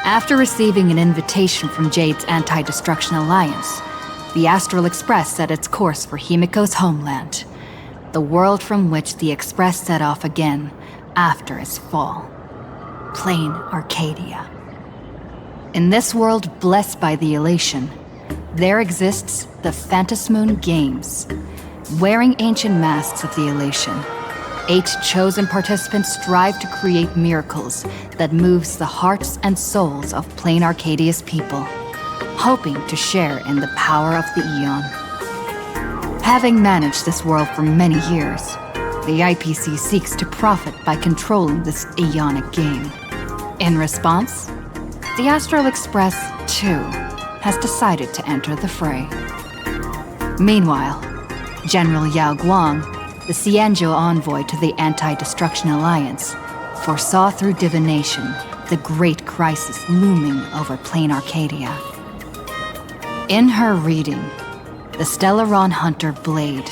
After receiving an invitation from Jade's Anti-Destruction Alliance, the Astral Express set its course for Himeko's homeland, the world from which the Express set off again after its fall. Planaracadia. In this world blessed by the elation, there exists the Phantasmoon Games. Wearing ancient masks of the elation, 8 chosen participants strive to create miracles that moves the hearts and souls of Planarcadia's people, hoping to share in the power of the Aeon. Having managed this world for many years, the IPC seeks to profit by controlling this Aeonic game. In response, the Astral Express, too, has decided to enter the fray. Meanwhile, General Yao Guang, the Xianzhou envoy to the Anti-Destruction Alliance, foresaw through divination the great crisis looming over Planarcadia. In her reading, the Stellaron hunter Blade,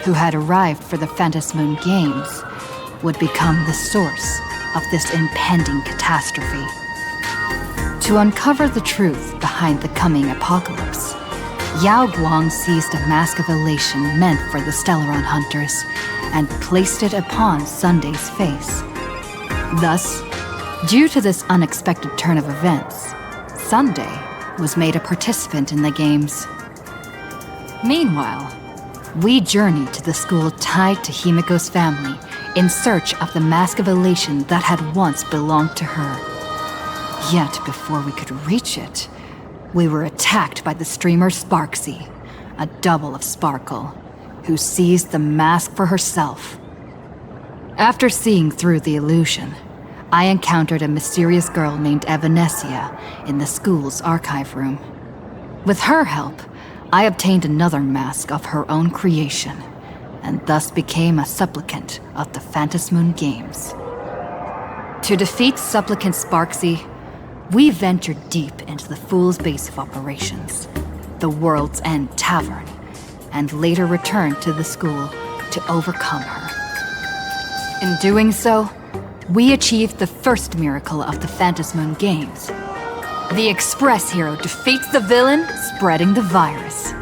who had arrived for the Phantasmoon Games, would become the source of this impending catastrophe. To uncover the truth behind the coming apocalypse, Yao Guang seized a mask of elation meant for the Stellaron hunters and placed it upon Sunday's face. Thus, due to this unexpected turn of events, Sunday was made a participant in the games. Meanwhile, we journey to the school tied to Himeko's family in search of the mask of elation that had once belonged to her. Yet before we could reach it, we were attacked by the streamer Sparxie, a double of Sparkle, who seized the mask for herself. After seeing through the illusion, I encountered a mysterious girl named Evanesica in the school's archive room. With her help, I obtained another mask of her own creation, and thus became a supplicant of the Phantasmoon Games. To defeat supplicant Sparxie, we ventured deep into the Fool's base of operations, the World's End Tavern, and later returned to the school to overcome her. In doing so, we achieved the first miracle of the Phantasmoon Games. The Express hero defeats the villain, spreading the virus.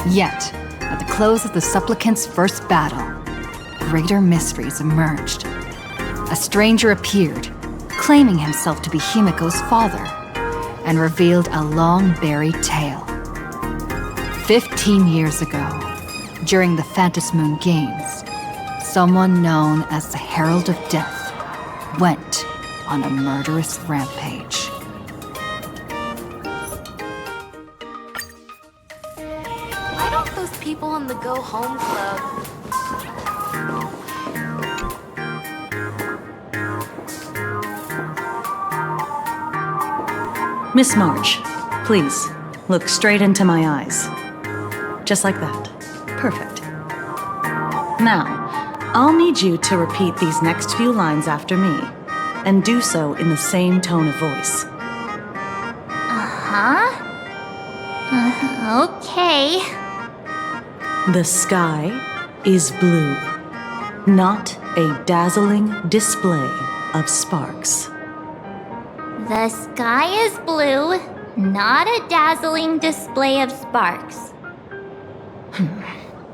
Yet, at the close of the supplicant's first battle, greater mysteries emerged. A stranger appeared, claiming himself to be Himeko's father, and revealed a long-buried tale. 15 years ago, during the Phantasmoon Games, someone known as the Herald of Death went on a murderous rampage. Why don't those people in the Go Home Club... Miss March, please, look straight into my eyes. Just like that. Perfect. Now, I'll need you to repeat these next few lines after me, and do so in the same tone of voice. Okay. The sky is blue, not a dazzling display of sparks. The sky is blue, not a dazzling display of sparks.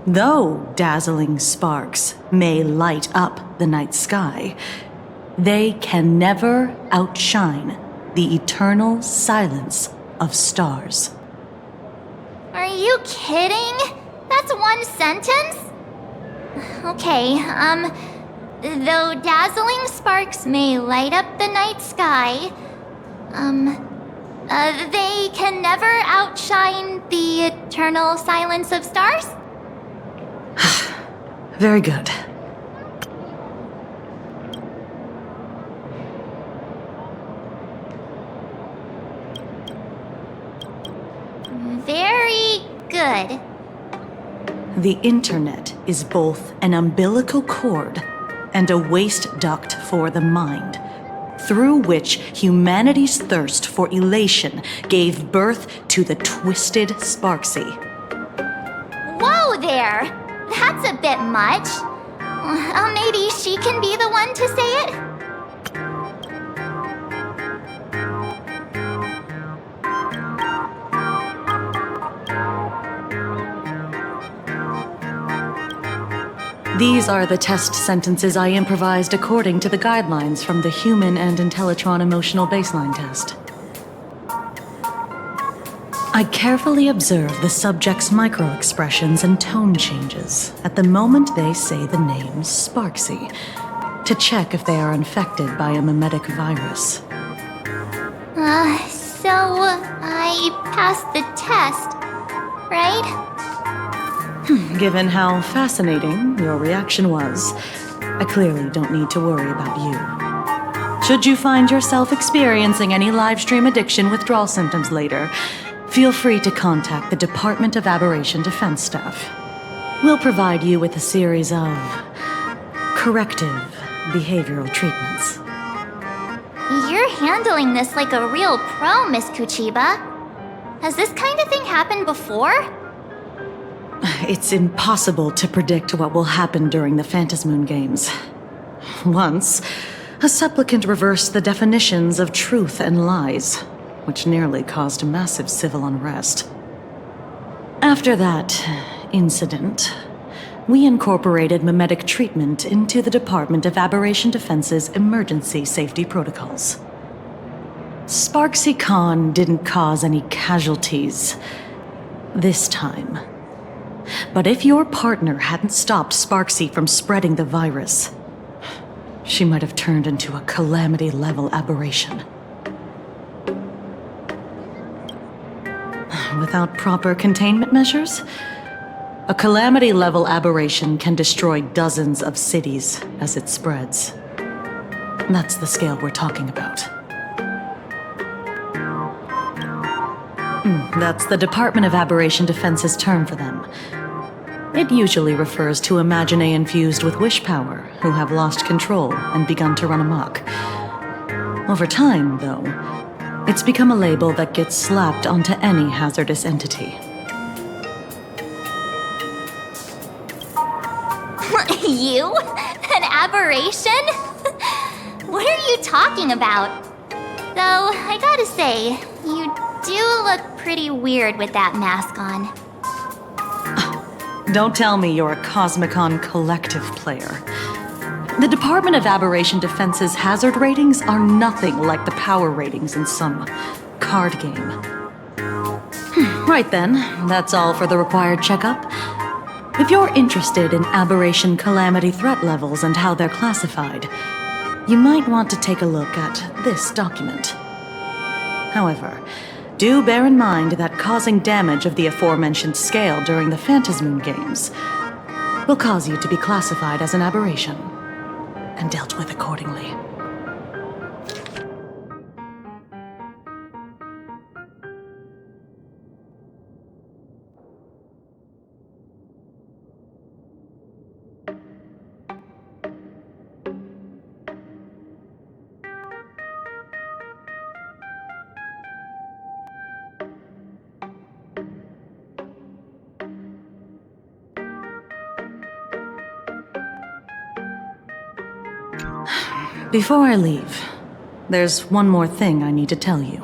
Though dazzling sparks may light up the night sky, they can never outshine the eternal silence of stars. Are you kidding? That's one sentence? Okay, though dazzling sparks may light up the night sky, they can never outshine the eternal silence of stars? Very good. Very good. The internet is both an umbilical cord and a waste duct for the mind, through which humanity's thirst for elation gave birth to the twisted Sparxie. Whoa there! That's a bit much. Maybe she can be the one to say it? These are the test sentences I improvised according to the guidelines from the Human and Intellitron Emotional Baseline Test. I carefully observe the subject's micro-expressions and tone changes at the moment they say the name Sparxie, to check if they are infected by a mimetic virus. So I passed the test, right? Given how fascinating your reaction was, I clearly don't need to worry about you. Should you find yourself experiencing any livestream addiction withdrawal symptoms later, feel free to contact the Department of Aberration Defense staff. We'll provide you with a series of corrective behavioral treatments. You're handling this like a real pro, Miss Kuchiba. Has this kind of thing happened before? It's impossible to predict what will happen during the Phantasmoon Games. Once, a supplicant reversed the definitions of truth and lies, which nearly caused massive civil unrest. After that incident, we incorporated mimetic treatment into the Department of Aberration Defense's emergency safety protocols. Sparxie Khan didn't cause any casualties this time. But if your partner hadn't stopped Sparxie from spreading the virus, she might have turned into a calamity-level aberration. Without proper containment measures, a calamity-level aberration can destroy dozens of cities as it spreads. That's the scale we're talking about. That's the Department of Aberration Defense's term for them. It usually refers to Imaginae infused with wish power who have lost control and begun to run amok. Over time, though, it's become a label that gets slapped onto any hazardous entity. You? An aberration? What are you talking about? Though, I gotta say, you do look pretty weird with that mask on. Don't tell me you're a Cosmicon Collective player. The Department of Aberration Defense's hazard ratings are nothing like the power ratings in some card game. Right then, that's all for the required checkup. If you're interested in aberration calamity threat levels and how they're classified, you might want to take a look at this document. However, do bear in mind that causing damage of the aforementioned scale during the Phantasmoon Games will cause you to be classified as an aberration and dealt with accordingly. Before I leave, there's one more thing I need to tell you.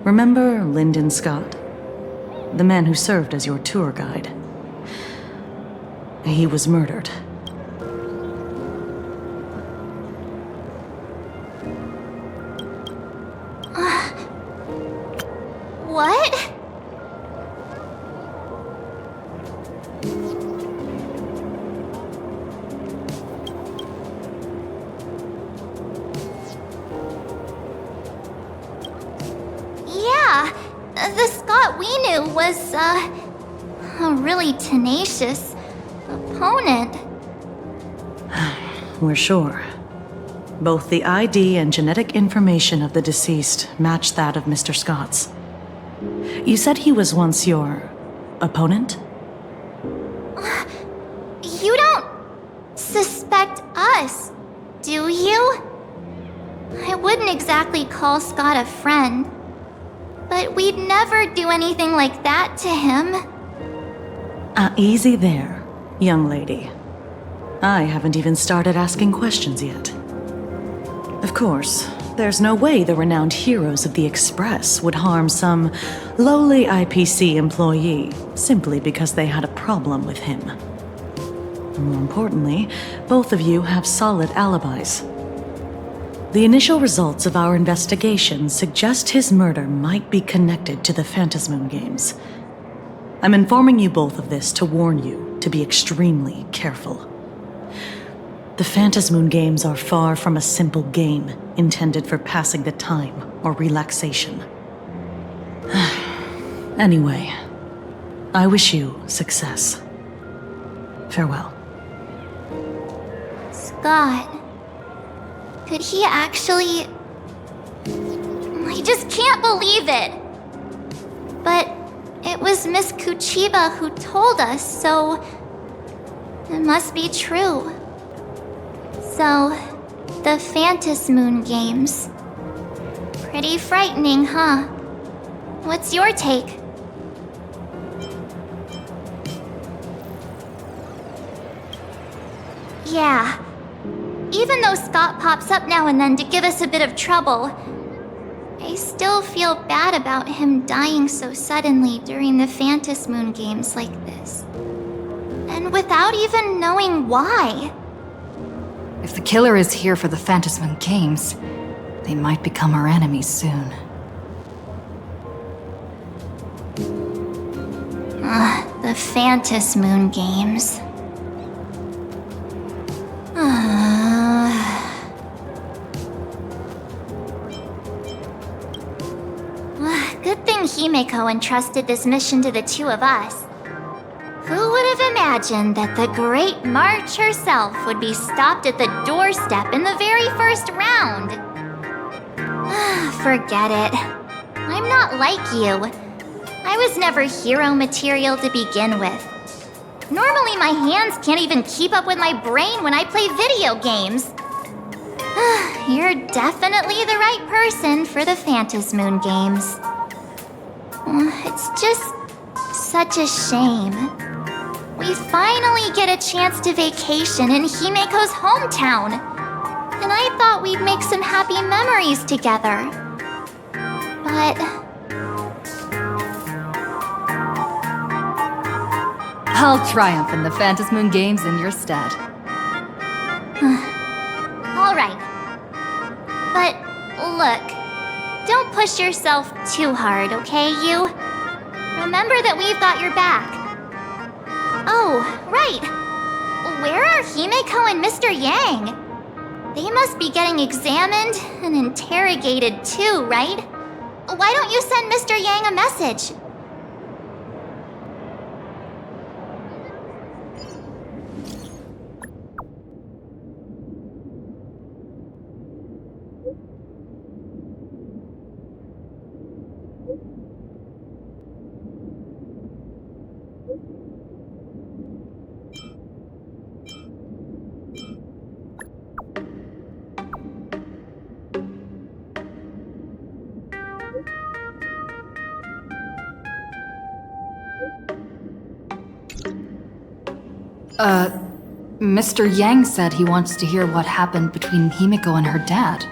Remember Lyndon Scott? The man who served as your tour guide. He was murdered. What? Yeah, the Scott we knew was, a really tenacious opponent. We're sure. Both the ID and genetic information of the deceased match that of Mr. Scott's. You said he was once your opponent? You don't suspect us, do you? I wouldn't exactly call Scott a friend, but we'd never do anything like that to him. Easy there, young lady. I haven't even started asking questions yet. Of course, there's no way the renowned heroes of the Express would harm some lowly IPC employee simply because they had a problem with him. More importantly, both of you have solid alibis. The initial results of our investigation suggest his murder might be connected to the Phantasmoon Games. I'm informing you both of this to warn you to be extremely careful. The Phantasmoon Games are far from a simple game intended for passing the time or relaxation. Anyway, I wish you success. Farewell. Scott. Could he actually... I just can't believe it! But it was Miss Kuchiba who told us, so... it must be true. So, the Phantasmoon Games. Pretty frightening, huh? What's your take? Yeah. Even though Scott pops up now and then to give us a bit of trouble, I still feel bad about him dying so suddenly during the Phantasmoon Games like this. And without even knowing why. If the killer is here for the Phantasmoon Games, they might become our enemies soon. The Phantasmoon Games. Good thing Himeko entrusted this mission to the two of us. Who would have imagined that the Great March herself would be stopped at the doorstep in the very first round? Forget it. I'm not like you. I was never hero material to begin with. Normally my hands can't even keep up with my brain when I play video games. You're definitely the right person for the Phantasmoon Games. It's just such a shame. We finally get a chance to vacation in Himeko's hometown. And I thought we'd make some happy memories together. But... I'll triumph in the Phantasmoon Games in your stead. All right. But look, don't push yourself too hard, okay, you? Remember that we've got your back. Oh, right. Where are Himeko and Mr. Yang? They must be getting examined and interrogated too, right? Why don't you send Mr. Yang a message? Mr. Yang said he wants to hear what happened between Himeko and her dad.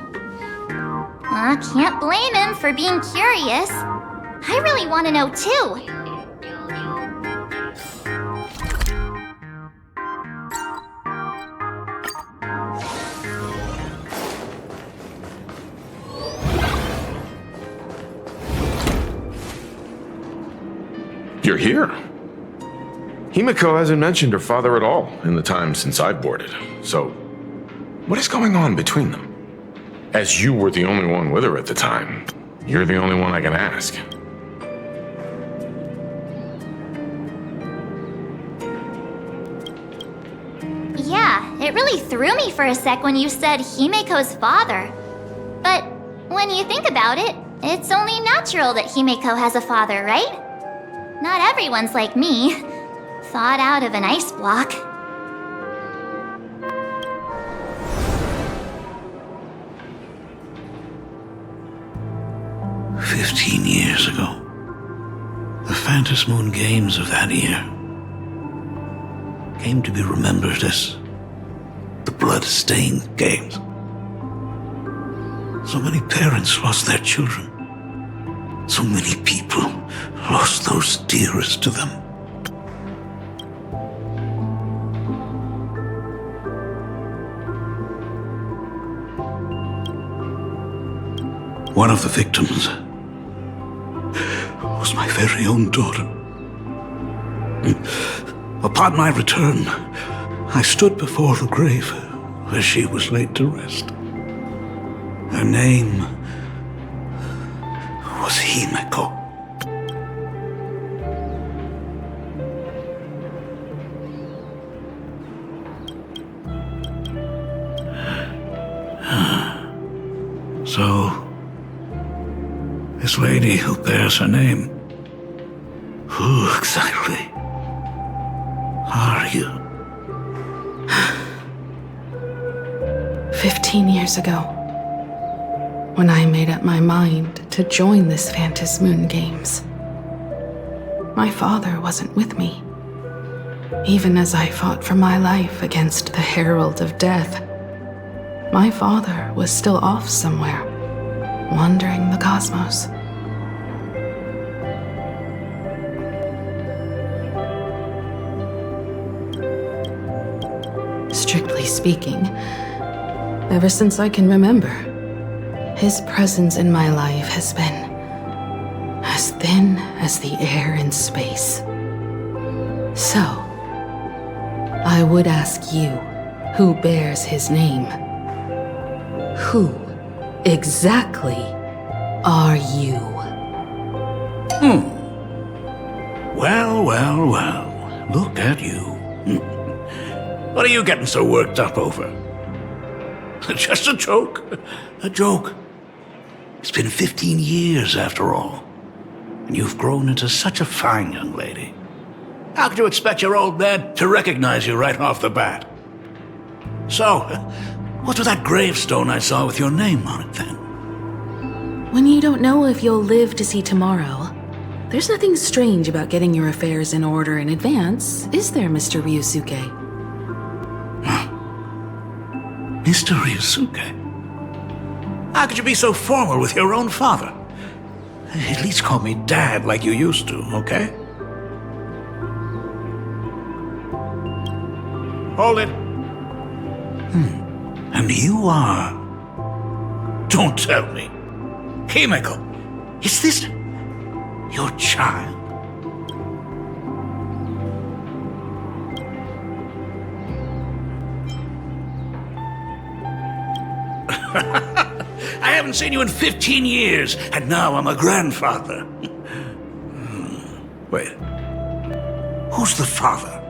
Can't blame him for being curious. I really want to know too. You're here. Himeko hasn't mentioned her father at all in the time since I boarded. So, what is going on between them? As you were the only one with her at the time, you're the only one I can ask. Yeah, it really threw me for a sec when you said Himeko's father. But when you think about it, it's only natural that Himeko has a father, right? Not everyone's like me. Thought out of an ice block. "15 years ago, the Phantasmoon Games of that year came to be remembered as the Blood-Stained Games. So many parents lost their children. So many people lost those dearest to them. One of the victims was my very own daughter. Upon my return, I stood before the grave where she was laid to rest. Her name was Himeko. So, this lady who bears her name, who exactly are you? 15 years ago, when I made up my mind to join this Phantasmoon Games, my father wasn't with me. Even as I fought for my life against the Herald of Death, my father was still off somewhere, wandering the cosmos. Strictly speaking, ever since I can remember, his presence in my life has been as thin as the air in space. So, I would ask you, who bears his name? Who exactly are you? Well. Look at you. What are you getting so worked up over? Just a joke. A joke. It's been 15 years after all. And you've grown into such a fine young lady. How could you expect your old man to recognize you right off the bat? So, what's with that gravestone I saw with your name on it then? When you don't know if you'll live to see tomorrow, there's nothing strange about getting your affairs in order in advance, is there, Mr. Ryusuke? Mr. Ryusuke? How could you be so formal with your own father? At least call me Dad like you used to, okay? Hold it. And you are... Don't tell me. Himeko, is this your child? I haven't seen you in 15 years, and now I'm a grandfather. Wait. Who's the father?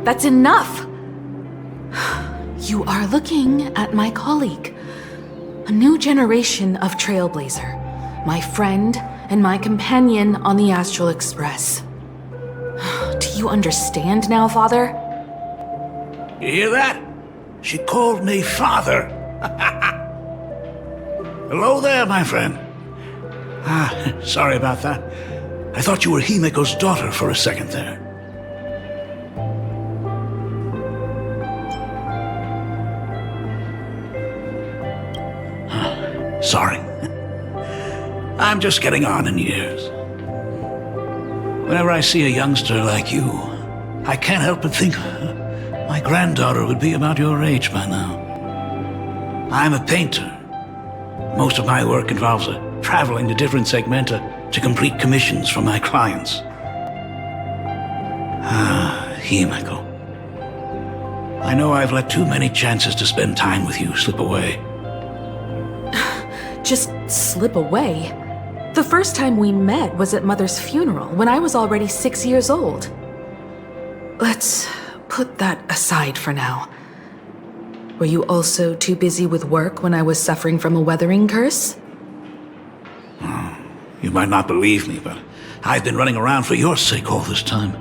That's enough! You are looking at my colleague, a new generation of Trailblazer, my friend and my companion on the Astral Express. Do you understand now, Father? You hear that? She called me father. Hello there, my friend. Sorry about that. I thought you were Himeko's daughter for a second there. Sorry. I'm just getting on in years. Whenever I see a youngster like you, I can't help but think my granddaughter would be about your age by now. I'm a painter. Most of my work involves traveling to different segmenta to complete commissions for my clients. Himeko. I know I've let too many chances to spend time with you slip away. Just slip away? The first time we met was at Mother's funeral, when I was already 6 years old. Let's put that aside for now. Were you also too busy with work when I was suffering from a weathering curse? You might not believe me, but I've been running around for your sake all this time.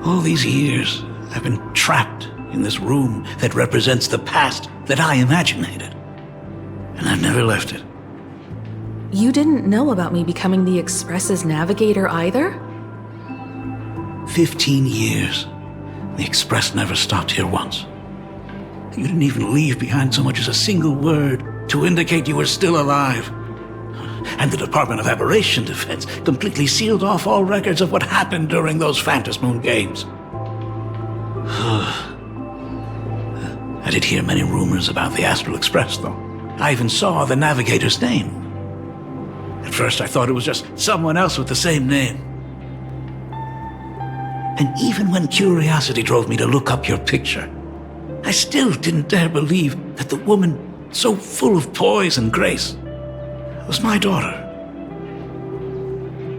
All these years, I've been trapped in this room that represents the past that I imaginated. And I've never left it. You didn't know about me becoming the Express's navigator either? 15 years. The Express never stopped here once. You didn't even leave behind so much as a single word to indicate you were still alive. And the Department of Aberration Defense completely sealed off all records of what happened during those Phantasmoon Games. I did hear many rumors about the Astral Express, though. I even saw the navigator's name. At first I thought it was just someone else with the same name. And even when curiosity drove me to look up your picture, I still didn't dare believe that the woman so full of poise and grace was my daughter.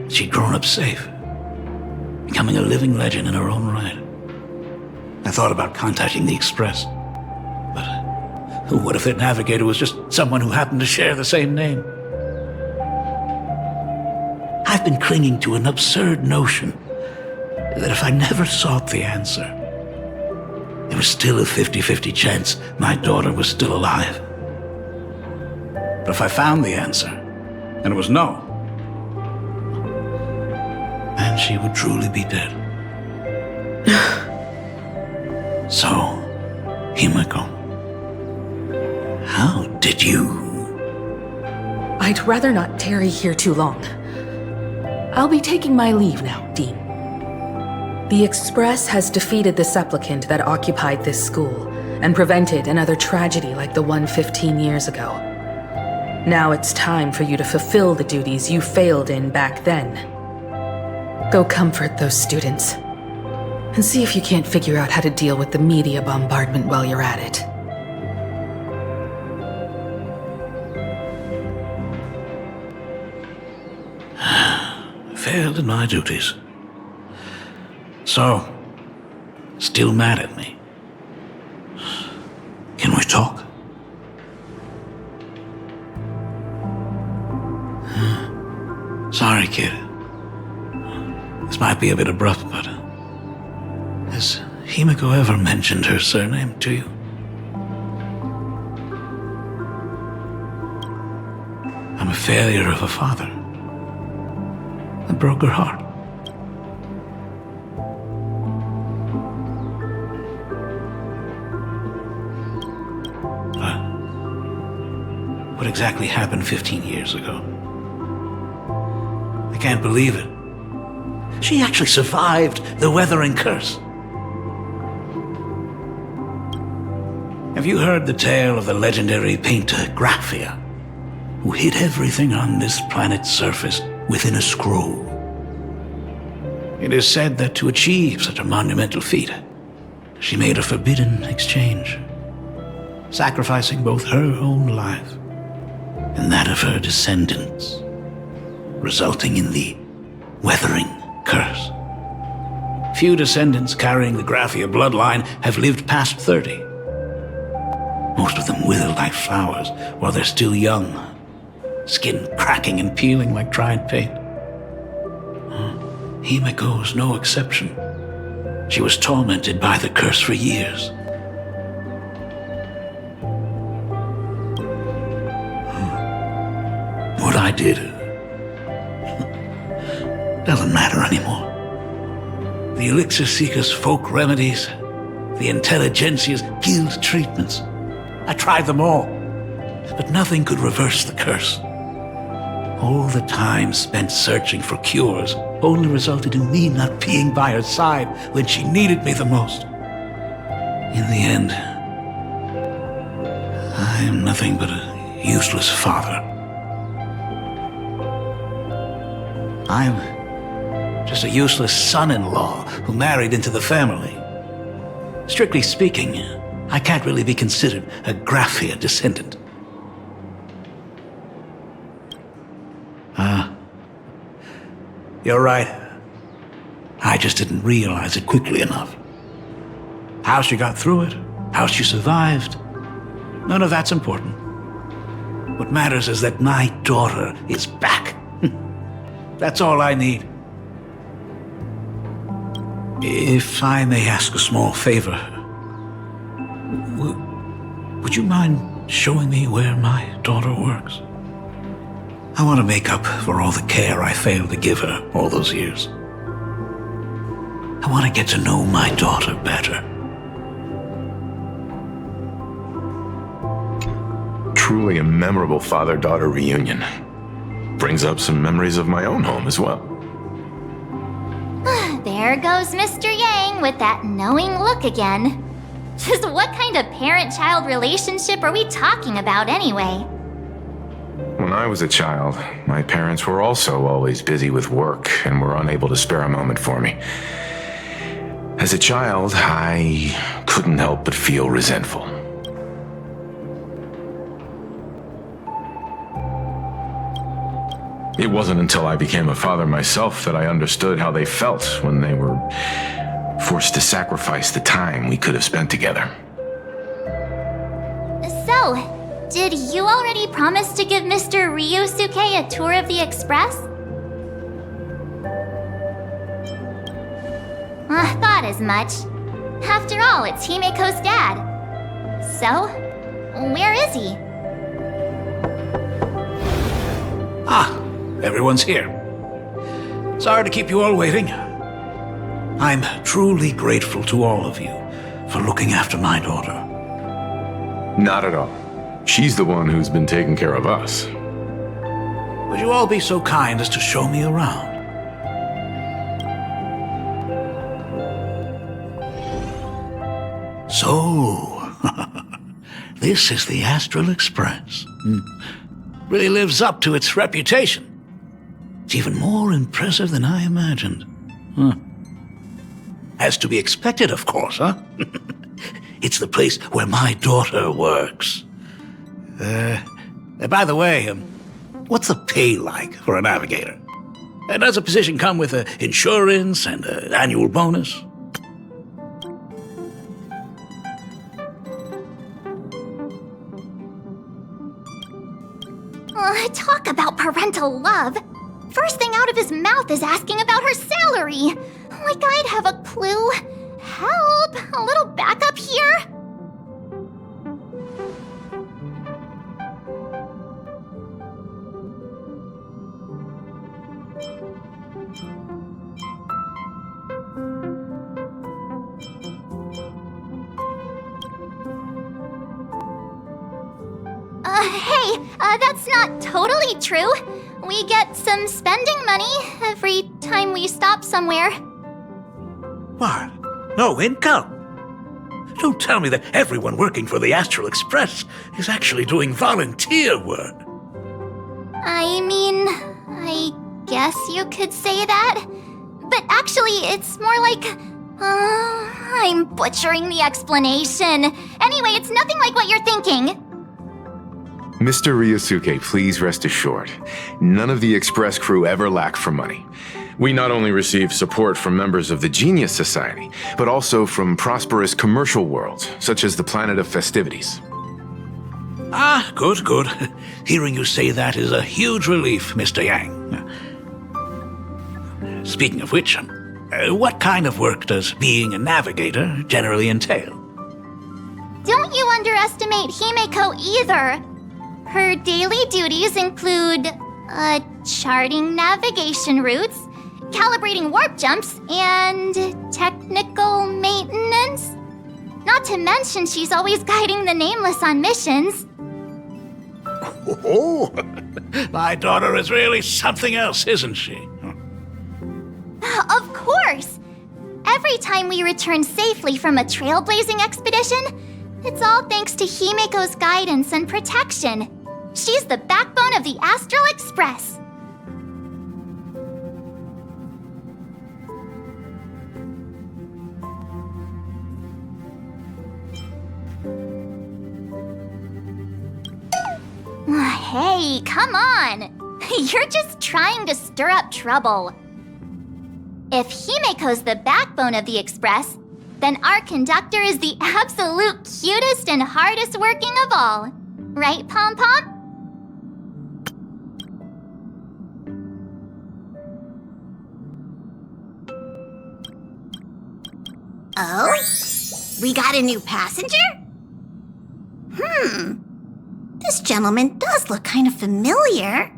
She'd grown up safe, becoming a living legend in her own right. I thought about contacting the Express, but what if their navigator was just someone who happened to share the same name? I've been clinging to an absurd notion that if I never sought the answer, there was still a 50-50 chance my daughter was still alive. But if I found the answer, and it was no, then she would truly be dead. So, Himeko, how did you... I'd rather not tarry here too long. I'll be taking my leave now, Dean. The Express has defeated the supplicant that occupied this school and prevented another tragedy like the one 15 years ago. Now it's time for you to fulfill the duties you failed in back then. Go comfort those students, and see if you can't figure out how to deal with the media bombardment while you're at it. Failed in my duties. So, still mad at me. Can we talk? Sorry, kid. This might be a bit abrupt, but has Himeko ever mentioned her surname to you? I'm a failure of a father. I broke her heart. What exactly happened 15 years ago? I can't believe it. She actually survived the weathering curse. Have you heard the tale of the legendary painter Graphia, who hid everything on this planet's surface within a scroll? It is said that to achieve such a monumental feat, she made a forbidden exchange, sacrificing both her own life and that of her descendants, resulting in the weathering curse. Few descendants carrying the Graphia bloodline have lived past 30. Most of them wither like flowers while they're still young, skin cracking and peeling like dried paint. Himeko was no exception. She was tormented by the curse for years. What I did doesn't matter anymore. The elixir seekers' folk remedies, the intelligentsia's guild treatments. I tried them all, but nothing could reverse the curse. All the time spent searching for cures only resulted in me not being by her side when she needed me the most. In the end, I am nothing but a useless father. I'm just a useless son-in-law who married into the family. Strictly speaking, I can't really be considered a Graphia descendant. You're right. I just didn't realize it quickly enough. How she got through it, how she survived, none of that's important. What matters is that my daughter is back. That's all I need. If I may ask a small favor, would you mind showing me where my daughter works? I want to make up for all the care I failed to give her all those years. I want to get to know my daughter better. Truly a memorable father-daughter reunion. Brings up some memories of my own home as well. There goes Mr. Yang with that knowing look again. Just what kind of parent-child relationship are we talking about anyway? When I was a child, my parents were also always busy with work and were unable to spare a moment for me. As a child, I couldn't help but feel resentful. It wasn't until I became a father myself that I understood how they felt when they were forced to sacrifice the time we could have spent together. So, did you already promise to give Mr. Ryusuke a tour of the Express? Thought as much. After all, it's Himeko's dad. So, where is he? Everyone's here. Sorry to keep you all waiting. I'm truly grateful to all of you for looking after my daughter. Not at all. She's the one who's been taking care of us. Would you all be so kind as to show me around? So, this is the Astral Express. Really lives up to its reputation. It's even more impressive than I imagined. As to be expected, of course, huh? It's the place where my daughter works. By the way, what's the pay like for a navigator? Does a position come with insurance and an annual bonus? Talk about parental love. First thing out of his mouth is asking about her salary. Like I'd have a clue. Help! A little backup here? Hey, that's not totally true. We get some spending money every time we stop somewhere. What? No income? Don't tell me that everyone working for the Astral Express is actually doing volunteer work. I mean, I guess you could say that. But actually, it's more like... I'm butchering the explanation. Anyway, it's nothing like what you're thinking. Mr. Ryusuke, please rest assured, none of the Express crew ever lack for money. We not only receive support from members of the Genius Society, but also from prosperous commercial worlds, such as the Planet of Festivities. Good, good. Hearing you say that is a huge relief, Mr. Yang. Speaking of which, what kind of work does being a navigator generally entail? Don't you underestimate Himeko either. Her daily duties include, charting navigation routes, calibrating warp jumps, and technical maintenance. Not to mention she's always guiding the Nameless on missions. Oh, my daughter is really something else, isn't she? Of course! Every time we return safely from a trailblazing expedition, it's all thanks to Himeko's guidance and protection. She's the backbone of the Astral Express. Hey, come on! You're just trying to stir up trouble. If Himeko's the backbone of the Express, then our conductor is the absolute cutest and hardest working of all. Right, Pom Pom? Oh? We got a new passenger? This gentleman does look kind of familiar.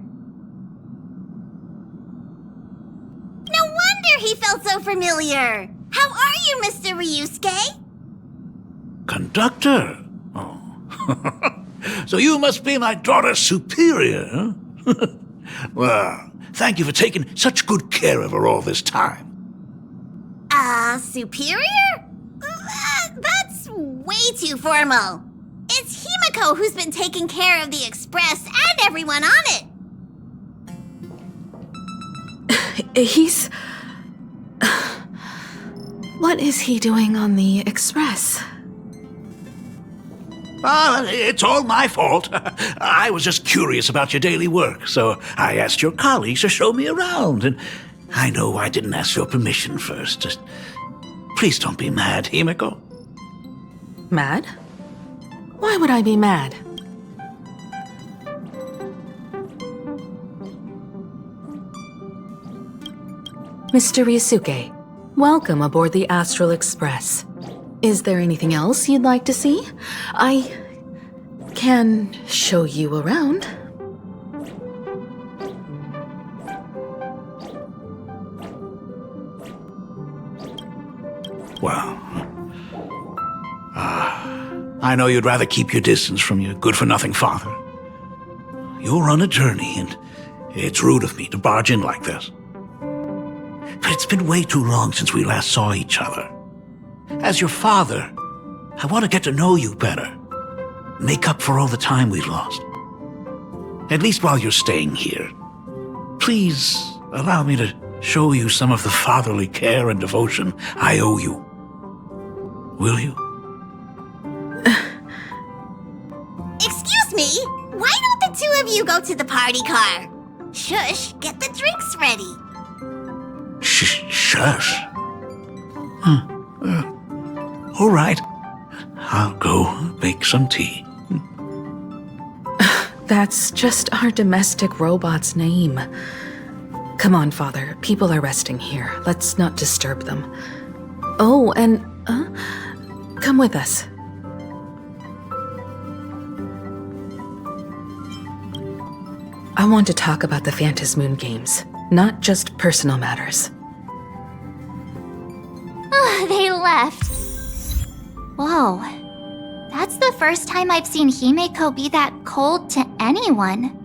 No wonder he felt so familiar! How are you, Mr. Ryusuke? Conductor? Oh. So you must be my daughter's superior, huh? Well, thank you for taking such good care of her all this time. Superior? That's way too formal. It's Himeko who's been taking care of the Express and everyone on it. He's... What is he doing on the Express? It's all my fault. I was just curious about your daily work, so I asked your colleagues to show me around, and I know I didn't ask your permission first. Just please don't be mad, Himeko. Mad? Why would I be mad? Mr. Ryusuke, welcome aboard the Astral Express. Is there anything else you'd like to see? I can show you around. Well, I know you'd rather keep your distance from your good-for-nothing father. You're on a journey, and it's rude of me to barge in like this. But it's been way too long since we last saw each other. As your father, I want to get to know you better. Make up for all the time we've lost. At least while you're staying here. Please allow me to show you some of the fatherly care and devotion I owe you. Will you? Excuse me? Why don't the two of you go to the party car? Shush, get the drinks ready. Shush. All right. I'll go make some tea. That's just our domestic robot's name. Come on, Father. People are resting here. Let's not disturb them. Oh, and, come with us. I want to talk about the Phantasmoon Games, not just personal matters. They left. Whoa. That's the first time I've seen Himeko be that cold to anyone.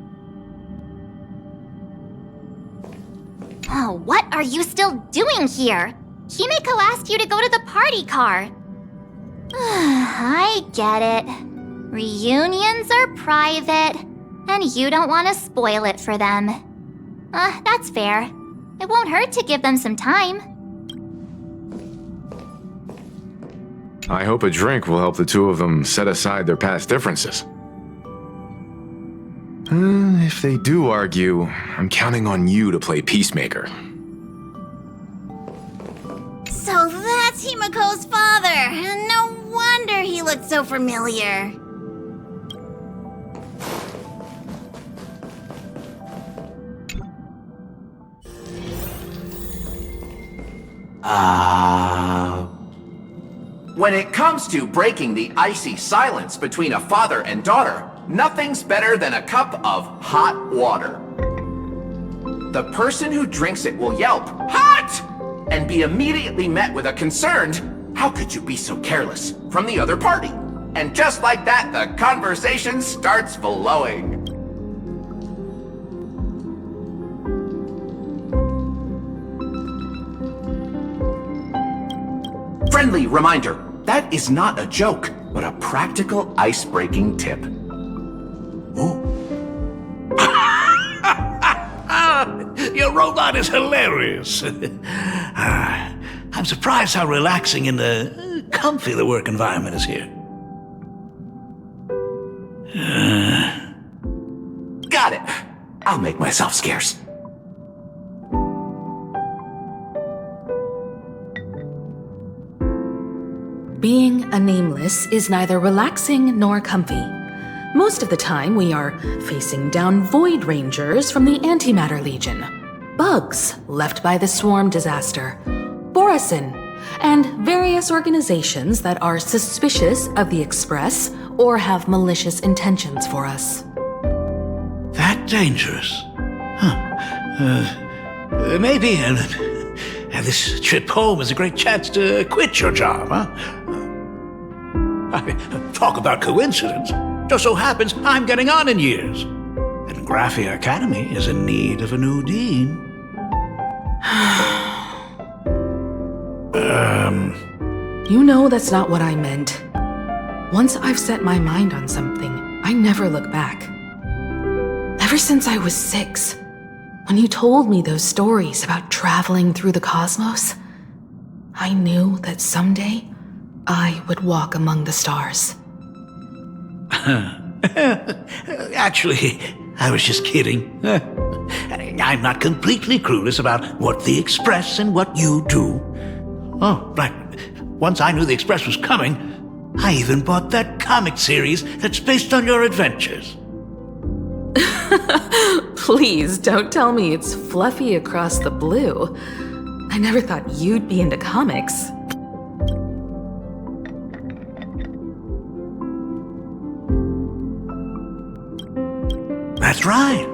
Oh, what are you still doing here? Himeko asked you to go to the party car. I get it. Reunions are private, and you don't want to spoil it for them. That's fair. It won't hurt to give them some time. I hope a drink will help the two of them set aside their past differences. If they do argue, I'm counting on you to play peacemaker. So that's Himeko's father. No wonder he looked so familiar. When it comes to breaking the icy silence between a father and daughter, nothing's better than a cup of hot water. The person who drinks it will yelp, "Hot!" and be immediately met with a concerned, "How could you be so careless?" from the other party. And just like that, the conversation starts flowing. Friendly reminder, that is not a joke, but a practical ice-breaking tip. Ooh. Your robot is hilarious. I'm surprised how relaxing and comfy the work environment is here. Got it. I'll make myself scarce. Being a nameless is neither relaxing nor comfy. Most of the time, we are facing down Void Rangers from the Antimatter Legion, bugs left by the Swarm disaster, Borisin, and various organizations that are suspicious of the Express or have malicious intentions for us. That dangerous? Maybe this trip home is a great chance to quit your job, huh? Talk about coincidence. Just so happens I'm getting on in years. And Graphia Academy is in need of a new dean. You know that's not what I meant. Once I've set my mind on something, I never look back. Ever since I was 6, when you told me those stories about traveling through the cosmos, I knew that someday I would walk among the stars. Actually, I was just kidding. I'm not completely clueless about what the Express and what you do. Oh, right. Once I knew the Express was coming, I even bought that comic series that's based on your adventures. Please don't tell me it's fluffy across the blue. I never thought you'd be into comics. That's right.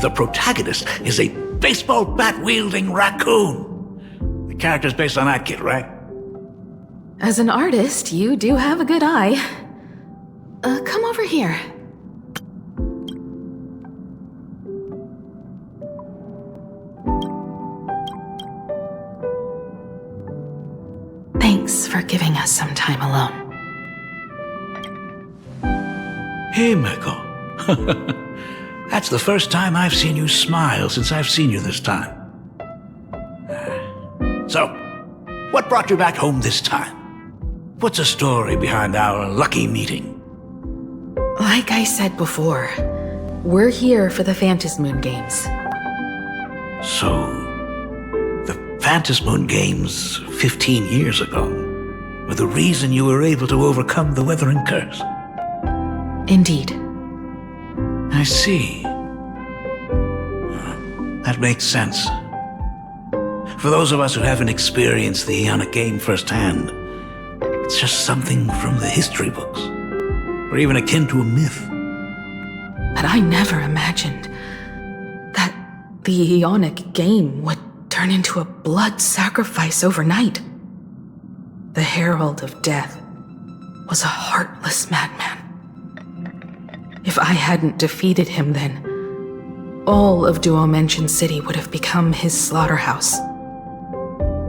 The protagonist is a baseball bat-wielding raccoon. The character's based on that kid, right? As an artist, you do have a good eye. Come over here. Thanks for giving us some time alone. Himeko. That's the first time I've seen you smile since I've seen you this time. So, what brought you back home this time? What's the story behind our lucky meeting? Like I said before, we're here for the Phantasmoon Games. So, the Phantasmoon Games 15 years ago were the reason you were able to overcome the Weathering Curse? Indeed. I see. That makes sense. For those of us who haven't experienced the Ionic game firsthand, it's just something from the history books, or even akin to a myth. But I never imagined that the Ionic game would turn into a blood sacrifice overnight. The Herald of Death was a heartless madman. If I hadn't defeated him then, all of Duomension City would have become his slaughterhouse.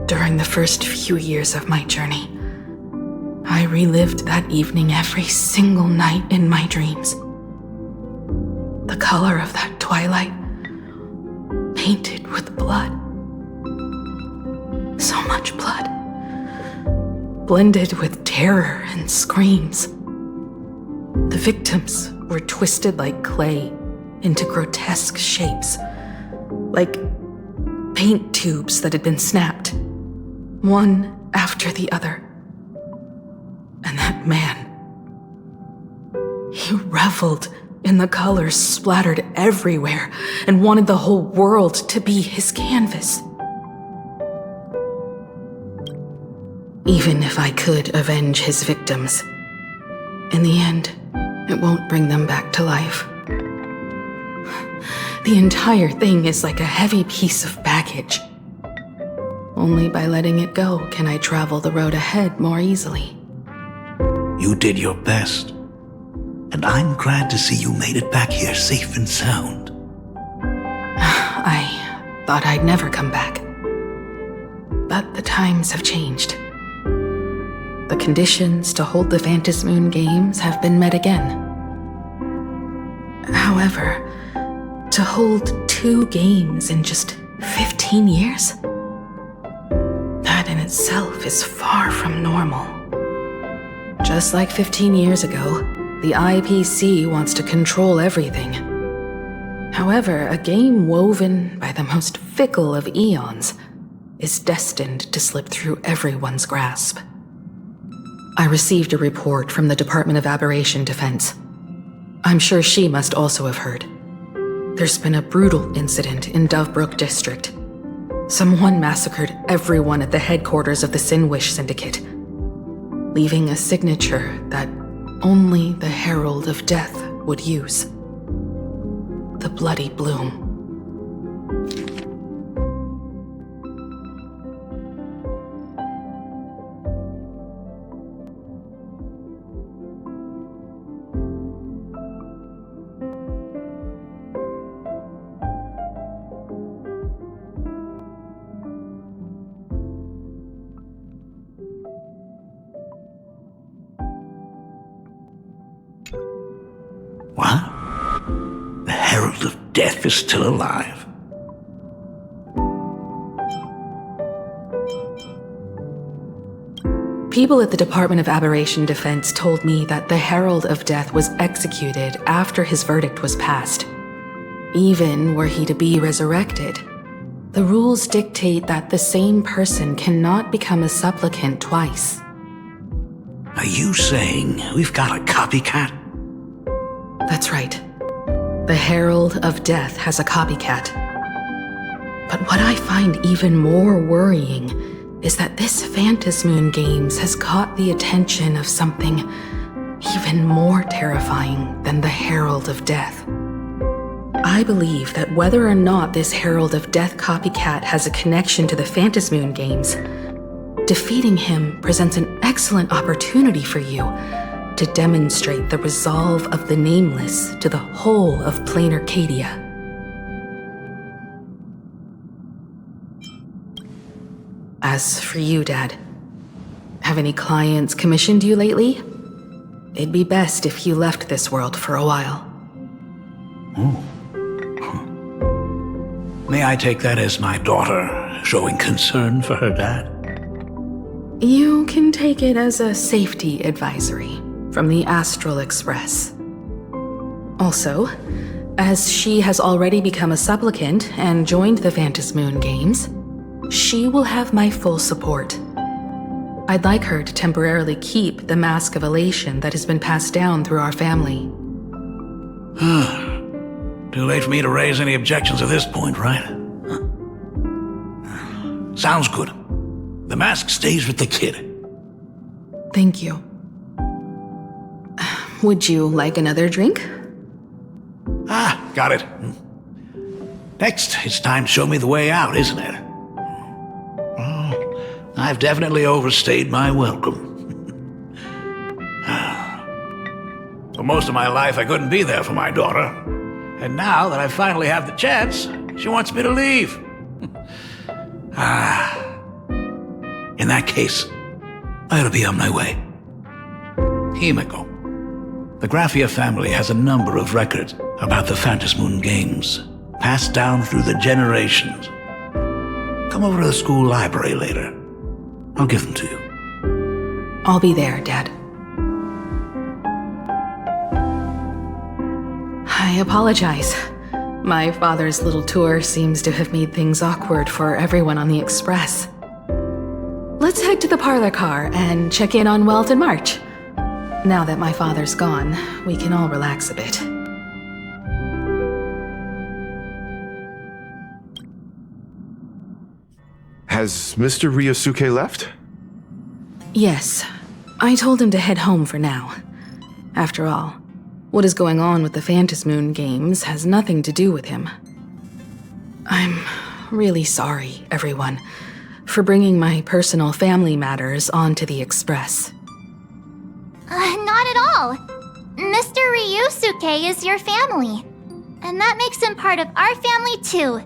During the first few years of my journey, I relived that evening every single night in my dreams. The color of that twilight, painted with blood. So much blood, blended with terror and screams. The victims were twisted like clay into grotesque shapes, like paint tubes that had been snapped, one after the other. And that man, he reveled in the colors splattered everywhere and wanted the whole world to be his canvas. Even if I could avenge his victims, in the end, it won't bring them back to life. The entire thing is like a heavy piece of baggage. Only by letting it go can I travel the road ahead more easily. You did your best, and I'm glad to see you made it back here safe and sound. I thought I'd never come back. But the times have changed. The conditions to hold the Phantasmoon Games have been met again. However, to hold 2 games in just 15 years? That in itself is far from normal. Just like 15 years ago, the IPC wants to control everything. However, a game woven by the most fickle of eons is destined to slip through everyone's grasp. I received a report from the Department of Aberration Defense. I'm sure she must also have heard. There's been a brutal incident in Dovebrook District. Someone massacred everyone at the headquarters of the Sinwish Syndicate, leaving a signature that only the Herald of Death would use. The Bloody Bloom. What? The Herald of Death is still alive? People at the Department of Aberration Defense told me that the Herald of Death was executed after his verdict was passed. Even were he to be resurrected, the rules dictate that the same person cannot become a supplicant twice. Are you saying we've got a copycat? That's right. The Herald of Death has a copycat. But what I find even more worrying is that this Phantasmoon Games has caught the attention of something even more terrifying than the Herald of Death. I believe that whether or not this Herald of Death copycat has a connection to the Phantasmoon Games, defeating him presents an excellent opportunity for you to demonstrate the resolve of the Nameless to the whole of Planaracadia. As for you, Dad, have any clients commissioned you lately? It'd be best if you left this world for a while. Oh. May I take that as my daughter showing concern for her dad? You can take it as a safety advisory from the Astral Express. Also, as she has already become a supplicant and joined the Phantasmoon Games, she will have my full support. I'd like her to temporarily keep the Mask of Elation that has been passed down through our family. Too late for me to raise any objections at this point, right? Sounds good. The mask stays with the kid. Thank you. Would you like another drink? Got it. Next, it's time to show me the way out, isn't it? Oh, I've definitely overstayed my welcome. For most of my life, I couldn't be there for my daughter. And now that I finally have the chance, she wants me to leave. In that case, I ought to be on my way. Himeko. The Graphia family has a number of records about the Phantasmoon Games, passed down through the generations. Come over to the school library later. I'll give them to you. I'll be there, Dad. I apologize. My father's little tour seems to have made things awkward for everyone on the Express. Let's head to the parlor car and check in on Welt and March. Now that my father's gone, we can all relax a bit. Has Mr. Ryosuke left? Yes, I told him to head home for now. After all, what is going on with the Phantasmoon Games has nothing to do with him. I'm really sorry, everyone, for bringing my personal family matters onto the Express. Not at all. Mr. Ryosuke is your family. And that makes him part of our family too.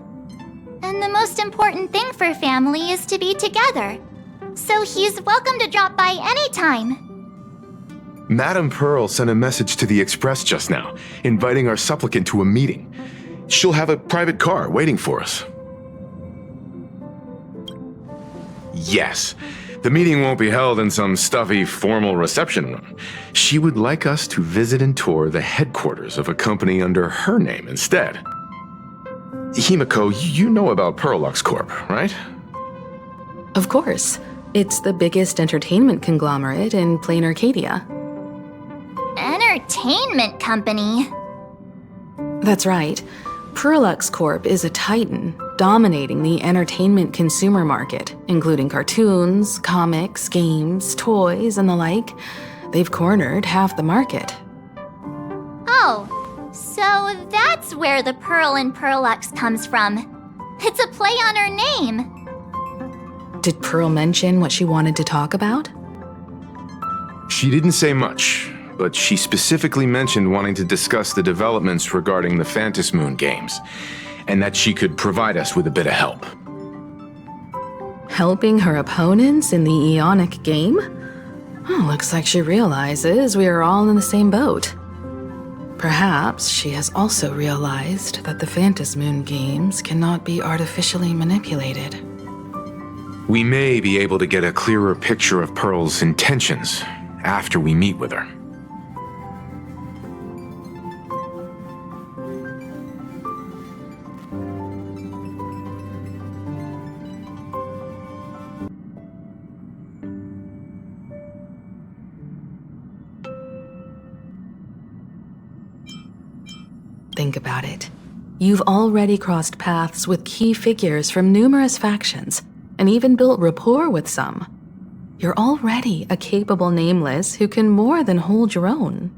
And the most important thing for family is to be together. So he's welcome to drop by anytime. Madame Pearl sent a message to the Express just now, inviting our supplicant to a meeting. She'll have a private car waiting for us. Yes. The meeting won't be held in some stuffy, formal reception room. She would like us to visit and tour the headquarters of a company under her name instead. Himeko, you know about Perlux Corp, right? Of course. It's the biggest entertainment conglomerate in Planaracadia. Entertainment company? That's right. Perlux Corp is a titan, dominating the entertainment consumer market, including cartoons, comics, games, toys, and the like. They've cornered half the market. Oh, so that's where the Pearl in Perlux comes from. It's a play on her name. Did Pearl mention what she wanted to talk about? She didn't say much, but she specifically mentioned wanting to discuss the developments regarding the Phantasmoon Games, and that she could provide us with a bit of help. Helping her opponents in the Ionic game? Oh, looks like she realizes we are all in the same boat. Perhaps she has also realized that the Phantasmoon Games cannot be artificially manipulated. We may be able to get a clearer picture of Pearl's intentions after we meet with her. Think about it. You've already crossed paths with key figures from numerous factions, and even built rapport with some. You're already a capable Nameless who can more than hold your own.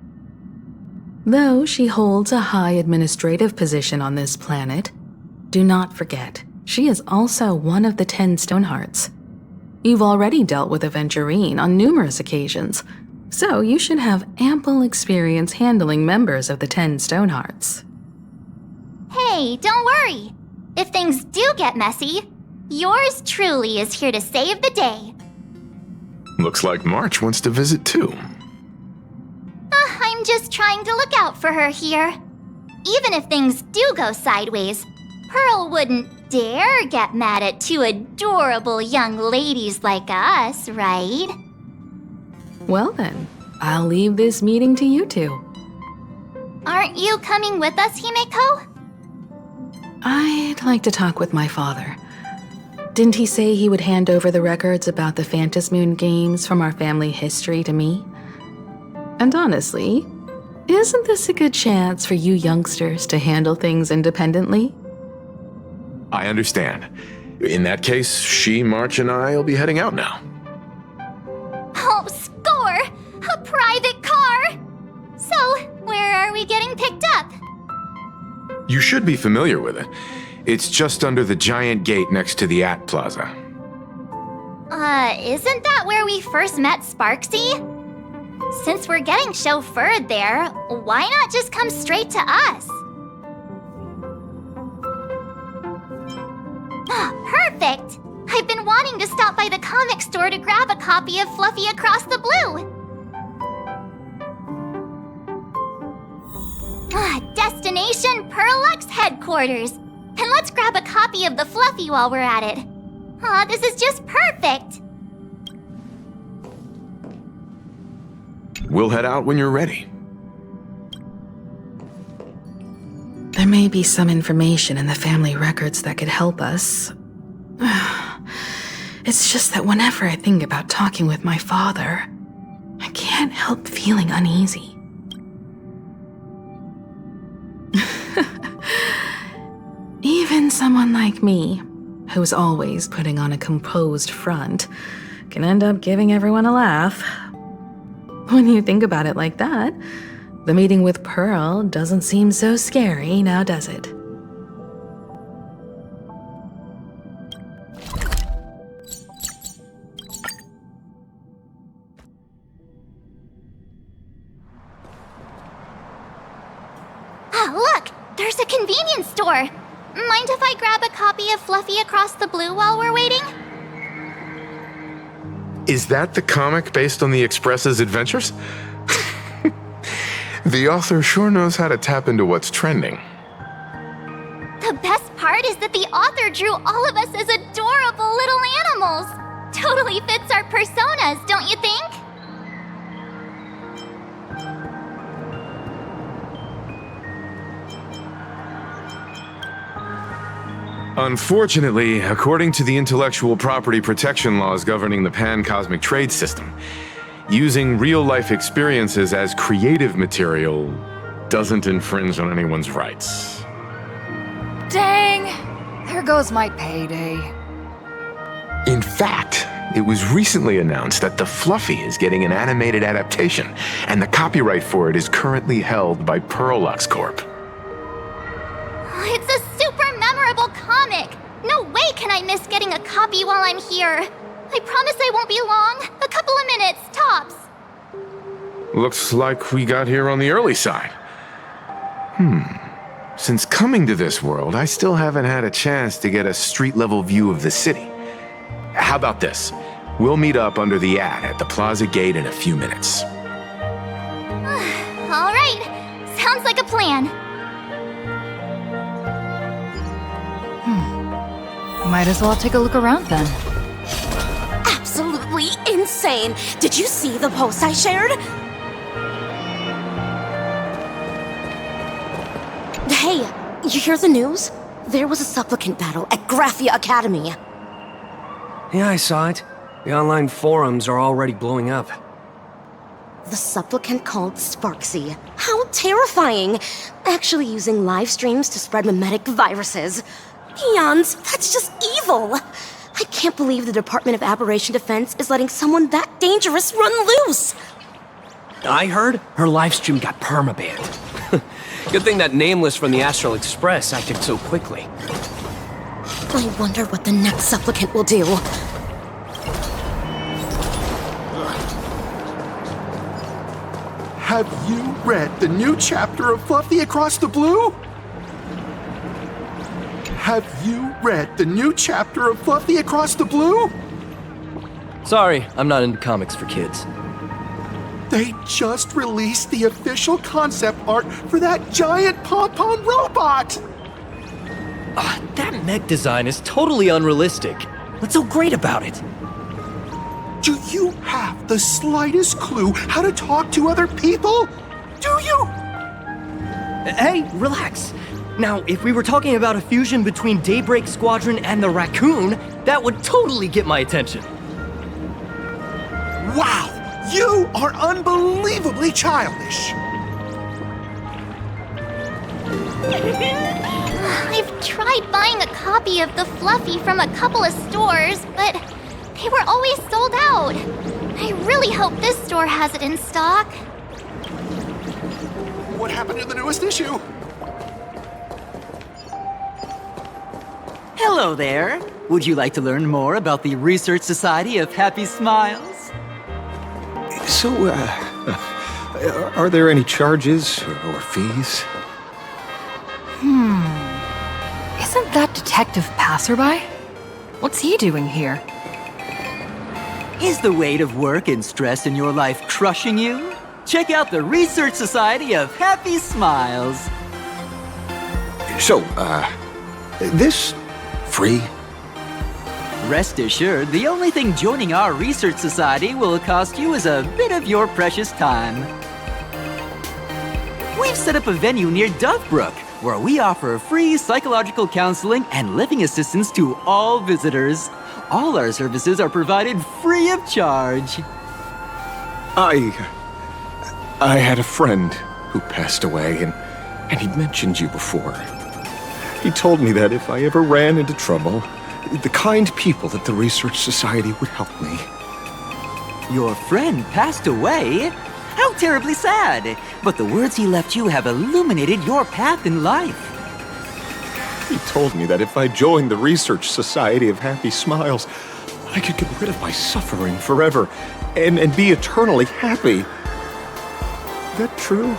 Though she holds a high administrative position on this planet, do not forget, she is also one of the 10 Stonehearts. You've already dealt with Aventurine on numerous occasions, so you should have ample experience handling members of the 10 Stonehearts. Hey, don't worry. If things do get messy, yours truly is here to save the day. Looks like March wants to visit too. I'm just trying to look out for her here. Even if things do go sideways, Pearl wouldn't dare get mad at two adorable young ladies like us, right? Well then, I'll leave this meeting to you two. Aren't you coming with us, Himeko? I'd like to talk with my father. Didn't he say he would hand over the records about the Phantasmoon Games from our family history to me? And honestly, isn't this a good chance for you youngsters to handle things independently? I understand. In that case, she, March, and I will be heading out now. Oh, score! A private car! So, where are we getting picked up? You should be familiar with it. It's just under the giant gate next to the At Plaza. Isn't that where we first met Sparxie? Since we're getting chauffeured there, why not just come straight to us? Perfect! I've been wanting to stop by the comic store to grab a copy of Fluffy Across the Blue. Destination Perlux headquarters. And let's grab a copy of the Fluffy while we're at it. This is just perfect. We'll head out when you're ready. There may be some information in the family records that could help us. It's just that whenever I think about talking with my father, I can't help feeling uneasy. Even someone like me, who's always putting on a composed front, can end up giving everyone a laugh. When you think about it like that, the meeting with Pearl doesn't seem so scary, now does it? Look! There's a convenience store! Mind if I grab a copy of Fluffy Across the Blue while we're waiting? Is that the comic based on the Express's adventures? The author sure knows how to tap into what's trending. The best part is that the author drew all of us as adorable little animals. Totally fits our personas, don't you think? Unfortunately, according to the intellectual property protection laws governing the pan-cosmic trade system, using real-life experiences as creative material doesn't infringe on anyone's rights. Dang! There goes my payday. In fact, it was recently announced that the Fluffy is getting an animated adaptation, and the copyright for it is currently held by Perlux Corp. It's a super memorable comic! No way can I miss getting a copy while I'm here. I promise I won't be long. A couple of minutes, tops. Looks like we got here on the early side. Since coming to this world, I still haven't had a chance to get a street-level view of the city. How about this? We'll meet up under the at the plaza gate in a few minutes. All right. Sounds like a plan. Might as well take a look around then. Absolutely insane! Did you see the post I shared? Hey, you hear the news? There was a supplicant battle at Graphia Academy. Yeah, I saw it. The online forums are already blowing up. The supplicant called Sparxie. How terrifying! Actually using live streams to spread mimetic viruses. Eons, that's just evil! I can't believe the Department of Aberration Defense is letting someone that dangerous run loose! I heard her livestream got permabanned. Good thing that Nameless from the Astral Express acted so quickly. I wonder what the next supplicant will do. Have you read the new chapter of Fluffy Across the Blue? Have you read the new chapter of Fluffy Across the Blue? Sorry, I'm not into comics for kids. They just released the official concept art for that giant pom-pom robot! That mech design is totally unrealistic. What's so great about it? Do you have the slightest clue how to talk to other people? Do you? Hey, relax. Now, if we were talking about a fusion between Daybreak Squadron and the Raccoon, that would totally get my attention. Wow! You are unbelievably childish! I've tried buying a copy of the Fluffy from a couple of stores, but they were always sold out. I really hope this store has it in stock. What happened to the newest issue? Hello there. Would you like to learn more about the Research Society of Happy Smiles? So, are there any charges or fees? Isn't that Detective Passerby? What's he doing here? Is the weight of work and stress in your life crushing you? Check out the Research Society of Happy Smiles. So, this free? Rest assured, the only thing joining our Research Society will cost you is a bit of your precious time. We've set up a venue near Dovebrook, where we offer free psychological counseling and living assistance to all visitors. All our services are provided free of charge. I had a friend who passed away, and he'd mentioned you before. He told me that if I ever ran into trouble, the kind people at the Research Society would help me. Your friend passed away? How terribly sad! But the words he left you have illuminated your path in life. He told me that if I joined the Research Society of Happy Smiles, I could get rid of my suffering forever and be eternally happy. Is that true?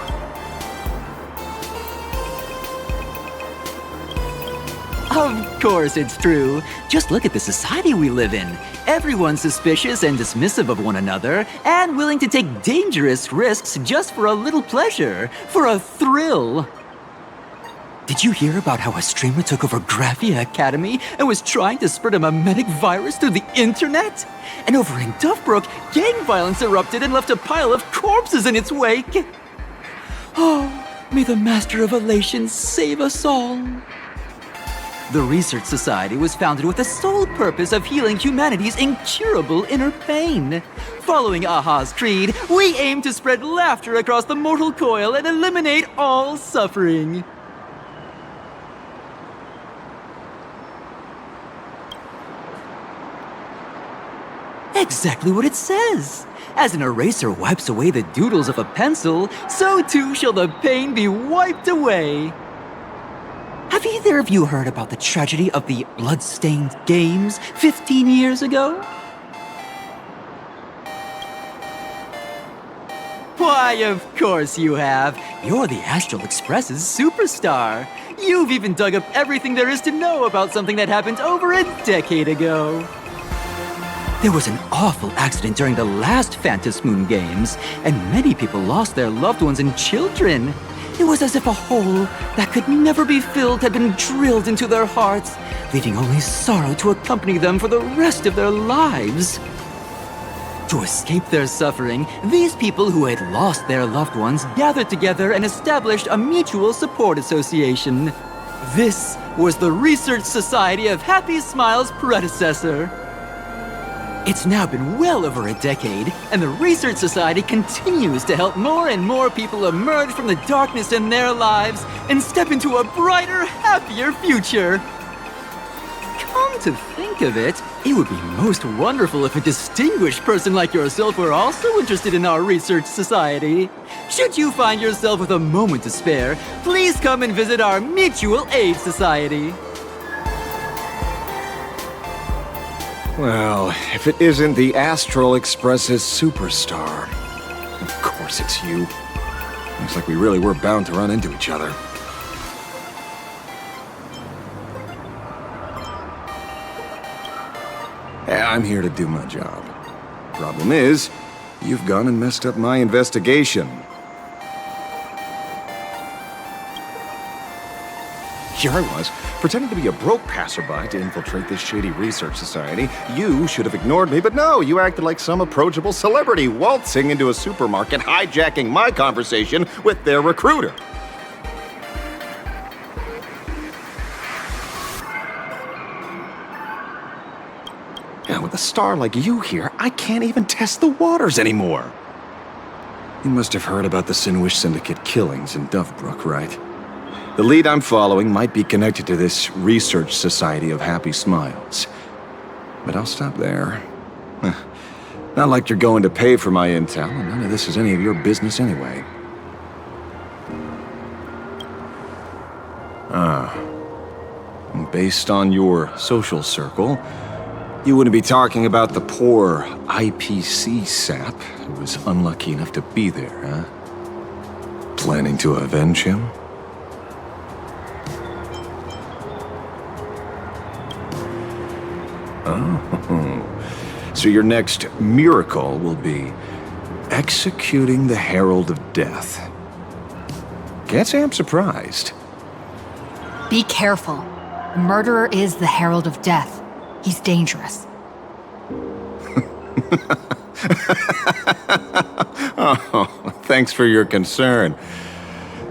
Of course it's true. Just look at the society we live in. Everyone's suspicious and dismissive of one another, and willing to take dangerous risks just for a little pleasure, for a thrill. Did you hear about how a streamer took over Graphia Academy and was trying to spread a mimetic virus through the internet? And over in Dovebrook, gang violence erupted and left a pile of corpses in its wake. Oh, may the Master of Elation save us all. The Research Society was founded with the sole purpose of healing humanity's incurable inner pain. Following Aha's creed, we aim to spread laughter across the mortal coil and eliminate all suffering. Exactly what it says. As an eraser wipes away the doodles of a pencil, so too shall the pain be wiped away. Have either of you heard about the tragedy of the Bloodstained Games 15 years ago? Why, of course you have. You're the Astral Express's superstar. You've even dug up everything there is to know about something that happened over a decade ago. There was an awful accident during the last Phantasmoon Games, and many people lost their loved ones and children. It was as if a hole that could never be filled had been drilled into their hearts, leaving only sorrow to accompany them for the rest of their lives. To escape their suffering, these people who had lost their loved ones gathered together and established a mutual support association. This was the Research Society of Happy Smile's predecessor. It's now been well over a decade, and the Research Society continues to help more and more people emerge from the darkness in their lives and step into a brighter, happier future. Come to think of it, it would be most wonderful if a distinguished person like yourself were also interested in our Research Society. Should you find yourself with a moment to spare, please come and visit our Mutual Aid Society. Well, if it isn't the Astral Express's superstar. Of course it's you. Looks like we really were bound to run into each other. I'm here to do my job. Problem is, you've gone and messed up my investigation. Here I was, pretending to be a broke passerby to infiltrate this shady research society. You should have ignored me, but no, you acted like some approachable celebrity waltzing into a supermarket, hijacking my conversation with their recruiter. Now, with a star like you here, I can't even test the waters anymore. You must have heard about the Sinwish Syndicate killings in Dovebrook, right? The lead I'm following might be connected to this Research Society of Happy Smiles. But I'll stop there. Not like you're going to pay for my intel, and none of this is any of your business anyway. Based on your social circle, you wouldn't be talking about the poor IPC sap who was unlucky enough to be there, huh? Planning to avenge him? Oh, so your next miracle will be executing the Herald of Death. Can't say I'm surprised. Be careful. The murderer is the Herald of Death. He's dangerous. Oh, thanks for your concern.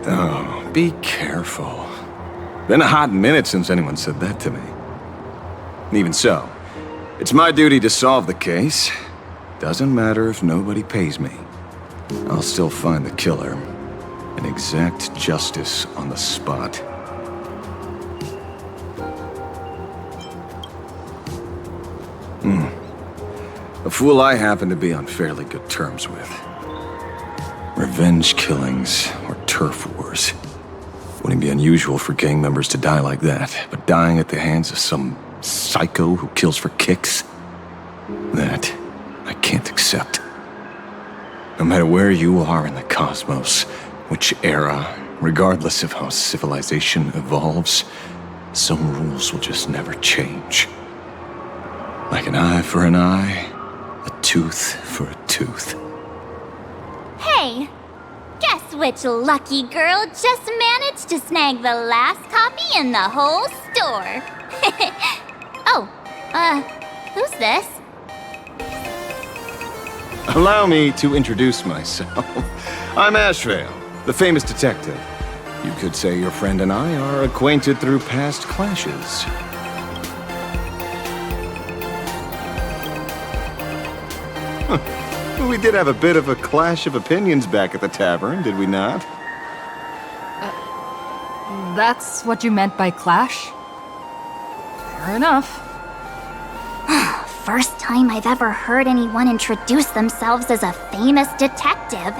Oh, be careful. Been a hot minute since anyone said that to me. Even so, it's my duty to solve the case. Doesn't matter if nobody pays me. I'll still find the killer and exact justice on the spot. A fool I happen to be on fairly good terms with. Revenge killings or turf wars. Wouldn't be unusual for gang members to die like that, but dying at the hands of some psycho who kills for kicks? That I can't accept. No matter where you are in the cosmos, which era, regardless of how civilization evolves, some rules will just never change. Like an eye for an eye, a tooth for a tooth. Hey, guess which lucky girl just managed to snag the last copy in the whole store? Who's this? Allow me to introduce myself. I'm Ashveil, the famous detective. You could say your friend and I are acquainted through past clashes. We did have a bit of a clash of opinions back at the tavern, did we not? That's what you meant by clash? Fair enough. First time I've ever heard anyone introduce themselves as a famous detective.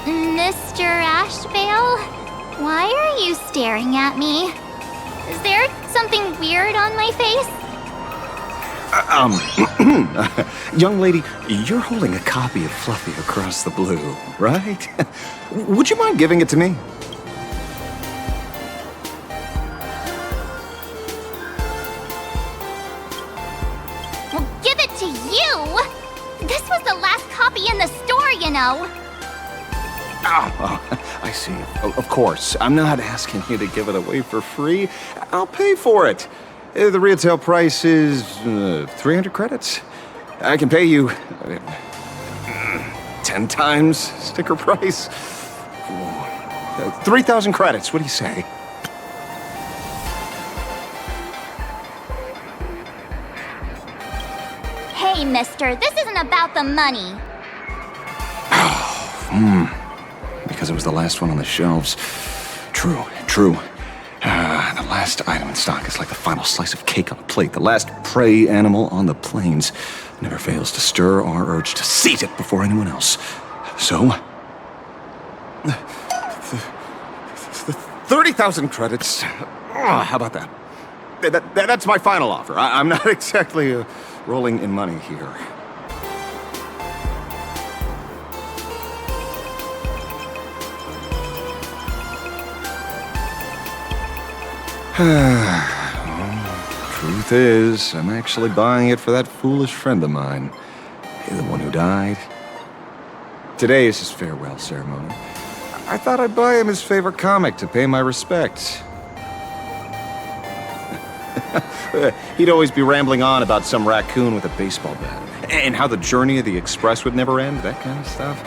Mr. Ashveil, why are you staring at me? Is there something weird on my face? Young lady, you're holding a copy of Fluffy Across the Blue, right? Would you mind giving it to me? Well, give it to you! This was the last copy in the store, you know. Oh, I see. Of course. I'm not asking you to give it away for free. I'll pay for it. The retail price is 300 credits. I can pay you 10 times sticker price. 3,000 credits. What do you say? Hey, mister, this isn't about the money. Because it was the last one on the shelves. True. The last item in stock is like the final slice of cake on a plate. The last prey animal on the plains never fails to stir our urge to seize it before anyone else. So, 30,000 credits. How about that? That's my final offer. I'm not exactly rolling in money here. Truth is, I'm actually buying it for that foolish friend of mine. The one who died. Today is his farewell ceremony. I thought I'd buy him his favorite comic to pay my respects. He'd always be rambling on about some raccoon with a baseball bat, and how the journey of the Express would never end, that kind of stuff.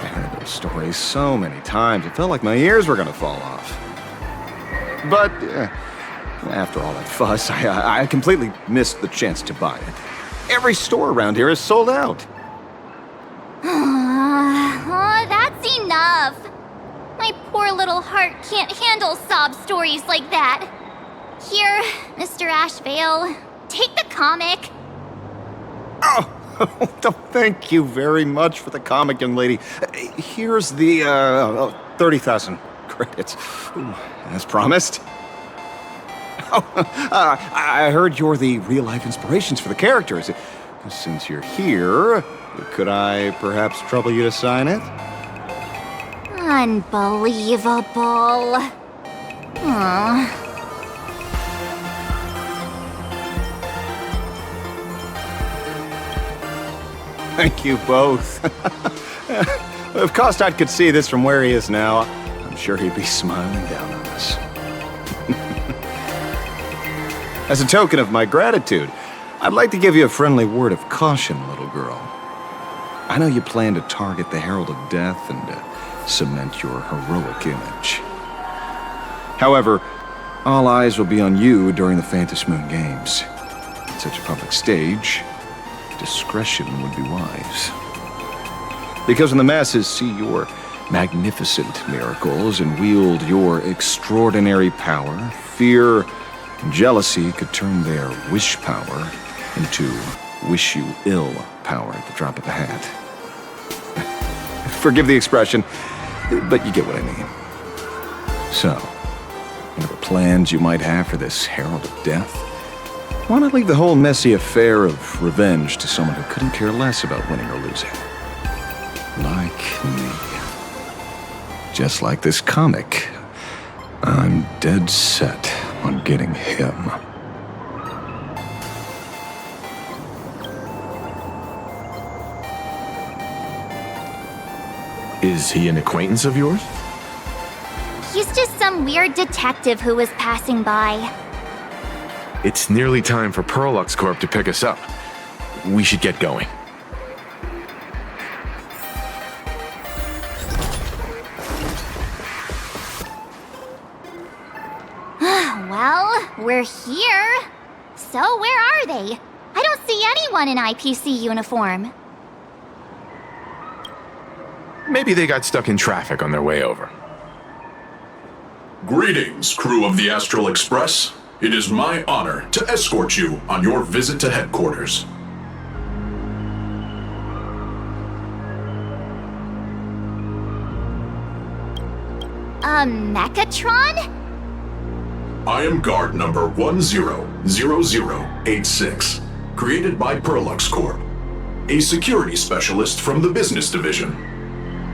I heard those stories so many times, it felt like my ears were gonna fall off. But after all that fuss, I completely missed the chance to buy it. Every store around here is sold out. Oh, that's enough. My poor little heart can't handle sob stories like that. Here, Mr. Ashveil, take the comic. Oh, thank you very much for the comic, young lady. Here's the 30,000 credits. Ooh, as promised. I heard you're the real-life inspirations for the characters. Since you're here, could I perhaps trouble you to sign it? Unbelievable. Aww. Thank you both. If Kostad could see this from where he is now, I'm sure he'd be smiling down on us. As a token of my gratitude, I'd like to give you a friendly word of caution, little girl. I know you plan to target the Herald of Death and cement your heroic image. However, all eyes will be on you during the Phantasmoon Games. At such a public stage, discretion would be wise. Because when the masses see your magnificent miracles and wield your extraordinary power, fear and jealousy could turn their wish power into wish you ill power at the drop of a hat. Forgive the expression, but you get what I mean. So, whatever plans you might have for this Herald of Death, why not leave the whole messy affair of revenge to someone who couldn't care less about winning or losing? Like me. Just like this comic, I'm dead set on getting him. Is he an acquaintance of yours? He's just some weird detective who was passing by. It's nearly time for Peral Corp to pick us up. We should get going. Well, we're here. So where are they? I don't see anyone in IPC uniform. Maybe they got stuck in traffic on their way over. Greetings, crew of the Astral Express. It is my honor to escort you on your visit to headquarters. Mechatron? I am guard number 100086, created by Perlux Corp, a security specialist from the business division.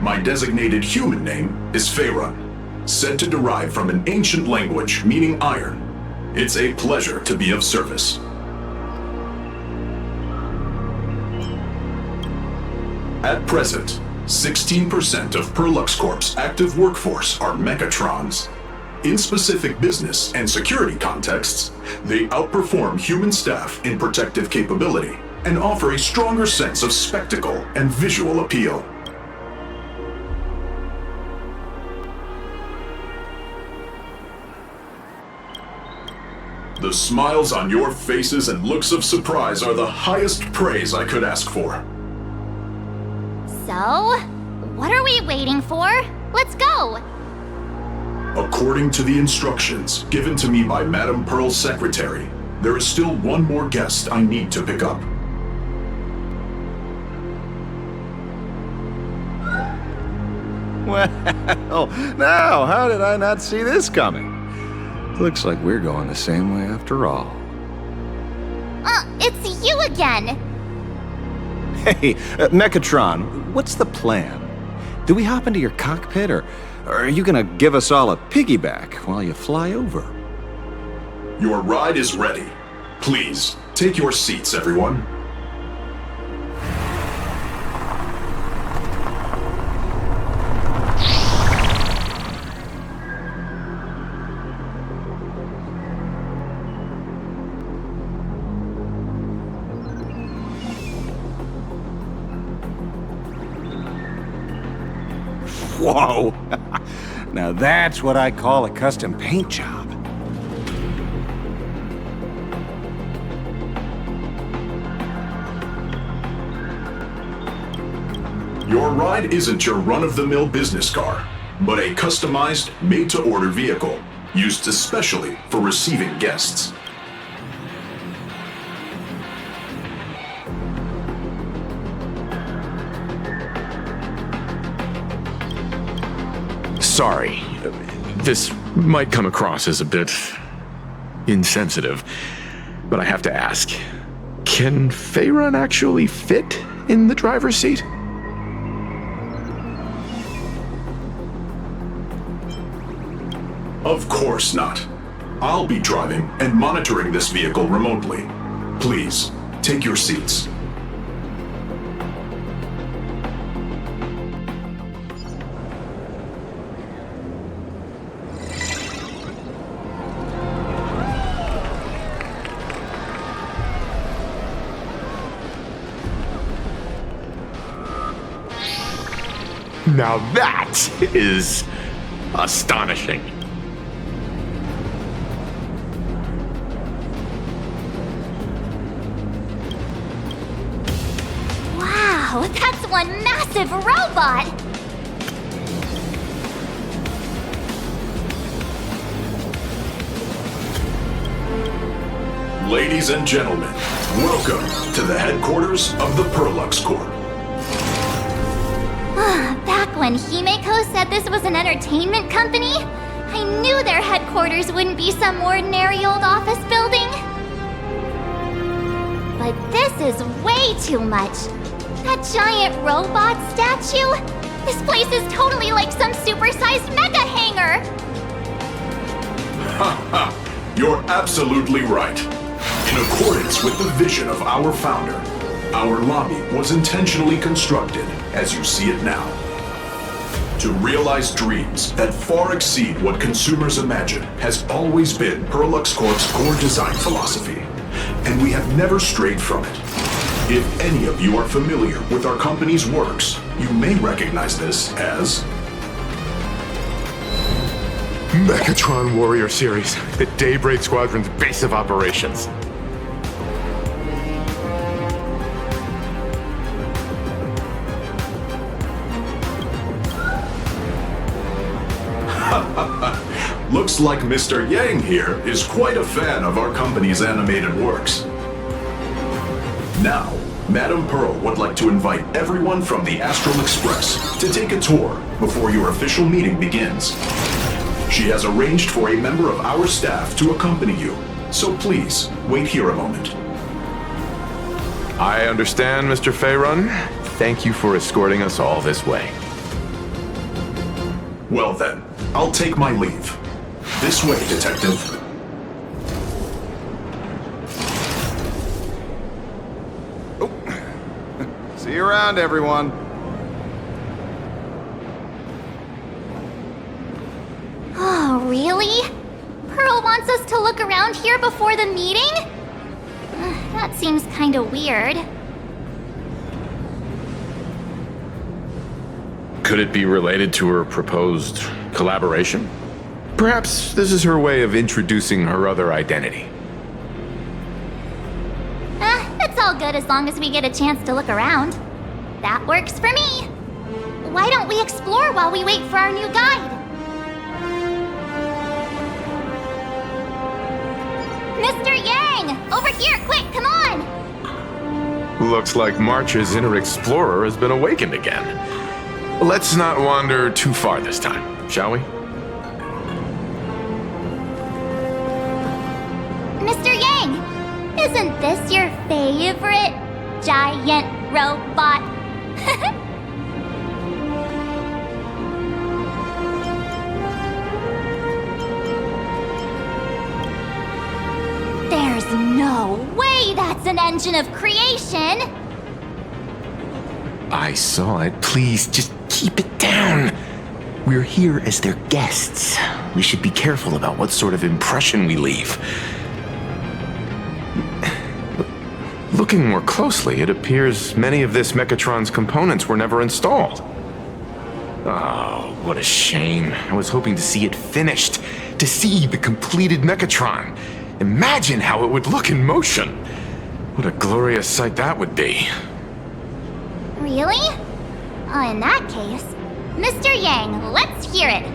My designated human name is Faerun, said to derive from an ancient language meaning iron. It's a pleasure to be of service. At present, 16% of Perlux Corp's active workforce are Mechatrons. In specific business and security contexts, they outperform human staff in protective capability and offer a stronger sense of spectacle and visual appeal. The smiles on your faces and looks of surprise are the highest praise I could ask for. So, what are we waiting for? Let's go! According to the instructions given to me by Madame Pearl's secretary, there is still one more guest I need to pick up. Well, now, how did I not see this coming? Looks like we're going the same way after all. It's you again! Hey, Mechatron, what's the plan? Do we hop into your cockpit, or are you gonna give us all a piggyback while you fly over? Your ride is ready. Please, take your seats, everyone. Whoa! Now that's what I call a custom paint job. Your ride isn't your run-of-the-mill business car, but a customized, made-to-order vehicle, used especially for receiving guests. Sorry. This might come across as a bit insensitive, but I have to ask. Can Faerun actually fit in the driver's seat? Of course not. I'll be driving and monitoring this vehicle remotely. Please, take your seats. Now that is astonishing. Wow, that's one massive robot! Ladies and gentlemen, welcome to the headquarters of the Perlux Corp. Back when Himeko said this was an entertainment company, I knew their headquarters wouldn't be some ordinary old office building. But this is way too much. That giant robot statue? This place is totally like some supersized mega hangar! Ha ha! You're absolutely right. In accordance with the vision of our founder, our lobby was intentionally constructed as you see it now. To realize dreams that far exceed what consumers imagine has always been Perlux Corp's core design philosophy, and we have never strayed from it. If any of you are familiar with our company's works, you may recognize this as Mechatron Warrior Series, the Daybreak Squadron's base of operations. Looks like Mr. Yang here is quite a fan of our company's animated works. Now, Madame Pearl would like to invite everyone from the Astral Express to take a tour before your official meeting begins. She has arranged for a member of our staff to accompany you, so please, wait here a moment. I understand, Mr. Faerun. Thank you for escorting us all this way. Well then, I'll take my leave. This way, Detective. See you around, everyone. Really? Pearl wants us to look around here before the meeting? That seems kinda weird. Could it be related to her proposed collaboration? Perhaps this is her way of introducing her other identity. It's all good as long as we get a chance to look around. That works for me. Why don't we explore while we wait for our new guide? Mr. Yang! Over here, quick, come on! Looks like March's inner explorer has been awakened again. Let's not wander too far this time, shall we? Mr. Yang! Isn't this your favorite giant robot? There's no way that's an engine of creation! I saw it. Please, just keep it down. We're here as their guests. We should be careful about what sort of impression we leave. Looking more closely, it appears many of this Mechatron's components were never installed. Oh, what a shame. I was hoping to see it finished, to see the completed Mechatron. Imagine how it would look in motion. What a glorious sight that would be. Really? In that case, Mr. Yang, let's hear it.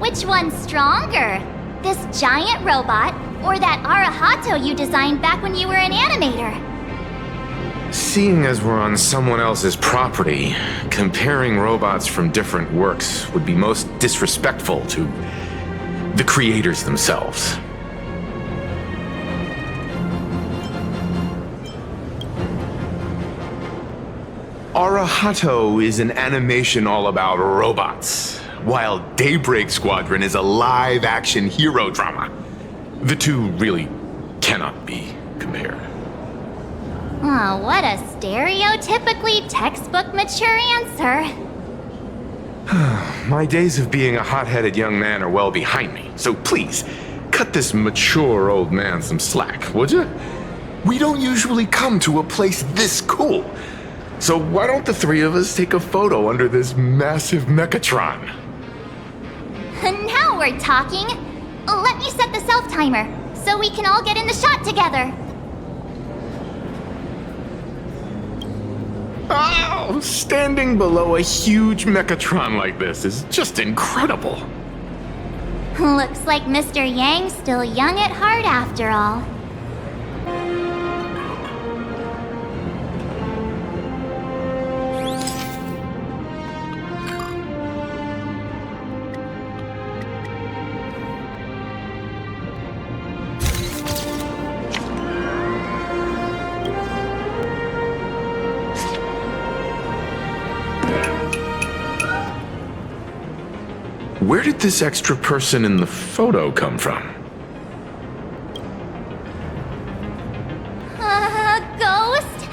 Which one's stronger? This giant robot, or that Arahato you designed back when you were an animator? Seeing as we're on someone else's property, comparing robots from different works would be most disrespectful to the creators themselves. Arahato is an animation all about robots, while Daybreak Squadron is a live-action hero drama. The two really cannot be compared. Oh, what a stereotypically textbook mature answer. My days of being a hot-headed young man are well behind me, so please, cut this mature old man some slack, would you? We don't usually come to a place this cool. So why don't the three of us take a photo under this massive Mechatron? Now we're talking. Let me set the self-timer, so we can all get in the shot together. Oh, standing below a huge Mechatron like this is just incredible. Looks like Mr. Yang's still young at heart after all. Where did this extra person in the photo come from? Ghost?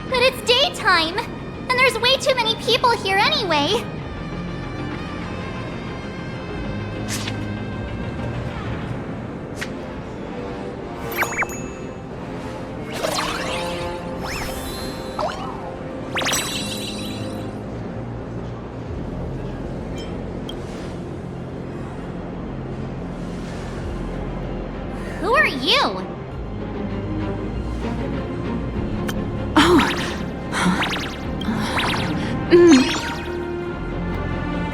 But it's daytime, and there's way too many people here anyway. Who are you?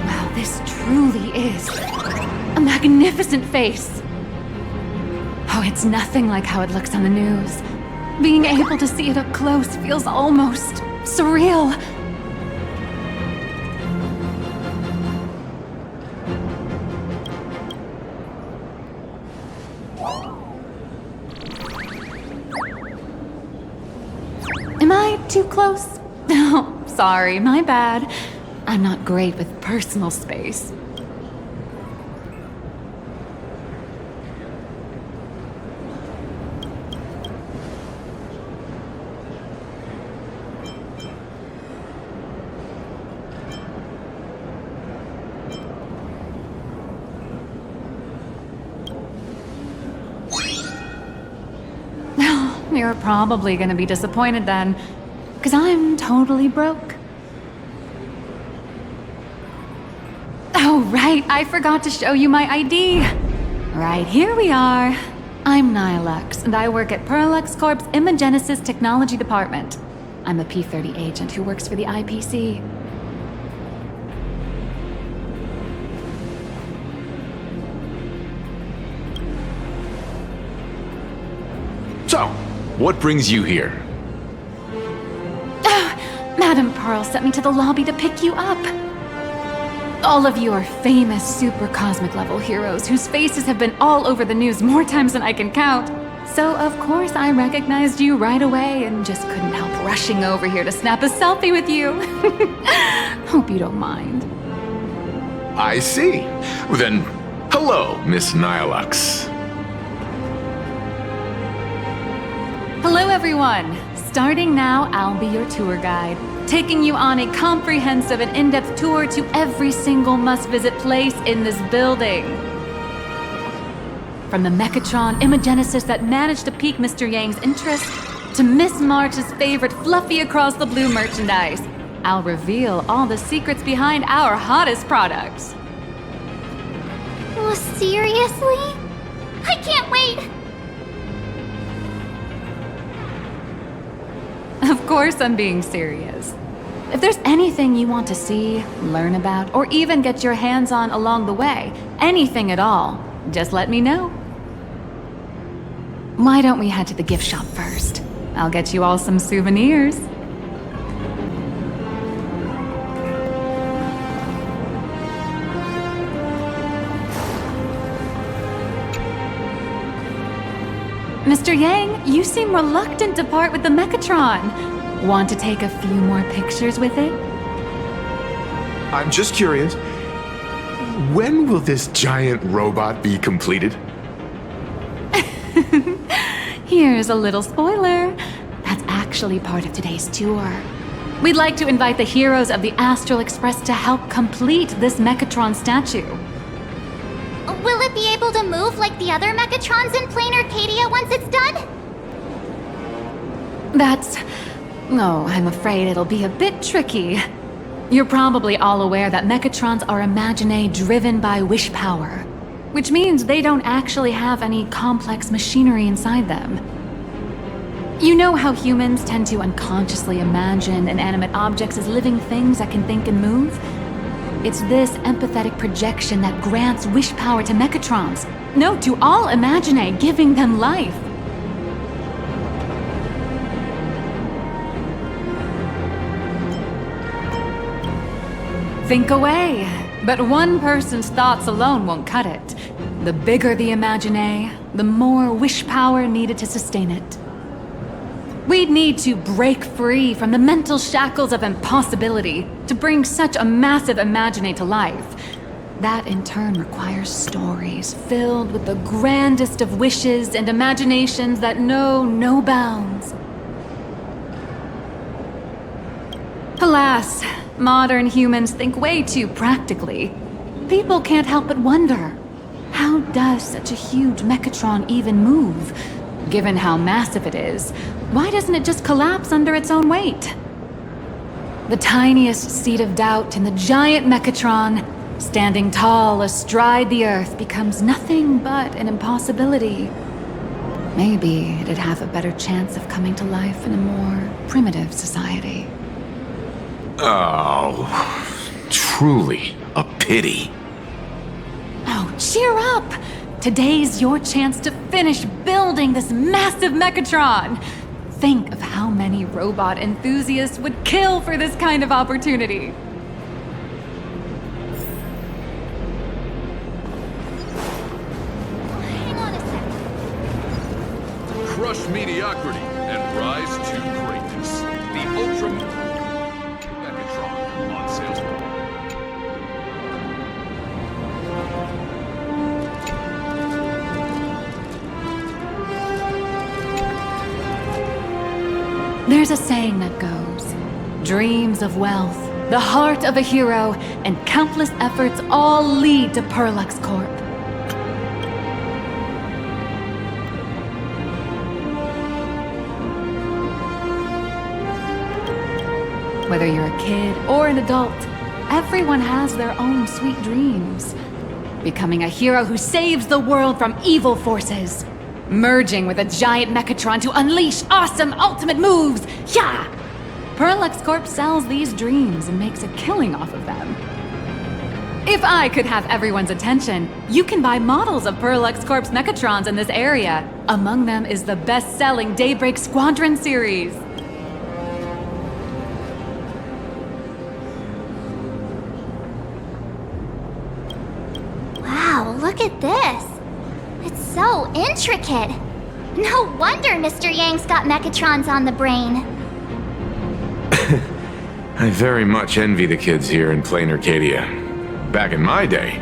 Wow, this truly is a magnificent face. Oh, it's nothing like how it looks on the news. Being able to see it up close feels almost surreal. Am I too close? Oh, sorry, my bad. I'm not great with personal space. you're probably gonna be disappointed then, because I'm totally broke. Oh, right, I forgot to show you my ID. Right, here we are. I'm Nihilux, and I work at Perlux Corp's Imagenesis Technology Department. I'm a P-30 agent who works for the IPC. So, what brings you here? Madam Pearl sent me to the lobby to pick you up. All of you are famous super cosmic level heroes whose faces have been all over the news more times than I can count. So of course I recognized you right away and just couldn't help rushing over here to snap a selfie with you. Hope you don't mind. I see. Well, then, hello, Miss Nihilux. Hello everyone! Starting now, I'll be your tour guide, taking you on a comprehensive and in-depth tour to every single must-visit place in this building. From the Mechatron Imagenesis that managed to pique Mr. Yang's interest, to Miss March's favorite fluffy across the blue merchandise, I'll reveal all the secrets behind our hottest products. Oh, seriously? I can't wait! Of course I'm being serious. If there's anything you want to see, learn about, or even get your hands on along the way, anything at all, just let me know. Why don't we head to the gift shop first? I'll get you all some souvenirs. Mr. Yang, you seem reluctant to part with the Mechatron. Want to take a few more pictures with it? I'm just curious. When will this giant robot be completed? Here's a little spoiler. That's actually part of today's tour. We'd like to invite the heroes of the Astral Express to help complete this Mechatron statue. Will it be able to move like the other Mechatrons in Planaracadia once it's done? I'm afraid it'll be a bit tricky. You're probably all aware that Mechatrons are imaginae driven by wish power, which means they don't actually have any complex machinery inside them. You know how humans tend to unconsciously imagine inanimate objects as living things that can think and move? It's this empathetic projection that grants wish power to Mechatrons. No, to all imaginae, giving them life. Think away. But one person's thoughts alone won't cut it. The bigger the imaginae, the more wish power needed to sustain it. We'd need to break free from the mental shackles of impossibility to bring such a massive imaginae to life. That in turn requires stories filled with the grandest of wishes and imaginations that know no bounds. Alas, modern humans think way too practically. People can't help but wonder, how does such a huge Mechatron even move? Given how massive it is, why doesn't it just collapse under its own weight? The tiniest seed of doubt in the giant Mechatron, standing tall astride the earth, becomes nothing but an impossibility. Maybe it'd have a better chance of coming to life in a more primitive society. Oh, truly a pity. Oh, cheer up! Today's your chance to finish building this massive Mechatron. Think of how many robot enthusiasts would kill for this kind of opportunity. Hang on a sec. Crush mediocrity and rise to greatness. The Ultra Mechatron on sales. There's a saying that goes, dreams of wealth, the heart of a hero, and countless efforts all lead to Perlux Corp. Whether you're a kid or an adult, everyone has their own sweet dreams. Becoming a hero who saves the world from evil forces. Merging with a giant Mechatron to unleash awesome ultimate moves. Yeah! Perlux Corp sells these dreams and makes a killing off of them. If I could have everyone's attention, you can buy models of Perlux Corp's Mechatrons in this area. Among them is the best-selling Daybreak Squadron series. Wow, look at this. It's so intricate. No wonder Mr. Yang's got Mechatrons on the brain. I very much envy the kids here in Planaracadia. Back in my day,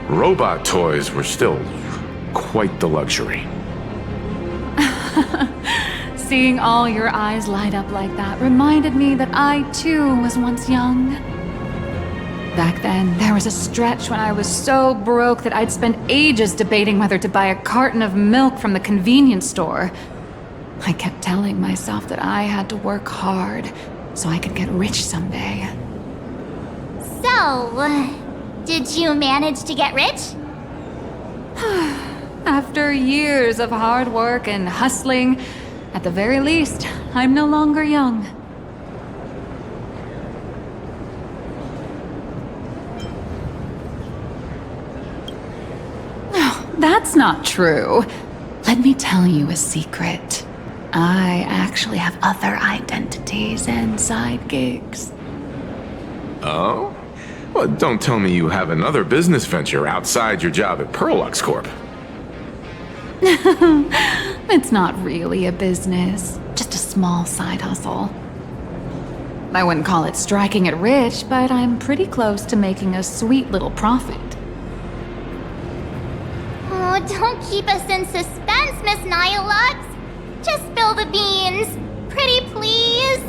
robot toys were still quite the luxury. Seeing all your eyes light up like that reminded me that I too was once young. Back then, there was a stretch when I was so broke that I'd spend ages debating whether to buy a carton of milk from the convenience store. I kept telling myself that I had to work hard so I could get rich someday. So, did you manage to get rich? After years of hard work and hustling, at the very least, I'm no longer young. That's not true. Let me tell you a secret. I actually have other identities and side gigs. Oh? Well, don't tell me you have another business venture outside your job at Perlux Corp. It's not really a business, just a small side hustle. I wouldn't call it striking it rich, but I'm pretty close to making a sweet little profit. Oh, don't keep us in suspense, Miss Nihilux. Just spill the beans. Pretty please.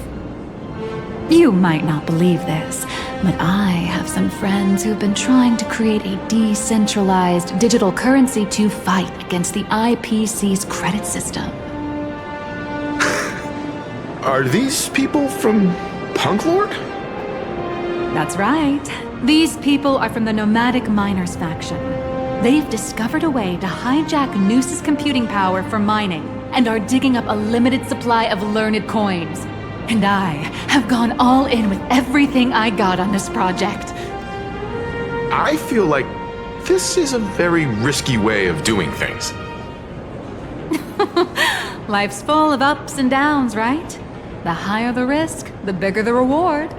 You might not believe this, but I have some friends who've been trying to create a decentralized digital currency to fight against the IPC's credit system. Are these people from Punk Lord? That's right. These people are from the Nomadic Miners faction. They've discovered a way to hijack Noose's computing power for mining and are digging up a limited supply of learned coins. And I have gone all in with everything I got on this project. I feel like this is a very risky way of doing things. Life's full of ups and downs, right? The higher the risk, the bigger the reward.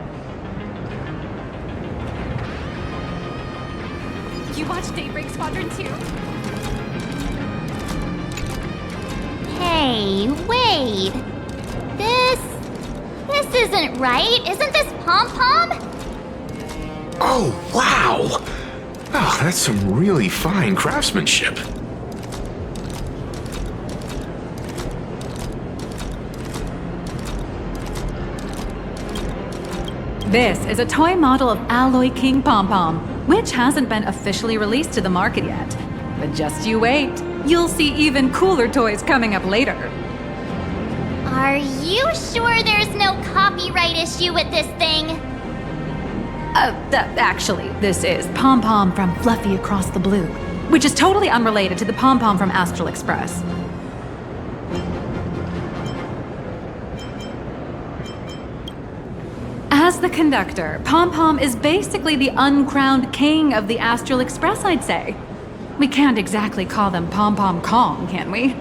You watch Daybreak Squadron 2? Hey, wait. This isn't right. Isn't this Pom-Pom? Oh, wow! Oh, that's some really fine craftsmanship. This is a toy model of Alloy King Pom-Pom, which hasn't been officially released to the market yet. But just you wait. You'll see even cooler toys coming up later. Are you sure there's no copyright issue with this thing? Actually, this is Pom-Pom from Fluffy Across the Blue, which is totally unrelated to the Pom-Pom from Astral Express. As the conductor, Pom-Pom is basically the uncrowned king of the Astral Express, I'd say. We can't exactly call them Pom-Pom Kong, can we?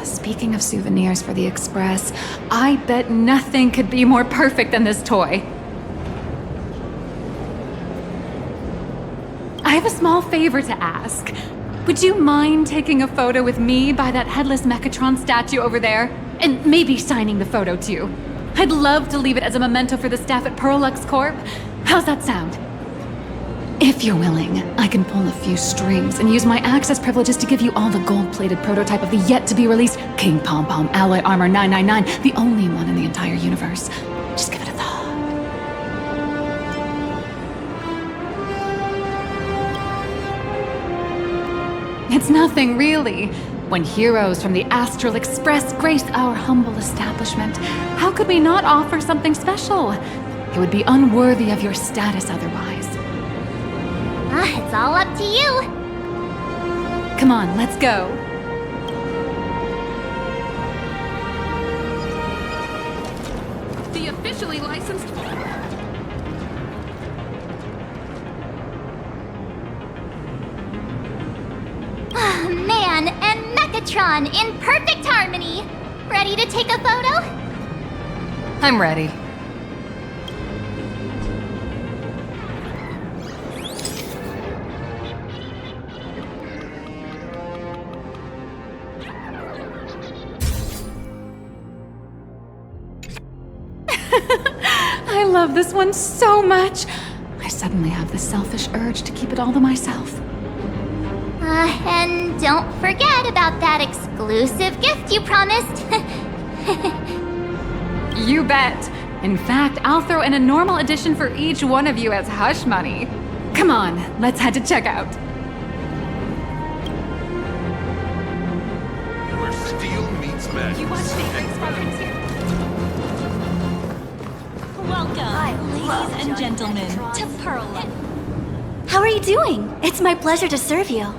Speaking of souvenirs for the Express, I bet nothing could be more perfect than this toy. I have a small favor to ask. Would you mind taking a photo with me by that headless Mechatron statue over there? And maybe signing the photo too. I'd love to leave it as a memento for the staff at Perlux Corp. How's that sound? If you're willing, I can pull a few strings and use my access privileges to give you all the gold-plated prototype of the yet-to-be-released King Pom-Pom Alloy Armor 999, the only one in the entire universe. Just give it a thought. It's nothing, really. When heroes from the Astral Express grace our humble establishment, how could we not offer something special? It would be unworthy of your status otherwise. It's all up to you. Come on, let's go. The officially licensed... Man and Mechatron in perfect harmony. Ready to take a photo? I'm ready. I love this one so much. I suddenly have the selfish urge to keep it all to myself. And don't forget about that exclusive gift you promised. You bet. In fact, I'll throw in a normal edition for each one of you as hush money. Come on, let's head to checkout. Where steel meets magic. You watch Daybreak's programs here. Welcome, ladies and gentlemen, to Peral. How are you doing? It's my pleasure to serve you.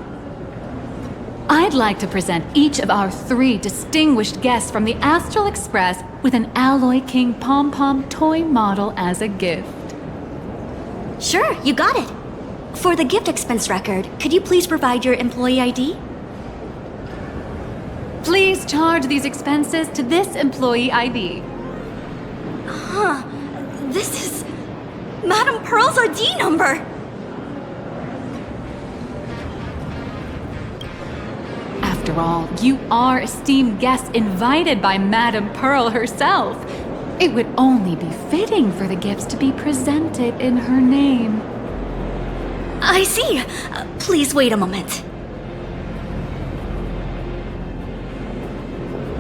I'd like to present each of our 3 distinguished guests from the Astral Express with an Alloy King pom-pom toy model as a gift. Sure, you got it. For the gift expense record, could you please provide your employee ID? Please charge these expenses to this employee ID. Huh. This is Madame Pearl's ID number. After all, you are esteemed guests invited by Madame Pearl herself. It would only be fitting for the gifts to be presented in her name. I see. Please wait a moment.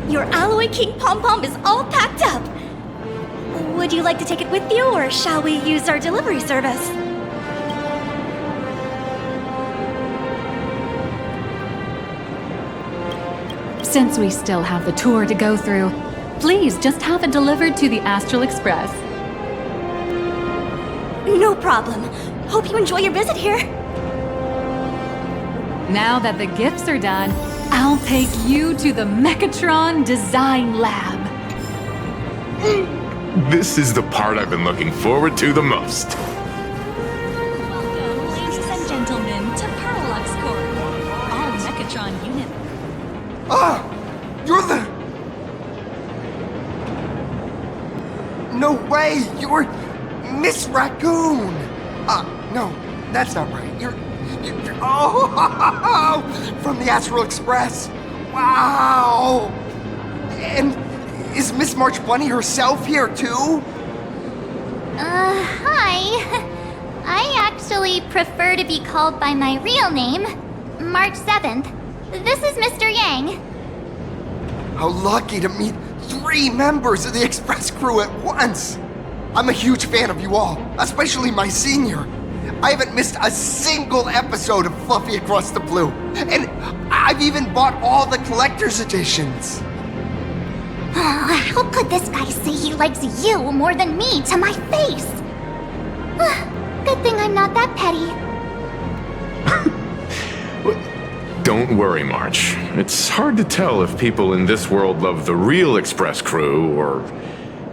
Your Alloy King pom-pom is all packed up. Would you like to take it with you, or shall we use our delivery service? Since we still have the tour to go through, please just have it delivered to the Astral Express. No problem. Hope you enjoy your visit here. Now that the gifts are done, I'll take you to the Mechatron Design Lab. This is the part I've been looking forward to the most. Welcome, ladies and gentlemen, to Pearlux Corp. All Mechatron unit. Ah! You're the... No way! You're Miss Raccoon! No, that's not right. You're oh! From the Astral Express! Wow! And is Miss March Bunny herself here, too? Hi. I actually prefer to be called by my real name, March 7th. This is Mr. Yang. How lucky to meet 3 members of the Express crew at once! I'm a huge fan of you all, especially my senior. I haven't missed a single episode of Fluffy Across the Blue, and I've even bought all the collector's editions. How could this guy say he likes you more than me to my face? Good thing I'm not that petty. Don't worry, March. It's hard to tell if people in this world love the real Express crew or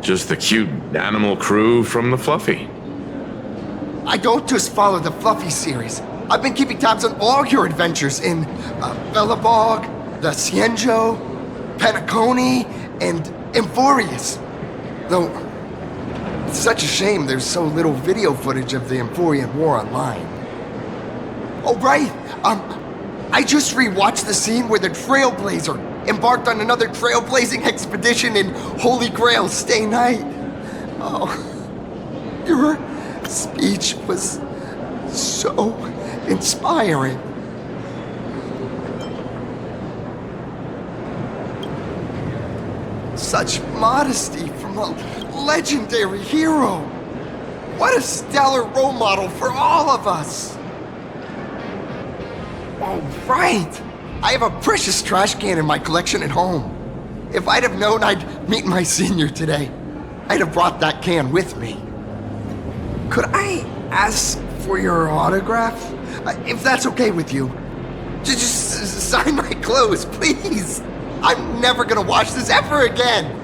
just the cute animal crew from the Fluffy. I don't just follow the Fluffy series. I've been keeping tabs on all your adventures in Bellabog, the Cienjo, Penacony, and Emphorius. Though, it's such a shame there's so little video footage of the Emphorian War online. Oh, right! I just rewatched the scene where the Trailblazer embarked on another trailblazing expedition in Holy Grail Stay Night. Oh, your speech was so inspiring. Such modesty from a legendary hero. What a stellar role model for all of us. Oh, right. I have a precious trash can in my collection at home. If I'd have known I'd meet my senior today, I'd have brought that can with me. Could I ask for your autograph? If that's okay with you. Just sign my clothes, please. I'm never gonna wash this ever again.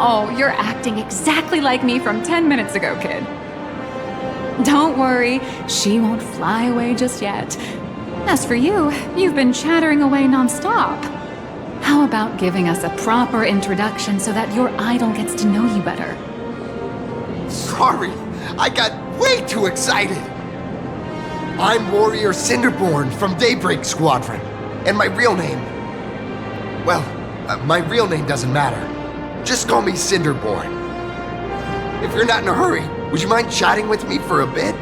Oh, you're acting exactly like me from 10 minutes ago, kid. Don't worry, she won't fly away just yet. As for you, you've been chattering away non-stop. How about giving us a proper introduction so that your idol gets to know you better? Sorry, I got way too excited. I'm Warrior Cinderborn from Daybreak Squadron, and my real name... Well, my real name doesn't matter. Just call me Cinderborn. If you're not in a hurry, would you mind chatting with me for a bit?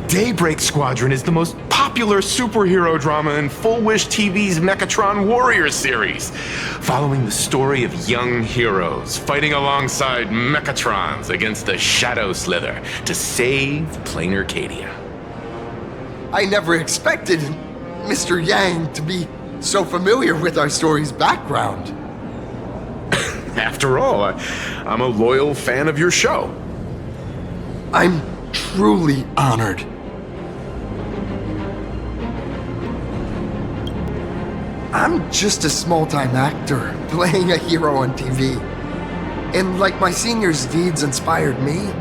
Daybreak Squadron is the most popular superhero drama in Full Wish TV's Mechatron Warrior series, following the story of young heroes fighting alongside Mechatrons against the Shadow Slither to save Planaracadia. I never expected Mr. Yang to be so familiar with our story's background. After all, I'm a loyal fan of your show. I'm truly honored. I'm just a small-time actor playing a hero on TV. And like my senior's deeds inspired me,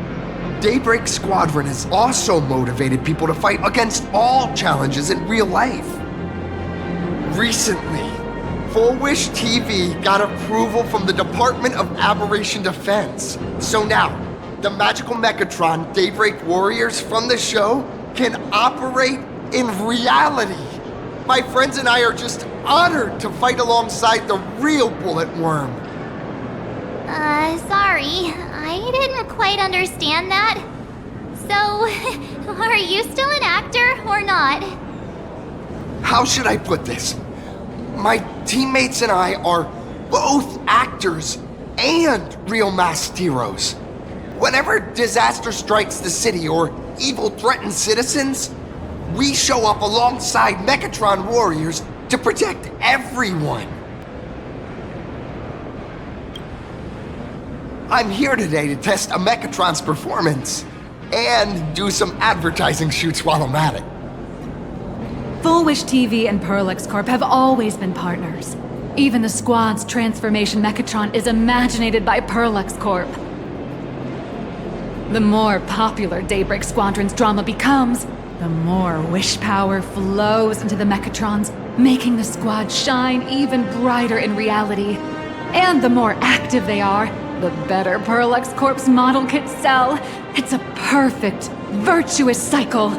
Daybreak Squadron has also motivated people to fight against all challenges in real life. Recently, Full Wish TV got approval from the Department of Aberration Defense. So now, the magical Mechatron Daybreak Warriors from the show can operate in reality. My friends and I are just honored to fight alongside the real Bullet Worm. Sorry, I didn't quite understand that. So, are you still an actor or not? How should I put this? My teammates and I are both actors and real masked heroes. Whenever disaster strikes the city or evil threatens citizens, we show up alongside Mechatron warriors to protect everyone. I'm here today to test a Mechatron's performance and do some advertising shoots while I'm at it. Full Wish TV and Parallax Corp have always been partners. Even the squad's transformation Mechatron is imaginated by Parallax Corp. The more popular Daybreak Squadron's drama becomes, the more wish power flows into the Mechatrons, making the squad shine even brighter in reality. And the more active they are, the better Parallax Corp's model kits sell. It's a perfect, virtuous cycle.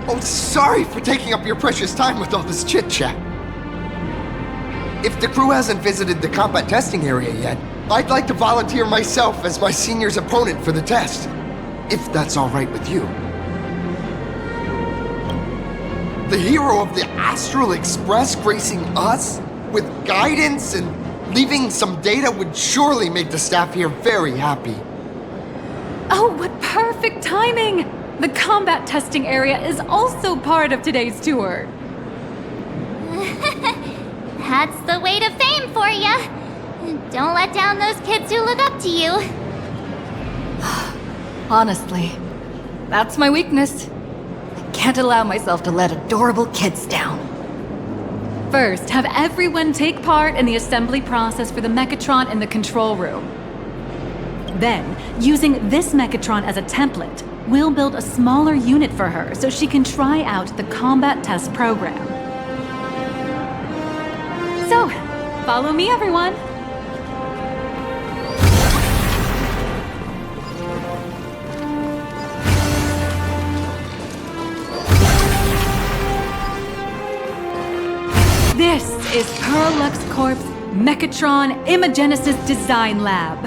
Oh, sorry for taking up your precious time with all this chit-chat. If the crew hasn't visited the combat testing area yet, I'd like to volunteer myself as my senior's opponent for the test, if that's all right with you. The hero of the Astral Express gracing us with guidance and leaving some data would surely make the staff here very happy. Oh, what perfect timing! The combat testing area is also part of today's tour. That's the way to fame for ya. Don't let down those kids who look up to you. Honestly, that's my weakness. I can't allow myself to let adorable kids down. First, have everyone take part in the assembly process for the Mechatron in the control room. Then, using this Mechatron as a template, we'll build a smaller unit for her so she can try out the combat test program. So, follow me, everyone. This is Perlux Corp's Mechatron Imagenesis Design Lab.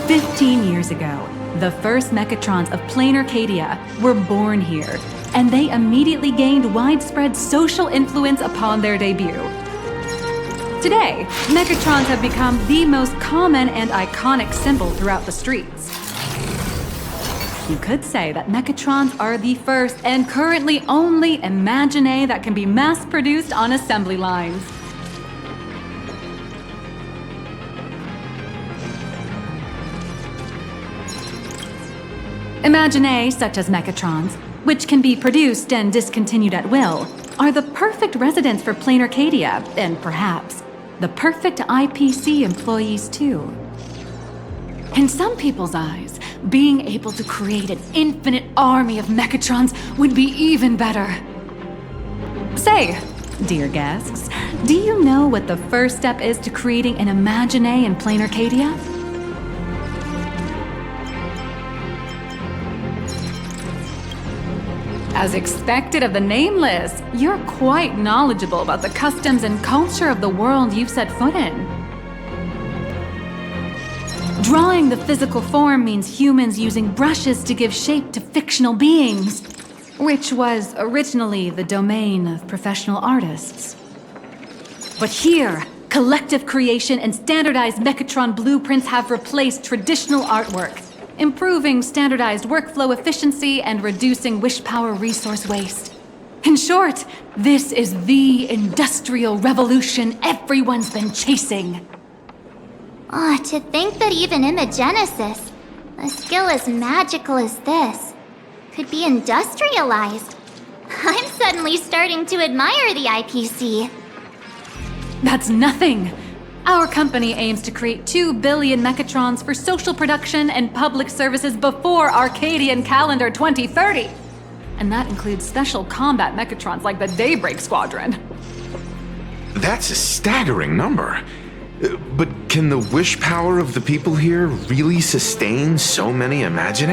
15 years ago, the first Mechatrons of Planaracadia were born here, and they immediately gained widespread social influence upon their debut. Today, Mechatrons have become the most common and iconic symbol throughout the streets. You could say that Mechatrons are the first and currently only Imagine that can be mass-produced on assembly lines. Imagine such as Mechatrons, which can be produced and discontinued at will, are the perfect residents for Planaracadia, and perhaps the perfect IPC employees too. In some people's eyes, being able to create an infinite army of Mechatrons would be even better. Say, dear guests, do you know what the first step is to creating an Imagine in Planaracadia? As expected of the Nameless, you're quite knowledgeable about the customs and culture of the world you've set foot in. Drawing the physical form means humans using brushes to give shape to fictional beings, which was originally the domain of professional artists. But here, collective creation and standardized Mechatron blueprints have replaced traditional artwork, improving standardized workflow efficiency and reducing wish power resource waste. In short, this is the industrial revolution everyone's been chasing. To think that even Imagenesis, a skill as magical as this, could be industrialized. I'm suddenly starting to admire the IPC. That's nothing. Our company aims to create 2 billion Mechatrons for social production and public services before Arcadian Calendar 2030. And that includes special combat Mechatrons like the Daybreak Squadron. That's a staggering number. But can the wish power of the people here really sustain so many Imagine?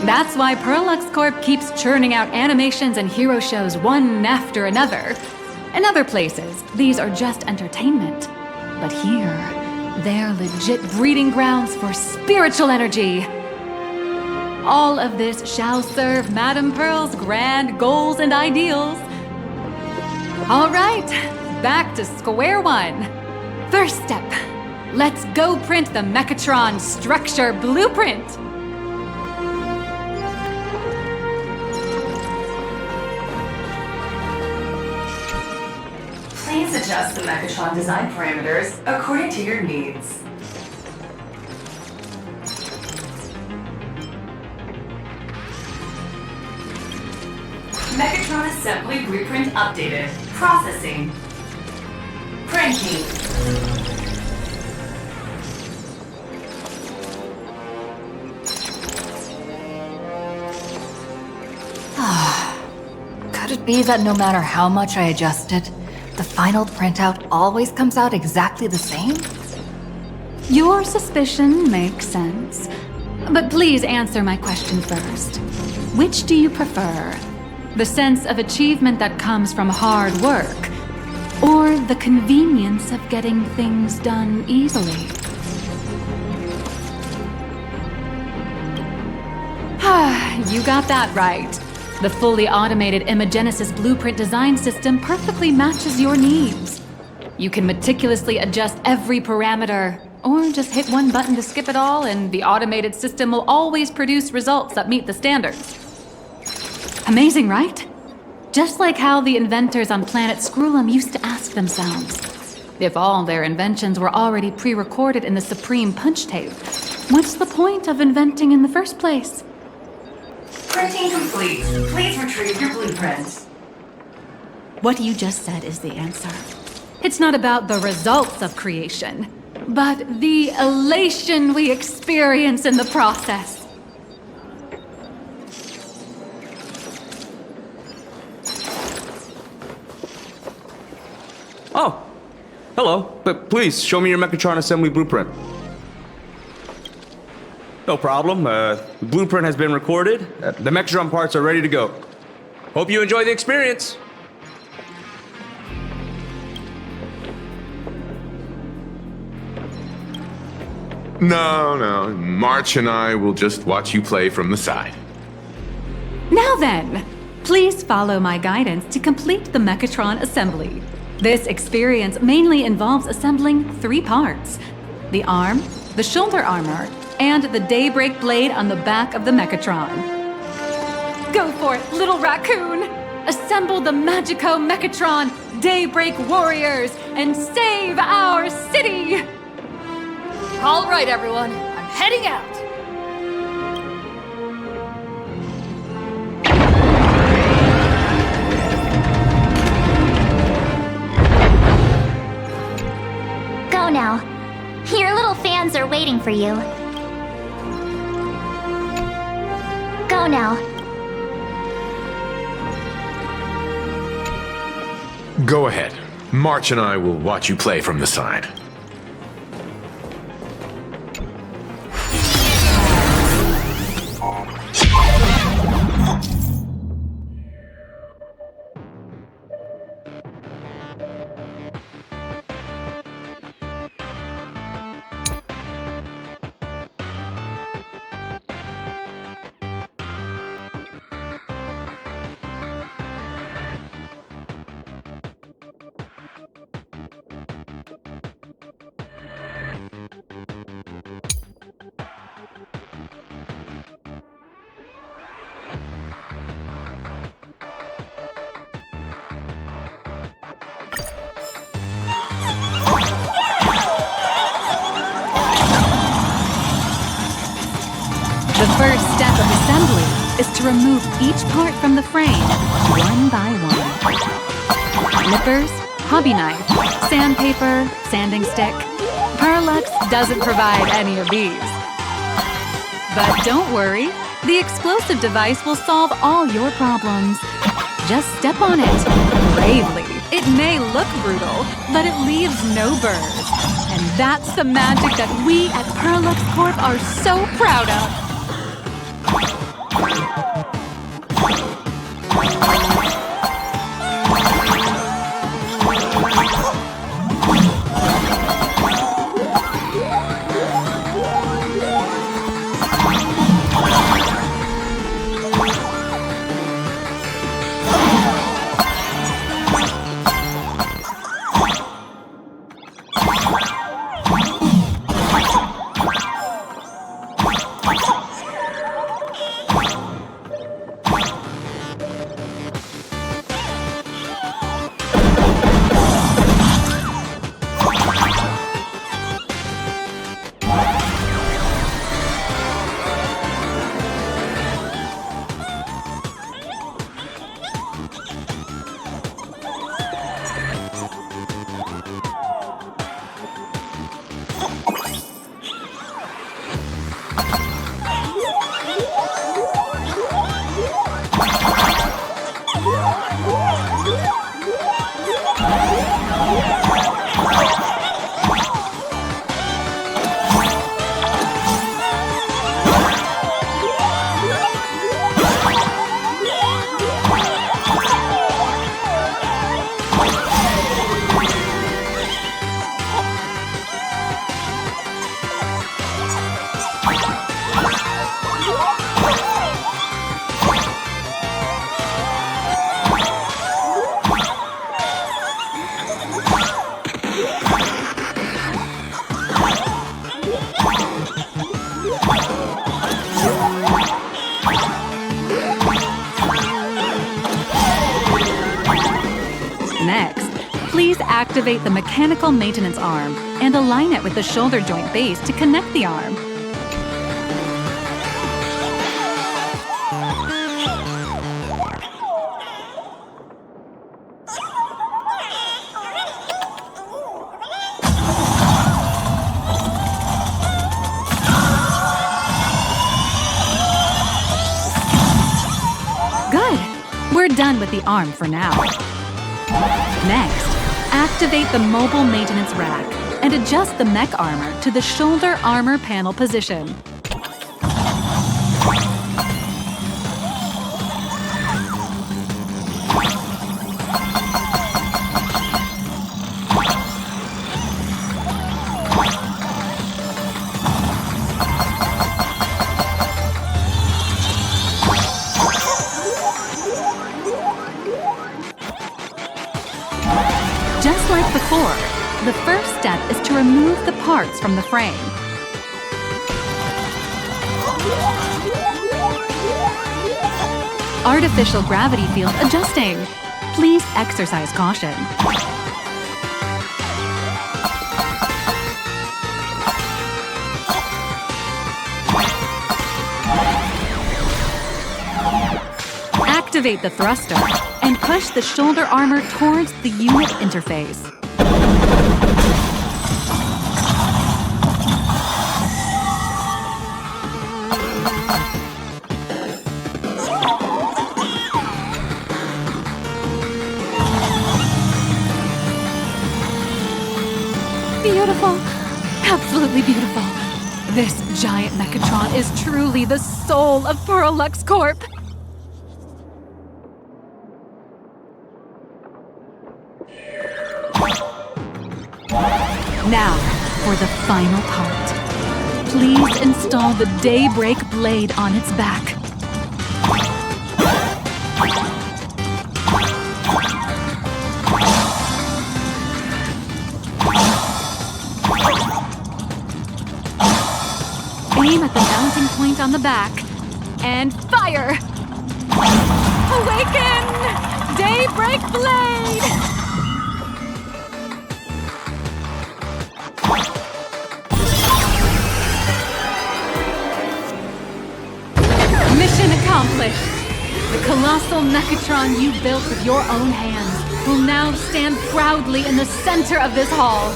That's why Perlux Corp keeps churning out animations and hero shows one after another. In other places, these are just entertainment. But here, they're legit breeding grounds for spiritual energy. All of this shall serve Madame Pearl's grand goals and ideals. All right, back to square one. First step, let's go print the Mechatron structure blueprint. Please adjust the Mechatron design parameters according to your needs. Mechatron assembly blueprint updated. Processing. Printing. Could it be that no matter how much I adjust it, the final printout always comes out exactly the same? Your suspicion makes sense. But please answer my question first. Which do you prefer? The sense of achievement that comes from hard work, or the convenience of getting things done easily? You got that right. The fully automated Imagenesis blueprint design system perfectly matches your needs. You can meticulously adjust every parameter, Or just hit one button to skip it all, and the automated system will always produce results that meet the standards. Amazing, right? Just like how the inventors on planet Scrulum used to ask themselves, if all their inventions were already pre-recorded in the Supreme Punch Tape, what's the point of inventing in the first place? Printing complete. Please retrieve your blueprints. What you just said is the answer. It's not about the results of creation, but the elation we experience in the process. Oh, hello. But please, show me your Mechatron assembly blueprint. No problem. The blueprint has been recorded. The Mechatron parts are ready to go. Hope you enjoy the experience. No. March and I will just watch you play from the side. Now then, please follow my guidance to complete the Mechatron assembly. This experience mainly involves assembling 3 parts: the arm, the shoulder armor, and the Daybreak blade on the back of the Mechatron. Go for it, little raccoon! Assemble the Magico Mechatron Daybreak warriors and save our city! All right, everyone, I'm heading out. Go now. Your little fans are waiting for you. Go now. Go ahead. March and I will watch you play from the side. The first step of assembly is to remove each part from the frame, one by one. Nippers, hobby knife, sandpaper, sanding stick. Perlux doesn't provide any of these. But don't worry, the explosive device will solve all your problems. Just step on it, bravely. It may look brutal, but it leaves no burrs. And that's the magic that we at Perlux Corp are so proud of. activate the mechanical maintenance arm and align it with the shoulder joint base to connect the arm. We're done with the arm for now. Next, activate the mobile maintenance rack and adjust the mech armor to the shoulder armor panel position. Just like before, the first step is to remove the parts from the frame. Artificial gravity field adjusting. Please exercise caution. Activate the thruster and push the shoulder armor towards the unit interface. Beautiful. Absolutely beautiful. This giant Mechatron is truly the soul of Peralux Corp. Now, for the final part. Please install the Daybreak blade on its back. Aim at the mounting point on the back, and fire! Awaken! Daybreak blade! Mission accomplished! The colossal Mechatron you built with your own hands will now stand proudly in the center of this hall.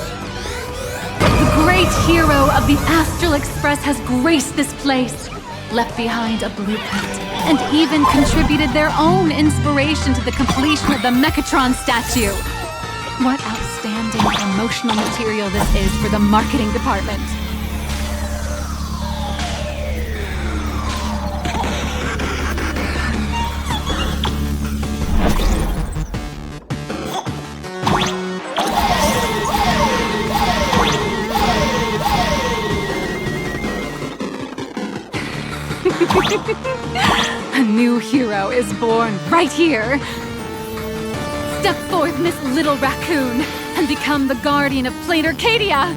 The great hero of the Astral Express has graced this place, left behind a blueprint, and even contributed their own inspiration to the completion of the Mechatron statue. What outstanding promotional material this is for the marketing department. A new hero is born right here. Step forth, Miss Little Raccoon, and become the guardian of Planaracadia.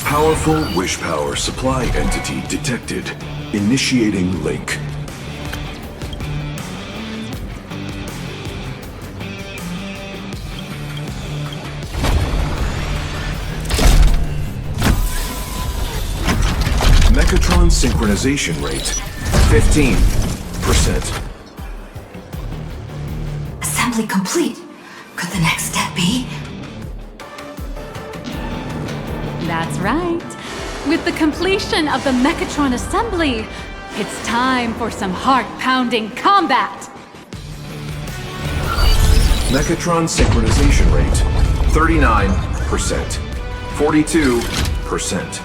Powerful wish power supply entity detected. Initiating link. Mechatron synchronization rate, 15%. Assembly complete. Could the next step be? That's right. With the completion of the Mechatron assembly, it's time for some heart-pounding combat! Mechatron synchronization rate, 39%. 42%.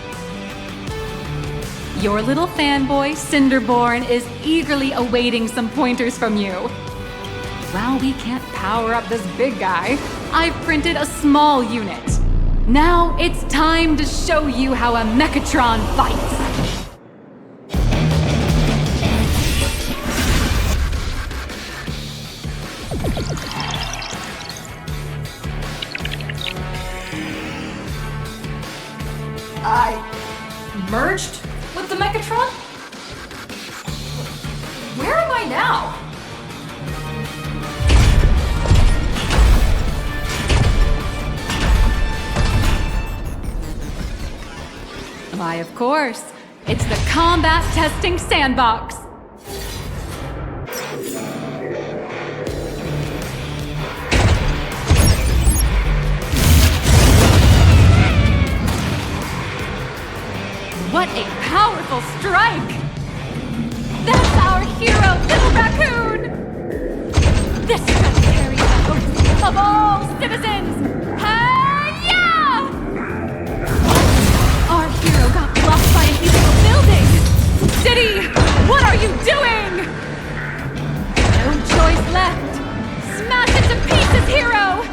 Your little fanboy, Cinderborn, is eagerly awaiting some pointers from you. While we can't power up this big guy, I've printed a small unit. Now it's time to show you how a Mechatron fights. Merged? Why, of course. It's the combat testing sandbox. What a powerful strike! That's our hero, Little Raccoon! This strike carries the hopes of all citizens! Hi-ya! Our hero got blocked by an illegal building! City, what are you doing? No choice left! Smash it to pieces, hero!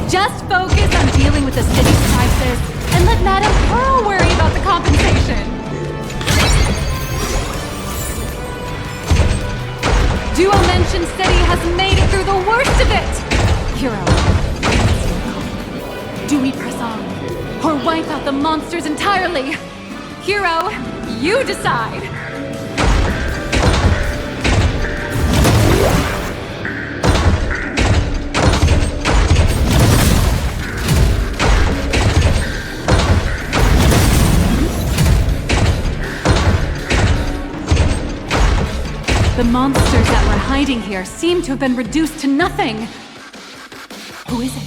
Just focus on dealing with the city's crisis and let Madame Pearl worry about the compensation. Duo Mention City has made it through the worst of it! Hero, do we press on, or wipe out the monsters entirely? Hero, you decide! The monsters that were hiding here seem to have been reduced to nothing. Who is it?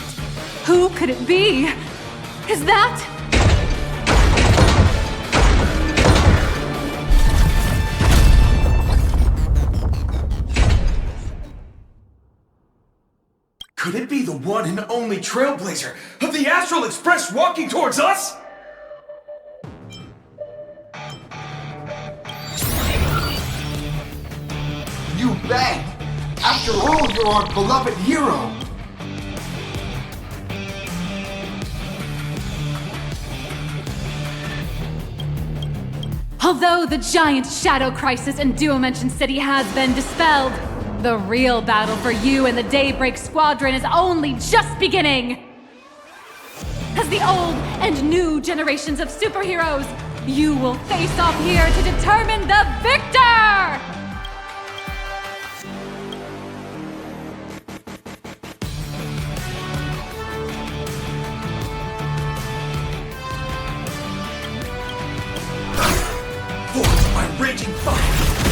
Who could it be? Is that... Could it be the one and only Trailblazer of the Astral Express walking towards us? You bet! After all, you're our beloved hero! Although the giant shadow crisis in Duo Mention City has been dispelled, the real battle for you and the Daybreak Squadron is only just beginning! As the old and new generations of superheroes, you will face off here to determine the victor! Raging fire,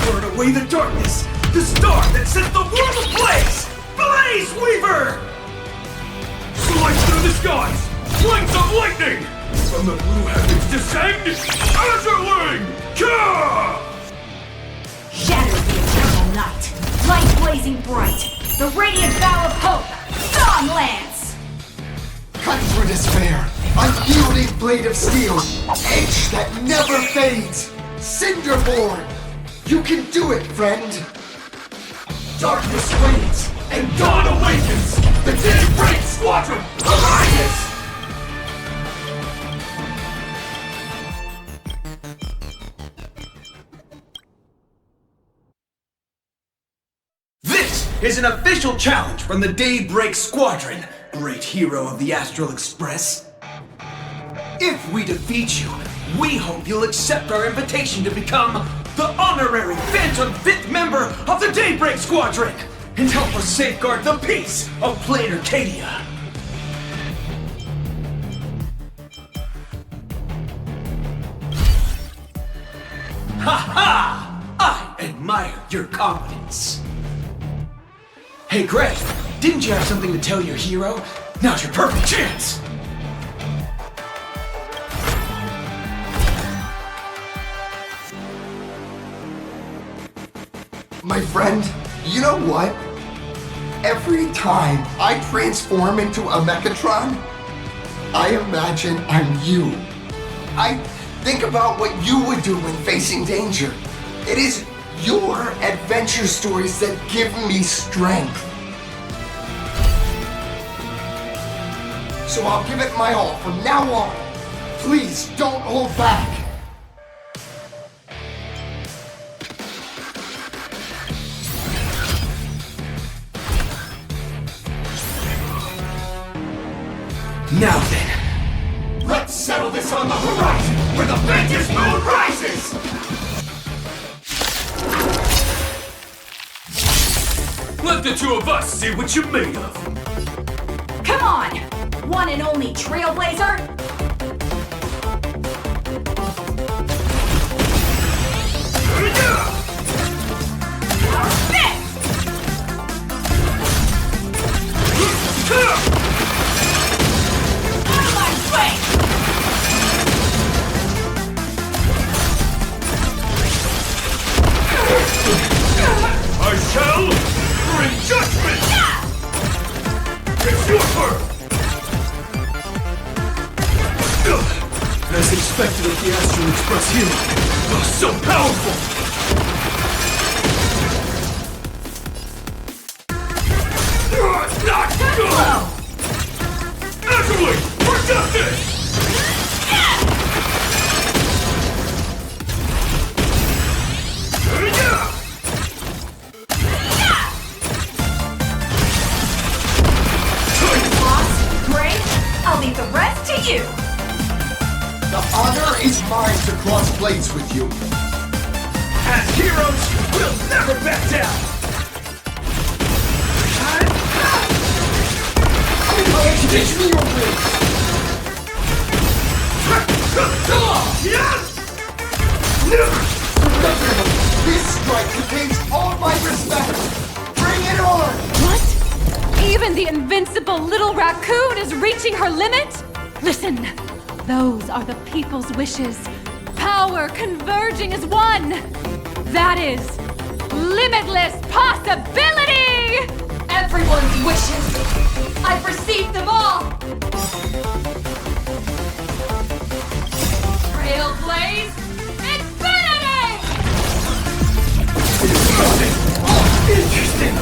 burn away the darkness, the star that set the world ablaze! Blaze Weaver! Slice through the skies, flanks of lightning! From the blue heavens descend, Azurling! Ka! Shatter the eternal night, light blazing bright, the radiant vow of hope, Dawn Lance! Cut through despair, unyielding blade of steel, edge that never fades! Cinderborn! You can do it, friend! Darkness wanes, and dawn awakens! The Daybreak Squadron arises! This is an official challenge from the Daybreak Squadron, great hero of the Astral Express. If we defeat you, we hope you'll accept our invitation to become the honorary Phantom 5th member of the Daybreak Squadron and help us safeguard the peace of Planaracadia. Ha ha! I admire your confidence. Hey Greg, didn't you have something to tell your hero? Now's your perfect chance! My friend, you know what? Every time I transform into a Mechatron, I imagine I'm you. I think about what you would do when facing danger. It is your adventure stories that give me strength. So I'll give it my all from now on. Please don't hold back. Now then, let's settle this on the horizon where the Phantasmoon rises! Let the two of us see what you're made of. Come on! One and only Trailblazer! I shall bring judgment! It's your turn! As expected of the Astral Express hero. Oh, so powerful! Not good! Actually, for justice! Boss, Gray, I'll leave the rest to you. The honor is mine to cross blades with you. As heroes, we'll never back down! Teach me your ways! Never surrender! This strike contains all my respect! Bring it on! What? Even the invincible little raccoon is reaching her limit? Listen, those are the people's wishes. Power converging as one. That is limitless possibility! Everyone's wishes. I've received them all! Trailblaze, infinity! Interesting!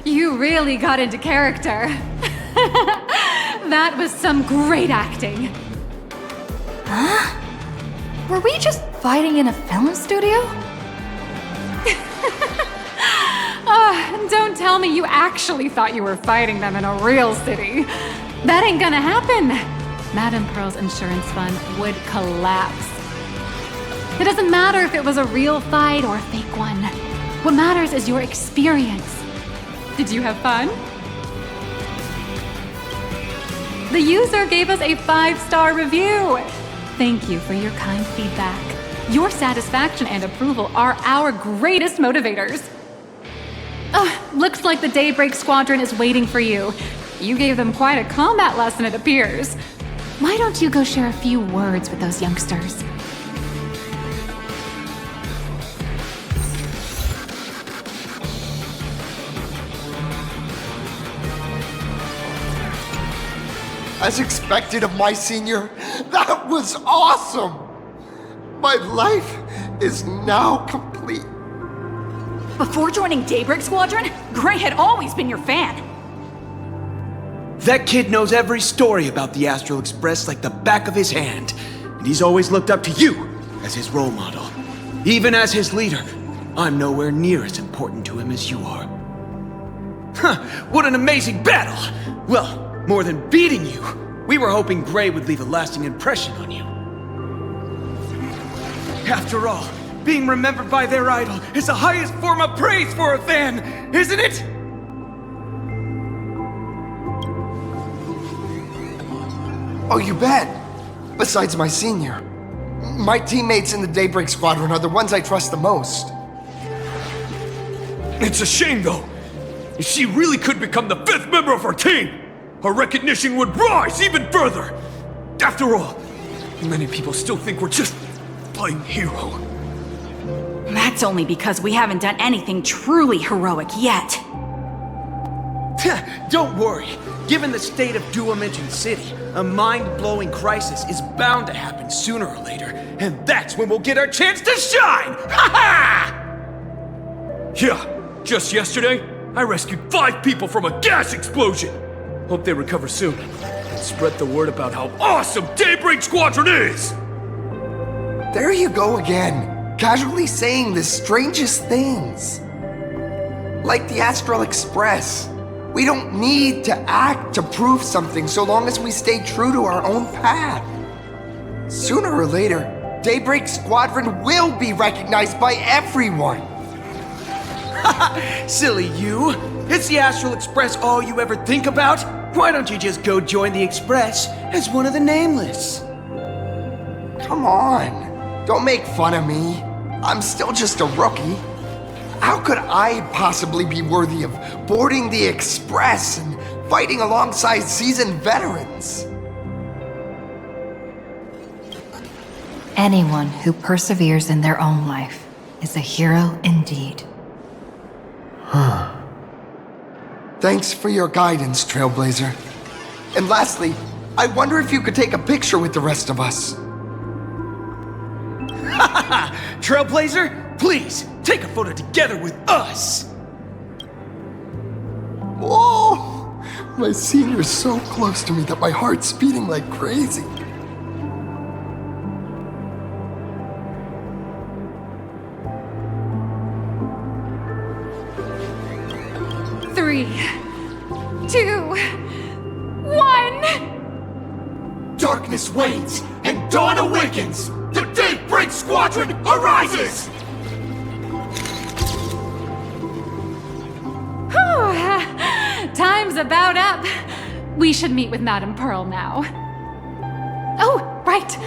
You really got into character. That was some great acting. Huh? Were we just fighting in a film studio? Don't tell me you actually thought you were fighting them in a real city. That ain't gonna happen. Madame Pearl's insurance fund would collapse. It doesn't matter if it was a real fight or a fake one. What matters is your experience. Did you have fun? The user gave us a 5-star review. Thank you for your kind feedback. Your satisfaction and approval are our greatest motivators. Looks like the Daybreak Squadron is waiting for you. You gave them quite a combat lesson, it appears. Why don't you go share a few words with those youngsters? As expected of my senior, that was awesome! My life is now complete. Before joining Daybreak Squadron, Gray had always been your fan. That kid knows every story about the Astral Express like the back of his hand. And he's always looked up to you as his role model. Even as his leader, I'm nowhere near as important to him as you are. Huh, what an amazing battle! Well, more than beating you, we were hoping Gray would leave a lasting impression on you. After all, being remembered by their idol is the highest form of praise for a fan, isn't it? Oh, you bet. Besides my senior. My teammates in the Daybreak Squadron are the ones I trust the most. It's a shame, though. If she really could become the 5th member of our team, our recognition would rise even further. After all, many people still think we're just plain hero. That's only because we haven't done anything truly heroic yet. Don't worry. Given the state of Dual-Dimension City, a mind-blowing crisis is bound to happen sooner or later, and that's when we'll get our chance to shine! Ha-ha! Yeah, just yesterday, I rescued 5 people from a gas explosion. Hope they recover soon, and spread the word about how awesome Daybreak Squadron is! There you go again, casually saying the strangest things. Like the Astral Express. We don't need to act to prove something so long as we stay true to our own path. Sooner or later, Daybreak Squadron will be recognized by everyone! Silly you! Is the Astral Express all you ever think about? Why don't you just go join the Express as one of the Nameless? Come on, don't make fun of me. I'm still just a rookie. How could I possibly be worthy of boarding the Express and fighting alongside seasoned veterans? Anyone who perseveres in their own life is a hero indeed. Thanks for your guidance, Trailblazer. And lastly, I wonder if you could take a picture with the rest of us. Trailblazer, please, take a photo together with us! Oh, my senior's so close to me that my heart's beating like crazy. Three, 2, 1. Darkness wanes and dawn awakens! The Daybreak Squadron arises! Time's about up. We should meet with Madame Pearl now. Oh, right.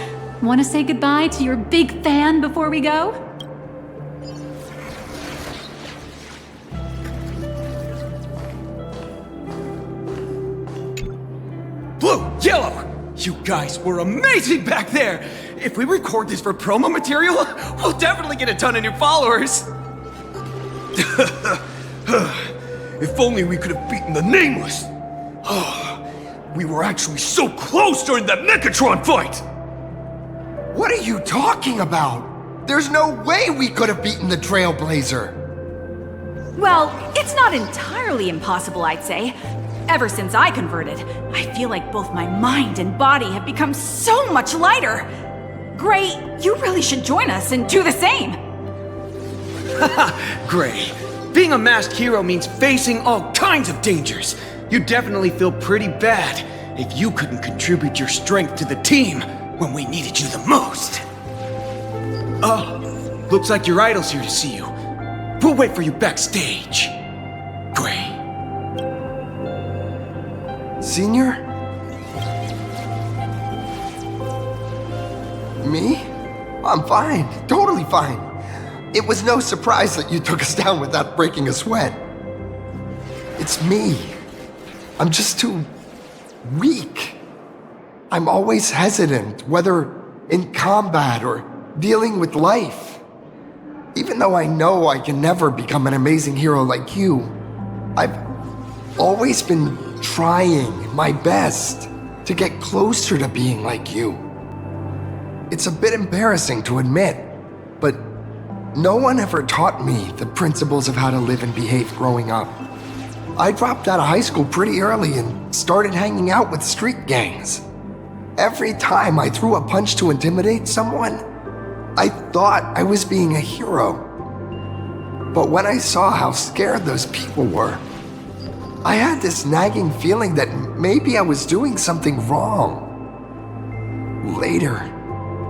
Want to say goodbye to your big fan before we go? Blue, yellow! You guys were amazing back there! If we record this for promo material, we'll definitely get a ton of new followers! If only we could have beaten the Nameless! We were actually so close during that Mechatron fight! What are you talking about? There's no way we could have beaten the Trailblazer! Well, it's not entirely impossible, I'd say. Ever since I converted, I feel like both my mind and body have become so much lighter. Gray, you really should join us and do the same. Gray, being a masked hero means facing all kinds of dangers. You'd definitely feel pretty bad if you couldn't contribute your strength to the team when we needed you the most. Oh, looks like your idol's here to see you. We'll wait for you backstage. Gray. Senior? Me? I'm fine. Totally fine. It was no surprise that you took us down without breaking a sweat. It's me. I'm just too weak. I'm always hesitant, whether in combat or dealing with life. Even though I know I can never become an amazing hero like you, I've always been trying my best to get closer to being like you. It's a bit embarrassing to admit, but no one ever taught me the principles of how to live and behave growing up. I dropped out of high school pretty early and started hanging out with street gangs. Every time I threw a punch to intimidate someone, I thought I was being a hero. But when I saw how scared those people were, I had this nagging feeling that maybe I was doing something wrong. Later,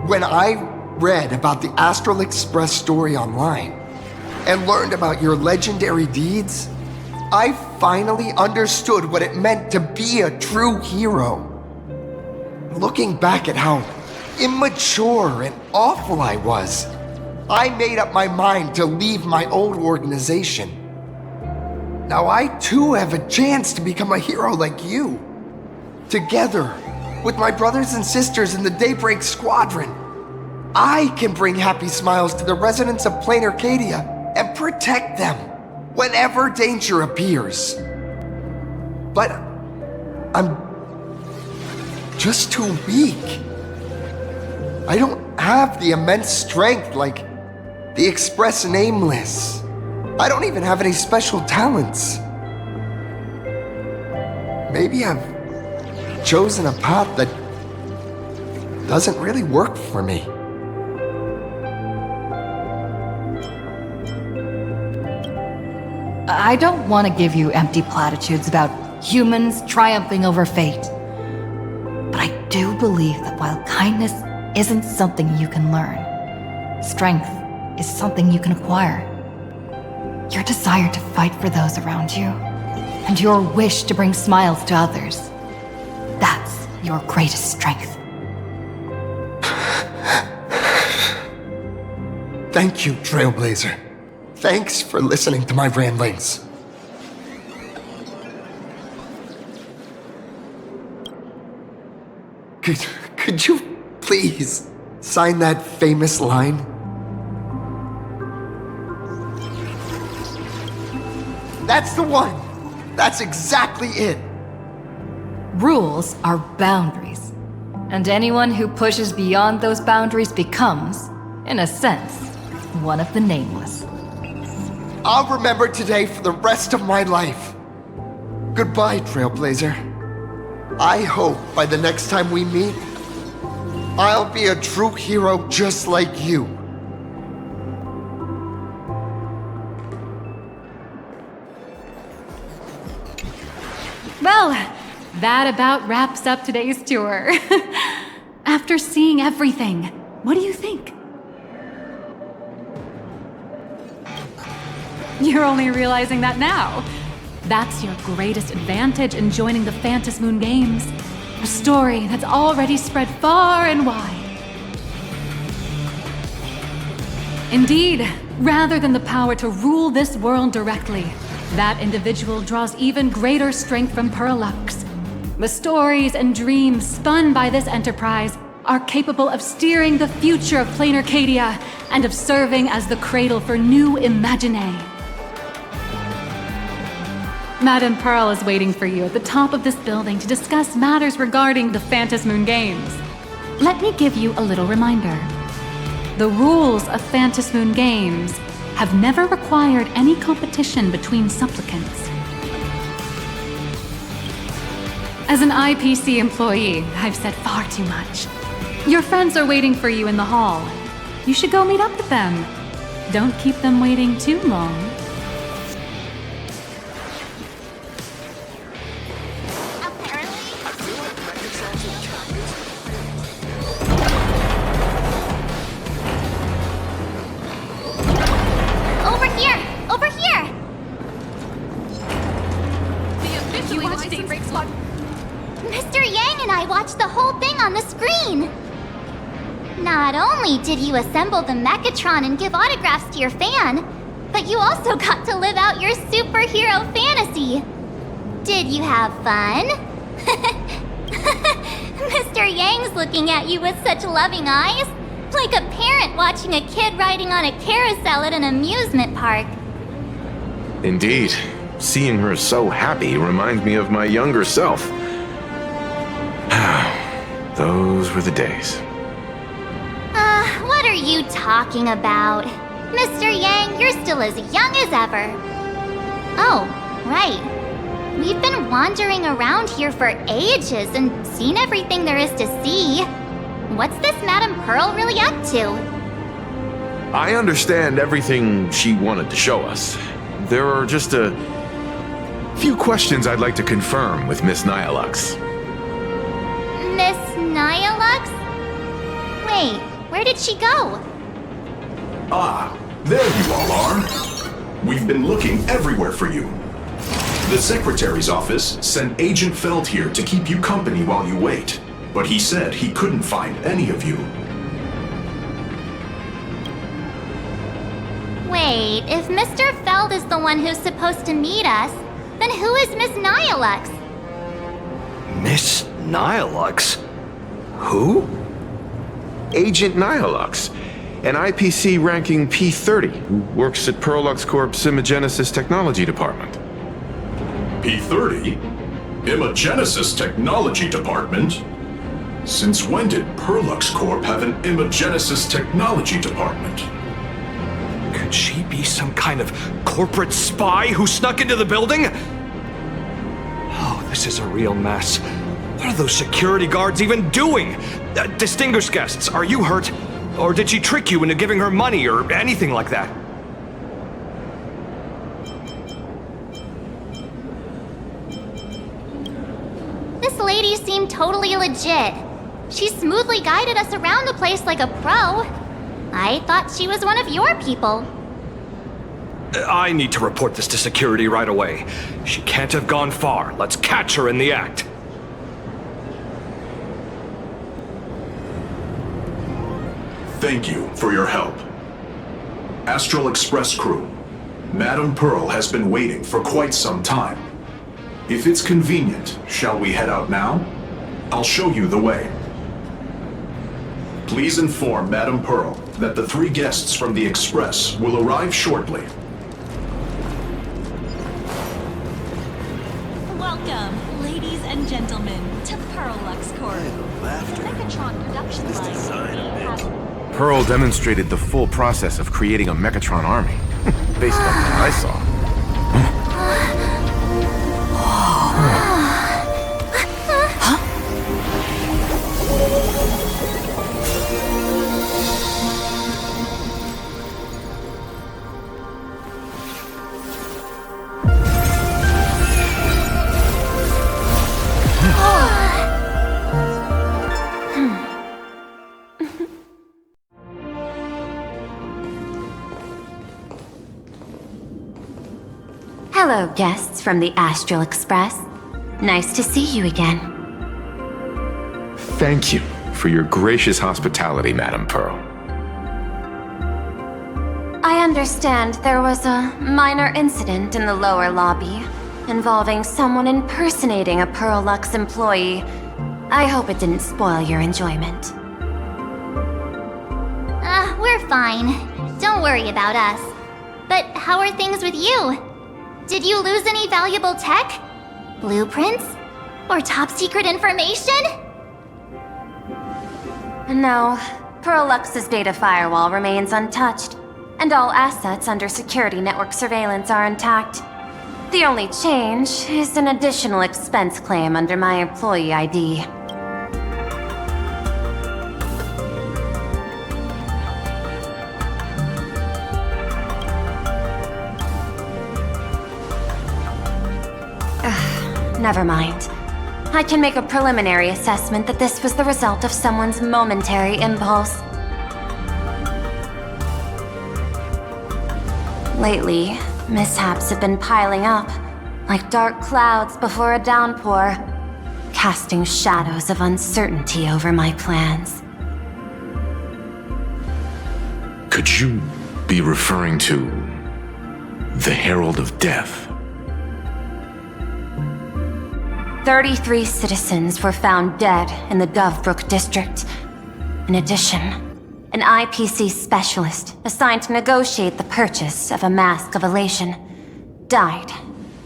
when I read about the Astral Express story online and learned about your legendary deeds, I finally understood what it meant to be a true hero. Looking back at how immature and awful I was, I made up my mind to leave my old organization. Now I too have a chance to become a hero like you. Together, with my brothers and sisters in the Daybreak Squadron, I can bring happy smiles to the residents of Planaracadia and protect them whenever danger appears. But I'm just too weak. I don't have the immense strength like the Express Nameless. I don't even have any special talents. Maybe I've chosen a path that doesn't really work for me. I don't want to give you empty platitudes about humans triumphing over fate. But I do believe that while kindness isn't something you can learn. Strength is something you can acquire. Your desire to fight for those around you, and your wish to bring smiles to others, that's your greatest strength. Thank you, Trailblazer. Thanks for listening to my ramblings. Could you please sign that famous line? That's the one! That's exactly it! Rules are boundaries, and anyone who pushes beyond those boundaries becomes, in a sense, one of the nameless. I'll remember today for the rest of my life. Goodbye, Trailblazer. I hope by the next time we meet, I'll be a true hero just like you. Well, that about wraps up today's tour. After seeing everything, what do you think? You're only realizing that now. That's your greatest advantage in joining the Phantasmoon Games. A story that's already spread far and wide. Indeed, rather than the power to rule this world directly, that individual draws even greater strength from Perlux. The stories and dreams spun by this enterprise are capable of steering the future of Planaracadia and of serving as the cradle for new imaginae. Madame Pearl is waiting for you at the top of this building to discuss matters regarding the Phantasmoon Games. Let me give you a little reminder. The rules of Phantasmoon Games have never required any competition between supplicants. As an IPC employee, I've said far too much. Your friends are waiting for you in the hall. You should go meet up with them. Don't keep them waiting too long. Not only did you assemble the Mechatron and give autographs to your fan, but you also got to live out your superhero fantasy. Did you have fun? Mr. Yang's looking at you with such loving eyes, like a parent watching a kid riding on a carousel at an amusement park. Indeed. Seeing her so happy reminds me of my younger self. Those were the days. What are you talking about? Mr. Yang, you're still as young as ever. Oh, right. We've been wandering around here for ages and seen everything there is to see. What's this Madame Pearl really up to? I understand everything she wanted to show us. There are just a few questions I'd like to confirm with Miss Nihilux. Miss Nihilux? Wait, where did she go? Ah, there you all are. We've been looking everywhere for you. The Secretary's office sent Agent Feld here to keep you company while you wait, but he said he couldn't find any of you. Wait, if Mr. Feld is the one who's supposed to meet us, then who is Miss Nihilux? Miss Nihilux? Who? Agent Nihilux, an IPC ranking P30 who works at Perlux Corp's Imagenesis Technology Department. P30? Imagenesis Technology Department? Since when did Perlux Corp have an Imagenesis Technology Department? Could she be some kind of corporate spy who snuck into the building? Oh, this is a real mess. What are those security guards even doing? Distinguished guests, are you hurt? Or did she trick you into giving her money or anything like that? This lady seemed totally legit. She smoothly guided us around the place like a pro. I thought she was one of your people. I need to report this to security right away. She can't have gone far. Let's catch her in the act. Thank you for your help. Astral Express crew, Madame Pearl has been waiting for quite some time. If it's convenient, shall we head out now? I'll show you the way. Please inform Madame Pearl that the 3 guests from the Express will arrive shortly. Welcome, ladies and gentlemen, to Pearlux Corp. Megatron production line. Pearl demonstrated the full process of creating a Mechatron army, based on what I saw. Hello, guests from the Astral Express. Nice to see you again. Thank you for your gracious hospitality, Madame Pearl. I understand there was a minor incident in the lower lobby involving someone impersonating a Pearlux employee. I hope it didn't spoil your enjoyment. We're fine. Don't worry about us. But how are things with you? Did you lose any valuable tech? Blueprints? Or top secret information? No, Pearlux's data firewall remains untouched, and all assets under security network surveillance are intact. The only change is an additional expense claim under my employee ID. Never mind. I can make a preliminary assessment that this was the result of someone's momentary impulse. Lately, mishaps have been piling up, like dark clouds before a downpour, casting shadows of uncertainty over my plans. Could you be referring to the Herald of Death? 33 citizens were found dead in the Dovebrook district. In addition, an IPC specialist assigned to negotiate the purchase of a Mask of Elation died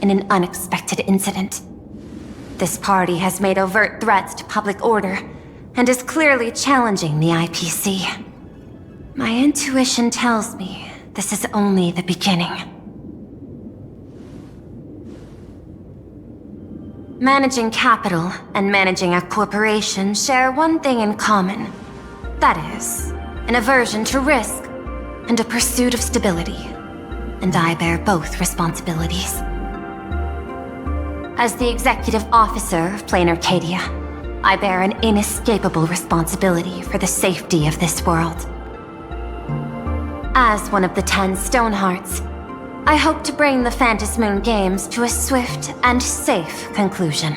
in an unexpected incident. This party has made overt threats to public order and is clearly challenging the IPC. My intuition tells me this is only the beginning. Managing capital and managing a corporation share one thing in common. That is, an aversion to risk and a pursuit of stability. And I bear both responsibilities. As the executive officer of Planaracadia, I bear an inescapable responsibility for the safety of this world. As one of the 10 Stonehearts, I hope to bring the Phantasmoon Games to a swift and safe conclusion.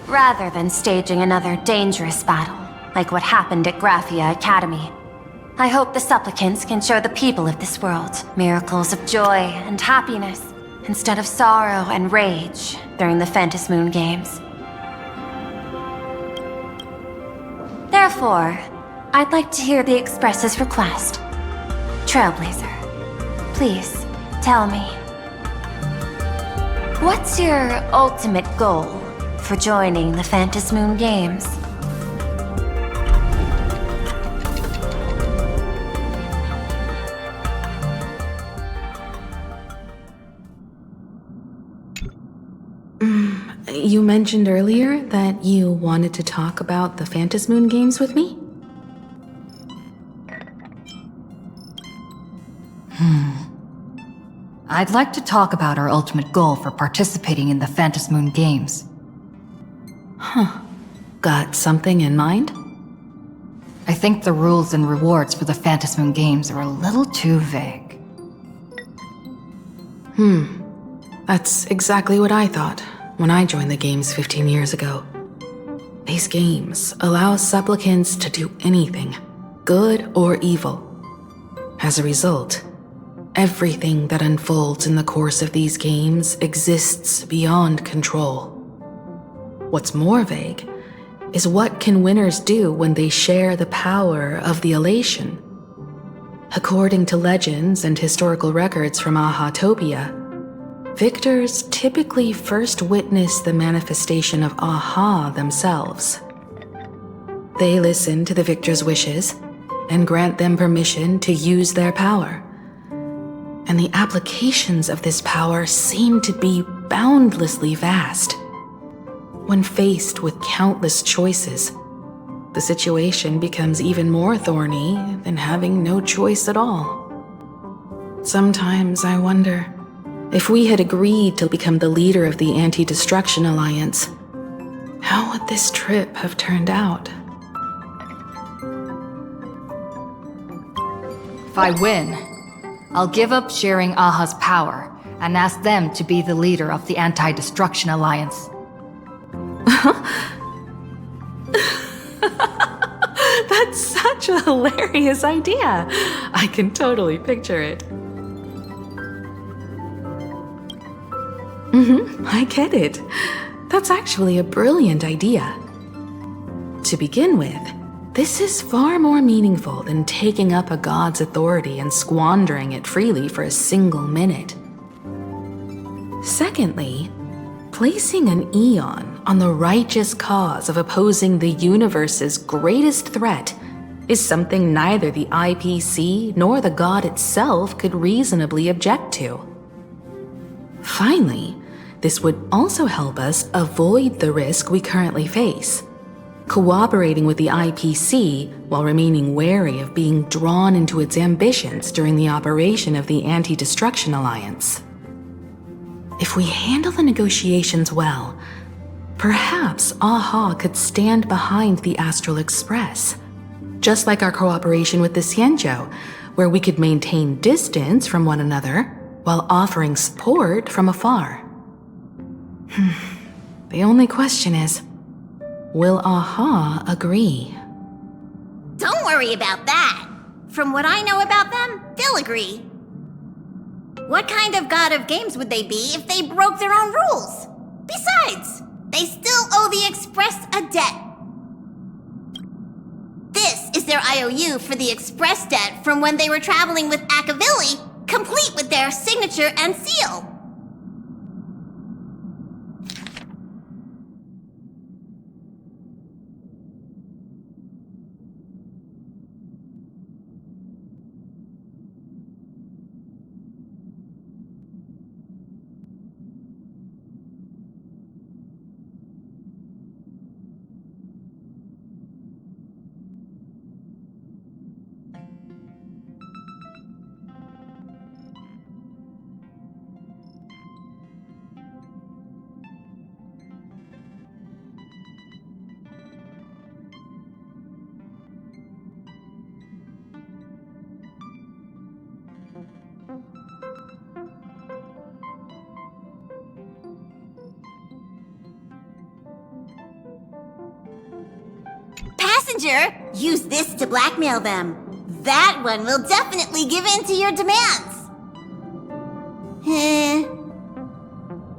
Rather than staging another dangerous battle, like what happened at Graphia Academy, I hope the supplicants can show the people of this world miracles of joy and happiness, instead of sorrow and rage during the Phantasmoon Games. Therefore, I'd like to hear the Express's request. Trailblazer, please, tell me. What's your ultimate goal for joining the Phantasmoon Games? You mentioned earlier that you wanted to talk about the Phantasmoon Games with me? I'd like to talk about our ultimate goal for participating in the Phantasmoon Games. Got something in mind? I think the rules and rewards for the Phantasmoon Games are a little too vague. That's exactly what I thought when I joined the games 15 years ago. These games allow supplicants to do anything, good or evil. As a result, everything that unfolds in the course of these games exists beyond control. What's more vague is what can winners do when they share the power of the elation. According to legends and historical records from Ahatopia, victors typically first witness the manifestation of Aha themselves. They listen to the victor's wishes and grant them permission to use their power. And the applications of this power seem to be boundlessly vast. When faced with countless choices, the situation becomes even more thorny than having no choice at all. Sometimes I wonder, if we had agreed to become the leader of the Anti-Destruction Alliance, how would this trip have turned out? If I win, I'll give up sharing Aha's power and ask them to be the leader of the Anti-Destruction Alliance. That's such a hilarious idea. I can totally picture it. I get it. That's actually a brilliant idea. To begin with, this is far more meaningful than taking up a god's authority and squandering it freely for a single minute. Secondly, placing an Eon on the righteous cause of opposing the universe's greatest threat is something neither the IPC nor the god itself could reasonably object to. Finally, this would also help us avoid the risk we currently face, cooperating with the IPC while remaining wary of being drawn into its ambitions during the operation of the Anti-Destruction Alliance. If we handle the negotiations well, perhaps Aha could stand behind the Astral Express, just like our cooperation with the Xianzhou, where we could maintain distance from one another while offering support from afar. The only question is, will Aha agree? Don't worry about that. From what I know about them, they'll agree. What kind of god of games would they be if they broke their own rules? Besides, they still owe the Express a debt. This is their IOU for the Express debt from when they were traveling with Ashveil, complete with their signature and seal. Use this to blackmail them. That one will definitely give in to your demands.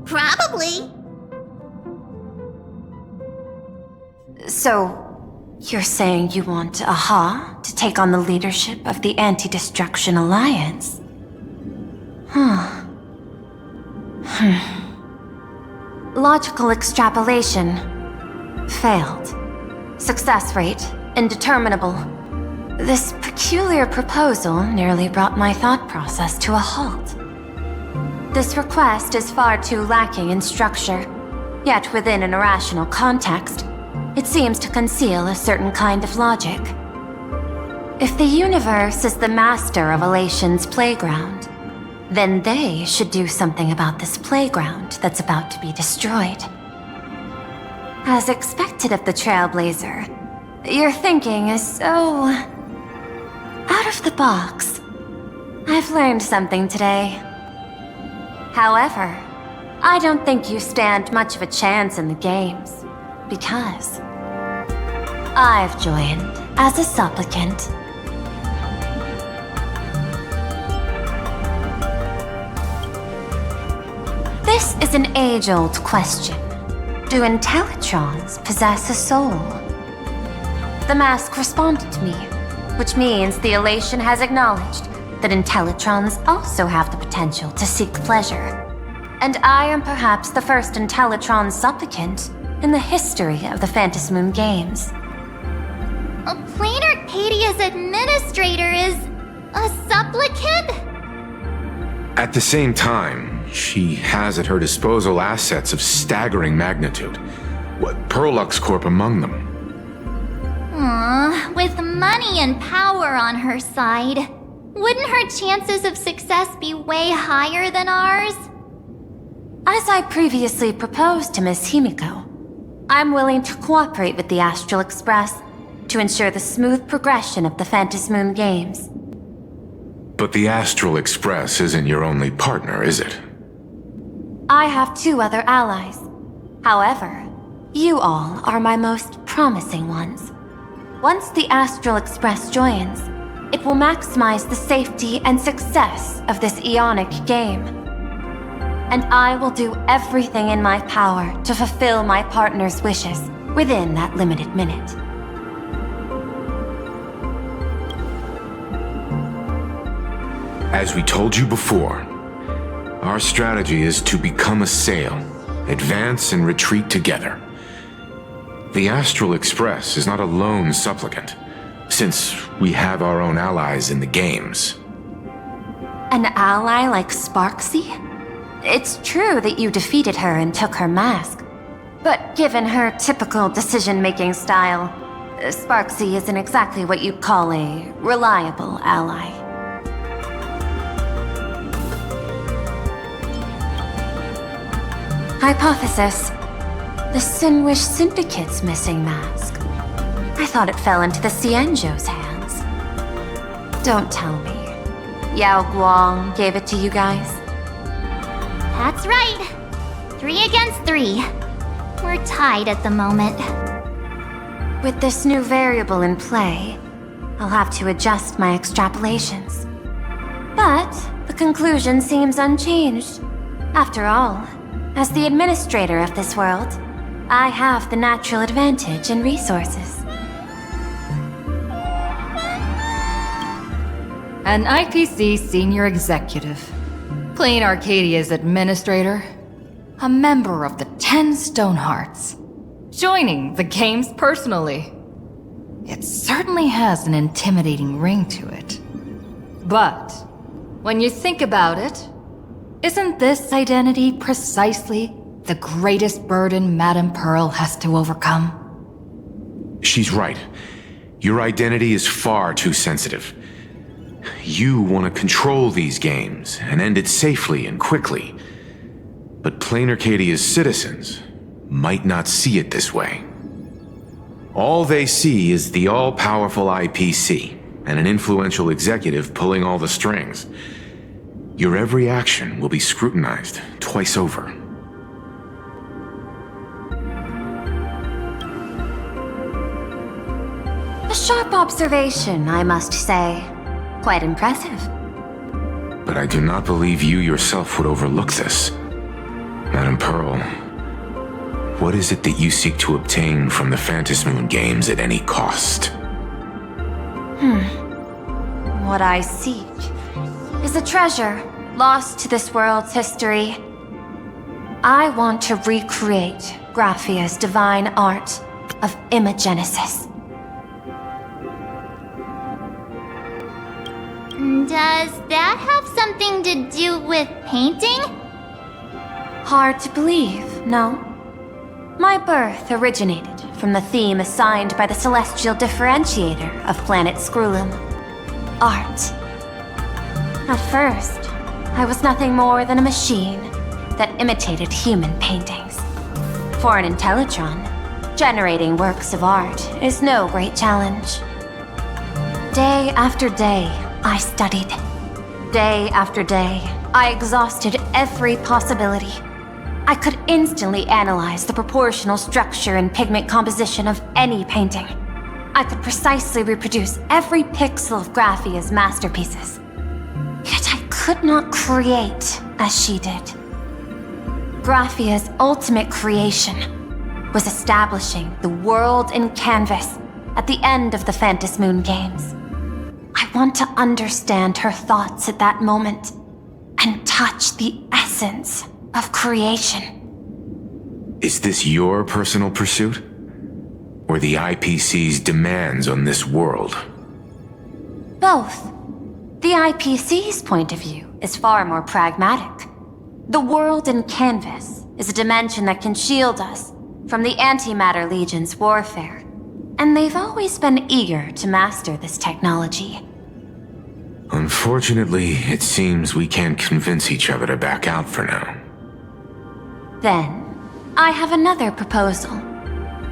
Probably. So, you're saying you want Aha to take on the leadership of the Anti-Destruction Alliance? Logical extrapolation. Failed. Success rate indeterminable. This peculiar proposal nearly brought my thought process to a halt. This request is far too lacking in structure, yet within an irrational context, it seems to conceal a certain kind of logic. If the universe is the master of Elation's playground, then they should do something about this playground that's about to be destroyed. As expected of the Trailblazer, your thinking is so... out of the box. I've learned something today. However, I don't think you stand much of a chance in the games, because I've joined as a supplicant. This is an age-old question. Do Intellitrons possess a soul? The mask responded to me, which means the elation has acknowledged that Intellitrons also have the potential to seek pleasure. And I am perhaps the first Intellitron supplicant in the history of the Phantasmoon Games. Planarcadia's administrator is a supplicant? At the same time, she has at her disposal assets of staggering magnitude. Perlux Corp among them. With money and power on her side, wouldn't her chances of success be way higher than ours? As I previously proposed to Miss Himeko, I'm willing to cooperate with the Astral Express to ensure the smooth progression of the Phantasmoon Games. But the Astral Express isn't your only partner, is it? I have 2 other allies. However, you all are my most promising ones. Once the Astral Express joins, it will maximize the safety and success of this Ionic game. And I will do everything in my power to fulfill my partner's wishes within that limited minute. As we told you before, our strategy is to become a sail, advance and retreat together. The Astral Express is not a lone supplicant, since we have our own allies in the games. An ally like Sparxie? It's true that you defeated her and took her mask, but given her typical decision-making style, Sparxie isn't exactly what you'd call a reliable ally. Hypothesis. The Sinwish Syndicate's missing mask. I thought it fell into the Xianzhou's hands. Don't tell me. Yao Guang gave it to you guys? That's right. 3 against 3. We're tied at the moment. With this new variable in play, I'll have to adjust my extrapolations. But the conclusion seems unchanged. After all, as the administrator of this world, I have the natural advantage in resources. An IPC senior executive, Planarcadia's administrator, a member of the 10 Stonehearts, joining the games personally. It certainly has an intimidating ring to it. But when you think about it, isn't this identity precisely the greatest burden Madame Pearl has to overcome? She's right. Your identity is far too sensitive. You want to control these games and end it safely and quickly. But Planarcadia's citizens might not see it this way. All they see is the all-powerful IPC and an influential executive pulling all the strings. Your every action will be scrutinized twice over. A sharp observation, I must say. Quite impressive. But I do not believe you yourself would overlook this. Madame Pearl, what is it that you seek to obtain from the Phantasmoon Games at any cost? What I seek is a treasure lost to this world's history. I want to recreate Graphia's divine art of imagenesis. Does that have something to do with painting? Hard to believe, no? My birth originated from the theme assigned by the celestial differentiator of planet Scrulum: art. At first, I was nothing more than a machine that imitated human paintings. For an Intellitron, Generating works of art is no great challenge. Day after day, I studied. Day after day, I exhausted every possibility. I could instantly analyze the proportional structure and pigment composition of any painting. I could precisely reproduce every pixel of Graphia's masterpieces. Yet I could not create as she did. Graphia's ultimate creation was establishing the world in canvas at the end of the Phantasmoon Games. I want to understand her thoughts at that moment and touch the essence of creation. Is this your personal pursuit? Or the IPC's demands on this world? Both. The IPC's point of view is far more pragmatic. The world in canvas is a dimension that can shield us from the Antimatter Legion's warfare, and they've always been eager to master this technology. Unfortunately, it seems we can't convince each other to back out for now. Then, I have another proposal.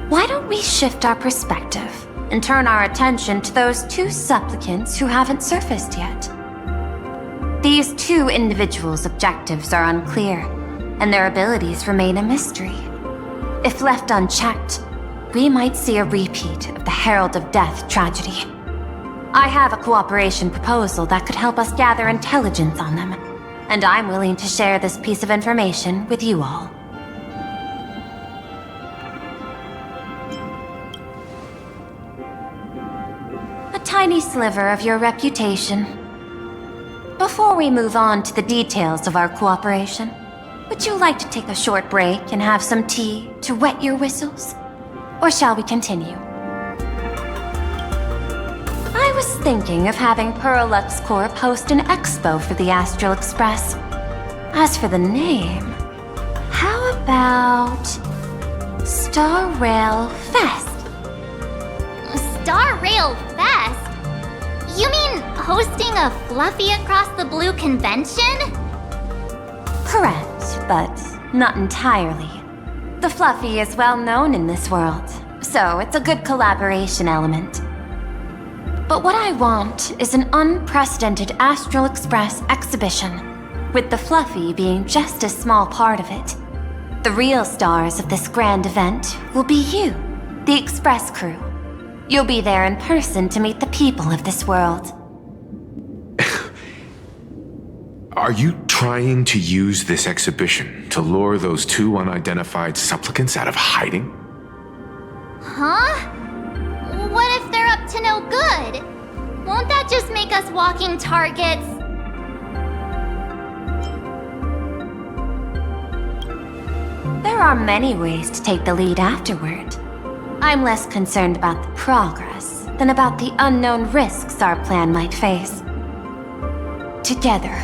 Why don't we shift our perspective and turn our attention to those two supplicants who haven't surfaced yet? These two individuals' objectives are unclear, and their abilities remain a mystery. If left unchecked, we might see a repeat of the Herald of Death tragedy. I have a cooperation proposal that could help us gather intelligence on them, and I'm willing to share this piece of information with you all. A tiny sliver of your reputation. Before we move on to the details of our cooperation, would you like to take a short break and have some tea to wet your whistles? Or shall we continue? I was thinking of having Peralux Corp host an expo for the Astral Express. As for the name, how about Star Rail Fest? Star Rail Fest? You mean hosting a Fluffy Across the Blue convention? Correct, but not entirely. The Fluffy is well known in this world, so it's a good collaboration element. But what I want is an unprecedented Astral Express exhibition, with the Fluffy being just a small part of it. The real stars of this grand event will be you, the Express crew. You'll be there in person to meet the people of this world. Are you trying to use this exhibition to lure those two unidentified supplicants out of hiding? Huh? What if they're up to no good? Won't that just make us walking targets? There are many ways to take the lead afterward. I'm less concerned about the progress than about the unknown risks our plan might face. Together,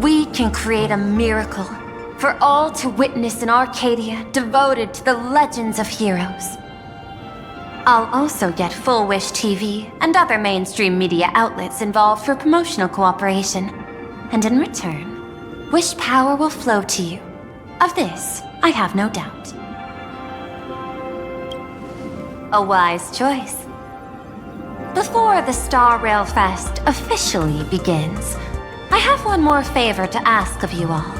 we can create a miracle for all to witness in Arcadia devoted to the legends of heroes. I'll also get Full Wish TV and other mainstream media outlets involved for promotional cooperation. And in return, wish power will flow to you. Of this, I have no doubt. A wise choice. Before the Star Rail Fest officially begins, I have one more favor to ask of you all.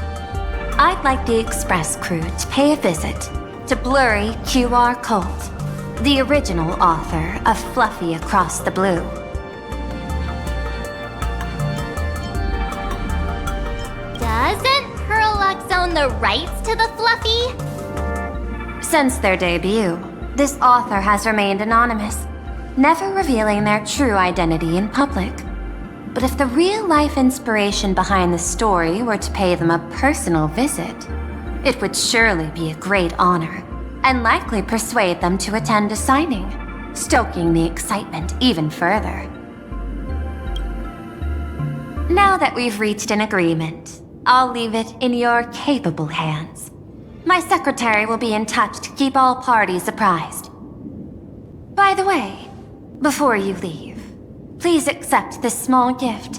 I'd like the Express crew to pay a visit to Blurry QR Colt, the original author of Fluffy Across the Blue. Doesn't Peralux own the rights to the Fluffy? Since their debut, this author has remained anonymous, never revealing their true identity in public. But if the real-life inspiration behind the story were to pay them a personal visit, it would surely be a great honor, and likely persuade them to attend a signing, stoking the excitement even further. Now that we've reached an agreement, I'll leave it in your capable hands. My secretary will be in touch to keep all parties apprised. By the way, before you leave, please accept this small gift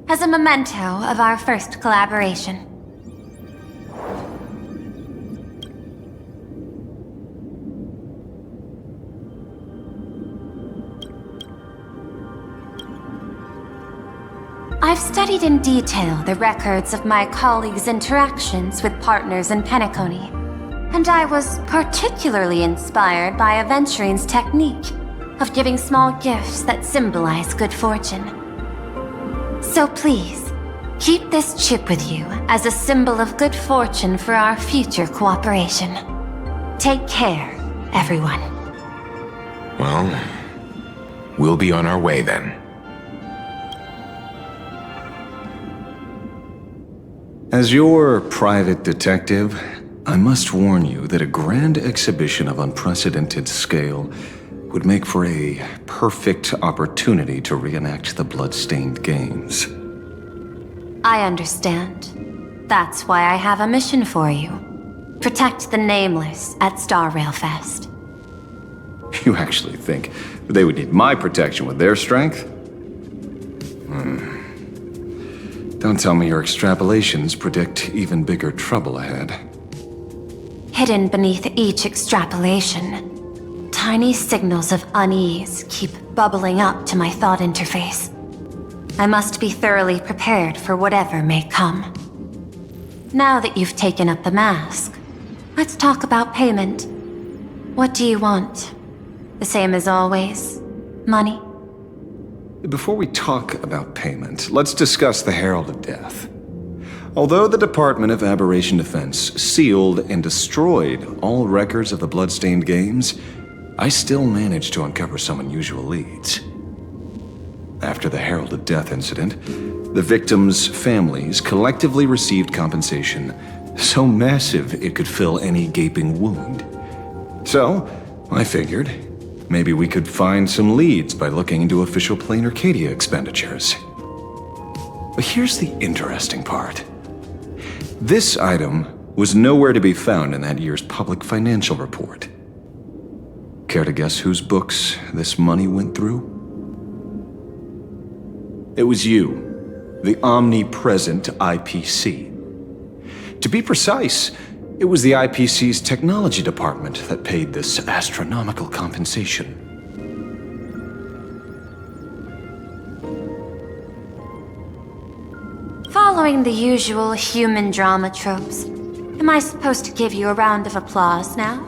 as a memento of our first collaboration. I've studied in detail the records of my colleagues' interactions with partners in Penacony, and I was particularly inspired by Aventurine's technique of giving small gifts that symbolize good fortune. So please, keep this chip with you as a symbol of good fortune for our future cooperation. Take care, everyone. Well, we'll be on our way then. As your private detective, I must warn you that a grand exhibition of unprecedented scale would make for a perfect opportunity to reenact the blood-stained games. I understand. That's why I have a mission for you. Protect the Nameless at Star Railfest. You actually think they would need my protection with their strength? Don't tell me your extrapolations predict even bigger trouble ahead. Hidden beneath each extrapolation, tiny signals of unease keep bubbling up to my thought interface. I must be thoroughly prepared for whatever may come. Now that you've taken up the mask, let's talk about payment. What do you want? The same as always? Money? Before we talk about payment, let's discuss the Herald of Death. Although the Department of Aberration Defense sealed and destroyed all records of the Bloodstained Games, I still managed to uncover some unusual leads. After the Herald of Death incident, the victims' families collectively received compensation so massive it could fill any gaping wound. So, I figured, maybe we could find some leads by looking into official Planaracadia expenditures. But here's the interesting part. This item was nowhere to be found in that year's public financial report. Care to guess whose books this money went through? It was you, the omnipresent IPC. To be precise, it was the IPC's technology department that paid this astronomical compensation. Following the usual human drama tropes, am I supposed to give you a round of applause now?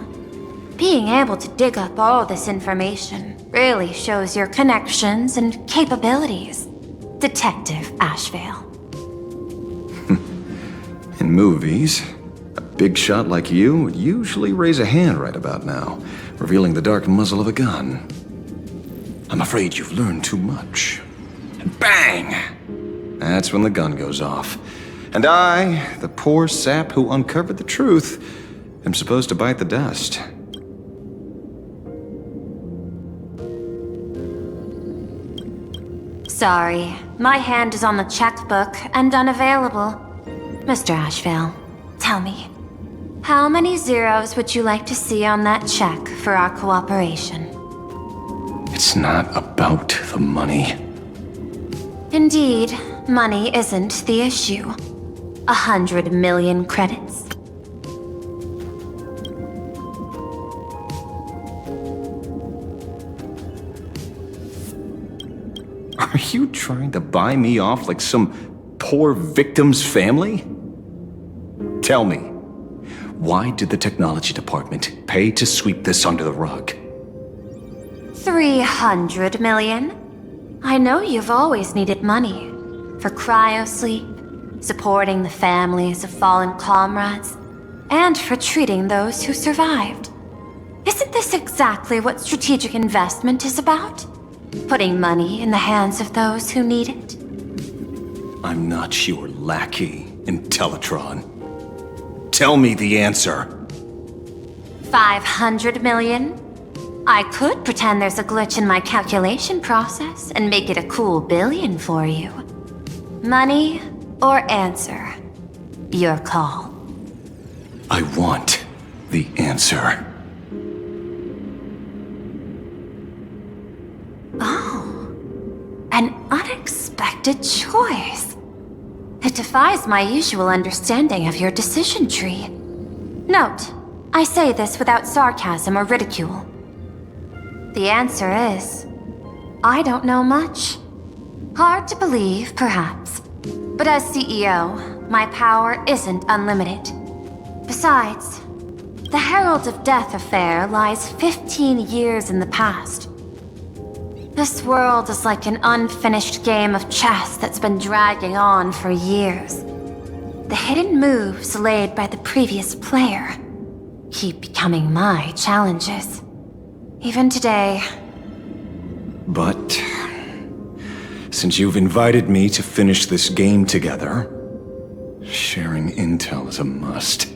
Being able to dig up all this information really shows your connections and capabilities, Detective Ashveil. In movies, a big shot like you would usually raise a hand right about now, revealing the dark muzzle of a gun. I'm afraid you've learned too much. And bang! That's when the gun goes off. And I, the poor sap who uncovered the truth, am supposed to bite the dust. Sorry, my hand is on the checkbook and unavailable. Mr. Ashveil, tell me, how many zeros would you like to see on that check for our cooperation? It's not about the money. Indeed, money isn't the issue. 100 million credits. Are you trying to buy me off like some poor victim's family? Tell me, why did the technology department pay to sweep this under the rug? 300 million? I know you've always needed money. For cryosleep, supporting the families of fallen comrades, and for treating those who survived. Isn't this exactly what strategic investment is about? Putting money in the hands of those who need it? I'm not your lackey, Intellitron. Tell me the answer. 500 million? I could pretend there's a glitch in my calculation process and make it a cool billion for you. Money or answer? Your call. I want the answer. Oh, an unexpected choice. It defies my usual understanding of your decision tree. Note, I say this without sarcasm or ridicule. The answer is, I don't know much. Hard to believe, perhaps. But as CEO, my power isn't unlimited. Besides, the Herald of Death affair lies 15 years in the past. This world is like an unfinished game of chess that's been dragging on for years. The hidden moves laid by the previous player keep becoming my challenges. Even today. But since you've invited me to finish this game together, sharing intel is a must.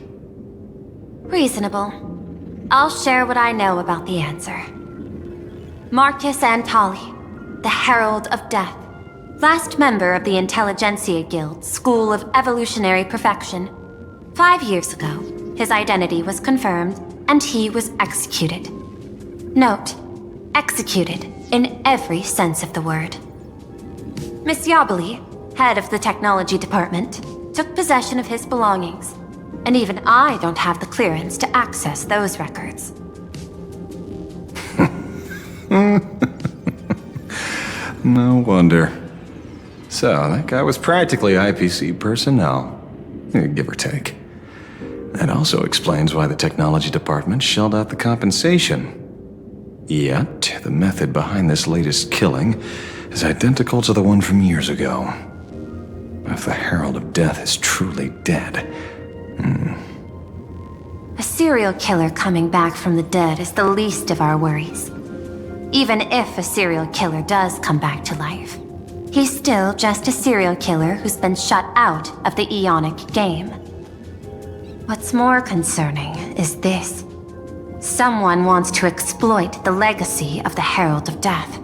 Reasonable. I'll share what I know about the answer. Marcus Antali, the Herald of Death, last member of the Intelligentsia Guild School of Evolutionary Perfection. 5 years ago, his identity was confirmed, and he was executed. Note, executed in every sense of the word. Miss Yabali, head of the technology department, took possession of his belongings, and even I don't have the clearance to access those records. No wonder. So, that guy was practically IPC personnel, give or take. That also explains why the technology department shelled out the compensation. Yet, the method behind this latest killing is identical to the one from years ago. If the Herald of Death is truly dead... A serial killer coming back from the dead is the least of our worries. Even if a serial killer does come back to life, he's still just a serial killer who's been shut out of the Ionic game. What's more concerning is this. Someone wants to exploit the legacy of the Herald of Death.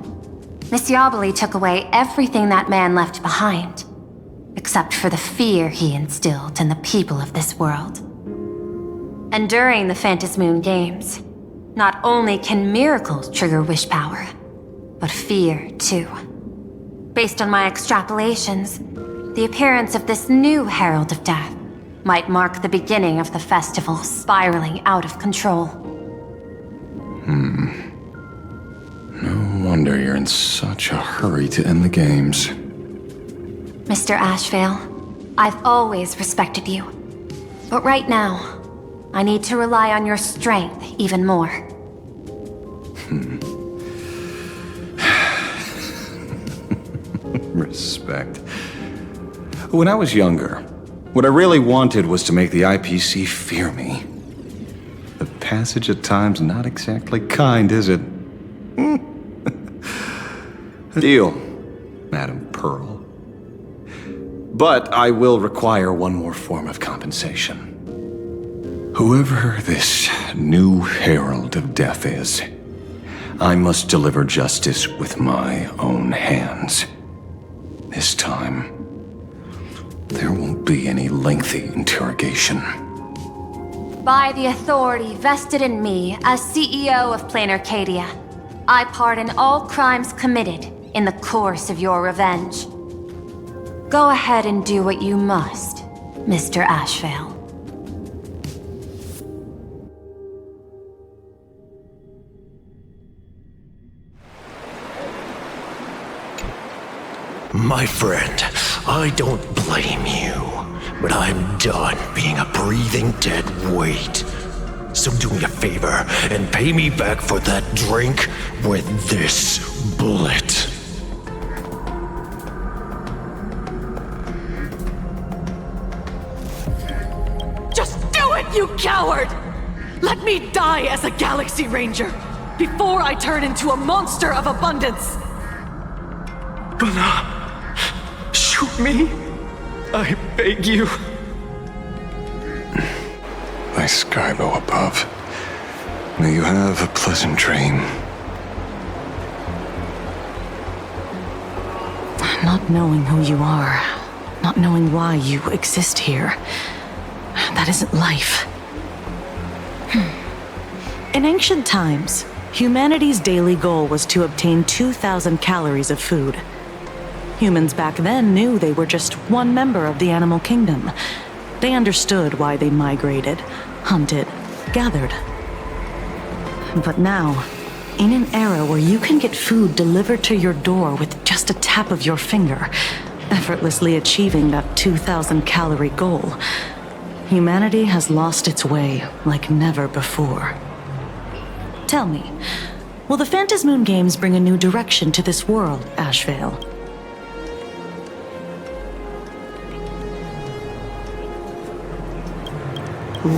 Miss Yabali took away everything that man left behind, except for the fear he instilled in the people of this world. And during the Phantasmoon Games, not only can miracles trigger wish power, but fear too. Based on my extrapolations, the appearance of this new Herald of Death might mark the beginning of the festival spiraling out of control. No wonder you're in such a hurry to end the games. Mr. Ashveil, I've always respected you. But right now, I need to rely on your strength even more. Respect. When I was younger, what I really wanted was to make the IPC fear me. The passage of time's not exactly kind, is it? Deal, Madam Pearl. But I will require one more form of compensation. Whoever this new Herald of Death is, I must deliver justice with my own hands. This time, there won't be any lengthy interrogation. By the authority vested in me as CEO of Planaracadia, I pardon all crimes committed in the course of your revenge. Go ahead and do what you must, Mr. Ashveil. My friend, I don't blame you, but I'm done being a breathing dead weight. So do me a favor and pay me back for that drink with this bullet. Just do it, you coward! Let me die as a Galaxy Ranger before I turn into a monster of abundance! But shoot me, I beg you. My Skybo above, may you have a pleasant dream. Not knowing who you are, not knowing why you exist here, that isn't life. In ancient times, humanity's daily goal was to obtain 2,000 calories of food. Humans back then knew they were just one member of the animal kingdom. They understood why they migrated, hunted, gathered. But now, In an era where you can get food delivered to your door with just a tap of your finger, effortlessly achieving that 2,000-calorie goal, humanity has lost its way like never before. Tell me, will the Phantasmoon Games bring a new direction to this world, Ashveil?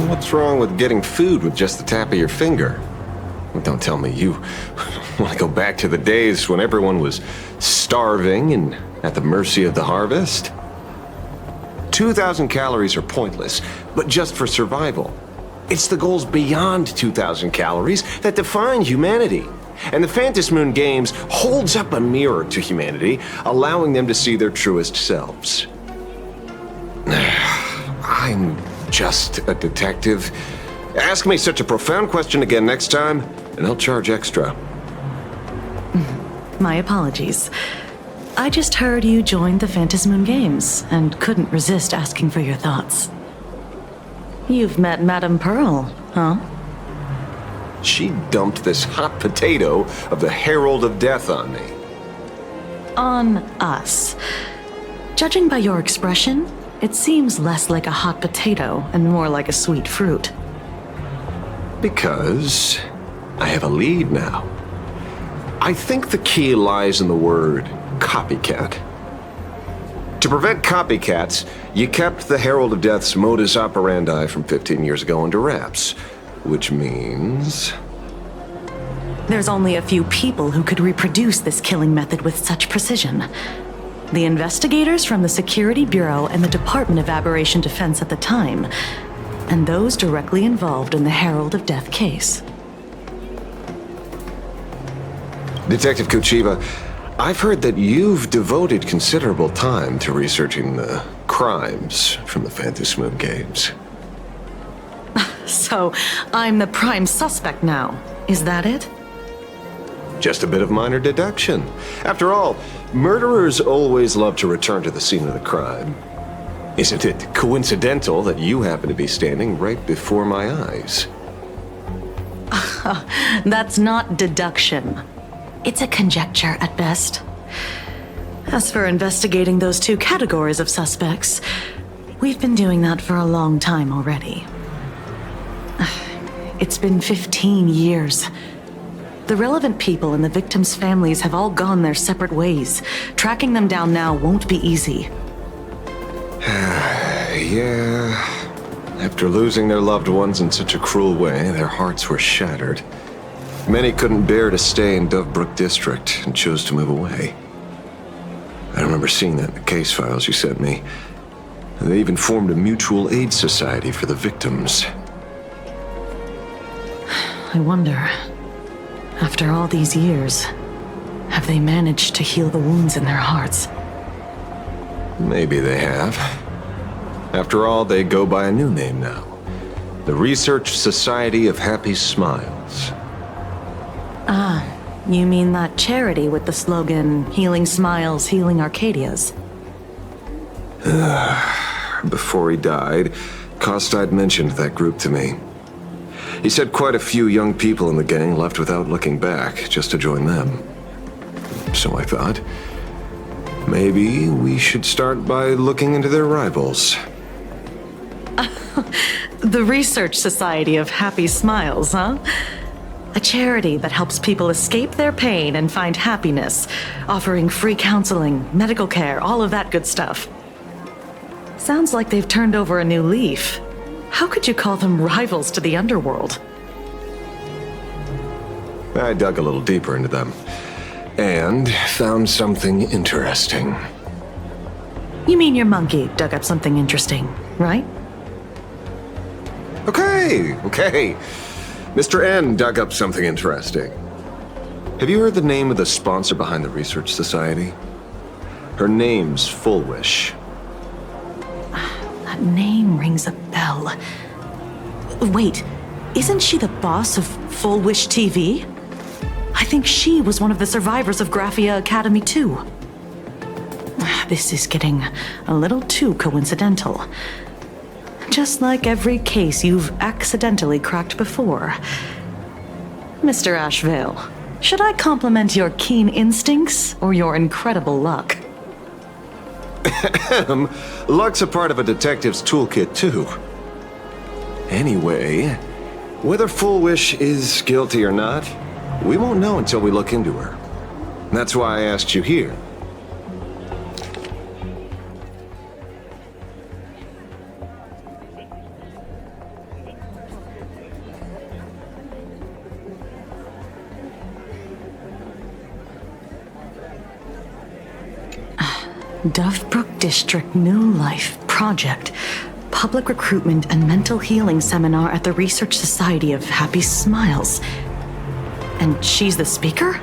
What's wrong with getting food with just the tap of your finger? Well, don't tell me you want to go back to the days when everyone was starving and at the mercy of the harvest? 2,000 calories are pointless, but just for survival. It's the goals beyond 2,000 calories that define humanity. And the Phantasmoon Games holds up a mirror to humanity, allowing them to see their truest selves. I'm just a detective. Ask me such a profound question again next time, and I'll charge extra. My apologies. I just heard you joined the Phantasmoon Games and couldn't resist asking for your thoughts. You've met Madame Peral, huh? She dumped this hot potato of the Herald of Death on me. On us. Judging by your expression, it seems less like a hot potato and more like a sweet fruit. Because I have a lead now. I think the key lies in the word copycat. To prevent copycats, you kept the Herald of Death's modus operandi from 15 years ago under wraps, which means... There's only a few people who could reproduce this killing method with such precision. The investigators from the Security Bureau and the Department of Aberration Defense at the time, and those directly involved in the Herald of Death case. Detective Kuchiba, I've heard that you've devoted considerable time to researching the crimes from the Phantasmoon Games. So, I'm the prime suspect now. Is that it? Just a bit of minor deduction. After all, murderers always love to return to the scene of the crime. Isn't it coincidental that you happen to be standing right before my eyes? That's not deduction. It's a conjecture at best. As for investigating those two categories of suspects, we've been doing that for a long time already. It's been 15 years. The relevant people and the victims' families have all gone their separate ways. Tracking them down now won't be easy. Yeah. After losing their loved ones in such a cruel way, their hearts were shattered. Many couldn't bear to stay in Dovebrook District and chose to move away. I remember seeing that in the case files you sent me. And they even formed a mutual aid society for the victims. I wonder, after all these years, have they managed to heal the wounds in their hearts? Maybe they have. After all, they go by a new name now. The Research Society of Happy Smiles. Ah, you mean that charity with the slogan, Healing Smiles, Healing Arcadias? Before he died, Kostide mentioned that group to me. He said quite a few young people in the gang left without looking back, just to join them. So I thought, maybe we should start by looking into their rivals. The Research Society of Happy Smiles, huh? A charity that helps people escape their pain and find happiness, offering free counseling, medical care, all of that good stuff. Sounds like they've turned over a new leaf. How could you call them rivals to the underworld? I dug a little deeper into them, and found something interesting. You mean your monkey dug up something interesting, right? Okay. Mr. N dug up something interesting. Have you heard the name of the sponsor behind the Research Society? Her name's Full Wish. That name rings a bell. Wait, isn't she the boss of Full Wish TV? I think she was one of the survivors of Graphia Academy too. This is getting a little too coincidental. Just like every case you've accidentally cracked before. Mr. Ashveil, Should I compliment your keen instincts or your incredible luck? Luck's a part of a detective's toolkit, too. Anyway, whether Full Wish is guilty or not, we won't know until we look into her. That's why I asked you here. Dovebrook District New Life Project. Public Recruitment and Mental Healing Seminar at the Research Society of Happy Smiles. And she's the speaker?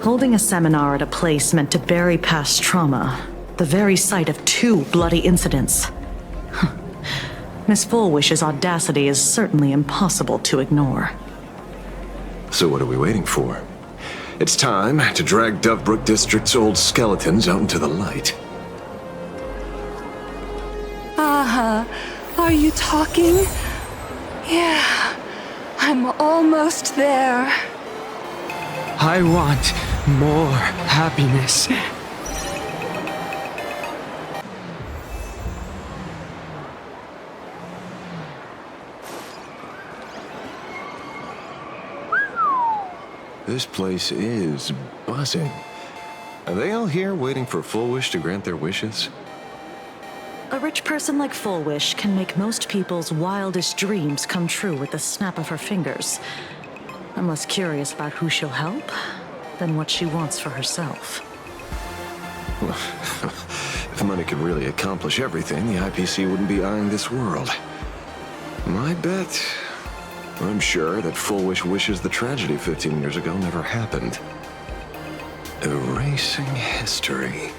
Holding a seminar at a place meant to bury past trauma. The very site of 2 bloody incidents. Miss Fullwish's audacity is certainly impossible to ignore. So what are we waiting for? It's time to drag Dovebrook District's old skeletons out into the light. Are you talking? Yeah, I'm almost there. I want more happiness. This place is buzzing. Are they all here waiting for Full Wish to grant their wishes? A rich person like Full Wish can make most people's wildest dreams come true with the snap of her fingers. I'm less curious about who she'll help than what she wants for herself. If money could really accomplish everything, the IPC wouldn't be eyeing this world. My bet, I'm sure that Full Wish wishes the tragedy 15 years ago never happened. Erasing history.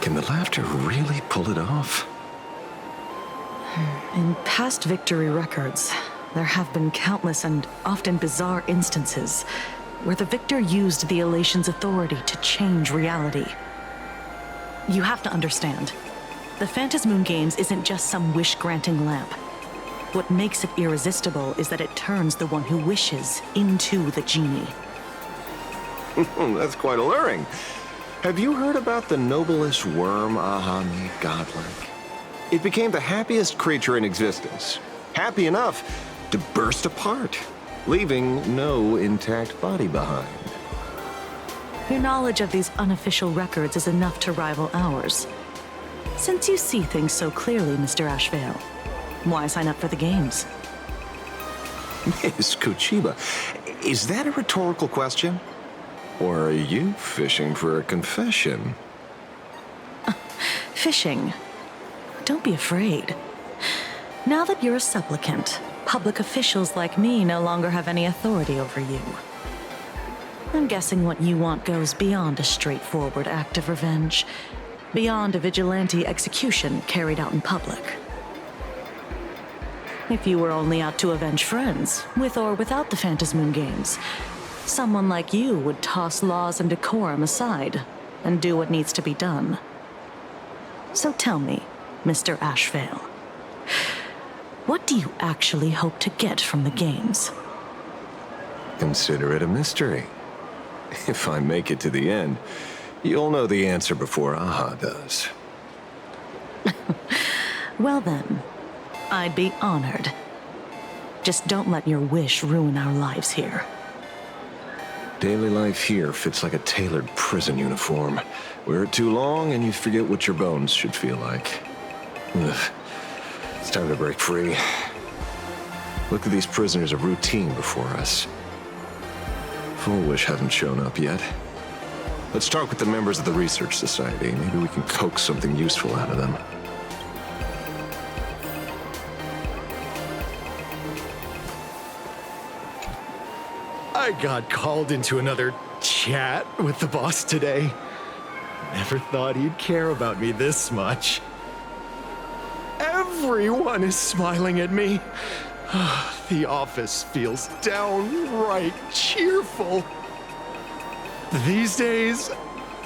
Can the laughter really pull it off? In past victory records, there have been countless and often bizarre instances where the victor used the Elation's authority to change reality. You have to understand, the Phantasmoon Games isn't just some wish-granting lamp. What makes it irresistible is that it turns the one who wishes into the genie. That's quite alluring. Have you heard about the noblest worm Aha made godlike? It became the happiest creature in existence. Happy enough to burst apart, leaving no intact body behind. Your knowledge of these unofficial records is enough to rival ours. Since you see things so clearly, Mr. Ashveil, why sign up for the games? Miss Kuchiba, is that a rhetorical question? Or are you fishing for a confession? Fishing? Don't be afraid. Now that you're a supplicant, public officials like me no longer have any authority over you. I'm guessing what you want goes beyond a straightforward act of revenge, beyond a vigilante execution carried out in public. If you were only out to avenge friends, with or without the Phantasmoon Games, someone like you would toss laws and decorum aside and do what needs to be done. So tell me, Mr. Ashveil, what do you actually hope to get from the games? Consider it a mystery. If I make it to the end, you'll know the answer before Aha does. Well then, I'd be honored. Just don't let your wish ruin our lives here. Daily life here fits like a tailored prison uniform. Wear it too long and you forget what your bones should feel like. Ugh. It's time to break free. Look at these prisoners of routine before us. Full Wish hasn't shown up yet. Let's talk with the members of the Research Society. Maybe we can coax something useful out of them. I got called into another chat with the boss today. Never thought he'd care about me this much. Everyone is smiling at me. The office feels downright cheerful. These days,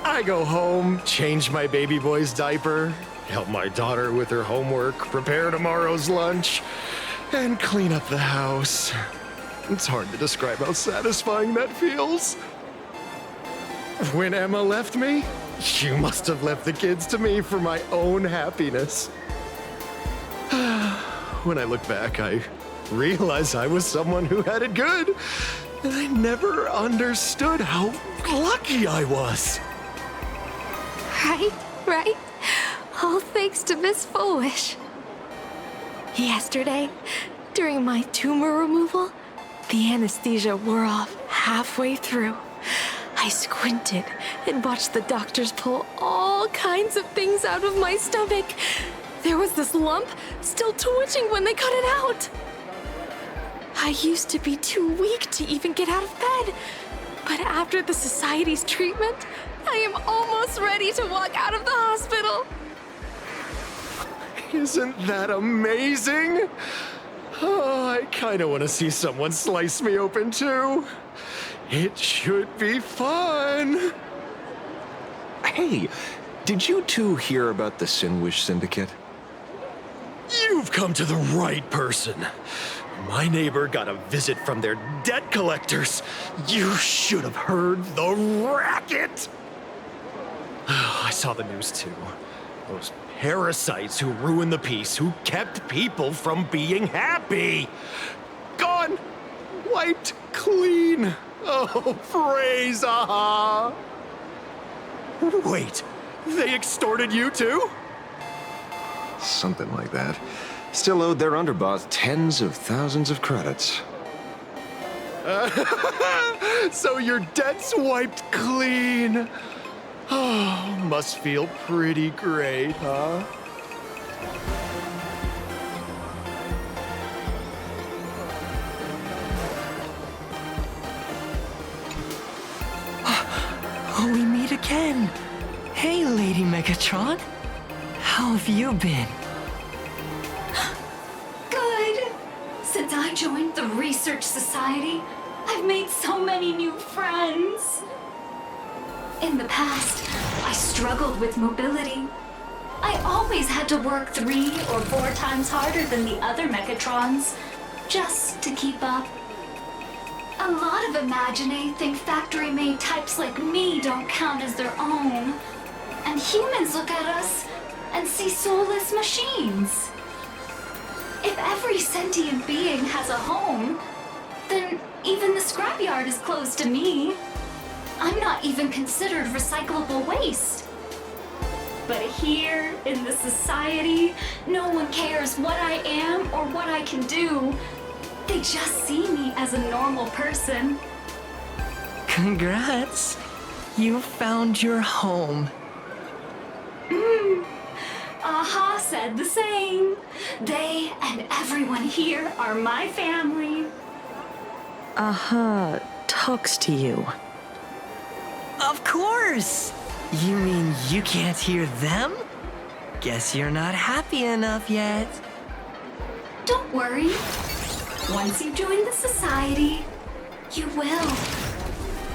I go home, change my baby boy's diaper, help my daughter with her homework, prepare tomorrow's lunch, and clean up the house. It's hard to describe how satisfying that feels. When Emma left me, you must have left the kids to me for my own happiness. When I look back, I realize I was someone who had it good, and I never understood how lucky I was. Right? All thanks to Miss Foolish. Yesterday, during my tumor removal, the anesthesia wore off halfway through. I squinted and watched the doctors pull all kinds of things out of my stomach. There was this lump still twitching when they cut it out. I used to be too weak to even get out of bed, but after the Society's treatment, I am almost ready to walk out of the hospital. Isn't that amazing? Oh, I kind of want to see someone slice me open too. It should be fun. Hey, did you two hear about the Sinwish Syndicate? You've come to the right person. My neighbor got a visit from their debt collectors. You should have heard the racket. I saw the news too. Those parasites who ruined the peace, who kept people from being happy. Gone. Wiped clean. Oh, praise Aha! Wait, they extorted you too? Something like that. Still owed their underboss tens of thousands of credits. So your debt's wiped clean. Oh, must feel pretty great, huh? Oh, we meet again. Hey, Lady Megatron. How have you been? Good. Since I joined the Research Society, I've made so many new friends. In the past, I struggled with mobility. I always had to work 3 or 4 times harder than the other Megatrons, just to keep up. A lot of Imaginae think factory-made types like me don't count as their own. And humans look at us and see soulless machines. If every sentient being has a home, then even the scrapyard is closed to me. I'm not even considered recyclable waste. But here, in the society, no one cares what I am or what I can do. They just see me as a normal person. Congrats. You found your home. Aha said the same. They and everyone here are my family. Aha talks to you. Of course! You mean you can't hear them? Guess you're not happy enough yet. Don't worry. Once you join the society, you will.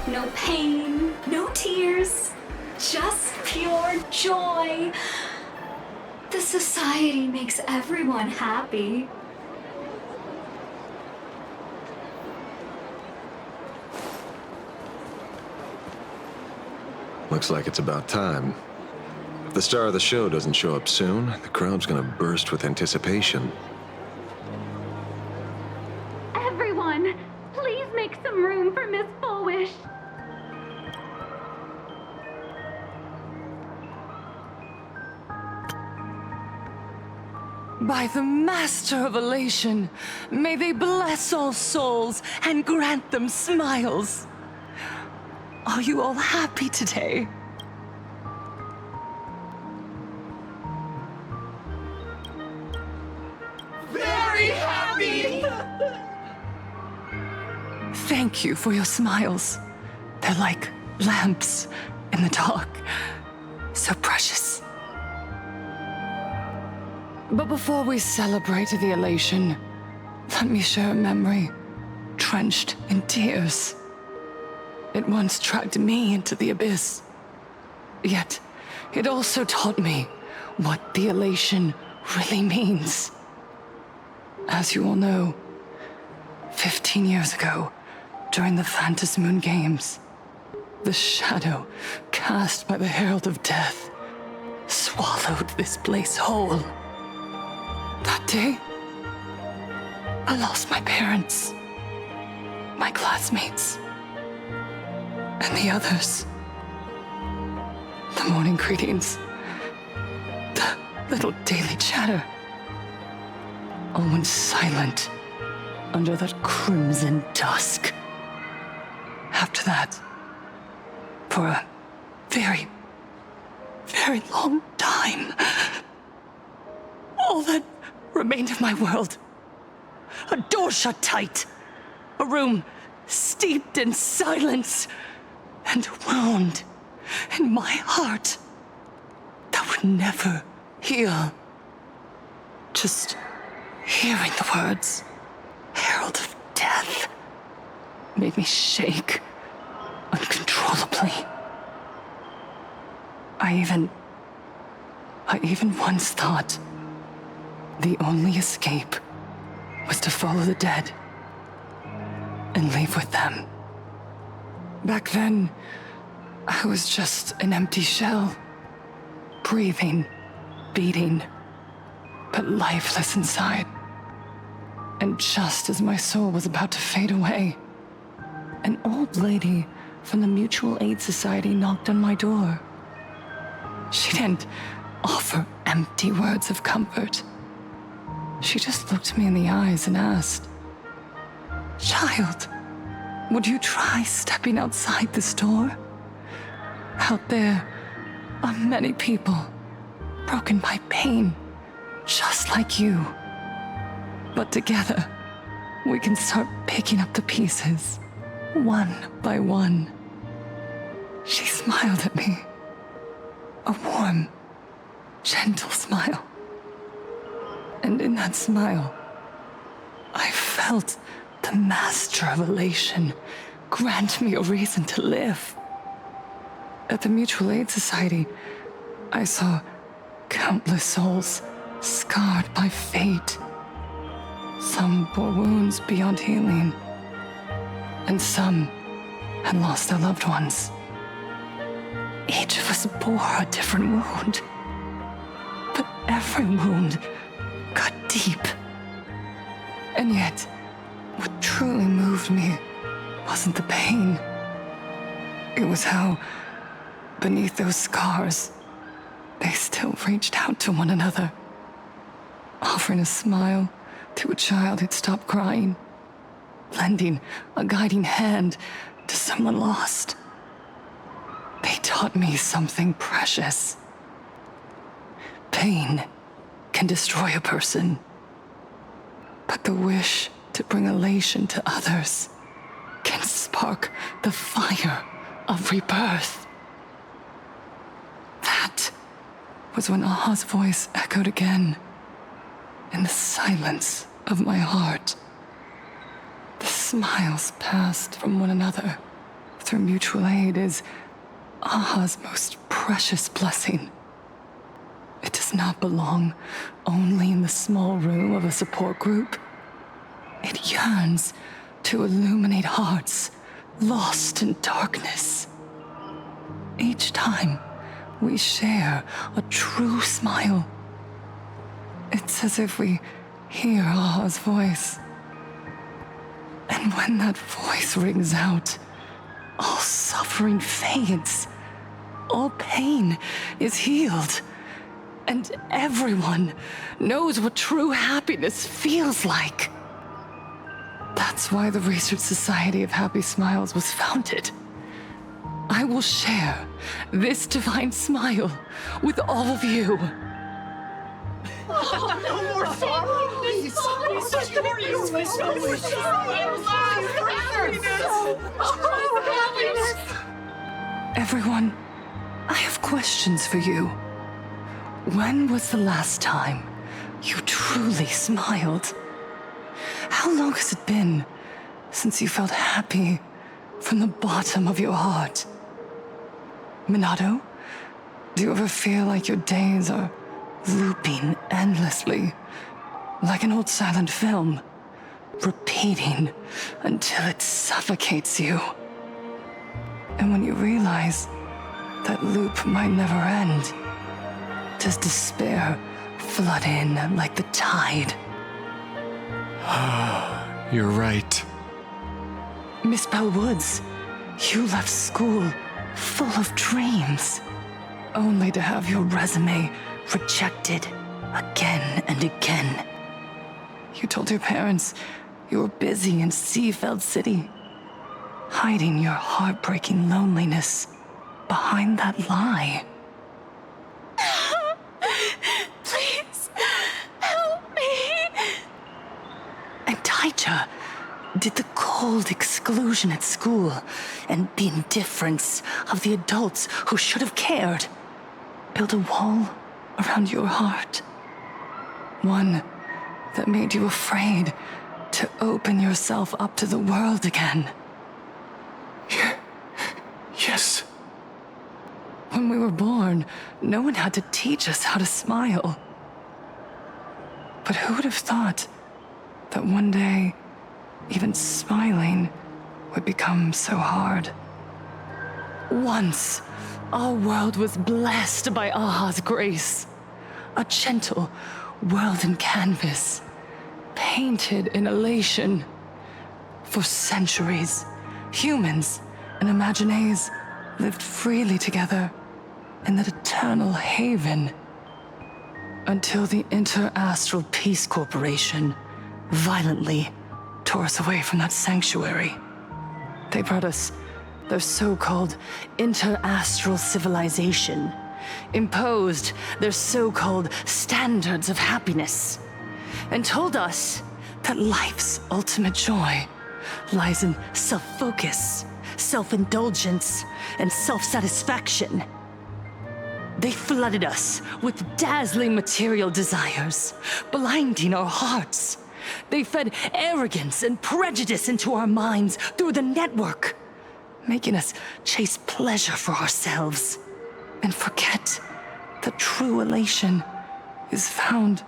No pain, no tears, just pure joy. The society makes everyone happy. Looks like it's about time. If the star of the show doesn't show up soon, the crowd's gonna burst with anticipation. Everyone, please make some room for Miss Foolish. By the Master of Elation, may they bless all souls and grant them smiles. Are you all happy today? Very happy! Thank you for your smiles. They're like lamps in the dark. So precious. But before we celebrate the elation, let me share a memory drenched in tears. It once dragged me into the abyss. Yet, it also taught me what the elation really means. As you all know, 15 years ago, during the Phantasmoon Games, the shadow cast by the Herald of Death swallowed this place whole. That day, I lost my parents, my classmates, and the others. The morning greetings, the little daily chatter, all went silent under that crimson dusk. After that, for a very, very long time, all that remained of my world, a door shut tight, a room steeped in silence, and a wound in my heart that would never heal. Just hearing the words, Herald of Death, made me shake uncontrollably. I even once thought the only escape was to follow the dead and leave with them. Back then, I was just an empty shell, breathing, beating, but lifeless inside. And just as my soul was about to fade away, an old lady from the Mutual Aid Society knocked on my door. She didn't offer empty words of comfort. She just looked me in the eyes and asked, "Child, would you try stepping outside this door? Out there are many people broken by pain, just like you. But together, we can start picking up the pieces, one by one." She smiled at me. A warm, gentle smile. And in that smile, I felt the Master of Elation grant me a reason to live. At the Mutual Aid Society, I saw countless souls scarred by fate. Some bore wounds beyond healing, and some had lost their loved ones. Each of us bore a different wound, but every wound got deep. And yet, what truly moved me wasn't the pain. It was how, beneath those scars, they still reached out to one another, offering a smile to a child who'd stopped crying, lending a guiding hand to someone lost. They taught me something precious. Pain can destroy a person, but the wish to bring elation to others can spark the fire of rebirth. That was when Aha's voice echoed again in the silence of my heart. The smiles passed from one another through mutual aid is Aha's most precious blessing. It does not belong only in the small room of a support group. It yearns to illuminate hearts lost in darkness. Each time we share a true smile, it's as if we hear Aha's voice. And when that voice rings out, all suffering fades, all pain is healed, and everyone knows what true happiness feels like. That's why the Research Society of Happy Smiles was founded. I will share this divine smile with all of you. No more sorrow! Please! Everyone, I have questions for you. When was the last time you truly smiled? How long has it been since you felt happy from the bottom of your heart? Minato, do you ever feel like your days are looping endlessly, like an old silent film, repeating until it suffocates you. And when you realize that loop might never end, does despair flood in like the tide? You're right. Miss Bellwoods, you left school full of dreams, only to have your resume rejected again and again. You told your parents you were busy in Seafeld City, hiding your heartbreaking loneliness behind that lie. Please, help me. And Taija did the cold exclusion at school and the indifference of the adults who should have cared build a wall around your heart. One that made you afraid to open yourself up to the world again. Yes. When we were born, no one had to teach us how to smile. But who would have thought that one day, even smiling would become so hard? Once, our world was blessed by Aha's grace. A gentle world in canvas, painted in elation. For centuries, humans and Imagines lived freely together in that eternal haven. Until the Inter-Astral Peace Corporation violently tore us away from that sanctuary. They brought us their so-called inter-astral civilization, imposed their so-called standards of happiness, and told us that life's ultimate joy lies in self-focus, self-indulgence, and self-satisfaction. They flooded us with dazzling material desires, blinding our hearts. They fed arrogance and prejudice into our minds through the network, making us chase pleasure for ourselves and forget that true elation is found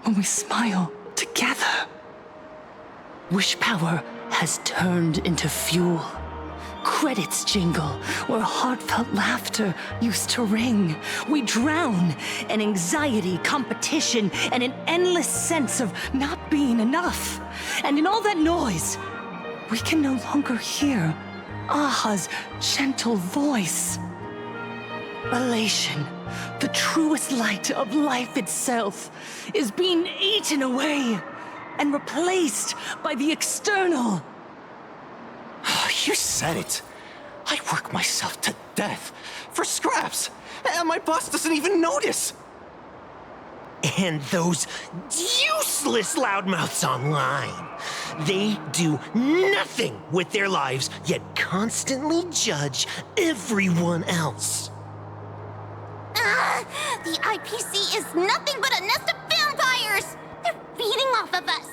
when we smile together. Wish power has turned into fuel. Credits jingle where heartfelt laughter used to ring. We drown in anxiety, competition, and an endless sense of not being enough. And in all that noise, we can no longer hear Aha's gentle voice. Elation, the truest light of life itself, is being eaten away and replaced by the external. You said it. I work myself to death for scraps, and my boss doesn't even notice. And those useless loudmouths online. They do nothing with their lives, yet constantly judge everyone else. The IPC is nothing but a nest of vampires! They're feeding off of us!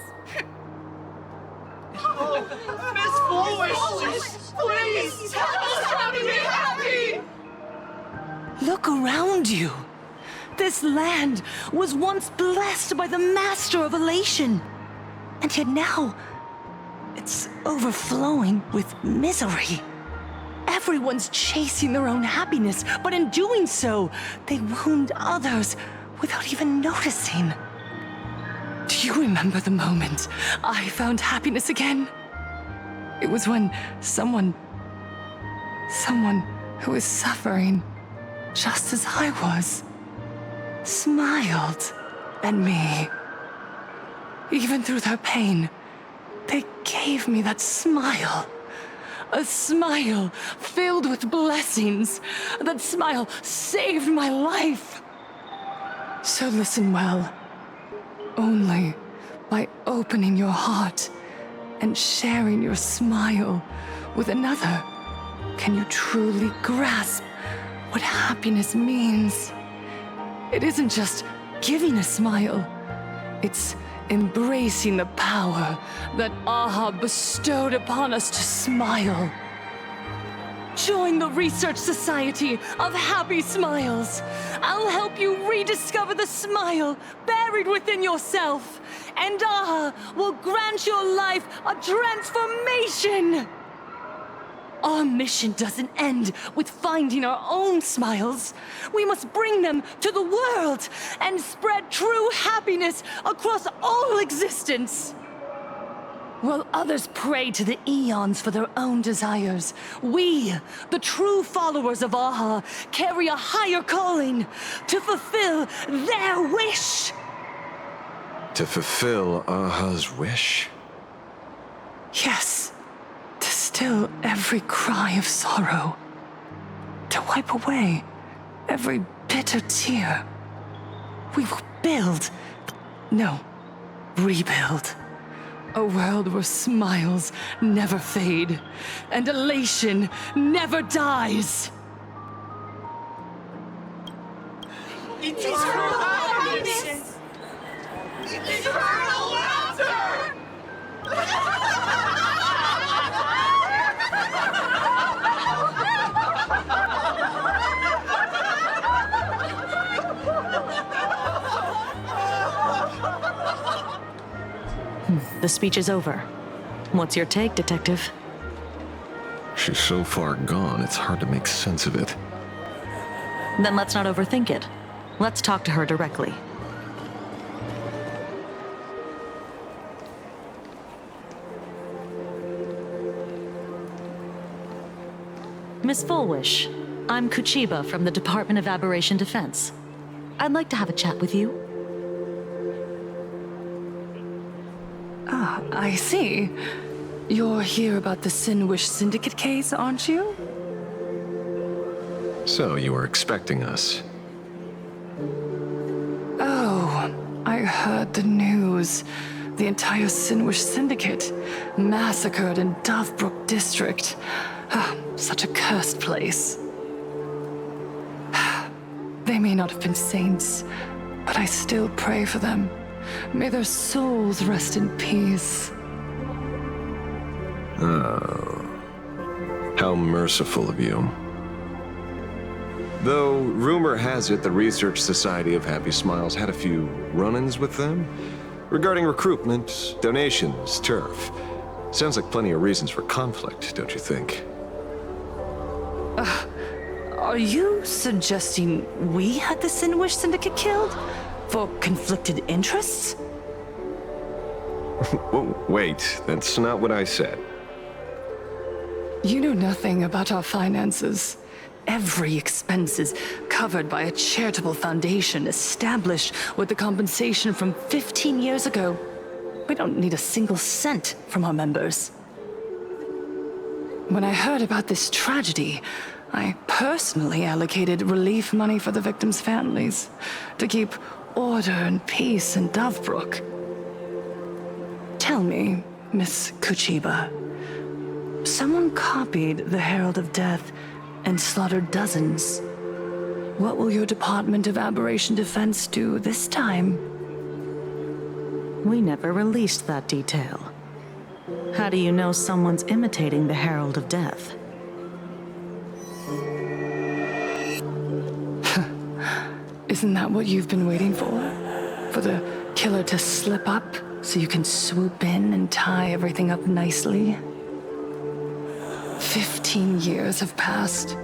Miss Foolish! Please! Help us how to be happy! Look around you. This land was once blessed by the master of elation. And yet now, it's overflowing with misery. Everyone's chasing their own happiness, but in doing so, they wound others without even noticing. Do you remember the moment I found happiness again? It was when someone who was suffering just as I was, smiled at me. Even through their pain, they gave me that smile. A smile filled with blessings. That smile saved my life. So listen well. Only by opening your heart and sharing your smile with another can you truly grasp what happiness means. It isn't just giving a smile. It's embracing the power that Aha bestowed upon us to smile. Join the Research Society of Happy Smiles. I'll help you rediscover the smile buried within yourself and Aha will grant your life a transformation! Our mission doesn't end with finding our own smiles. We must bring them to the world and spread true happiness across all existence. While others pray to the eons for their own desires, we, the true followers of Aha, carry a higher calling to fulfill their wish. To fulfill Aha's wish? Yes. To still every cry of sorrow. To wipe away every bitter tear. We will build, no, rebuild. A world where smiles never fade and elation never dies. Eternal happiness! Eternal laughter! The speech is over. What's your take, Detective? She's so far gone, it's hard to make sense of it. Then let's not overthink it. Let's talk to her directly. Miss Fullwish, I'm Kuchiba from the Department of Aberration Defense. I'd like to have a chat with you. Ah, I see. You're here about the Sinwish Syndicate case, aren't you? So, you were expecting us. Oh, I heard the news. The entire Sinwish Syndicate massacred in Dovebrook District. Ah, such a cursed place. They may not have been saints, but I still pray for them. May their souls rest in peace. Oh. How merciful of you. Though, rumor has it the Research Society of Happy Smiles had a few run-ins with them regarding recruitment, donations, turf. Sounds like plenty of reasons for conflict, don't you think? Are you suggesting we had the Sinwish Syndicate killed? For conflicted interests? Whoa, wait, that's not what I said. You know nothing about our finances. Every expense is covered by a charitable foundation established with the compensation from 15 years ago. We don't need a single cent from our members. When I heard about this tragedy, I personally allocated relief money for the victims' families to keep order and peace in Dovebrook. Tell me, Miss Kuchiba, someone copied the Herald of Death and slaughtered dozens. What will your Department of Aberration Defense do this time? We never released that detail. How do you know someone's imitating the Herald of Death? Isn't that what you've been waiting for? For the killer to slip up so you can swoop in and tie everything up nicely? 15 years have passed.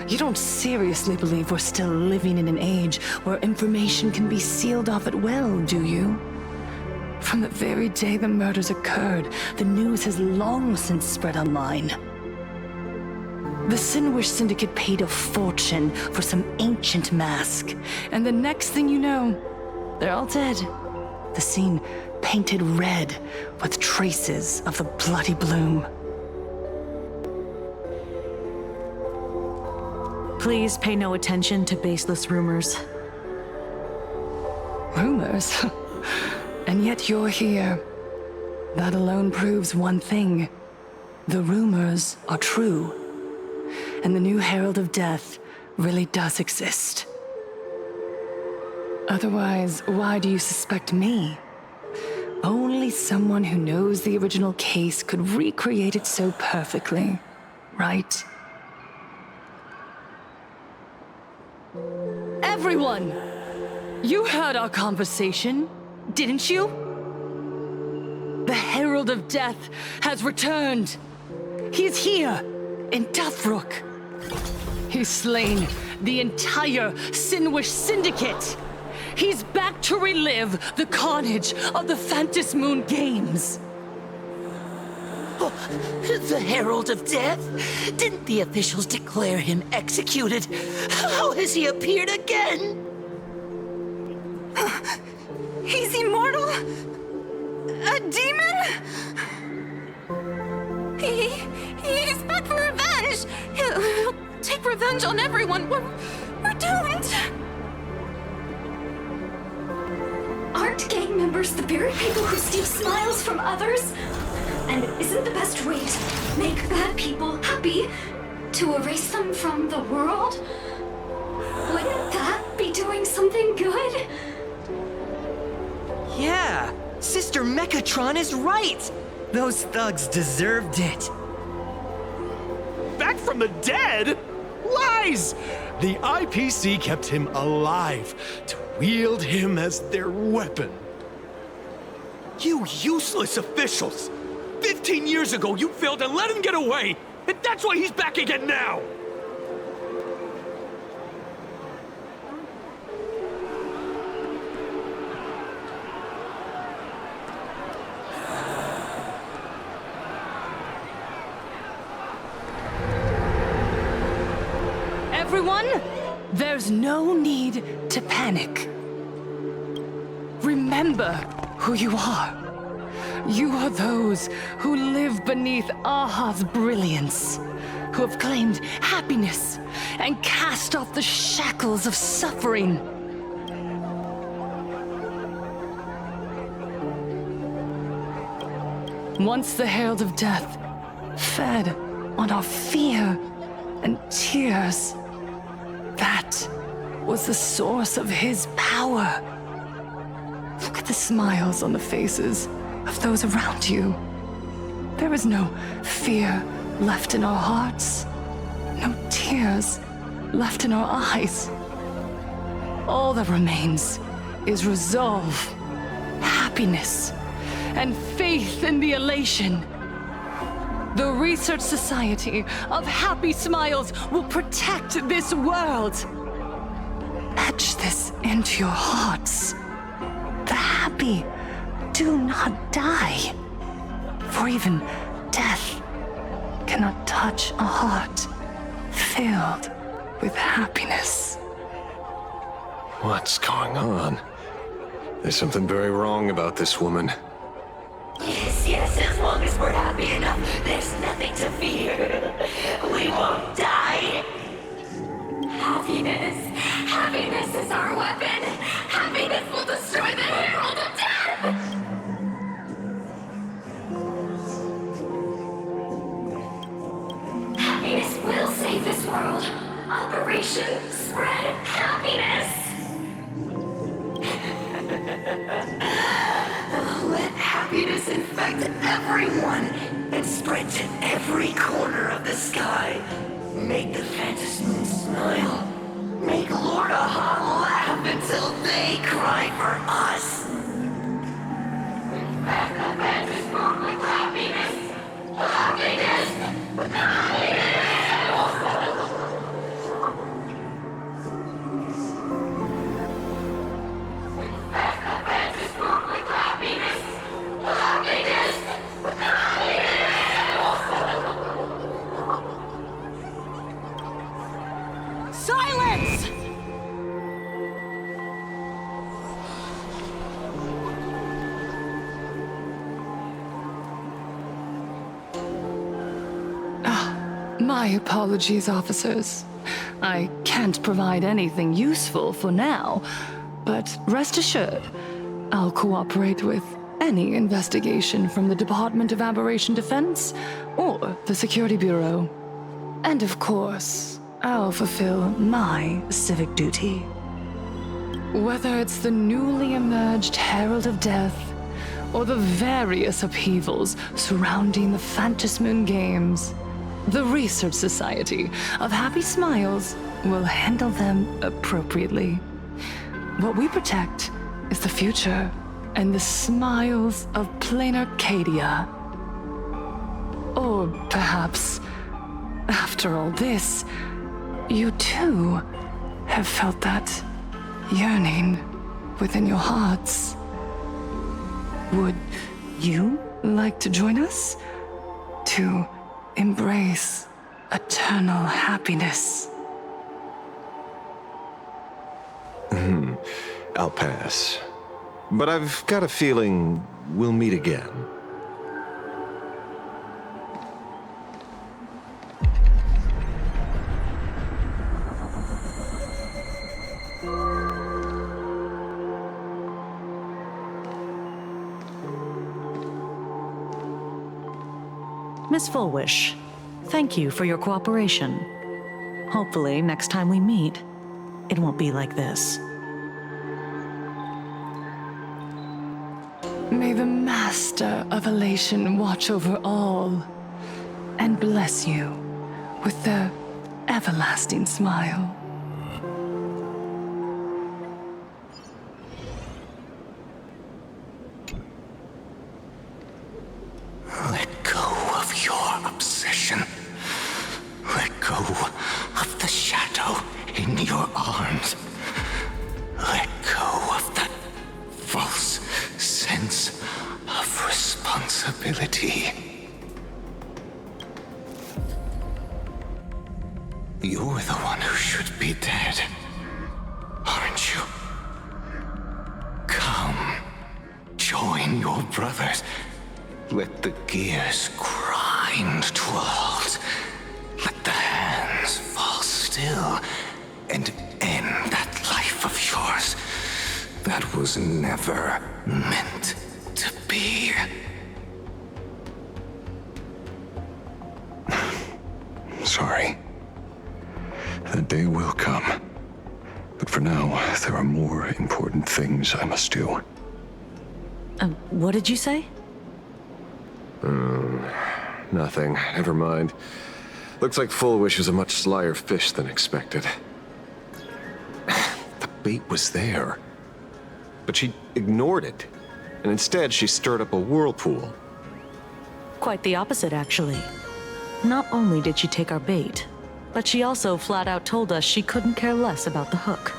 You don't seriously believe we're still living in an age where information can be sealed off at will, do you? From the very day the murders occurred, the news has long since spread online. The Sinwish Syndicate paid a fortune for some ancient mask, and the next thing you know, they're all dead. The scene painted red with traces of the bloody bloom. Please pay no attention to baseless rumors. Rumors? And yet you're here. That alone proves one thing. The rumors are true. And the new Herald of Death really does exist. Otherwise, why do you suspect me? Only someone who knows the original case could recreate it so perfectly, right? Everyone! You heard our conversation, didn't you? Herald of Death has returned. He's here, in Deathbrook. He's slain the entire Sinwish Syndicate. He's back to relive the carnage of the Phantasmoon Games. The Herald of Death? Didn't the officials declare him executed? How has he appeared again? He's immortal? A demon? He's back for revenge! He'll take revenge on everyone. We're doomed! Aren't gang members the very people who steal smiles from others? And isn't the best way to make bad people happy to erase them from the world? Wouldn't that be doing something good? Yeah, Sister Mechatron is right. Those thugs deserved it. Back from the dead? Lies! The IPC kept him alive to wield him as their weapon. You useless officials! 15 years ago, you failed and let him get away! And that's why he's back again now! Everyone, there's no need to panic. Remember who you are. You are those who live beneath Aha's brilliance, who have claimed happiness and cast off the shackles of suffering. Once the Herald of Death fed on our fear and tears, that was the source of his power. Look at the smiles on the faces of those around you. There is no fear left in our hearts, no tears left in our eyes. All that remains is resolve, happiness, and faith in the elation. The Research Society of Happy Smiles will protect this world. Etch this into your hearts. The happy do not die, for even death cannot touch a heart filled with happiness. What's going on? There's something very wrong about this woman. Yes, as long as we're happy enough, there's nothing to fear. We won't die. Happiness is our weapon. Happiness will destroy the Herald of Death. Happiness will save this world. Operation Spread Happiness. Let happiness infect everyone and spread to every corner of the sky. Make the Phantasmoon smile. Make Lord Aha laugh until they cry for us. Infect the Phantasmoon with happiness. Happiness. Silence! My apologies, officers. I can't provide anything useful for now, but rest assured, I'll cooperate with any investigation from the Department of Aberration Defense or the Security Bureau. And of course, I'll fulfill my civic duty. Whether it's the newly emerged Herald of Death or the various upheavals surrounding the Phantasmoon Games, the Research Society of Happy Smiles will handle them appropriately. What we protect is the future and the smiles of Planaracadia. perhaps, after all this, you too have felt that yearning within your hearts. Would you like to join us? To embrace eternal happiness? I'll pass. But I've got a feeling we'll meet again. Miss Fullwish, thank you for your cooperation. Hopefully, next time we meet, it won't be like this. May the Master of Elation watch over all and bless you with the everlasting smile. Let go of your obsession. Let go of the shadow in your arms. Let go of that false sense of responsibility. You're the one who should be dead, aren't you? Come, join your brothers. Let the gears grind to a halt. Let the hands fall still and end that life of yours that was never meant to be. Sorry. That day will come. But for now, there are more important things I must do. What did you say? Nothing. Never mind. Looks like Fullwish was a much slyer fish than expected. The bait was there. But she ignored it. And instead, she stirred up a whirlpool. Quite the opposite, actually. Not only did she take our bait, but she also flat out told us she couldn't care less about the hook.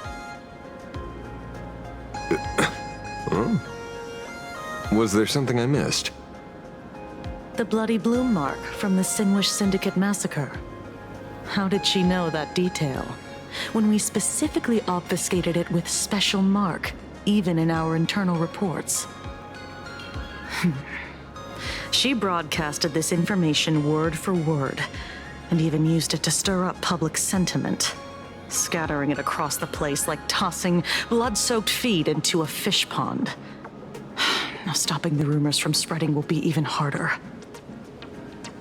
Oh. Was there something I missed? The bloody bloom mark from the Sinwish Syndicate massacre. How did she know that detail? When we specifically obfuscated it with special mark, even in our internal reports. She broadcasted this information word for word, and even used it to stir up public sentiment, scattering it across the place like tossing blood-soaked feed into a fish pond. Now stopping the rumors from spreading will be even harder.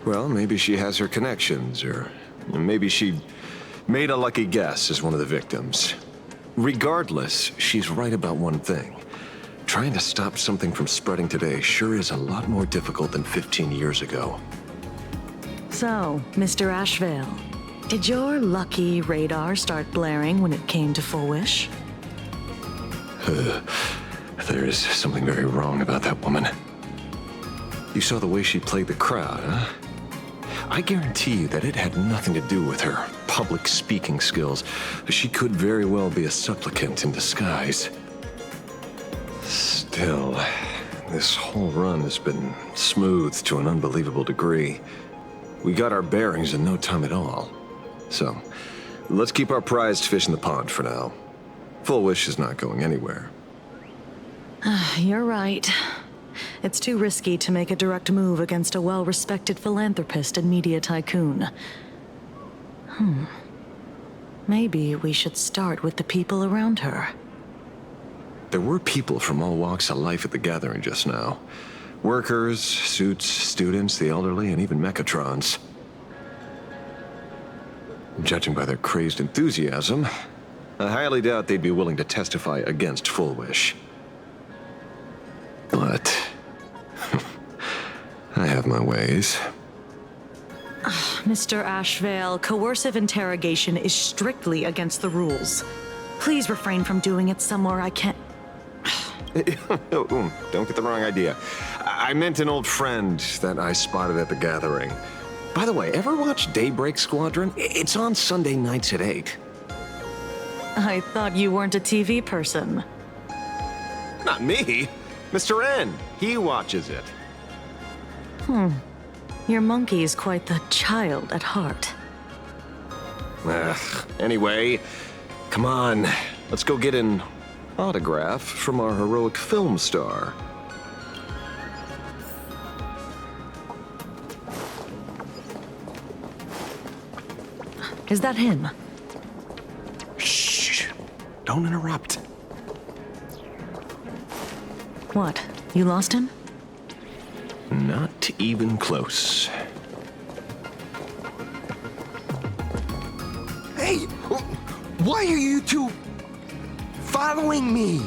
Well, maybe she has her connections, or maybe she made a lucky guess as one of the victims. Regardless, she's right about one thing. Trying to stop something from spreading today sure is a lot more difficult than 15 years ago. So, Mr. Ashveil, did your lucky radar start blaring when it came to Fullwish? There is something very wrong about that woman. You saw the way she played the crowd, huh? I guarantee you that it had nothing to do with her public speaking skills. She could very well be a supplicant in disguise. Still, this whole run has been smooth to an unbelievable degree. We got our bearings in no time at all. So, let's keep our prized fish in the pond for now. Fullwish is not going anywhere. You're right. It's too risky to make a direct move against a well-respected philanthropist and media tycoon. Maybe we should start with the people around her. There were people from all walks of life at the gathering just now. Workers, suits, students, the elderly, and even mechatrons. Judging by their crazed enthusiasm, I highly doubt they'd be willing to testify against Fullwish. But I have my ways. Mr. Ashveil, coercive interrogation is strictly against the rules. Please refrain from doing it somewhere I can't... Don't get the wrong idea. I meant an old friend that I spotted at the gathering. By the way, ever watch Daybreak Squadron? It's on Sunday nights at 8. I thought you weren't a TV person. Not me. Mr. N. He watches it. Your monkey is quite the child at heart. Anyway, come on. Let's go get an autograph from our heroic film star. Is that him? Shh. Don't interrupt. What? You lost him? Not even close. Hey! Why are you two following me?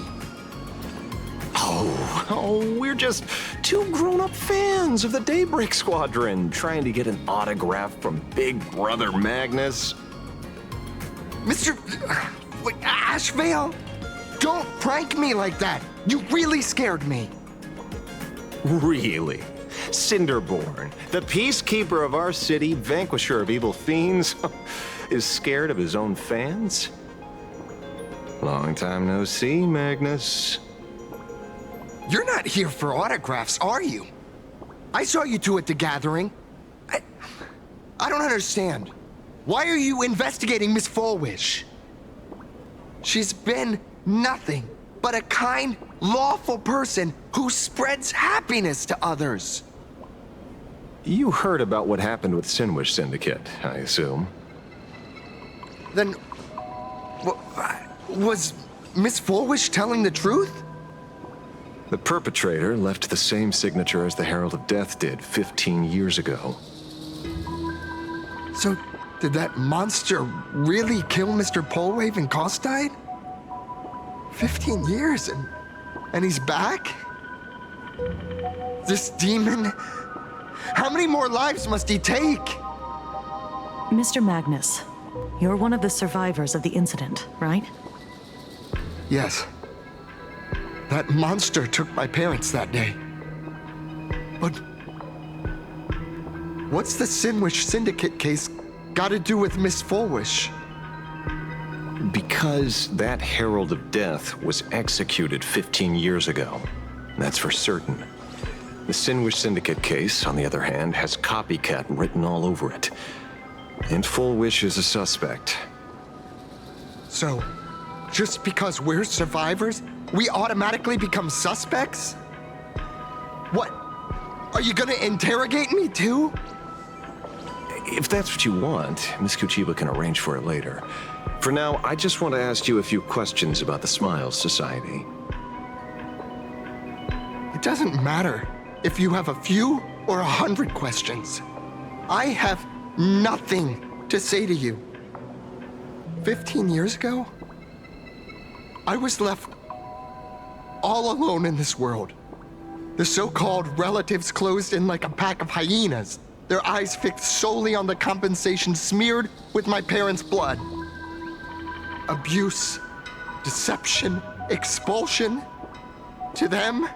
Oh, we're just two grown-up fans of the Daybreak Squadron trying to get an autograph from Big Brother Magnus. Mr. Ashveil? Don't prank me like that! You really scared me! Really? Cinderborn, the peacekeeper of our city, vanquisher of evil fiends, is scared of his own fans? Long time no see, Magnus. You're not here for autographs, are you? I saw you two at the gathering. I don't understand. Why are you investigating Miss Fullwish? She's been nothing but a kind, lawful person who spreads happiness to others. You heard about what happened with Sinwish Syndicate, I assume. Then, was Miss Fullwish telling the truth? The perpetrator left the same signature as the Herald of Death did 15 years ago. So, did that monster really kill Mr. Polwave and Costide? 15 years and he's back? This demon? How many more lives must he take? Mr. Magnus, you're one of the survivors of the incident, right? Yes. That monster took my parents that day. But what's the Sinwish Syndicate case got to do with Miss Fullwish? Because that Herald of Death was executed 15 years ago. That's for certain. The Sinwish Syndicate case, on the other hand, has copycat written all over it. And Fullwish is a suspect. So, just because we're survivors, we automatically become suspects? What? Are you gonna interrogate me too? If that's what you want, Miss Kuchiba can arrange for it later. For now, I just want to ask you a few questions about the Smiles Society. It doesn't matter if you have a few or 100 questions. I have nothing to say to you. 15 years ago, I was left all alone in this world. The so-called relatives closed in like a pack of hyenas, their eyes fixed solely on the compensation smeared with my parents' blood. Abuse, deception, expulsion. To them,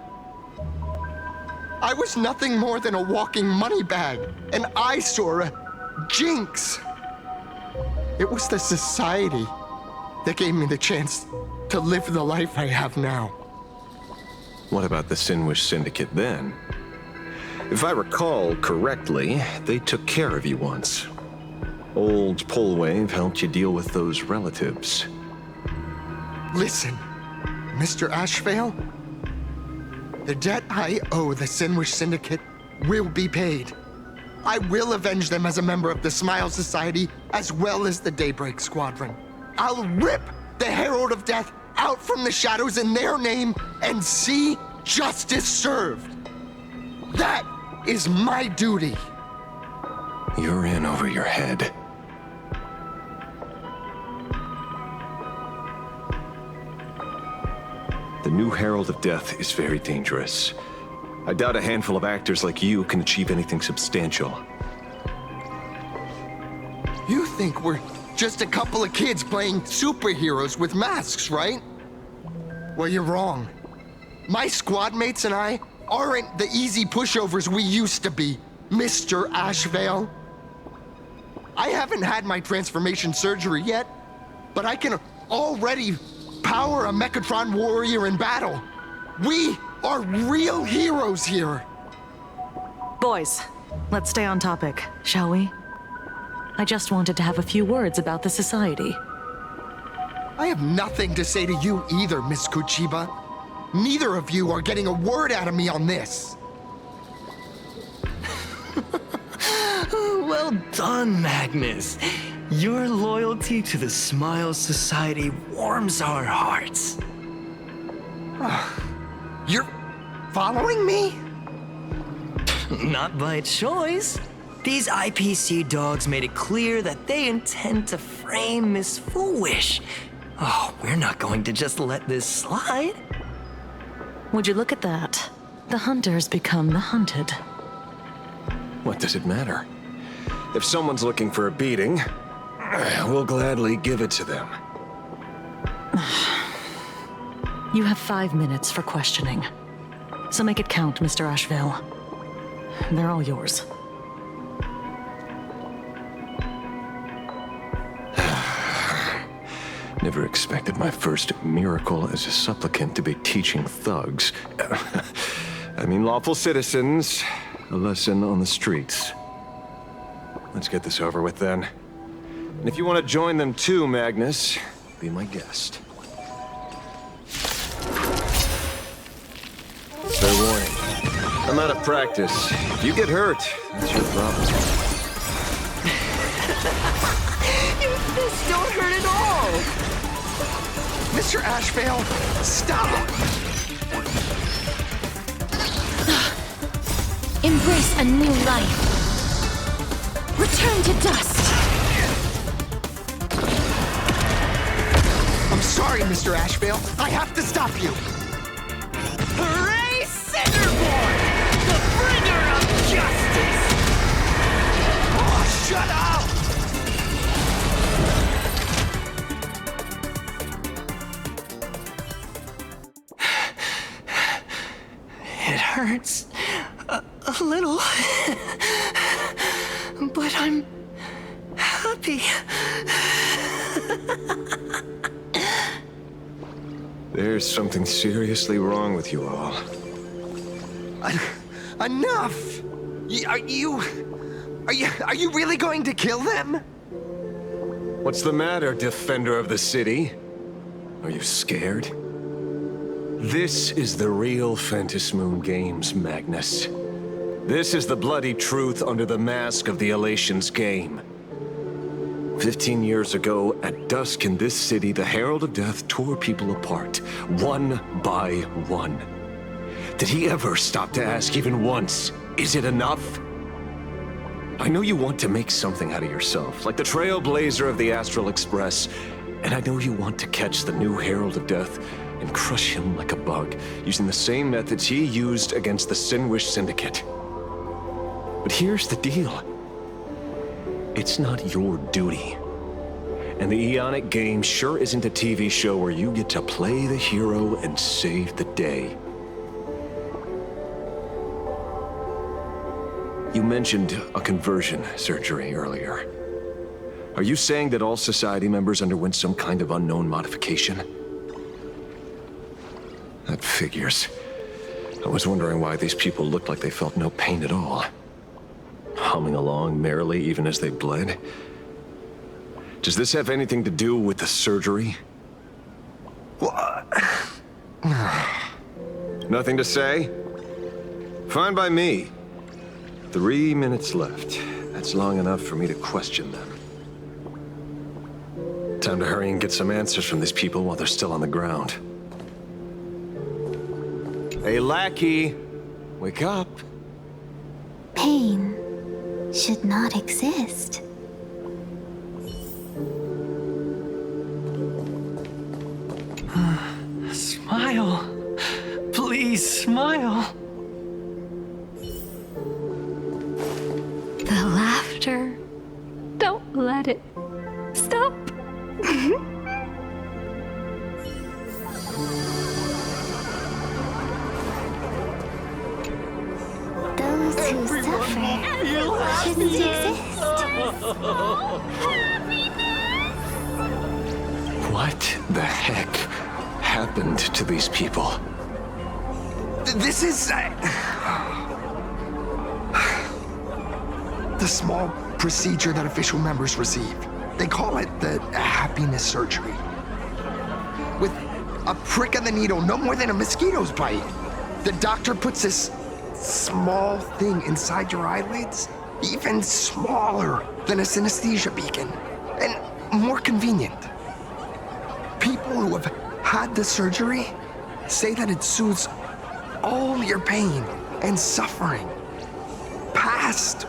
I was nothing more than a walking money bag, an eyesore, a jinx. It was the society that gave me the chance to live the life I have now. What about the Sinwish Syndicate then? If I recall correctly, they took care of you once. Old Polwave helped you deal with those relatives. Listen, Mr. Ashveil, the debt I owe the Sinwish Syndicate will be paid. I will avenge them as a member of the Smile Society as well as the Daybreak Squadron. I'll rip the Herald of Death out from the shadows in their name and see justice served. That is my duty. You're in over your head. The new Herald of Death is very dangerous. I doubt a handful of actors like you can achieve anything substantial. You think we're just a couple of kids playing superheroes with masks, right? Well, you're wrong. My squad mates and I aren't the easy pushovers we used to be, Mr. Ashveil. I haven't had my transformation surgery yet, but I can already power a Mechatron warrior in battle. We are real heroes here. Boys, let's stay on topic, shall we? I just wanted to have a few words about the society. I have nothing to say to you either, Miss Kuchiba. Neither of you are getting a word out of me on this. Well done, Magnus. Your loyalty to the Smile Society warms our hearts. You're following me? Not by choice. These IPC dogs made it clear that they intend to frame Miss Foolish. Oh, we're not going to just let this slide. Would you look at that? The hunters become the hunted. What does it matter? If someone's looking for a beating, we'll gladly give it to them. You have 5 minutes for questioning. So make it count, Mr. Ashveil. They're all yours. Never expected my first miracle as a supplicant to be teaching thugs. I mean lawful citizens, a lesson on the streets. Let's get this over with then. And if you want to join them too, Magnus, be my guest. Fair warning. I'm out of practice. If you get hurt, that's your problem. Your fists don't hurt at all! Mr. Ashveil, stop! Embrace a new life. Return to dust. I'm sorry, Mr. Ashveil. I have to stop you. Hooray, Cinderborn! The bringer of justice! Oh, shut up! It hurts a little, but I'm happy. There's something seriously wrong with you all. Enough! Are you really going to kill them? What's the matter, defender of the city? Are you scared? This is the real Phantasmoon Games, Magnus. This is the bloody truth under the mask of the Elation's game. 15 years ago, at dusk in this city, the Herald of Death tore people apart, one by one. Did he ever stop to ask even once, is it enough? I know you want to make something out of yourself, like the Trailblazer of the Astral Express, and I know you want to catch the new Herald of Death and crush him like a bug, using the same methods he used against the Sinwish Syndicate. But here's the deal. It's not your duty. And the Ionic game sure isn't a TV show where you get to play the hero and save the day. You mentioned a conversion surgery earlier. Are you saying that all Society members underwent some kind of unknown modification? That figures. I was wondering why these people looked like they felt no pain at all. Humming along merrily even as they bled. Does this have anything to do with the surgery? Nothing to say? Fine by me. 3 minutes left. That's long enough for me to question them. Time to hurry and get some answers from these people while they're still on the ground. Hey, lackey! Wake up! Pain should not exist. Smile. Please smile. The laughter. Don't let it stop. Those who suffer shouldn't exist. What the heck happened to these people? This is... the small procedure that official members receive. They call it the happiness surgery. With a prick of the needle, no more than a mosquito's bite. The doctor puts this small thing inside your eyelids, even smaller than a synesthesia beacon, and more convenient. People who have had the surgery say that it soothes all your pain and suffering, past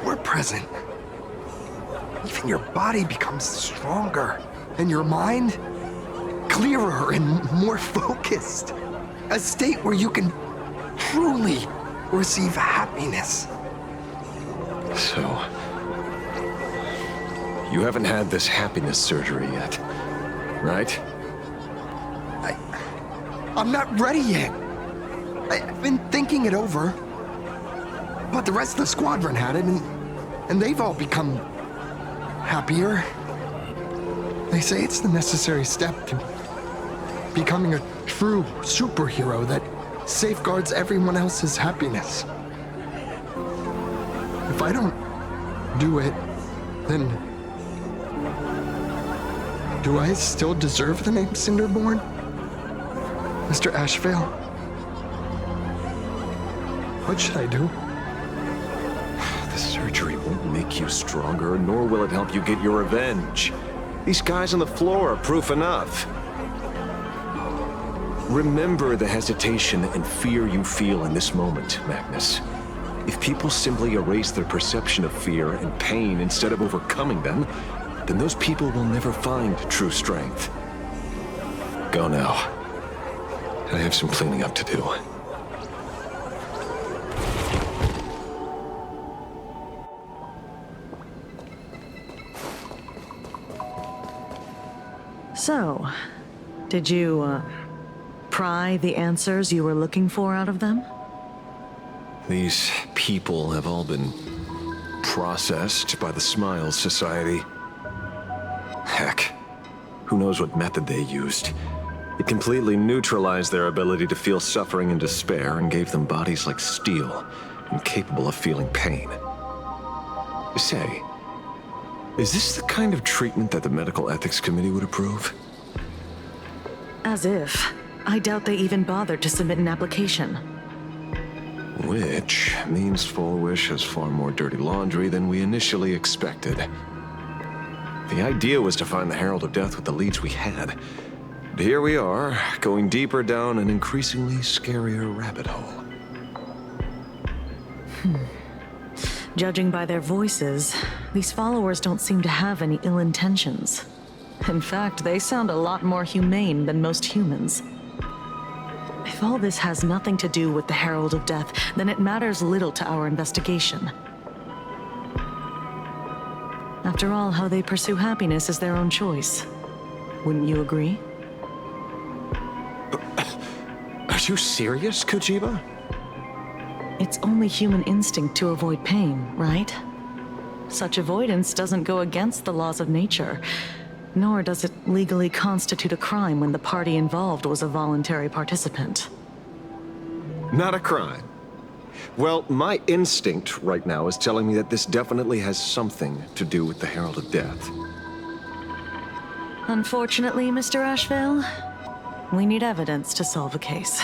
or present. Even your body becomes stronger, and your mind clearer and more focused. A state where you can truly receive happiness. So, you haven't had this happiness surgery yet, right? I'm not ready yet. I've been thinking it over. But the rest of the squadron had it, and they've all become happier. They say it's the necessary step to becoming a true superhero that safeguards everyone else's happiness. If I don't do it, then do I still deserve the name Cinderborn? Mr. Ashveil? What should I do? The surgery won't make you stronger, nor will it help you get your revenge. These guys on the floor are proof enough. Remember the hesitation and fear you feel in this moment, Magnus. If people simply erase their perception of fear and pain instead of overcoming them, then those people will never find true strength. Go now. I have some cleaning up to do. So, did you, pry the answers you were looking for out of them? These people have all been processed by the Smiles Society. Heck, who knows what method they used. It completely neutralized their ability to feel suffering and despair and gave them bodies like steel, incapable of feeling pain. Say, is this the kind of treatment that the Medical Ethics Committee would approve? As if. I doubt they even bothered to submit an application. Which means Fulwish has far more dirty laundry than we initially expected. The idea was to find the Herald of Death with the leads we had. But here we are, going deeper down an increasingly scarier rabbit hole. Judging by their voices, these followers don't seem to have any ill intentions. In fact, they sound a lot more humane than most humans. If all this has nothing to do with the Herald of Death, then it matters little to our investigation. After all, how they pursue happiness is their own choice. Wouldn't you agree? Are you serious, Kuchiba? It's only human instinct to avoid pain, right? Such avoidance doesn't go against the laws of nature, nor does it legally constitute a crime when the party involved was a voluntary participant. Not a crime. Well, my instinct right now is telling me that this definitely has something to do with the Herald of Death. Unfortunately, Mr. Ashveil, we need evidence to solve a case.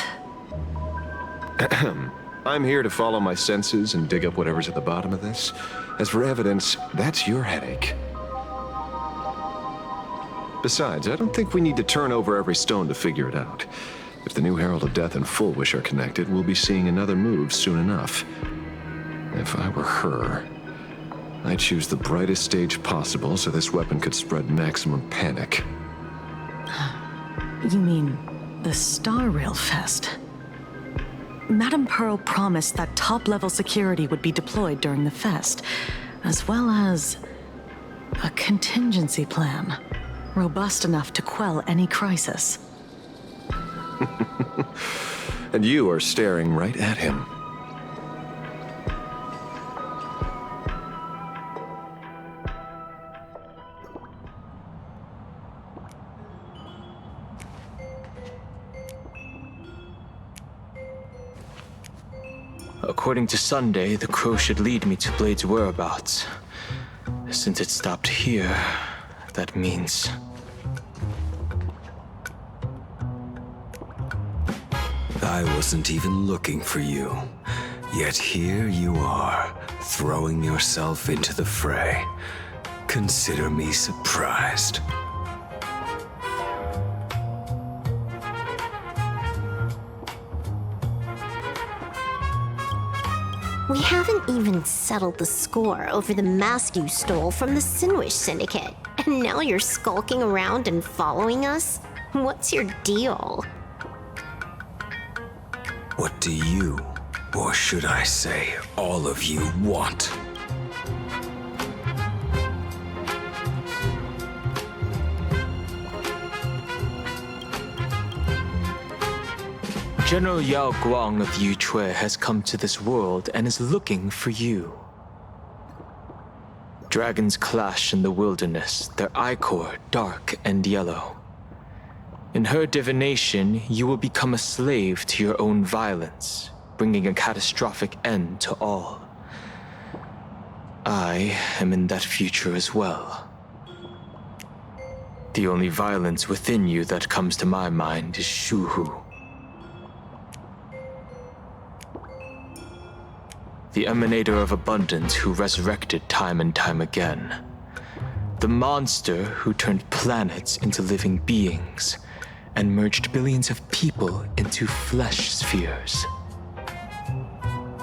I'm here to follow my senses and dig up whatever's at the bottom of this. As for evidence, that's your headache. Besides, I don't think we need to turn over every stone to figure it out. If the new Herald of Death and Fulwish are connected, we'll be seeing another move soon enough. If I were her, I'd choose the brightest stage possible so this weapon could spread maximum panic. You mean the Star Rail Fest? Madame Pearl promised that top-level security would be deployed during the fest, as well as a contingency plan, robust enough to quell any crisis. And you are staring right at him. According to Sunday, the crow should lead me to Blade's whereabouts. Since it stopped here, that means... I wasn't even looking for you. Yet here you are, throwing yourself into the fray. Consider me surprised. We haven't even settled the score over the mask you stole from the Sinwish Syndicate. And now you're skulking around and following us? What's your deal? What do you, or should I say, all of you, want? General Yao Guang of Yu Chui has come to this world and is looking for you. Dragons clash in the wilderness, their ichor dark and yellow. In her divination, you will become a slave to your own violence, bringing a catastrophic end to all. I am in that future as well. The only violence within you that comes to my mind is Shuhu. The emanator of abundance who resurrected time and time again. The monster who turned planets into living beings and merged billions of people into flesh spheres.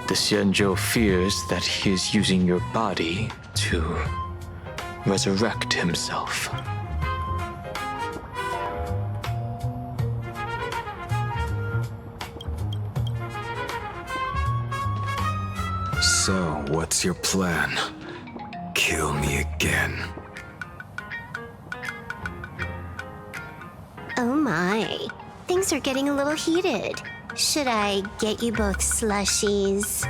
The Xianzhou fears that he is using your body to resurrect himself. So, what's your plan? Kill me again. Oh my. Things are getting a little heated. Should I get you both slushies?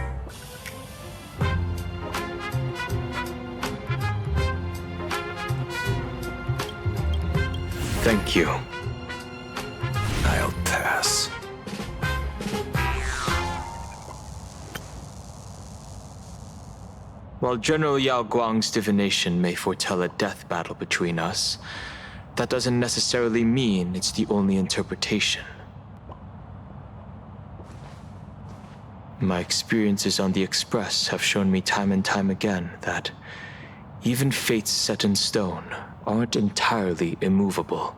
Thank you. I'll pass. While General Yao Guang's divination may foretell a death battle between us, that doesn't necessarily mean it's the only interpretation. My experiences on the Express have shown me time and time again that even fates set in stone aren't entirely immovable.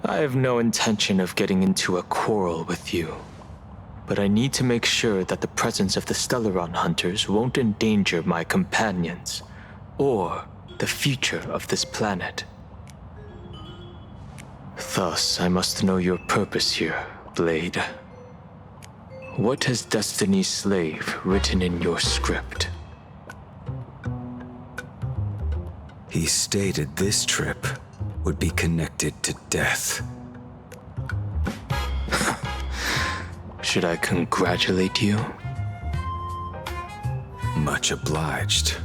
I have no intention of getting into a quarrel with you, but I need to make sure that the presence of the Stellaron hunters won't endanger my companions, or the future of this planet. Thus, I must know your purpose here, Blade. What has Destiny's Slave written in your script? He stated this trip would be connected to death. Should I congratulate you? Much obliged.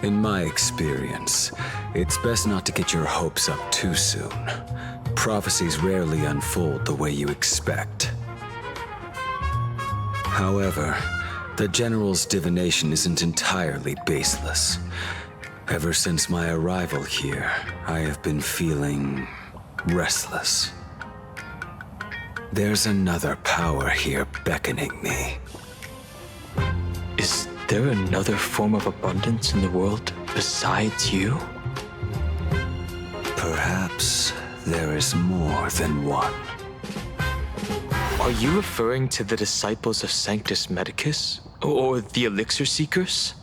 In my experience, it's best not to get your hopes up too soon. Prophecies rarely unfold the way you expect. However, the General's divination isn't entirely baseless. Ever since my arrival here, I have been feeling restless. There's another power here beckoning me. Is there another form of abundance in the world besides you? Perhaps there is more than one. Are you referring to the disciples of Sanctus Medicus? Or the Elixir Seekers?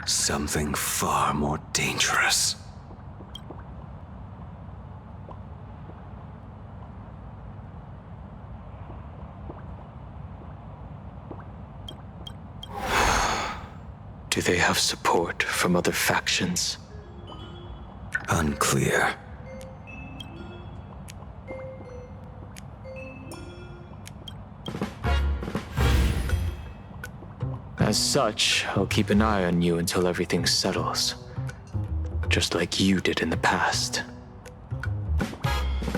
Something far more dangerous. Do they have support from other factions? Unclear. As such, I'll keep an eye on you until everything settles. Just like you did in the past.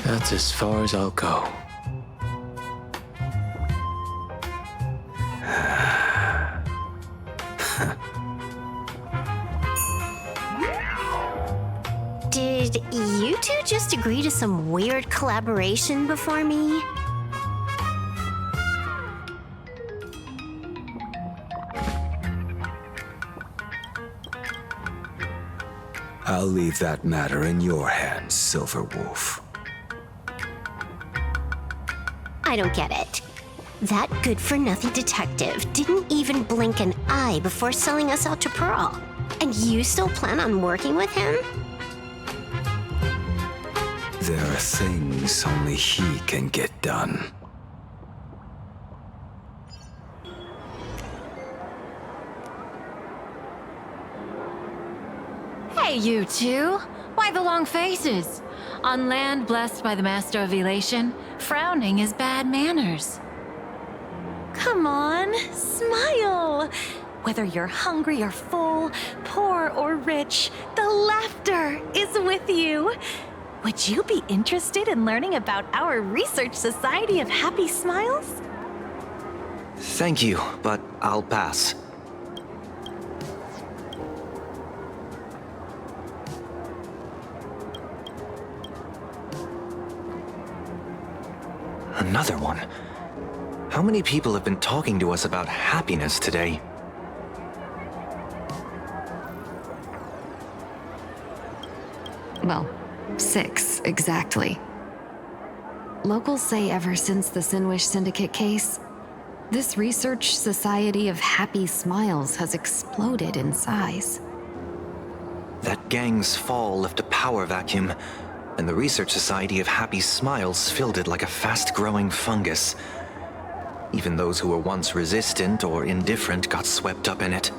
That's as far as I'll go. Did you two just agree to some weird collaboration before me? I'll leave that matter in your hands, Silver Wolf. I don't get it. That good-for-nothing detective didn't even blink an eye before selling us out to Peral. And you still plan on working with him? There are things only he can get done. Hey, you two! Why the long faces? On land blessed by the Master of Elation, frowning is bad manners. Come on, smile! Whether you're hungry or full, poor or rich, the laughter is with you. Would you be interested in learning about our Research Society of Happy Smiles? Thank you, but I'll pass. Another one. How many people have been talking to us about happiness today? Well, 6, exactly. Locals say ever since the Sinwish Syndicate case, this Research Society of Happy Smiles has exploded in size. That gang's fall left a power vacuum, and the Research Society of Happy Smiles filled it like a fast-growing fungus. Even those who were once resistant or indifferent got swept up in it.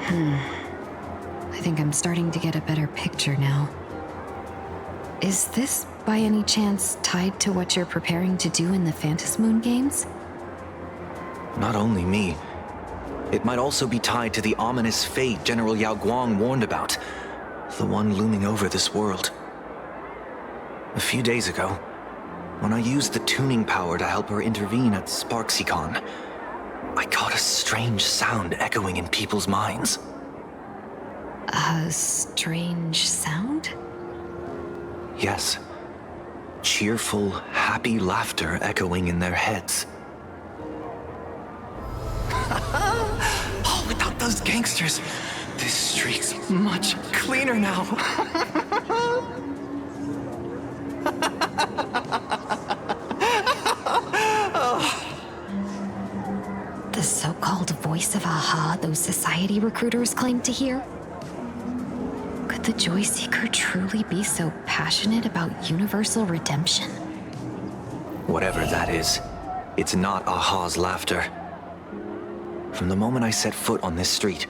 I think I'm starting to get a better picture now. Is this, by any chance, tied to what you're preparing to do in the Phantasmoon Games? Not only me. It might also be tied to the ominous fate General Yao Guang warned about. The one looming over this world. A few days ago, when I used the tuning power to help her intervene at SparxieCon, I caught a strange sound echoing in people's minds. A strange sound? Yes. Cheerful, happy laughter echoing in their heads. Oh, without those gangsters, this street's much cleaner now. The so-called voice of Aha those society recruiters claim to hear? Could the Joy Seeker truly be so passionate about universal redemption? Whatever that is, it's not Aha's laughter. From the moment I set foot on this street,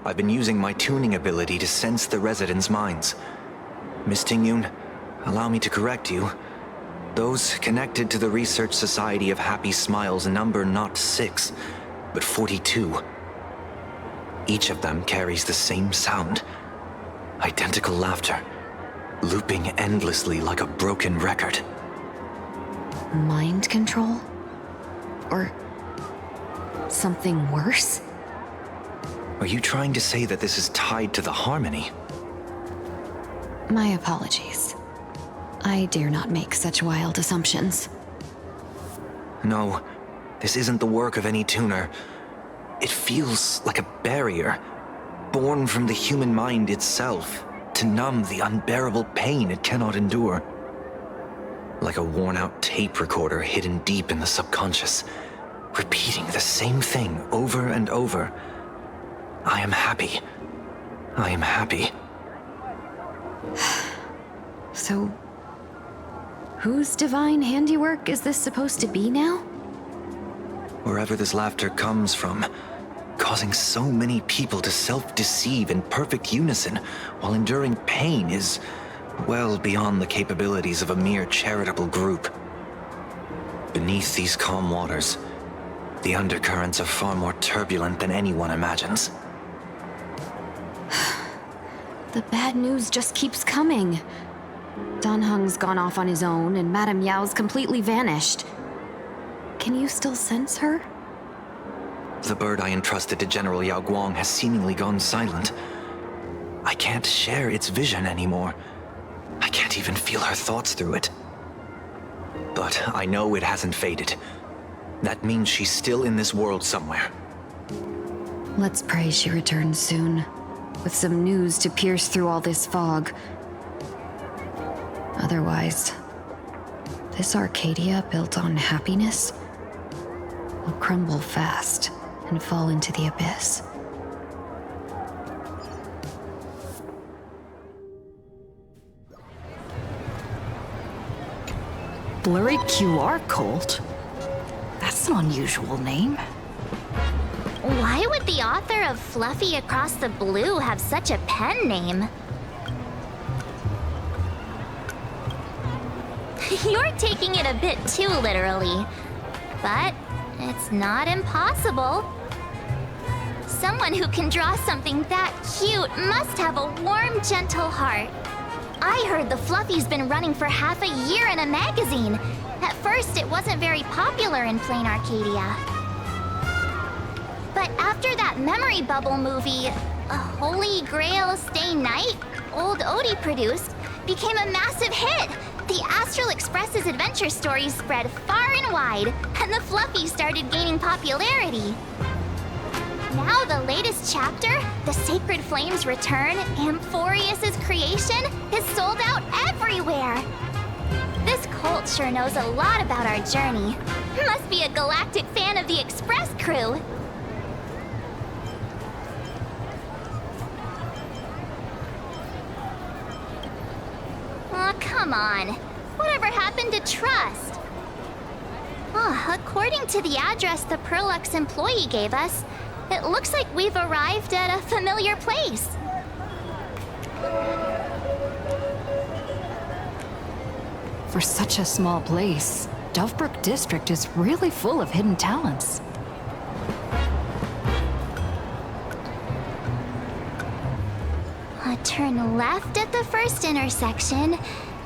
I've been using my tuning ability to sense the residents' minds. Miss Tingyun, allow me to correct you. Those connected to the Research Society of Happy Smiles number not 6, but 42. Each of them carries the same sound. Identical laughter, looping endlessly like a broken record. Mind control? Or something worse? Are you trying to say that this is tied to the harmony? My apologies. I dare not make such wild assumptions. No, this isn't the work of any tuner. It feels like a barrier, born from the human mind itself, to numb the unbearable pain it cannot endure. Like a worn-out tape recorder hidden deep in the subconscious, repeating the same thing over and over. I am happy. I am happy. So, whose divine handiwork is this supposed to be now? Wherever this laughter comes from, causing so many people to self-deceive in perfect unison while enduring pain is well beyond the capabilities of a mere charitable group. Beneath these calm waters, The undercurrents are far more turbulent than anyone imagines. The bad news just keeps coming. Dan Heng's gone off on his own, and Madame Yao's completely vanished. Can you still sense her? The bird I entrusted to General Yao Guang has seemingly gone silent. I can't share its vision anymore. I can't even feel her thoughts through it. But I know it hasn't faded. That means she's still in this world somewhere. Let's pray she returns soon, with some news to pierce through all this fog. Otherwise, this Arcadia built on happiness will crumble fast and fall into the abyss. Blurry QR Cult? That's an unusual name. Why would the author of Fluffy Across the Blue have such a pen name? You're taking it a bit too literally, but it's not impossible. Someone who can draw something that cute must have a warm, gentle heart. I heard the Fluffy's been running for half a year in a magazine. At first, it wasn't very popular in Planaracadia. But after that memory bubble movie, A Holy Grail Stay Night, old Odie produced, became a massive hit. The Astral Express's adventure stories spread far and wide, and the Fluffy started gaining popularity. Now the latest chapter, The Sacred Flames Return, Amphorius's creation, is sold out everywhere. This cult sure knows a lot about our journey. Must be a galactic fan of the Express crew. Aw, come on. Whatever happened to trust? According to the address the Perlux employee gave us, it looks like we've arrived at a familiar place. For such a small place, Dovebrook District is really full of hidden talents. Turn left at the first intersection,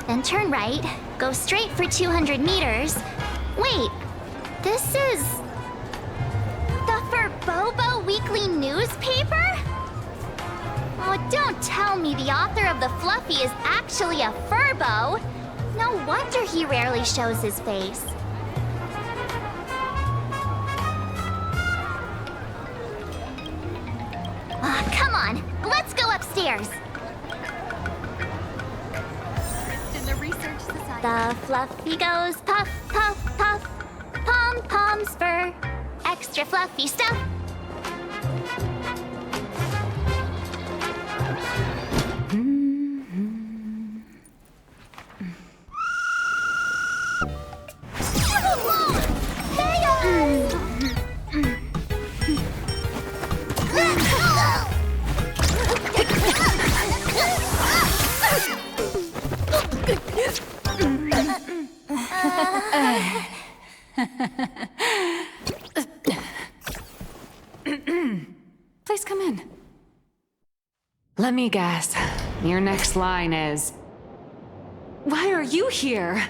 then turn right, go straight for 200 meters. Wait, this is... the Furbobo Weekly newspaper? Oh, don't tell me the author of the Fluffy is actually a Furbo. No wonder he rarely shows his face. Come on, let's go upstairs. The Fluffy goes puff, puff, puff. Pom-poms for extra fluffy stuff. Please come in. Let me guess. Your next line is... Why are you here?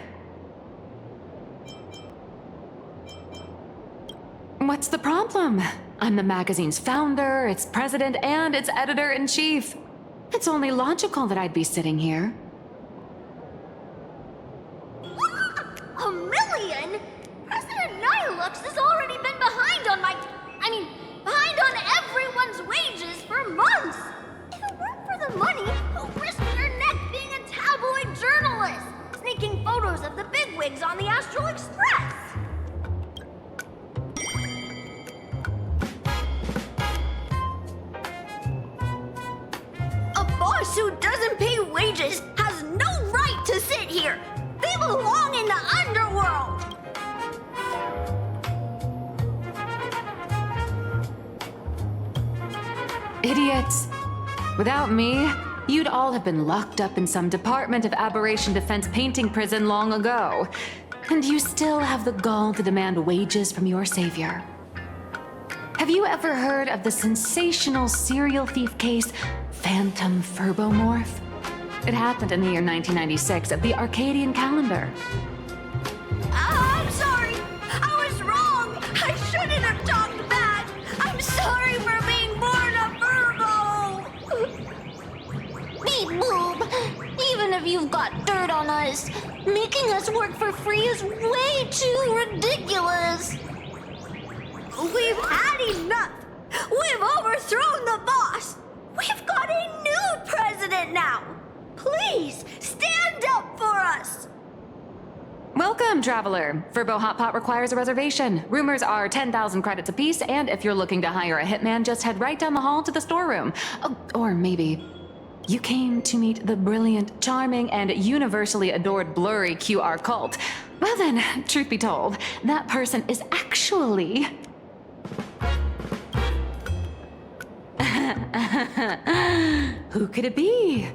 What's the problem? I'm the magazine's founder, its president, and its editor-in-chief. It's only logical that I'd be sitting here. A million? President Nihilux has already been behind on behind on everyone's wages for months! If it weren't for the money, who'd risk their neck being a tabloid journalist, sneaking photos of the bigwigs on the Astral Express? A boss who doesn't pay wages has no right to sit here! They belong in the underworld! Idiots. Without me, you'd all have been locked up in some Department of Aberration Defense painting prison long ago. And you still have the gall to demand wages from your savior. Have you ever heard of the sensational serial thief case, Phantom Furbomorph? It happened in the year 1996 at the Arcadian calendar. I'm sorry. I was wrong. I shouldn't have talked back. I'm sorry for being born a Virgo. Beep boop! Even if you've got dirt on us, making us work for free is way too ridiculous. We've had enough. We've overthrown the boss. We've got a new president now. Please, stand up for us! Welcome, traveler. Furbo Hot Pot requires a reservation. Rumors are 10,000 credits apiece, and if you're looking to hire a hitman, just head right down the hall to the storeroom. Oh, or maybe you came to meet the brilliant, charming, and universally adored blurry QR cult. Well then, truth be told, that person is actually... Who could it be?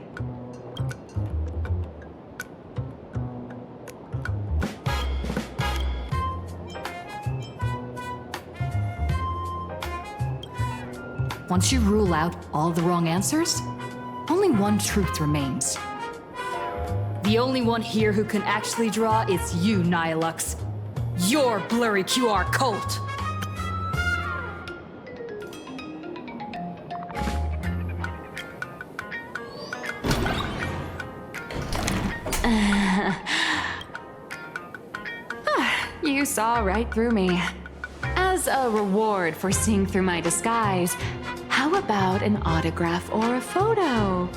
Once you rule out all the wrong answers, only one truth remains. The only one here who can actually draw is you, Nihilux. Your blurry QR cult. You saw right through me. As a reward for seeing through my disguise, how about an autograph or a photo?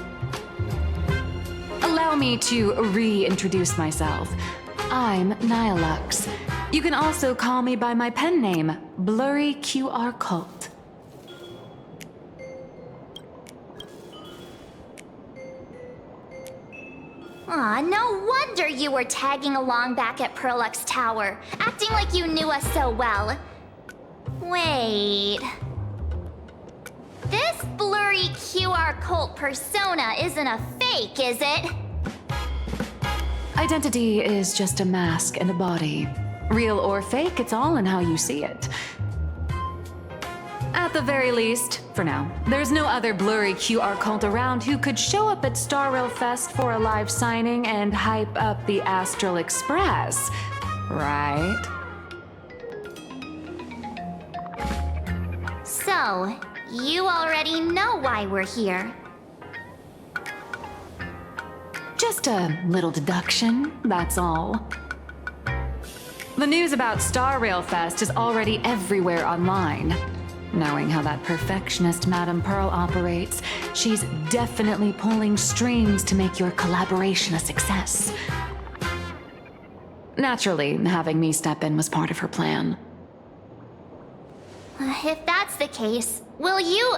Allow me to reintroduce myself. I'm Nihilux. You can also call me by my pen name, Blurry QR Cult. Aw, no wonder you were tagging along back at Perlux Tower, acting like you knew us so well. Wait... This blurry QR cult persona isn't a fake, is it? Identity is just a mask and a body. Real or fake, it's all in how you see it. At the very least, for now, there's no other blurry QR cult around who could show up at Starrail Fest for a live signing and hype up the Astral Express, right? So, you already know why we're here. Just a little deduction, that's all. The news about Starrail Fest is already everywhere online. Knowing how that perfectionist Madame Pearl operates, she's definitely pulling strings to make your collaboration a success. Naturally, having me step in was part of her plan. If that's the case, will you...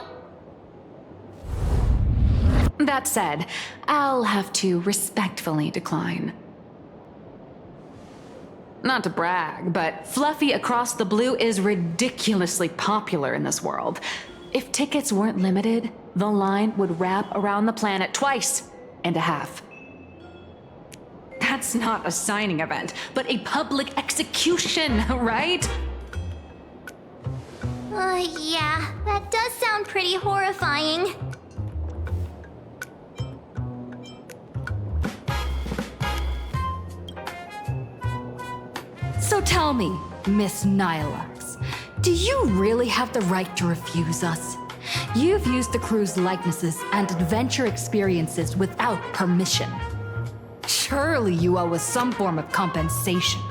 That said, I'll have to respectfully decline. Not to brag, but Fluffy Across the Blue is ridiculously popular in this world. If tickets weren't limited, the line would wrap around the planet twice and a half. That's not a signing event, but a public execution, right? Yeah, that does sound pretty horrifying. So tell me, Miss Nihilux, do you really have the right to refuse us? You've used the crew's likenesses and adventure experiences without permission. Surely you owe us some form of compensation.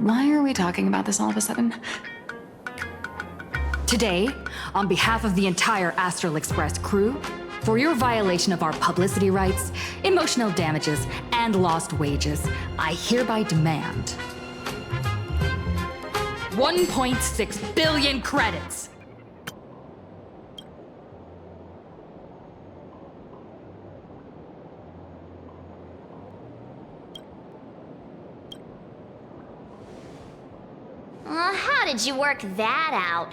Why are we talking about this all of a sudden? Today, on behalf of the entire Astral Express crew, for your violation of our publicity rights, emotional damages, and lost wages, I hereby demand 1.6 billion credits! How did you work that out?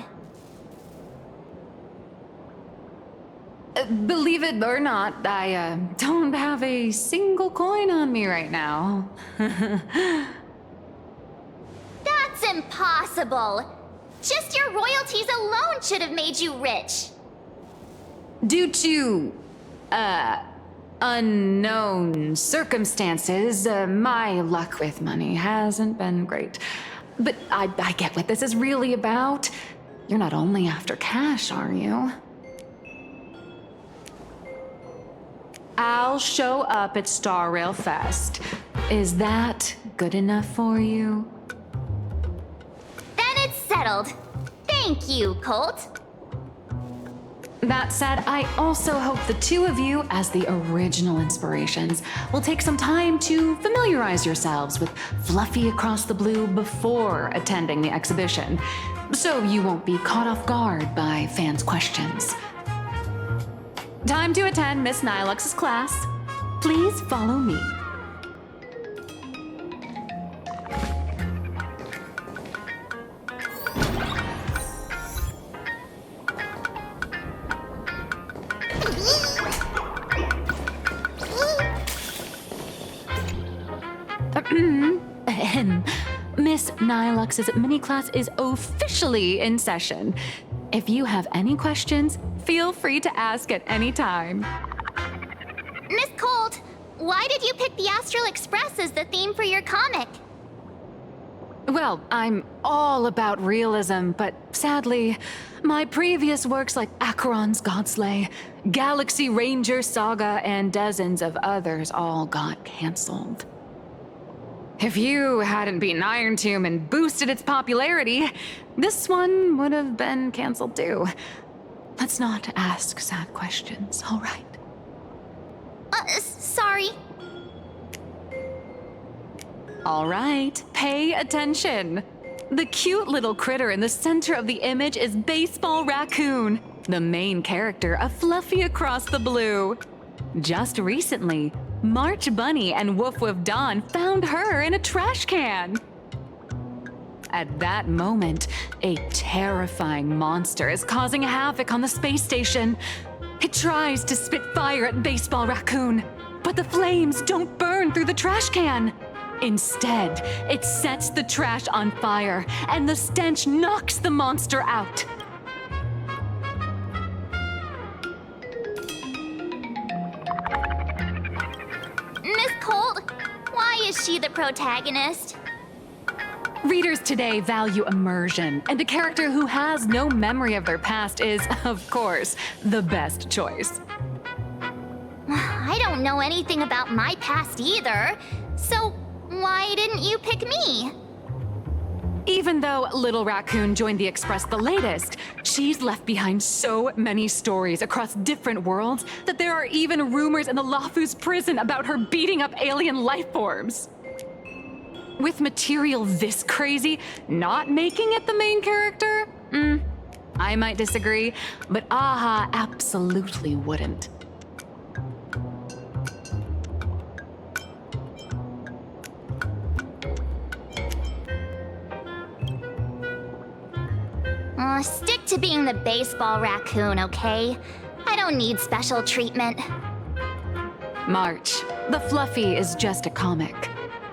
Believe it or not, I don't have a single coin on me right now. That's impossible. Just your royalties alone should have made you rich. Due to, unknown circumstances, my luck with money hasn't been great. But I get what this is really about. You're not only after cash, are you? I'll show up at Star Rail Fest. Is that good enough for you? Then it's settled. Thank you, Colt. That said, I also hope the two of you, as the original inspirations, will take some time to familiarize yourselves with Fluffy Across the Blue before attending the exhibition, so you won't be caught off guard by fans' questions. Time to attend Miss Nihilux's class. Please follow me. Miss Nihilux's mini class is officially in session. If you have any questions, feel free to ask at any time. Miss Colt, why did you pick the Astral Express as the theme for your comic? Well, I'm all about realism, but sadly, my previous works like Acheron's Godslay, Galaxy Ranger Saga, and dozens of others all got canceled. If you hadn't beaten Iron Tomb and boosted its popularity, this one would have been canceled too. Let's not ask sad questions, all right? Sorry. All right, pay attention. The cute little critter in the center of the image is Baseball Raccoon, the main character of Fluffy Across the Blue. Just recently, March Bunny and Woof Woof Dawn found her in a trash can. At that moment, a terrifying monster is causing havoc on the space station. It tries to spit fire at Baseball Raccoon, but the flames don't burn through the trash can. Instead, it sets the trash on fire, and the stench knocks the monster out. Miss Colt, why is she the protagonist? Readers today value immersion, and a character who has no memory of their past is, of course, the best choice. I don't know anything about my past either, so why didn't you pick me? Even though Little Raccoon joined the Express the latest, she's left behind so many stories across different worlds that there are even rumors in the Lafu's prison about her beating up alien life forms. With material this crazy, not making it the main character? I might disagree, but Aha absolutely wouldn't. Stick to being the Baseball Raccoon, okay? I don't need special treatment. March, the Fluffy is just a comic.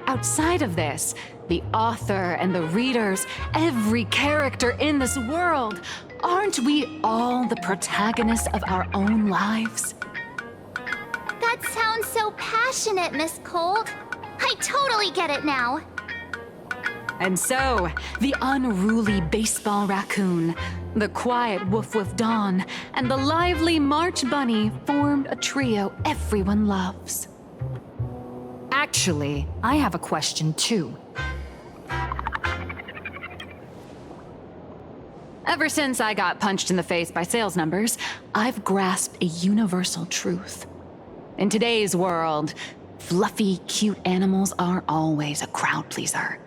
Outside of this, the author and the readers, every character in this world, aren't we all the protagonists of our own lives? That sounds so passionate, Miss Colt. I totally get it now. And so, the unruly Baseball Raccoon, the quiet Woof Woof Dawn, and the lively March Bunny formed a trio everyone loves. Actually, I have a question too. Ever since I got punched in the face by sales numbers, I've grasped a universal truth. In today's world, fluffy, cute animals are always a crowd pleaser.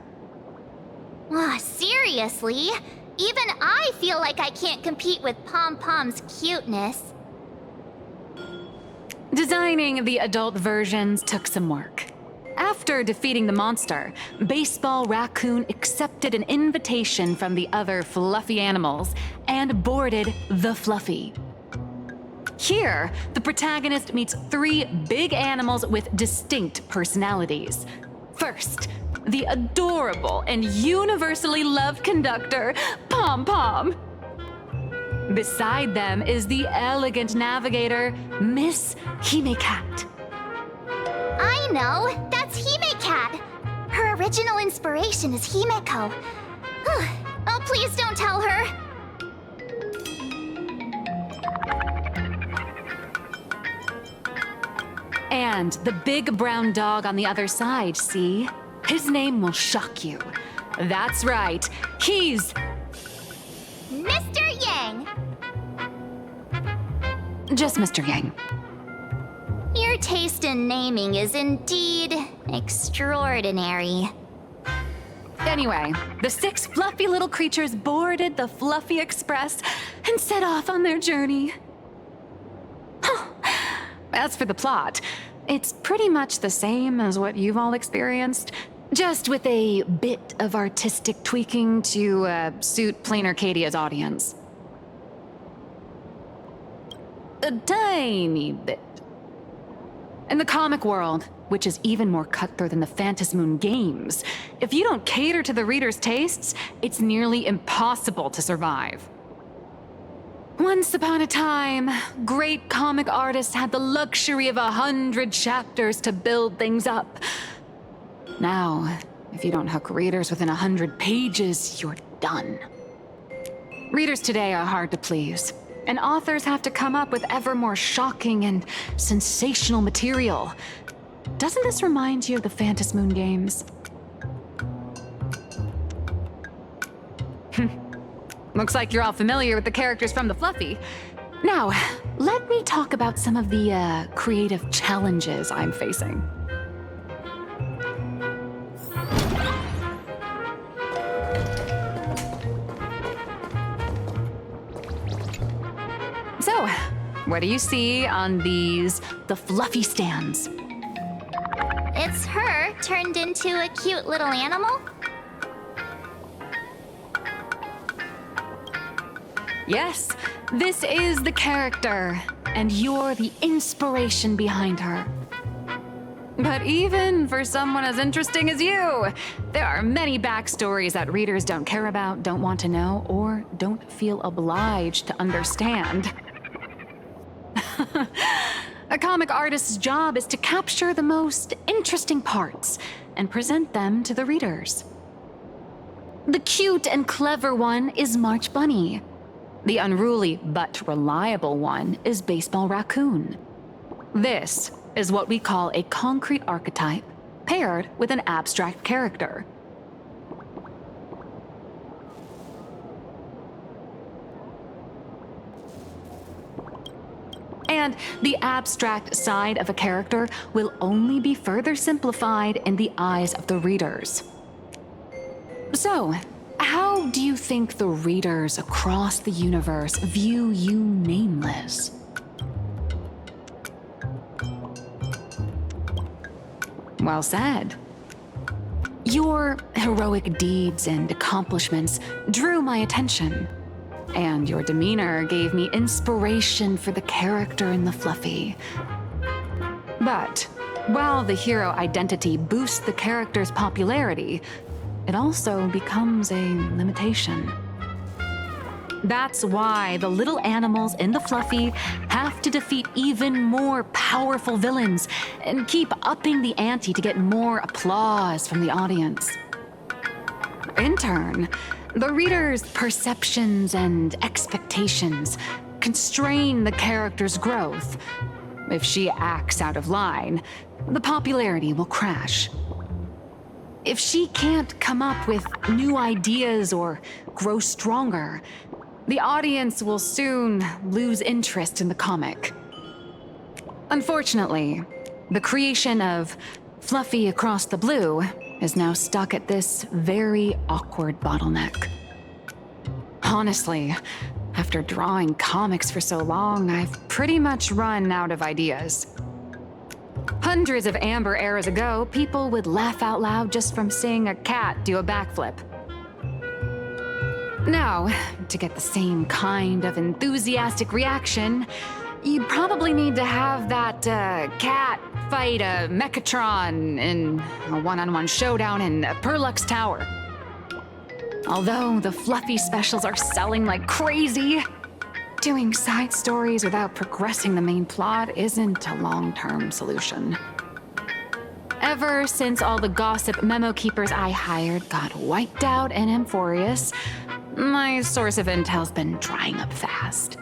Seriously? Even I feel like I can't compete with Pom Pom's cuteness. Designing the adult versions took some work. After defeating the monster, Baseball Raccoon accepted an invitation from the other fluffy animals and boarded the Fluffy. Here, the protagonist meets 3 big animals with distinct personalities. First, the adorable and universally loved conductor, Pom Pom. Beside them is the elegant navigator, Miss Himeko. I know! That's Himeko! Her original inspiration is Himeko. Oh, please don't tell her! And the big brown dog on the other side, see? His name will shock you. That's right, he's... Mr. Yang! Just Mr. Yang. Your taste in naming is indeed extraordinary. Anyway, the 6 fluffy little creatures boarded the Fluffy Express and set off on their journey. As for the plot, it's pretty much the same as what you've all experienced, just with a bit of artistic tweaking to suit Planaracadia's audience. A tiny bit. In the comic world, which is even more cutthroat than the Phantasmoon Games, if you don't cater to the reader's tastes, it's nearly impossible to survive. Once upon a time, great comic artists had the luxury of 100 chapters to build things up. Now, if you don't hook readers within 100 pages, you're done. Readers today are hard to please, and authors have to come up with ever more shocking and sensational material. Doesn't this remind you of the Phantasmoon Games? Looks like you're all familiar with the characters from the Fluffy. Now, let me talk about some of the creative challenges I'm facing. So, what do you see on the Fluffy stands? It's her turned into a cute little animal? Yes, this is the character, and you're the inspiration behind her. But even for someone as interesting as you, there are many backstories that readers don't care about, don't want to know, or don't feel obliged to understand. A comic artist's job is to capture the most interesting parts and present them to the readers. The cute and clever one is March Bunny. The unruly but reliable one is Baseball Raccoon. This is what we call a concrete archetype paired with an abstract character. And the abstract side of a character will only be further simplified in the eyes of the readers. So, how do you think the readers across the universe view you nameless? Well said. Your heroic deeds and accomplishments drew my attention, and your demeanor gave me inspiration for the character in the Fluffy. But while the hero identity boosts the character's popularity, it also becomes a limitation. That's why the little animals in the Fluffy have to defeat even more powerful villains and keep upping the ante to get more applause from the audience. In turn, the reader's perceptions and expectations constrain the character's growth. If she acts out of line, the popularity will crash. If she can't come up with new ideas or grow stronger, the audience will soon lose interest in the comic. Unfortunately, the creation of Fluffy Across the Blue is now stuck at this very awkward bottleneck. Honestly, after drawing comics for so long, I've pretty much run out of ideas. Hundreds of amber eras ago, people would laugh out loud just from seeing a cat do a backflip. Now, to get the same kind of enthusiastic reaction, you probably need to have that cat fight a Mechatron in a one-on-one showdown in Perlux Tower. Although the fluffy specials are selling like crazy, doing side stories without progressing the main plot isn't a long-term solution. Ever since all the gossip memo keepers I hired got wiped out in Amphorius, my source of intel's been drying up fast.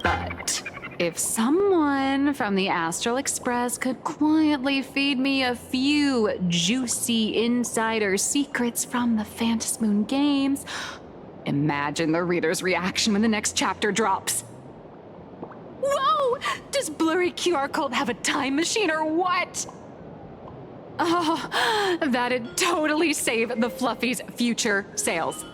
But if someone from the Astral Express could quietly feed me a few juicy insider secrets from the Phantasmoon Games, imagine the reader's reaction when the next chapter drops. Whoa! Does Blurry QR Cult have a time machine or what? Oh, that'd totally save the Fluffy's future sales.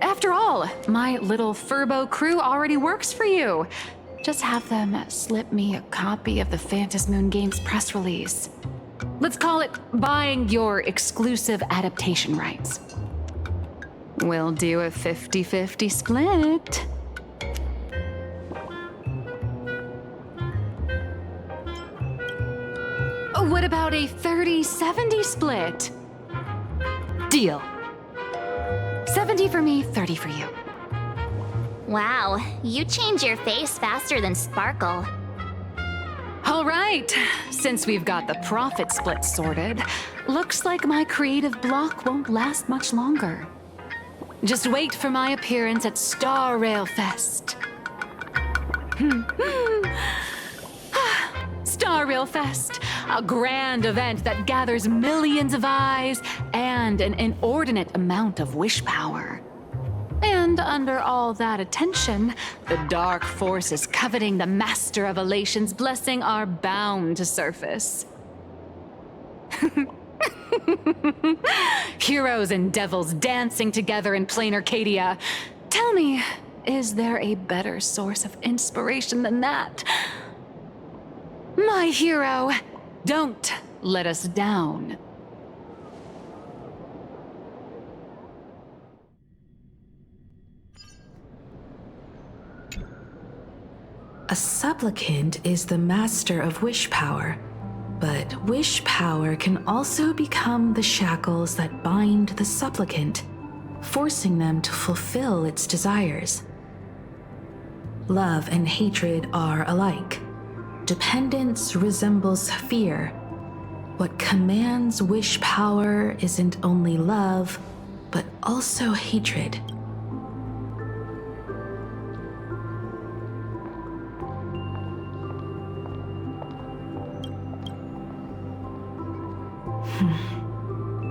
After all, my little Furbo crew already works for you. Just have them slip me a copy of the Phantasmoon Games press release. Let's call it buying your exclusive adaptation rights. We'll do a 50-50 split. What about a 30-70 split? Deal. 70 for me, 30 for you. Wow, you change your face faster than Sparkle. All right, since we've got the profit split sorted, looks like my creative block won't last much longer. Just wait for my appearance at Star Rail Fest. Star Rail Fest, a grand event that gathers millions of eyes and an inordinate amount of wish power. And under all that attention, the dark forces coveting the Master of Elation's blessing are bound to surface. Heroes and devils dancing together in Planaracadia. Tell me, is there a better source of inspiration than that? My hero, don't let us down. A supplicant is the master of wish power, but wish power can also become the shackles that bind the supplicant, forcing them to fulfill its desires. Love and hatred are alike. Dependence resembles fear. What commands wish power isn't only love, but also hatred.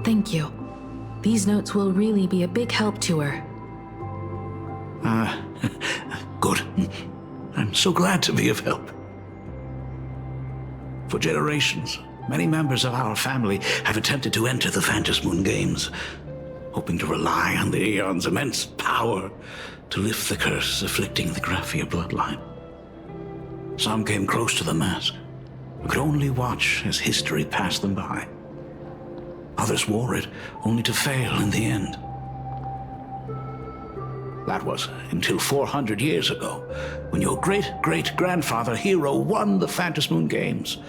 Thank you. These notes will really be a big help to her. Good. I'm so glad to be of help. For generations, many members of our family have attempted to enter the Phantasmoon Games, hoping to rely on the Aeon's immense power to lift the curse afflicting the Graphia bloodline. Some came close to the mask, but could only watch as history passed them by. Others wore it, only to fail in the end. That was until 400 years ago, when your great-great-grandfather Hero won the Phantasmoon Games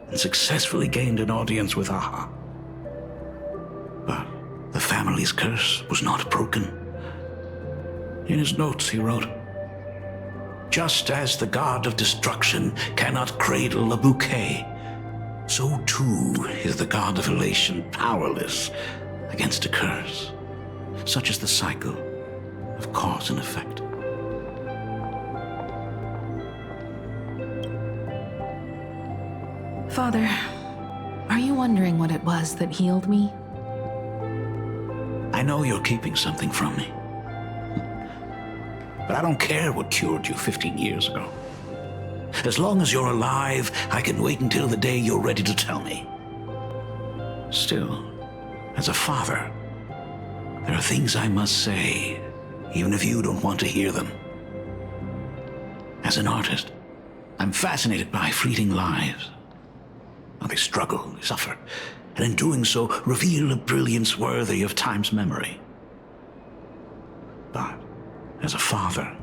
and successfully gained an audience with Aha. But the family's curse was not broken. In his notes he wrote, "Just as the god of destruction cannot cradle a bouquet, so too is the god of elation powerless against a curse. Such is the cycle of cause and effect." Father, are you wondering what it was that healed me? I know you're keeping something from me. But I don't care what cured you 15 years ago. As long as you're alive, I can wait until the day you're ready to tell me. Still, as a father, there are things I must say, even if you don't want to hear them. As an artist, I'm fascinated by fleeting lives. How they struggle, they suffer, and in doing so, reveal a brilliance worthy of time's memory. But, as a father,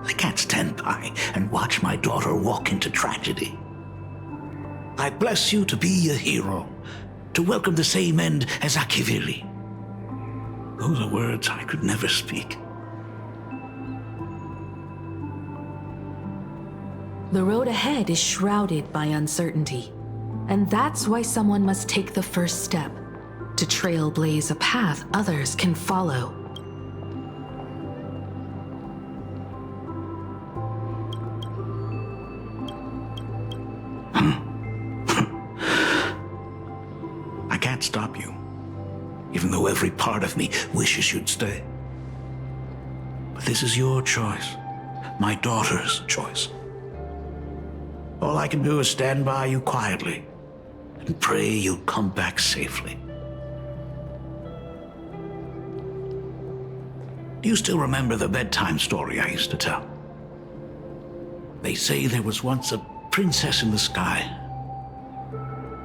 I can't stand by and watch my daughter walk into tragedy. I bless you to be a hero, to welcome the same end as Ashveil. Those are words I could never speak. The road ahead is shrouded by uncertainty, and that's why someone must take the first step to trailblaze a path others can follow. I can't stop you, even though every part of me wishes you'd stay. But this is your choice, my daughter's choice. All I can do is stand by you quietly and pray you'll come back safely. Do you still remember the bedtime story I used to tell? They say there was once a princess in the sky.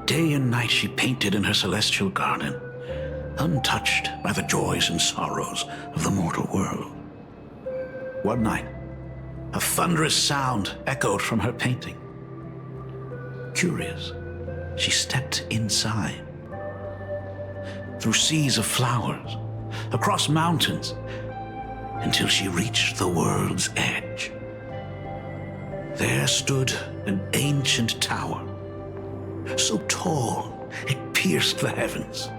Day and night she painted in her celestial garden, untouched by the joys and sorrows of the mortal world. One night, a thunderous sound echoed from her painting. Curious, she stepped inside. Through seas of flowers, across mountains, until she reached the world's edge. There stood an ancient tower, so tall it pierced the heavens,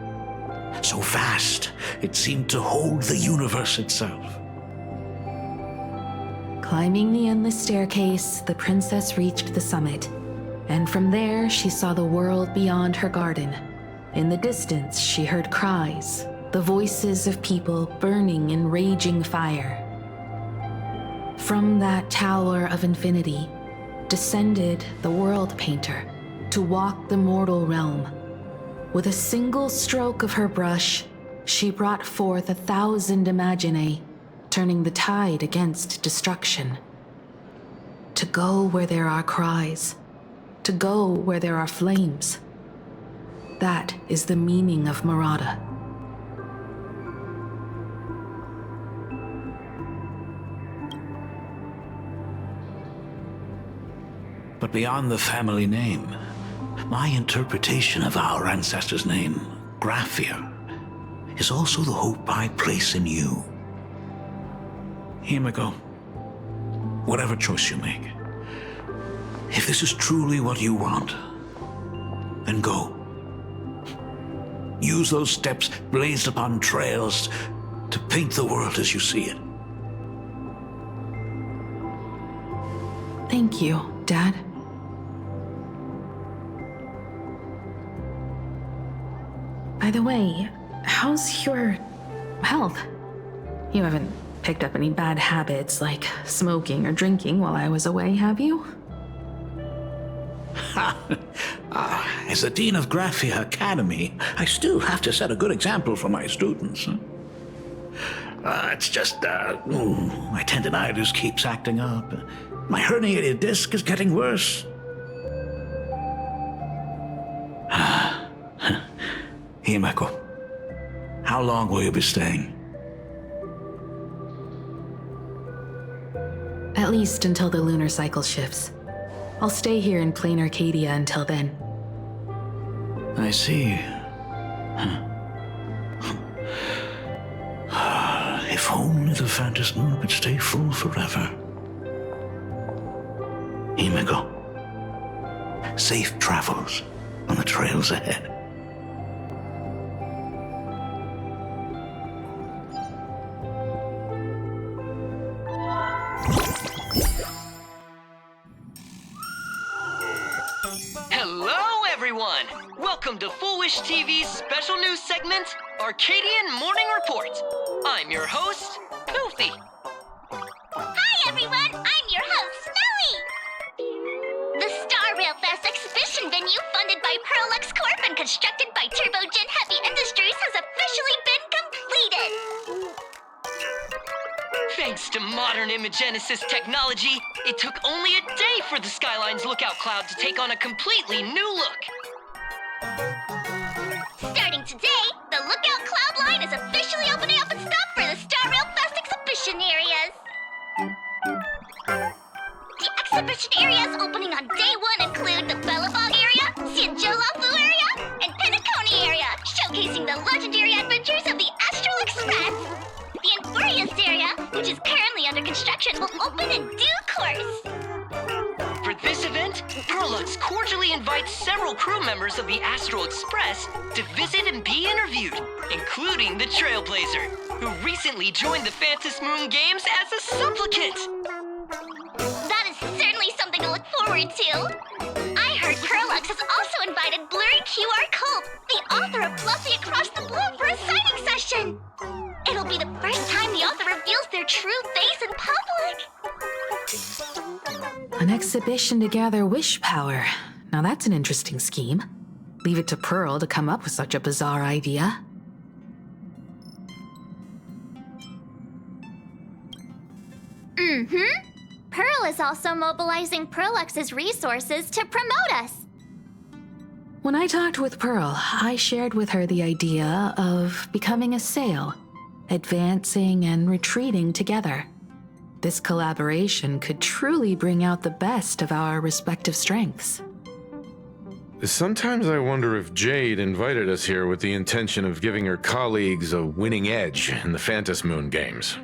so vast it seemed to hold the universe itself. Climbing the endless staircase, the princess reached the summit, and from there she saw the world beyond her garden. In the distance, she heard cries, the voices of people burning in raging fire. From that tower of infinity descended the world painter to walk the mortal realm. With a single stroke of her brush, she brought forth 1,000 imaginae, turning the tide against destruction. To go where there are cries, to go where there are flames. That is the meaning of Murata. But beyond the family name, my interpretation of our ancestor's name, Graphia, is also the hope I place in you. Himeko, whatever choice you make, if this is truly what you want, then go. Use those steps blazed upon trails to paint the world as you see it. Thank you, Dad. By the way, how's your health? You haven't picked up any bad habits like smoking or drinking while I was away, have you? As the Dean of Graphia Academy, I still have to set a good example for my students. It's just, my tendinitis keeps acting up. My herniated disc is getting worse. Himeko, how long will you be staying? At least until the lunar cycle shifts. I'll stay here in Planaracadia until then. I see. If only the Phantasmoon could stay full forever. Himeko, safe travels on the trails ahead. Hello, everyone! Welcome to Foolish TV's special news segment, Arcadian Morning Report. I'm your host, Goofy. Hi, everyone! I'm your host, Smelly! The Star Rail Fest exhibition venue funded by Peral Corp and constructed by Turbogen Heavy Industries has officially been completed! Thanks to modern imagenesis technology, it took only a day for the Skyline's lookout cloud to take on a completely new look. Starting today, the Lookout Cloud line is officially opening up its stuff for the Star Rail Fest exhibition areas. The exhibition areas opening on day 1 include the Bellabog area, Sinjolafu area, and Penacony area, showcasing the legendary adventures of the Astral Express. The Infurious area, which is currently under construction, will open in due course. For this event, Nihilux cordially invites several crew members of the Astral Express to visit and be interviewed, including the Trailblazer, who recently joined the Phantasmoon Games as a supplicant. That is certainly something to look forward to. I heard Nihilux has also invited Blurry QR Cope, the author of Fluffy Across the Blue, for a signing session. It'll be the first time the author reveals their true face in public. An exhibition to gather wish power. Now that's an interesting scheme. Leave it to Pearl to come up with such a bizarre idea. Pearl is also mobilizing Perlux's resources to promote us. When I talked with Pearl, I shared with her the idea of becoming a sail, advancing and retreating together. This collaboration could truly bring out the best of our respective strengths. Sometimes I wonder if Jade invited us here with the intention of giving her colleagues a winning edge in the Phantasmoon Games.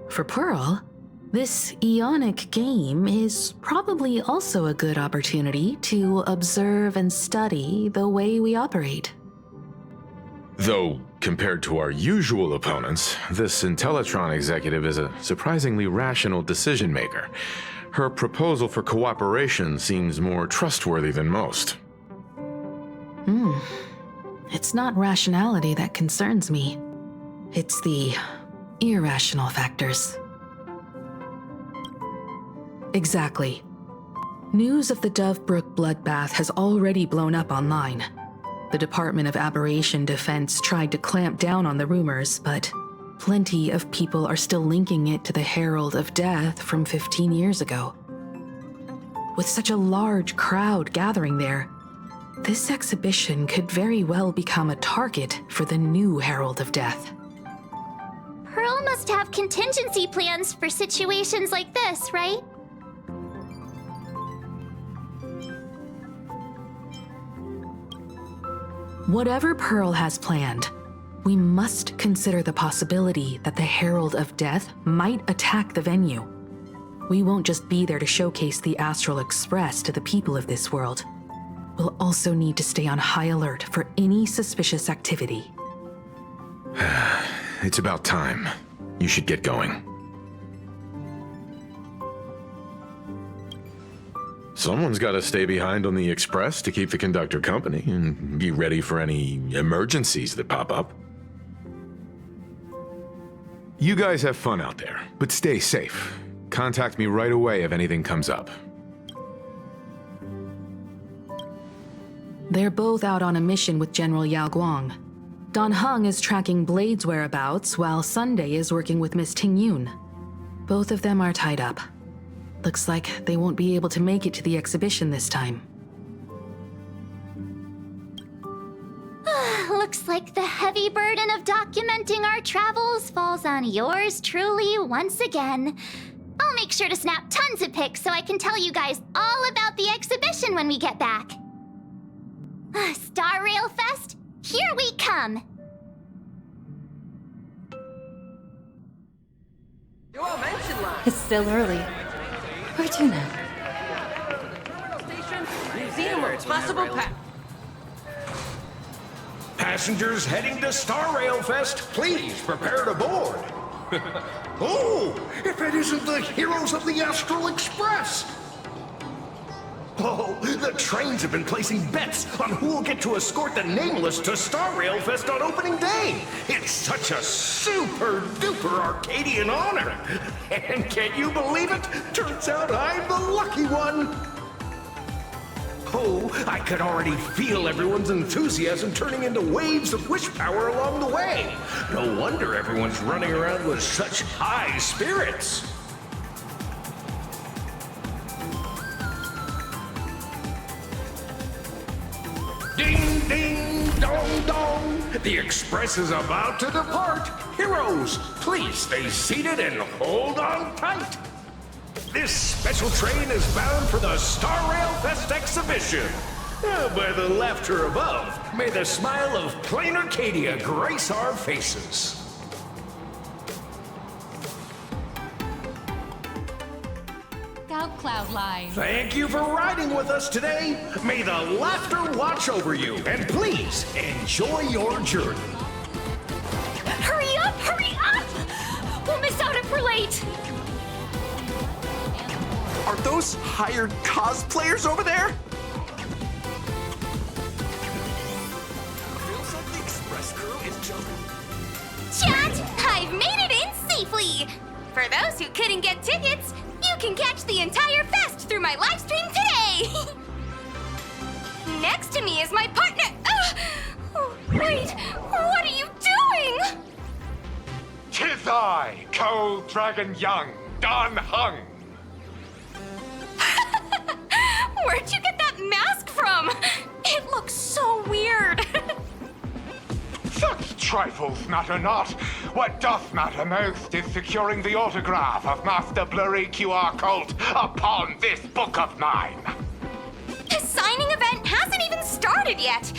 For Pearl, this Ionic game is probably also a good opportunity to observe and study the way we operate. Though, compared to our usual opponents, this Intellitron executive is a surprisingly rational decision-maker. Her proposal for cooperation seems more trustworthy than most. It's not rationality that concerns me. It's the irrational factors. Exactly. News of the Dovebrook bloodbath has already blown up online. The Department of Aberration Defense tried to clamp down on the rumors, but plenty of people are still linking it to the Herald of Death from 15 years ago. With such a large crowd gathering there, this exhibition could very well become a target for the new Herald of Death. Pearl must have contingency plans for situations like this, right? Whatever Pearl has planned, we must consider the possibility that the Herald of Death might attack the venue. We won't just be there to showcase the Astral Express to the people of this world. We'll also need to stay on high alert for any suspicious activity. It's about time. You should get going. Someone's got to stay behind on the Express to keep the conductor company and be ready for any emergencies that pop up. You guys have fun out there, but stay safe. Contact me right away if anything comes up. They're both out on a mission with General Yao Guang. Don Hung is tracking Blade's whereabouts, while Sunday is working with Miss Ting Yun. Both of them are tied up. Looks like they won't be able to make it to the exhibition this time. Looks like the heavy burden of documenting our travels falls on yours truly once again. I'll make sure to snap tons of pics so I can tell you guys all about the exhibition when we get back. Star Rail Fest, here we come! It's still early. Where to now? Museum of Possible Past. Passengers heading to Star Rail Fest, please prepare to board. Oh, if it isn't the heroes of the Astral Express! Oh, the trains have been placing bets on who will get to escort the Nameless to Star Rail Fest on opening day. It's such a super-duper Arcadian honor. And can you believe it? Turns out I'm the lucky one. Oh, I could already feel everyone's enthusiasm turning into waves of wish power along the way. No wonder everyone's running around with such high spirits. Ding The Express is about to depart. Heroes, please stay seated and hold on tight. This special train is bound for the Star Rail Fest exhibition. By the laughter above, may the smile of Planaracadia grace our faces. Scout Cloud Line. Thank you for riding with us today. May the laughter watch over you, and please enjoy your journey. Hurry up! Hurry up! We'll miss out if we're late. Are those hired cosplayers over there? Feels like the Express crew is jumping. Chat, I've made it in safely. For those who couldn't get tickets, you can catch the entire fest through my live stream today. Next to me is my partner. Wait, what are you doing? 'Tis I, Cold Dragon Young, Don Hung. Where'd you get that mask from? It looks so weird. Such trifles matter not. What doth matter most is securing the autograph of Master Blurry QR Cult upon this book of mine. The signing event hasn't even started yet.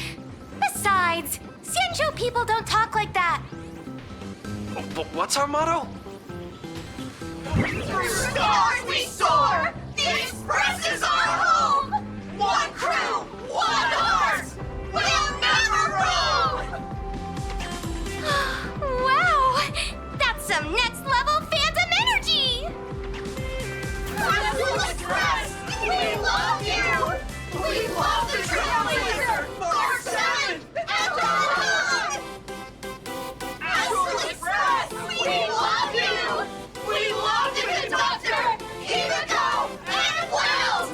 Besides, Xianzhou people don't talk like that. But what's our motto? Through stars we soar! The Express is our home! One crew, one heart! We'll never roam! Wow! That's some next level phantom energy! Ashveil Express! We love you! We love the Trailblazer! Mark 7! And beyond! Ashveil Express! We love you! We love the conductor! Himeko and Wells!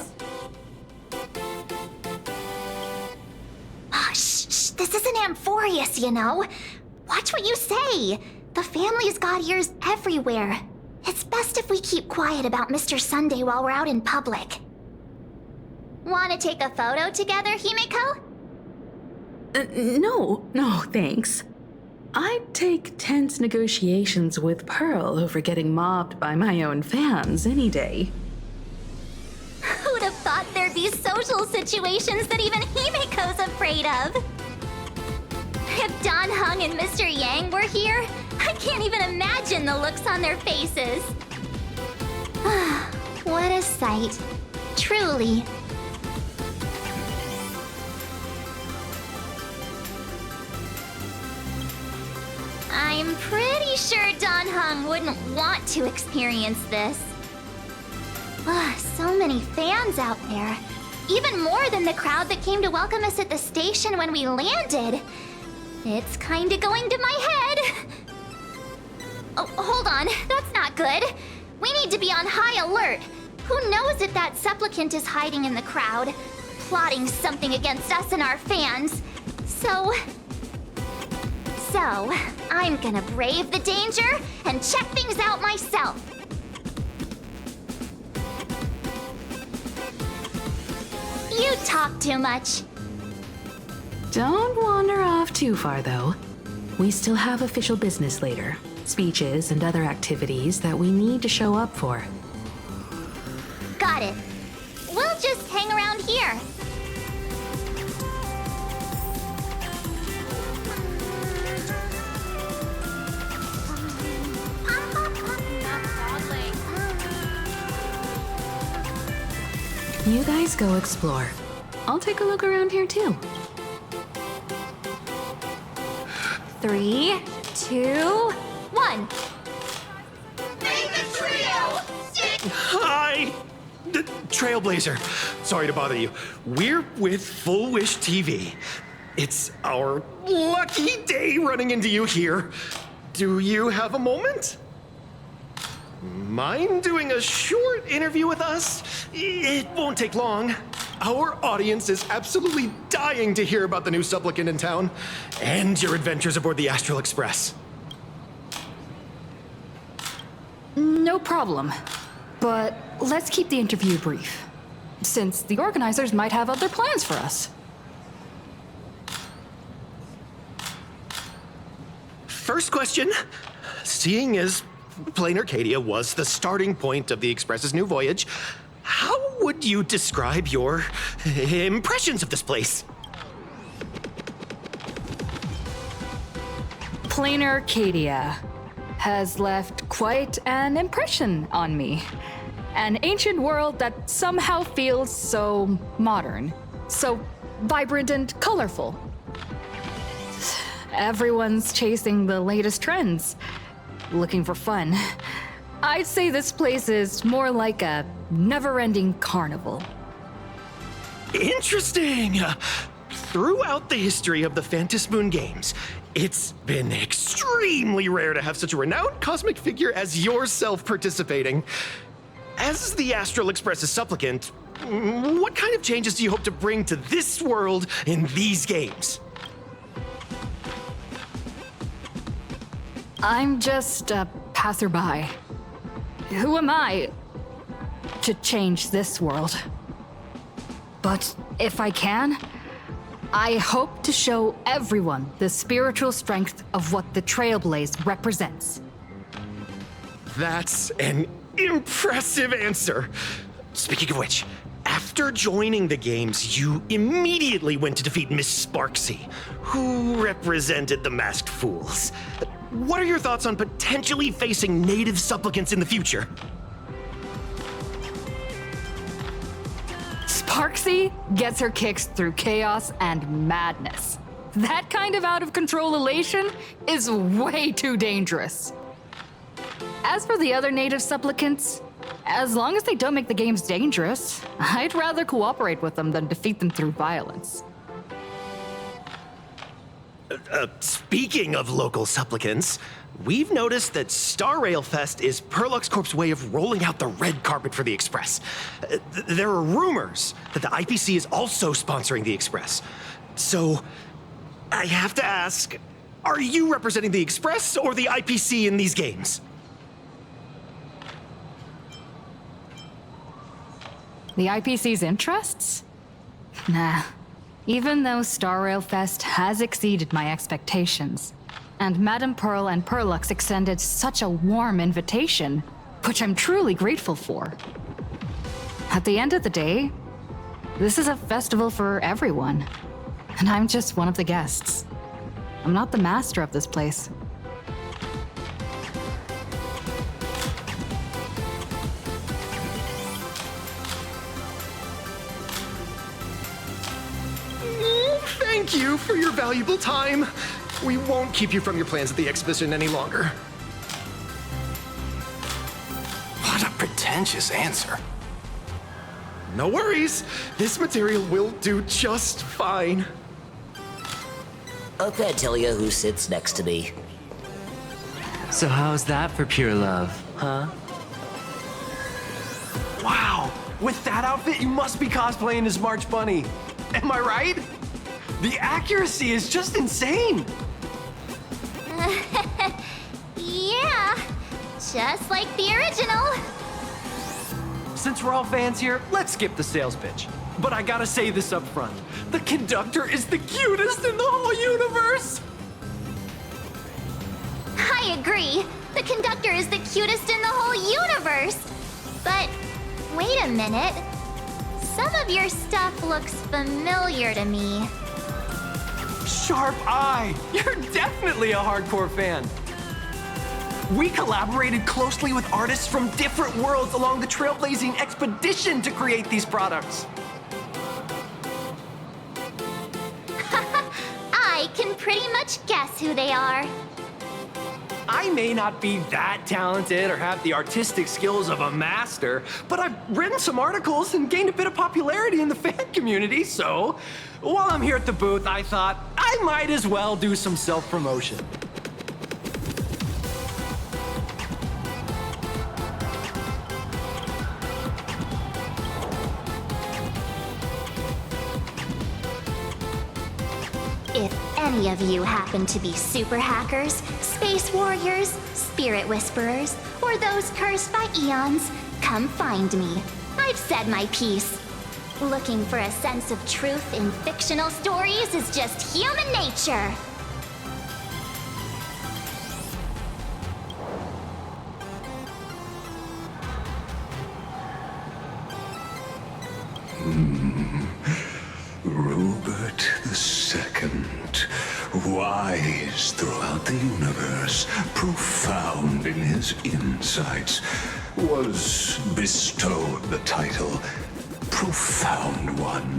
Shh, this isn't Amphorius, you know. Watch what you say. The family's got ears everywhere. It's best if we keep quiet about Mr. Sunday while we're out in public. Want to take a photo together, Himeko? No, thanks. I'd take tense negotiations with Pearl over getting mobbed by my own fans any day. Who'd have thought there'd be social situations that even Himeko's afraid of? If Don Hung and Mr. Yang were here, I can't even imagine the looks on their faces. What a sight. Truly. I'm pretty sure Don Hung wouldn't want to experience this. So many fans out there. Even more than the crowd that came to welcome us at the station when we landed. It's kinda going to my head. Oh, hold on. That's not good. We need to be on high alert. Who knows if that supplicant is hiding in the crowd, plotting something against us and our fans. So, I'm gonna brave the danger and check things out myself. You talk too much. Don't wander off too far, though. We still have official business later. Speeches and other activities that we need to show up for. Got it. We'll just hang around here. You guys go explore. I'll take a look around here too. 3, 2, 1. Make the trio! Hi! Trailblazer. Sorry to bother you. We're with Full Wish TV. It's our lucky day running into you here. Do you have a moment? Mind doing a short interview with us? It won't take long. Our audience is absolutely dying to hear about the new supplicant in town and your adventures aboard the Astral Express. No problem. But let's keep the interview brief, since the organizers might have other plans for us. First question. Seeing as Planaracadia was the starting point of the Express's new voyage, how would you describe your impressions of this place? Planaracadia has left quite an impression on me. An ancient world that somehow feels so modern, so vibrant and colorful. Everyone's chasing the latest trends, looking for fun. I'd say this place is more like a never-ending carnival. Interesting! Throughout the history of the Phantasmoon Games, it's been extremely rare to have such a renowned cosmic figure as yourself participating. As the Astral Express's supplicant, what kind of changes do you hope to bring to this world in these games? I'm just a passerby. Who am I to change this world? But if I can, I hope to show everyone the spiritual strength of what the Trailblaze represents. That's an impressive answer. Speaking of which, after joining the games, you immediately went to defeat Miss Sparxie, who represented the Masked Fools. What are your thoughts on potentially facing native supplicants in the future? Sparxie gets her kicks through chaos and madness. That kind of out-of-control elation is way too dangerous. As for the other native supplicants, as long as they don't make the games dangerous, I'd rather cooperate with them than defeat them through violence. Speaking of local supplicants, we've noticed that Star Rail Fest is Perlux Corp's way of rolling out the red carpet for the Express. There are rumors that the IPC is also sponsoring the Express. So, I have to ask, are you representing the Express or the IPC in these games? The IPC's interests? Nah. Even though Star Rail Fest has exceeded my expectations, and Madame Pearl and Perlux extended such a warm invitation, which I'm truly grateful for. At the end of the day, this is a festival for everyone, and I'm just one of the guests. I'm not the master of this place. Thank you for your valuable time. We won't keep you from your plans at the exhibition any longer. What a pretentious answer. No worries. This material will do just fine. I can't tell you who sits next to me. So how's that for pure love, huh? Wow, with that outfit, you must be cosplaying as March Bunny. Am I right? The accuracy is just insane. Yeah, just like the original. Since we're all fans here, let's skip the sales pitch. But I gotta say this up front. The conductor is the cutest in the whole universe! I agree. The conductor is the cutest in the whole universe. But wait a minute. Some of your stuff looks familiar to me. Sharp eye! You're definitely a hardcore fan. We collaborated closely with artists from different worlds along the Trailblazing expedition to create these products. I can pretty much guess who they are. I may not be that talented or have the artistic skills of a master, but I've written some articles and gained a bit of popularity in the fan community, so while I'm here at the booth, I thought I might as well do some self-promotion. If any of you happen to be super hackers, space warriors, spirit whisperers, or those cursed by eons, come find me. I've said my piece. Looking for a sense of truth in fictional stories is just human nature. Rupert II, wise throughout the universe, profound in his insights, was bestowed the title Profound One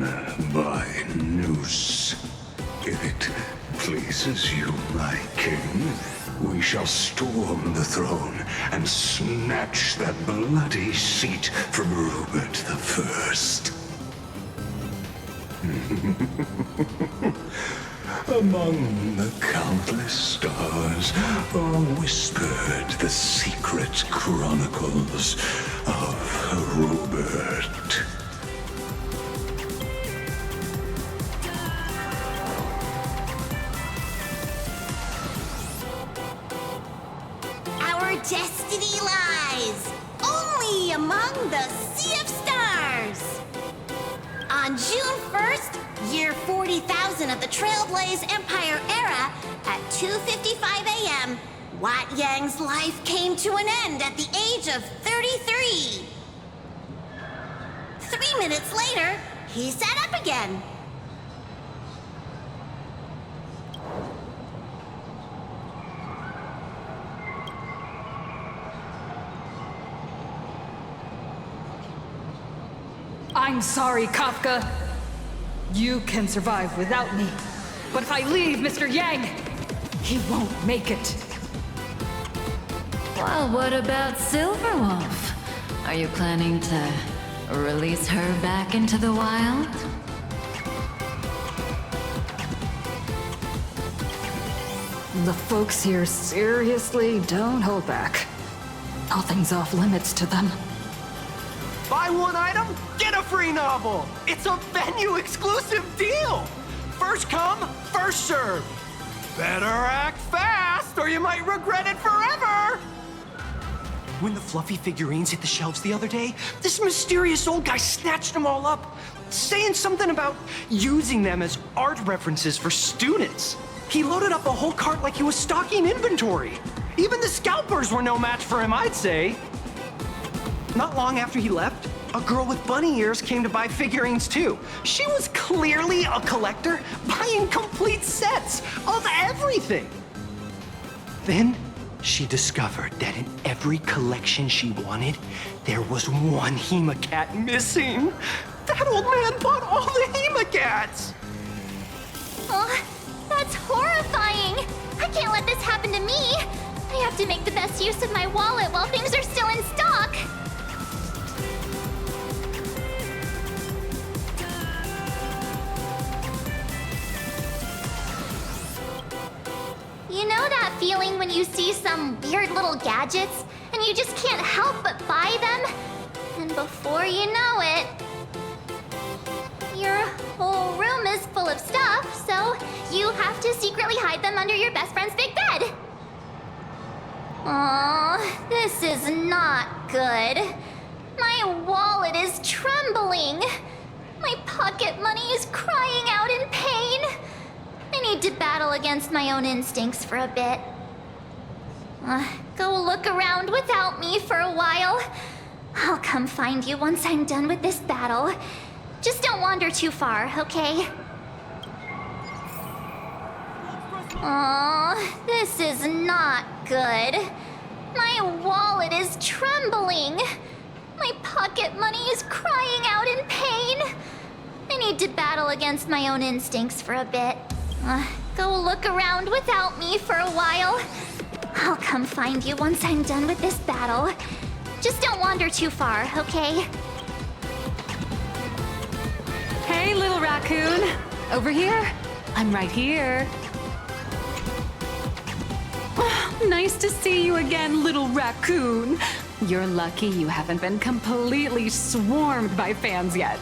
by Noose. If it pleases you, my king, we shall storm the throne and snatch that bloody seat from Rupert the First. Among the countless stars are whispered the secret chronicles of Rupert. Our destiny lies only among the Sea of Stars. On June 1st, year 40,000 of the Trailblaze Empire era, at 2:55 a.m., Wat Yang's life came to an end at the age of 33. 3 minutes later, he sat up again. I'm sorry, Kafka. You can survive without me. But if I leave Mr. Yang, he won't make it. Well, what about Silverwolf? Are you planning to release her back into the wild? The folks here seriously don't hold back. Nothing's off limits to them. Buy one item, get a free novel. It's a venue exclusive deal. First come, first serve. Better act fast or you might regret it forever. When the fluffy figurines hit the shelves the other day, this mysterious old guy snatched them all up, saying something about using them as art references for students. He loaded up a whole cart like he was stocking inventory. Even the scalpers were no match for him, I'd say. Not long after he left, a girl with bunny ears came to buy figurines too. She was clearly a collector, buying complete sets of everything. Then she discovered that in every collection she wanted, there was one Hemacat missing. That old man bought all the Hemacats. Oh, that's horrifying. I can't let this happen to me. I have to make the best use of my wallet while things are still in stock. You know that feeling when you see some weird little gadgets and you just can't help but buy them? And before you know it, your whole room is full of stuff, so you have to secretly hide them under your best friend's big bed. Aw, this is not good. My wallet is trembling. My pocket money is crying out in pain. I need to battle against my own instincts for a bit. Go look around without me for a while. I'll come find you once I'm done with this battle. Just don't wander too far, okay? Aw, this is not good. My wallet is trembling. My pocket money is crying out in pain. I need to battle against my own instincts for a bit. Go look around without me for a while. I'll come find you once I'm done with this battle. Just don't wander too far, okay? Hey, little raccoon. Over here. I'm right here. Nice to see you again, little raccoon. You're lucky you haven't been completely swarmed by fans yet.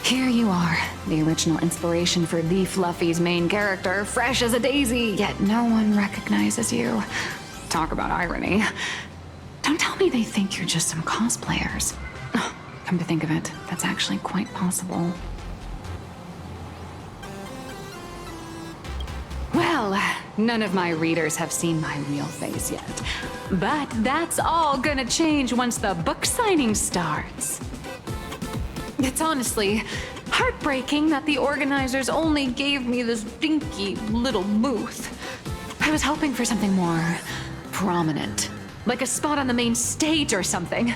Here you are, the original inspiration for the Fluffy's main character, fresh as a daisy, yet no one recognizes you. Talk about irony. Don't tell me they think you're just some cosplayers. Come to think of it, that's actually quite possible. Well, none of my readers have seen my real face yet. But that's all gonna change once the book signing starts. It's honestly Heartbreaking that the organizers only gave me this dinky little booth. I was hoping for something more prominent, like a spot on the main stage or something.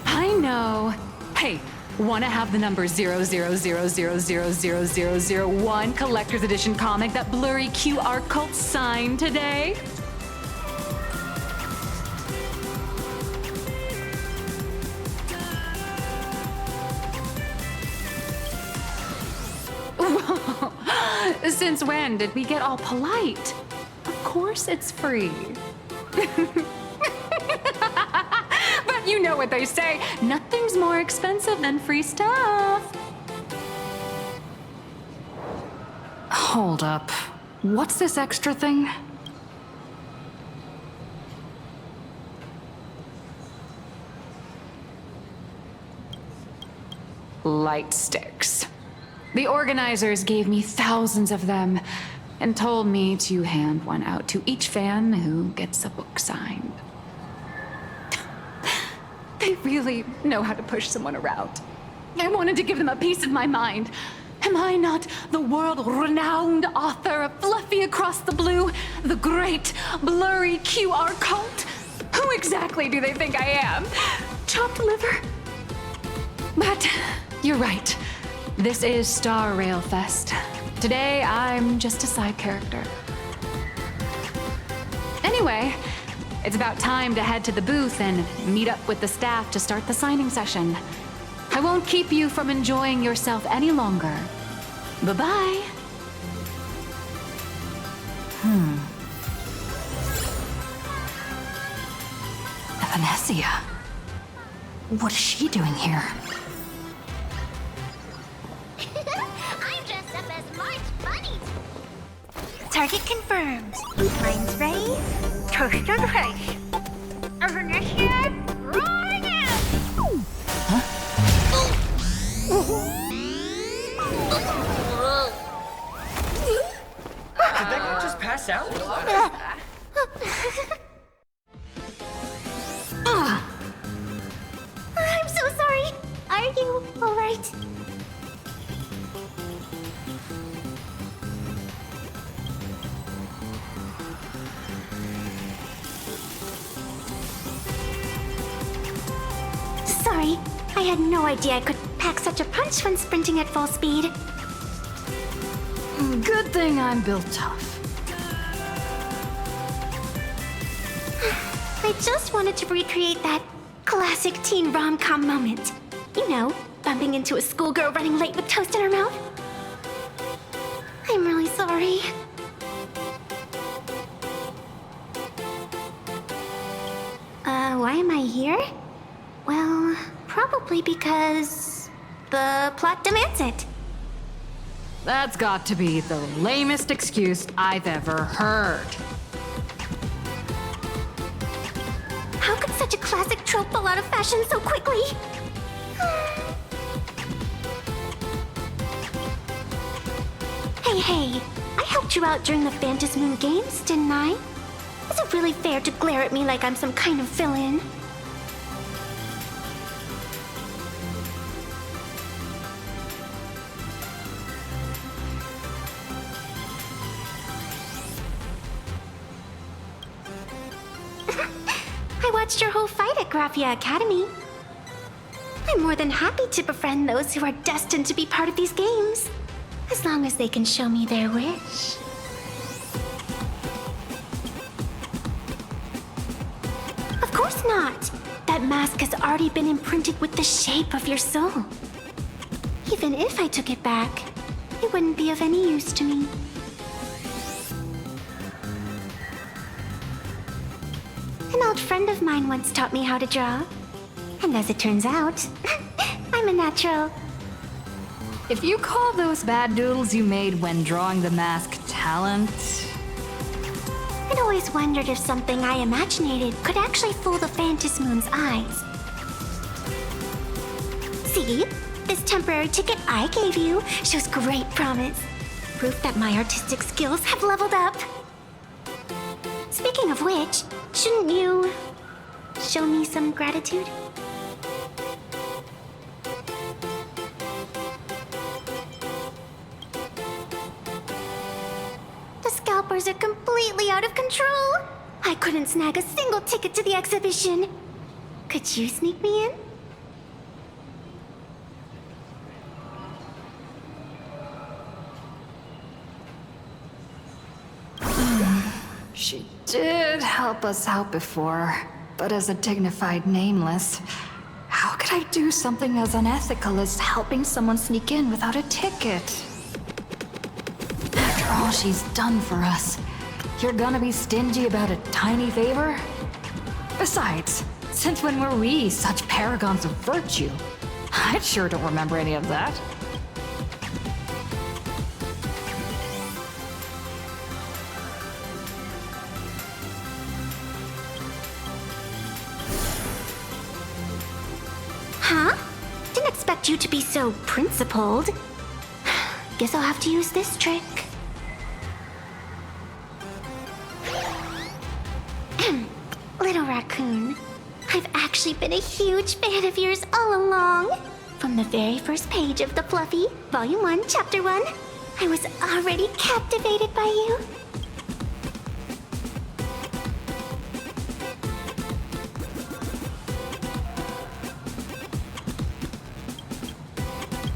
I know. Hey, wanna have the number 000000001 collector's edition comic that blurry QR cult signed today? Since when did we get all polite? Of course it's free. But you know what they say, nothing's more expensive than free stuff. Hold up. What's this extra thing? Light sticks. The organizers gave me thousands of them and told me to hand one out to each fan who gets a book signed. They really know how to push someone around. I wanted to give them a piece of my mind. Am I not the world-renowned author of Fluffy Across the Blue, the great blurry QR cult? Who exactly do they think I am? Chopped liver? But you're right. This is Star Rail Fest. Today, I'm just a side character. Anyway, it's about time to head to the booth and meet up with the staff to start the signing session. I won't keep you from enjoying yourself any longer. Bye-bye. Evanesica. What is she doing here? I'm dressed up as March Bunny. Target confirmed. Mine's ready. Toast to the face. Evanesica, right out! Did that guy just pass out? I'm so sorry. Are you alright? Sorry, I had no idea I could pack such a punch when sprinting at full speed. Good thing I'm built tough. I just wanted to recreate that classic teen rom-com moment. You know, bumping into a schoolgirl running late with toast in her mouth. I'm really sorry. Why am I here? Well, probably because the plot demands it. That's got to be the lamest excuse I've ever heard. How could such a classic trope fall out of fashion so quickly? Hey, I helped you out during the Phantasmoon Games, didn't I? Is it really fair to glare at me like I'm some kind of villain? I watched your whole fight at Graphia Academy. I'm more than happy to befriend those who are destined to be part of these games, as long as they can show me their wish. Of course not! That mask has already been imprinted with the shape of your soul. Even if I took it back, it wouldn't be of any use to me. An old friend of mine once taught me how to draw. And as it turns out, I'm a natural. If you call those bad doodles you made when drawing the mask talent... I'd always wondered if something I imaginated could actually fool the Phantasmoon's eyes. See? This temporary ticket I gave you shows great promise. Proof that my artistic skills have leveled up. Speaking of which, shouldn't you show me some gratitude? The scalpers are completely out of control. I couldn't snag a single ticket to the exhibition. Could you sneak me in? She did help us out before, but as a dignified nameless, how could I do something as unethical as helping someone sneak in without a ticket? After all she's done for us, you're gonna be stingy about a tiny favor? Besides, since when were we such paragons of virtue? I sure don't remember any of that. Huh? Didn't expect you to be so principled. Guess I'll have to use this trick. Little raccoon, I've actually been a huge fan of yours all along. From the very first page of The Fluffy, Volume 1, Chapter 1, I was already captivated by you.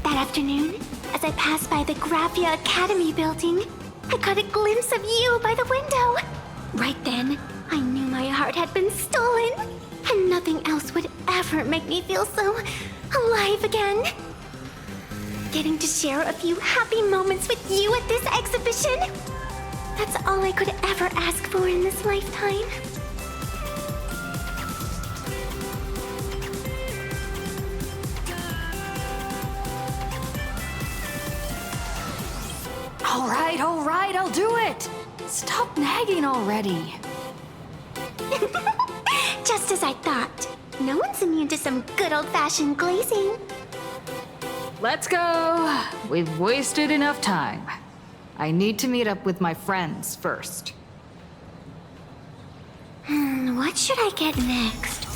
That afternoon, as I passed by the Graphia Academy building, I caught a glimpse of you by the window. Right then, I knew my heart had been stolen, and nothing else would ever make me feel so alive again. Getting to share a few happy moments with you at this exhibition, that's all I could ever ask for in this lifetime. All right, I'll do it! Stop nagging already. Just as I thought. No one's immune to some good old-fashioned glazing. Let's go. We've wasted enough time. I need to meet up with my friends first. What should I get next?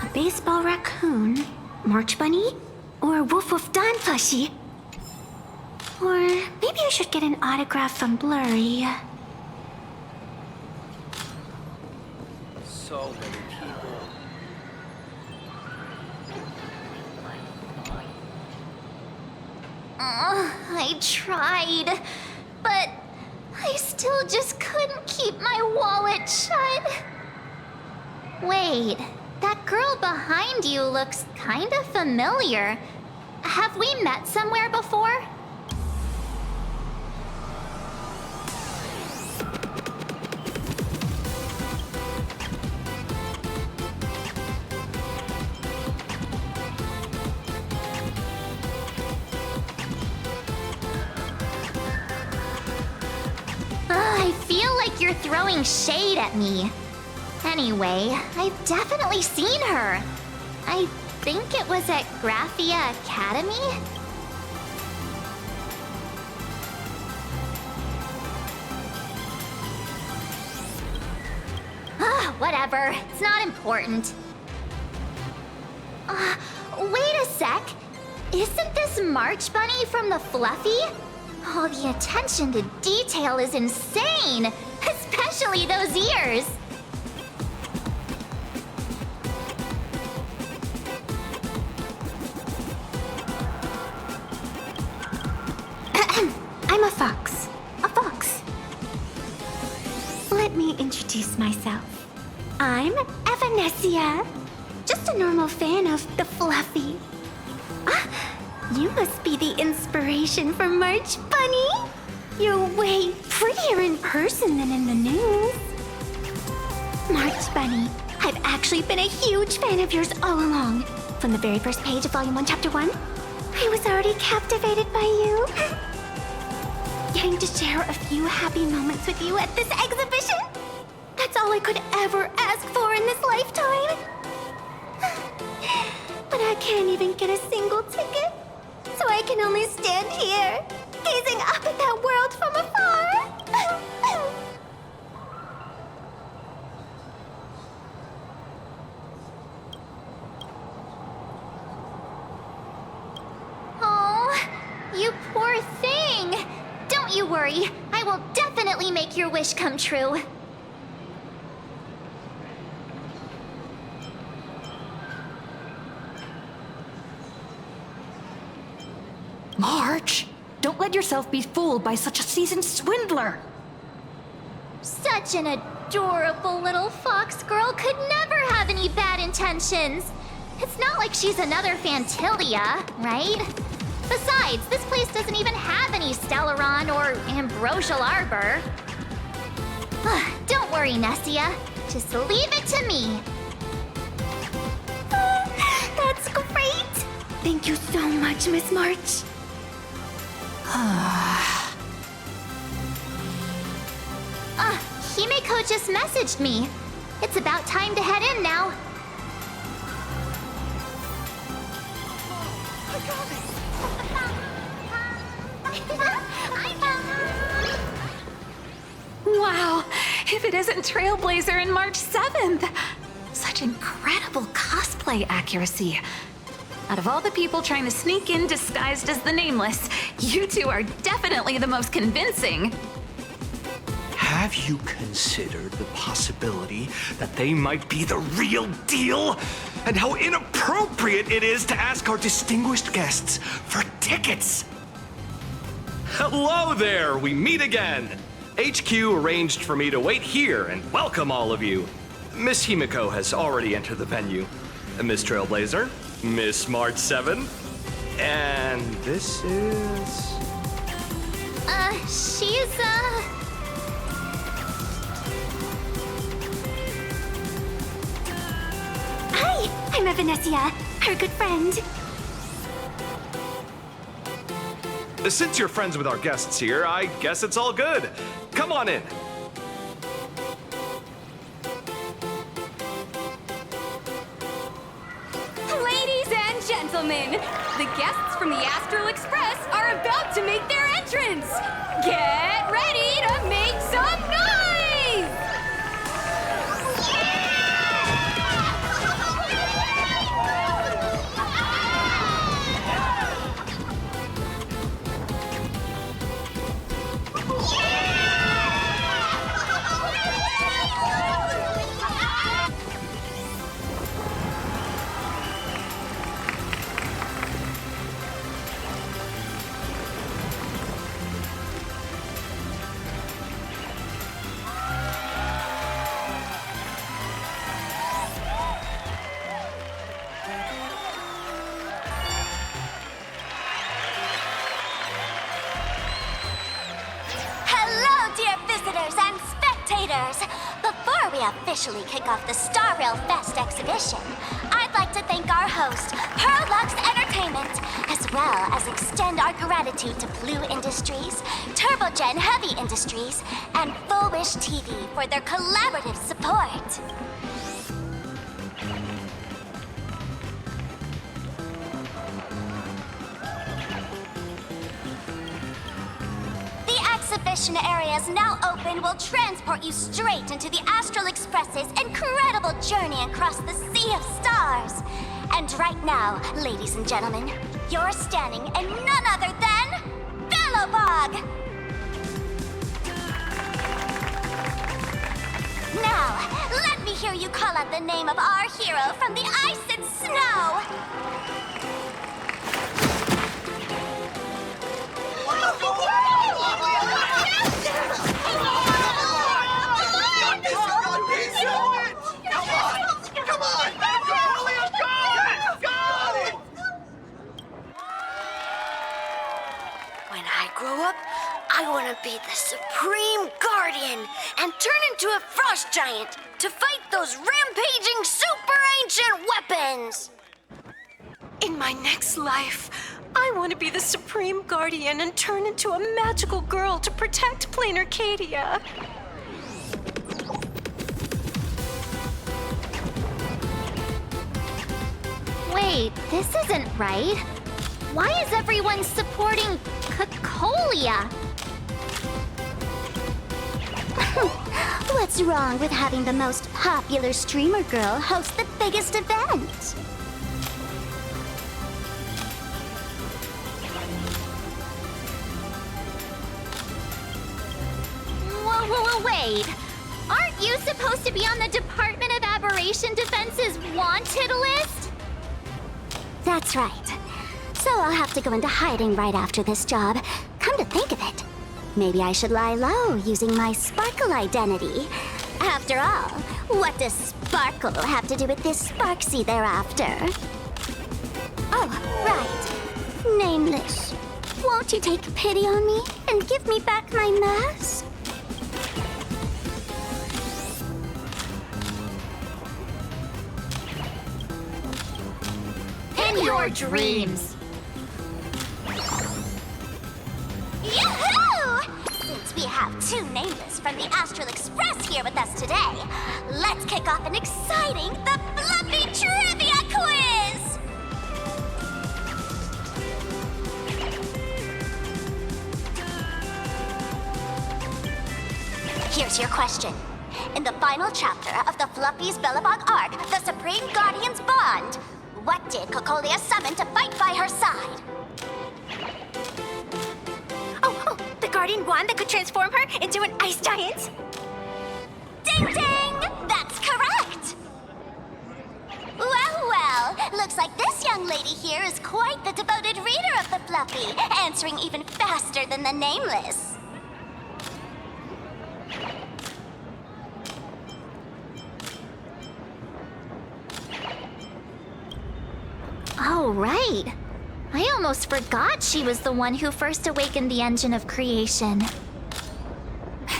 A baseball raccoon? March bunny? Or Woof Woof Dawn plushie? Or maybe I should get an autograph from Blurry. So many people. I tried, but I still just couldn't keep my wallet shut. Wait, that girl behind you looks kind of familiar. Have we met somewhere before? I feel like you're throwing shade at me. Anyway, I've definitely seen her. I think it was at Graphia Academy? Whatever. It's not important. Wait a sec. Isn't this March Bunny from the Fluffy? Oh, the attention to detail is insane! Especially those ears! I'm a fox. A fox. Let me introduce myself. I'm Evanesica. Just a normal fan of the Fluffy. You must be the inspiration for March Bunny. You're way prettier in person than in the news. March Bunny, I've actually been a huge fan of yours all along. From the very first page of Volume 1, Chapter 1, I was already captivated by you. Getting to share a few happy moments with you at this exhibition, that's all I could ever ask for in this lifetime. But I can't even get a single ticket. So I can only stand here, gazing up at that world from afar. Sure thing! Don't you worry, I will definitely make your wish come true. March, don't let yourself be fooled by such a seasoned swindler. Such an adorable little fox girl could never have any bad intentions. It's not like she's another Phantilia, right? Besides, this place doesn't even have any Stellaron or Ambrosial Arbor. Don't worry, Nessia. Just leave it to me. That's great! Thank you so much, Miss March. Himeko just messaged me. It's about time to head in now. Wow, if it isn't Trailblazer and March 7th! Such incredible cosplay accuracy. Out of all the people trying to sneak in disguised as the Nameless, you two are definitely the most convincing. Have you considered the possibility that they might be the real deal? And how inappropriate it is to ask our distinguished guests for tickets? Hello there, we meet again. HQ arranged for me to wait here and welcome all of you. Miss Himeko has already entered the venue. Miss Trailblazer, Miss March 7, and this is... She's, Hi, I'm Evanesica, her good friend. Since you're friends with our guests here, I guess it's all good. Come on in. Ladies and gentlemen, the guests from the Astral Express are about to make their entrance. Get ready to make some noise! Before we officially kick off the Starrail Fest exhibition, I'd like to thank our host, Herald Entertainment, as well as extend our gratitude to Blue Industries, Turbogen Heavy Industries, and Full Wish TV for their collaborative support. Exhibition area is now open will transport you straight into the Astral Express's incredible journey across the Sea of Stars. And right now, ladies and gentlemen, you're standing in none other than Belobog! Now, let me hear you call out the name of our hero from the ice and snow! When I grow up, I want to be the Supreme Guardian and turn into a frost giant to fight those rampaging super ancient weapons. In my next life, I want to be the Supreme Guardian and turn into a magical girl to protect Planaracadia. Wait, this isn't right. Why is everyone supporting Cacolia? What's wrong with having the most popular streamer girl host the biggest event? Wait, aren't you supposed to be on the Department of Aberration Defense's wanted list? That's right. So I'll have to go into hiding right after this job. Come to think of it, maybe I should lie low using my Sparkle identity. After all, what does Sparkle have to do with this Sparxie thereafter? Oh, right. Nameless. Won't you take pity on me and give me back my mask? In your dreams. Yahoo! Since we have two Nameless from the Astral Express here with us today, let's kick off an exciting The Fluffy Trivia Quiz! Here's your question. In the final chapter of the Fluffy's Belobog arc, The Supreme Guardian's Bond, what did Cocolia summon to fight by her side? Oh, the Guardian wand that could transform her into an ice giant? Ding ding! That's correct! Well, looks like this young lady here is quite the devoted reader of the Fluffy, answering even faster than the Nameless. Oh, right. I almost forgot she was the one who first awakened the engine of creation.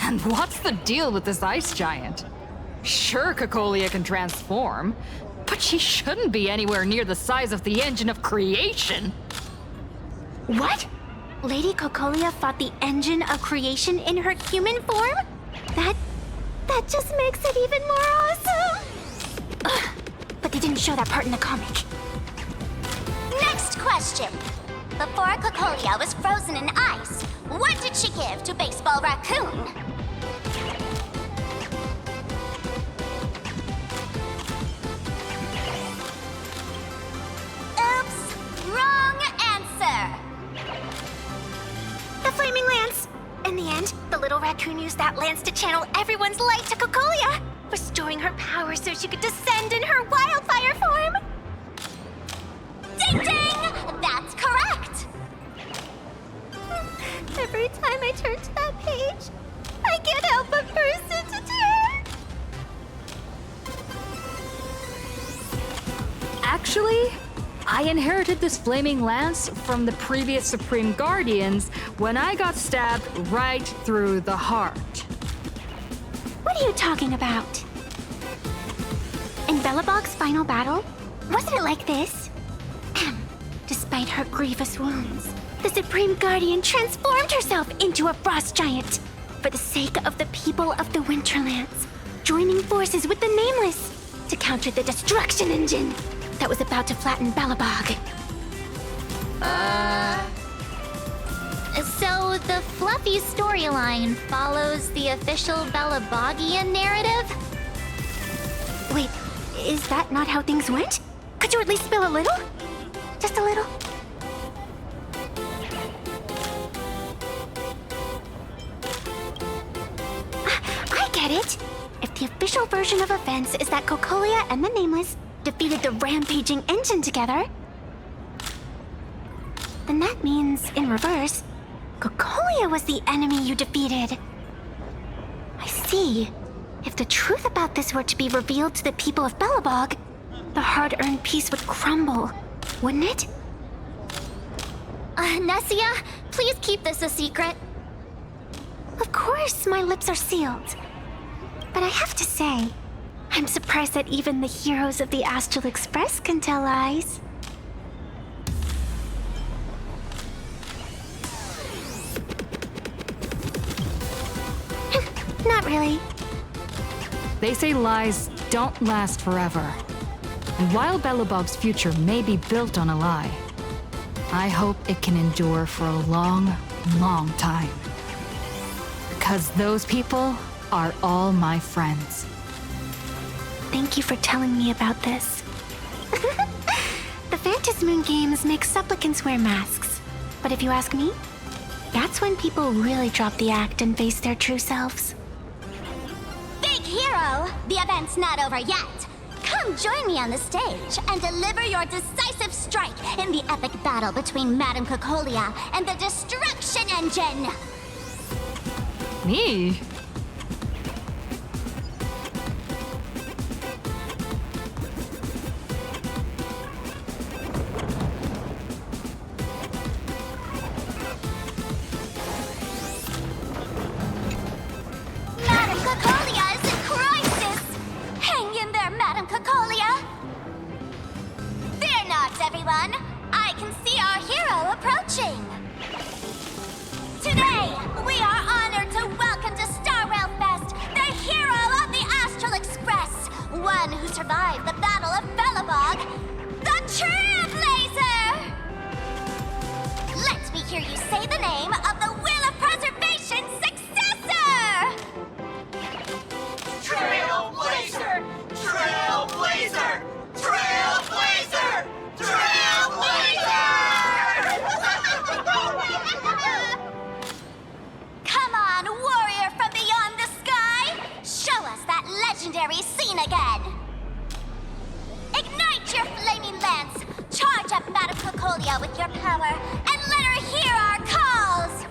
And what's the deal with this ice giant? Sure, Cocolia can transform, but she shouldn't be anywhere near the size of the engine of creation. What? Lady Cocolia fought the engine of creation in her human form? That just makes it even more awesome! Ugh, but they didn't show that part in the comic. Next question. Before Cocolia was frozen in ice, what did she give to Baseball Raccoon? Oops, wrong answer. The Flaming Lance! In the end, the little raccoon used that lance to channel everyone's light to Cocolia, restoring her power so she could descend in her wildfire form. Ding ding! That's correct! Every time I turn to that page, I can't help but burst into tears. Actually, I inherited this flaming lance from the previous Supreme Guardians when I got stabbed right through the heart. What are you talking about? In Belobog's final battle, wasn't it like this? Despite her grievous wounds, the Supreme Guardian transformed herself into a frost giant for the sake of the people of the Winterlands, joining forces with the Nameless to counter the destruction engine that was about to flatten Belobog. So the Fluffy storyline follows the official Belabogian narrative? Wait, is that not how things went? Could you at least spill a little? Just a little? I get it. If the official version of events is that Cocolia and the Nameless defeated the rampaging engine together, then that means, in reverse, Cocolia was the enemy you defeated. I see. If the truth about this were to be revealed to the people of Belobog, the hard-earned peace would crumble, wouldn't it? Nessia, please keep this a secret. Of course, my lips are sealed. But I have to say, I'm surprised that even the heroes of the Astral Express can tell lies. Not really. They say lies don't last forever. And while Belobog's future may be built on a lie, I hope it can endure for a long, long time. Because those people are all my friends. Thank you for telling me about this. The Phantasmoon Games make supplicants wear masks. But if you ask me, that's when people really drop the act and face their true selves. Hero, the event's not over yet. Come join me on the stage and deliver your decisive strike in the epic battle between Madame Cocolia and the Destruction Engine! Me? Madame Cocolia is in crisis! Hang in there, Madame Cocolia! Fear not, everyone! I can see our hero approaching! Today, we are honored to welcome to Starlight Fest the hero of the Astral Express, one who survived the Battle of Belobog, the Trailblazer! Let me hear you say the name of the Wheel of Preservation successor! Trailblazer! Trailblazer! Trailblazer! Trailblazer! Come on, warrior from beyond the sky! Show us that legendary scene again! Ignite your flaming lance! Charge up Madame Cocolia with your power, and let her hear our calls!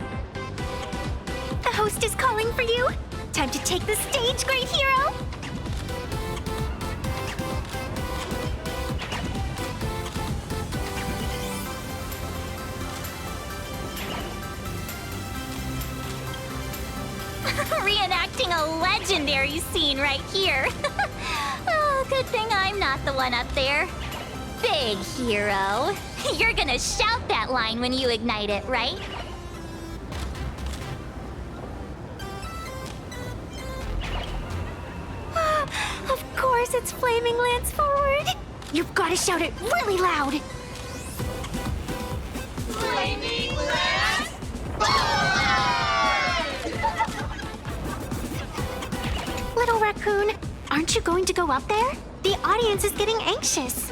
The host is calling for you. Time to take the stage, great hero! Reenacting a legendary scene right here. Oh, good thing I'm not the one up there. Big hero. You're gonna shout that line when you ignite it, right? Of course it's Flaming Lance forward. You've gotta shout it really loud. Flaming Lance forward! Little raccoon, aren't you going to go up there? The audience is getting anxious.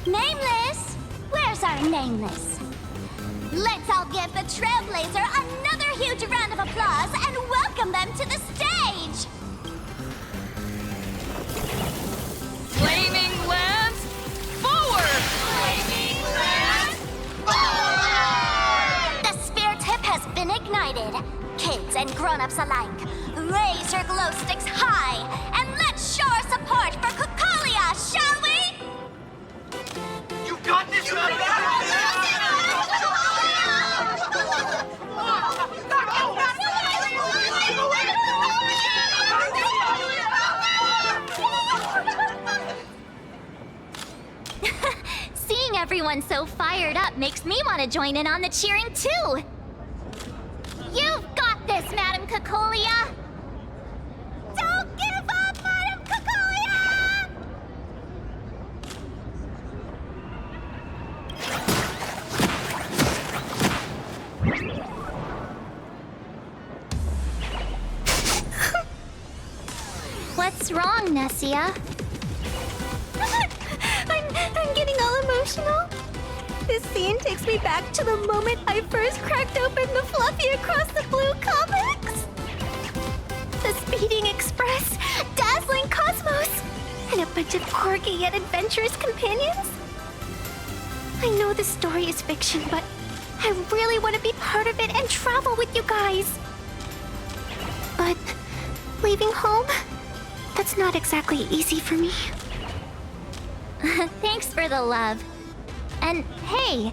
Nameless! Where's our Nameless? Let's all give the Trailblazer another huge round of applause and welcome them to the stage! Flaming Lance, forward! Flaming Lance forward! The spear tip has been ignited. Kids and grown-ups alike, raise your glow sticks high and let's show our support for Cocolia, shall we? You got this, Seeing everyone so fired up makes me want to join in on the cheering too. You've got this, Madame Cocolia! Don't give up, Madame Cocolia! What's wrong, Nessia? I'm getting all emotional. This scene takes me back to the moment I first cracked open the Fluffy Across the Blue comics. The Speeding Express, Dazzling Cosmos, and a bunch of quirky yet adventurous companions. I know the story is fiction, but I really want to be part of it and travel with you guys. But leaving home, that's not exactly easy for me. Thanks for the love. And hey,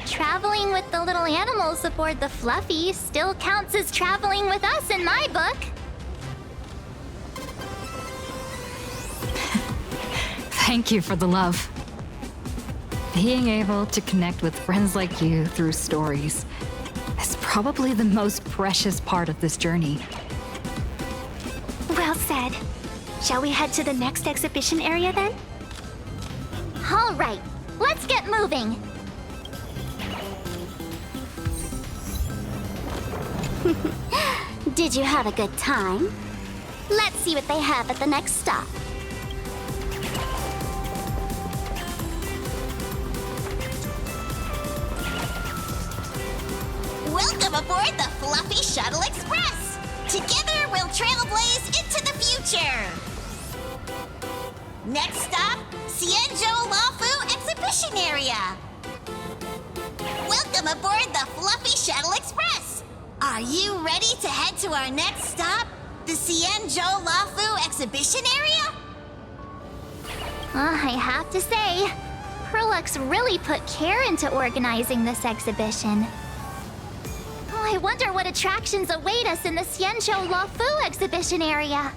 traveling with the little animals aboard the Fluffy still counts as traveling with us in my book. Thank you for the love. Being able to connect with friends like you through stories is probably the most precious part of this journey. Well said. Shall we head to the next exhibition area then? All right, let's get moving. Did you have a good time? Let's see what they have at the next stop. Welcome aboard the Fluffy Shuttle Express! Together, we'll trailblaze into the future. Next stop, Xianzhou Lafu Exhibition Area. Welcome aboard the Fluffy Shuttle Express. Are you ready to head to our next stop, the Xianzhou Lafu Exhibition Area? I have to say, Perlux really put care into organizing this exhibition. Oh, I wonder what attractions await us in the Xianzhou Lafu Exhibition Area.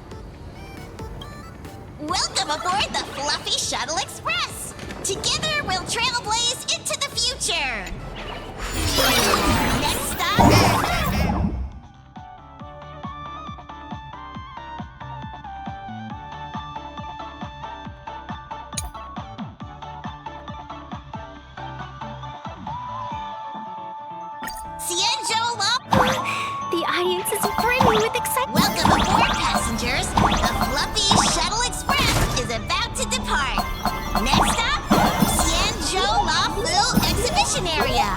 Welcome aboard the Fluffy Shuttle Express. Together, we'll trailblaze into the future. Next stop. Xianzhou Lafu. The audience is brimming with excitement. Welcome aboard, passengers. The Fluffy Shuttle Express is about to depart. Next stop, Xianzhou Lafu Exhibition Area.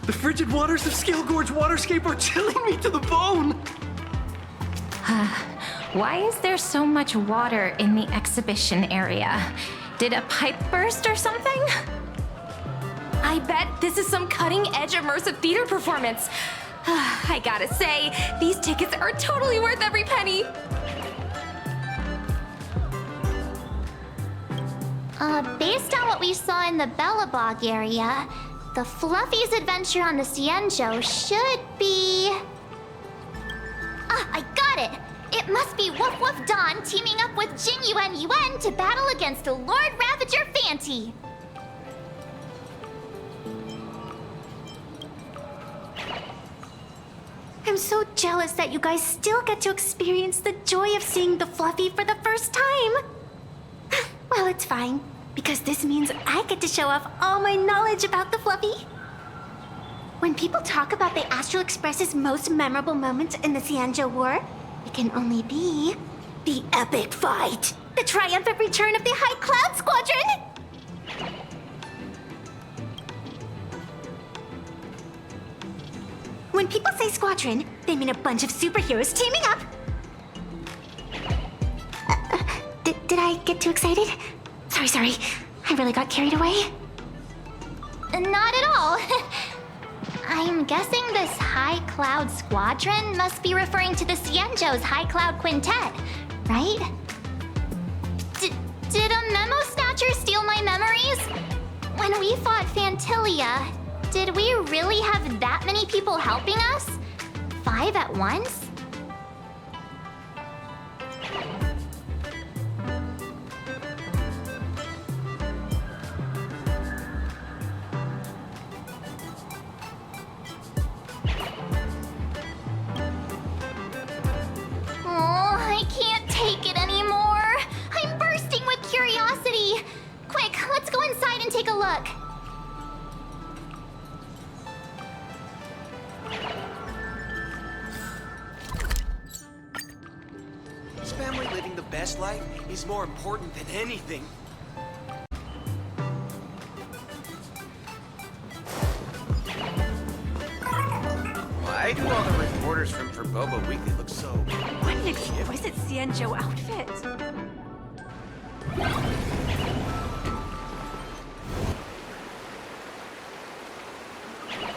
The frigid waters of Scale Gorge Waterscape are chilling me to the bone! Why is there so much water in the exhibition area? Did a pipe burst or something? I bet this is some cutting-edge immersive theater performance. I gotta say, these tickets are totally worth every penny. Based on what we saw in the Bellabog area, the Fluffy's adventure on the Xianzhou should be... Ah, I got it! It must be Woof Woof Dawn teaming up with Jing Yuan Yuan to battle against the Lord Ravager Fanti. I'm so jealous that you guys still get to experience the joy of seeing the Fluffy for the first time. Well, it's fine, because this means I get to show off all my knowledge about the Fluffy. When people talk about the Astral Express's most memorable moment in the Xianzhou War, it can only be the epic fight, the triumphant return of the High Cloud Squadron. When people say squadron, they mean a bunch of superheroes teaming up. Did I get too excited? Sorry. I really got carried away. Not at all. I'm guessing this High Cloud Squadron must be referring to the Xianzhou's High Cloud Quintet, right? Did a memo snatcher steal my memories? When we fought Phantilia, did we really have that many people helping us? 5 at once? Take a look. His family living the best life is more important than anything. orders for Bobo Weekly look so... What an exquisite Xianzhou outfit!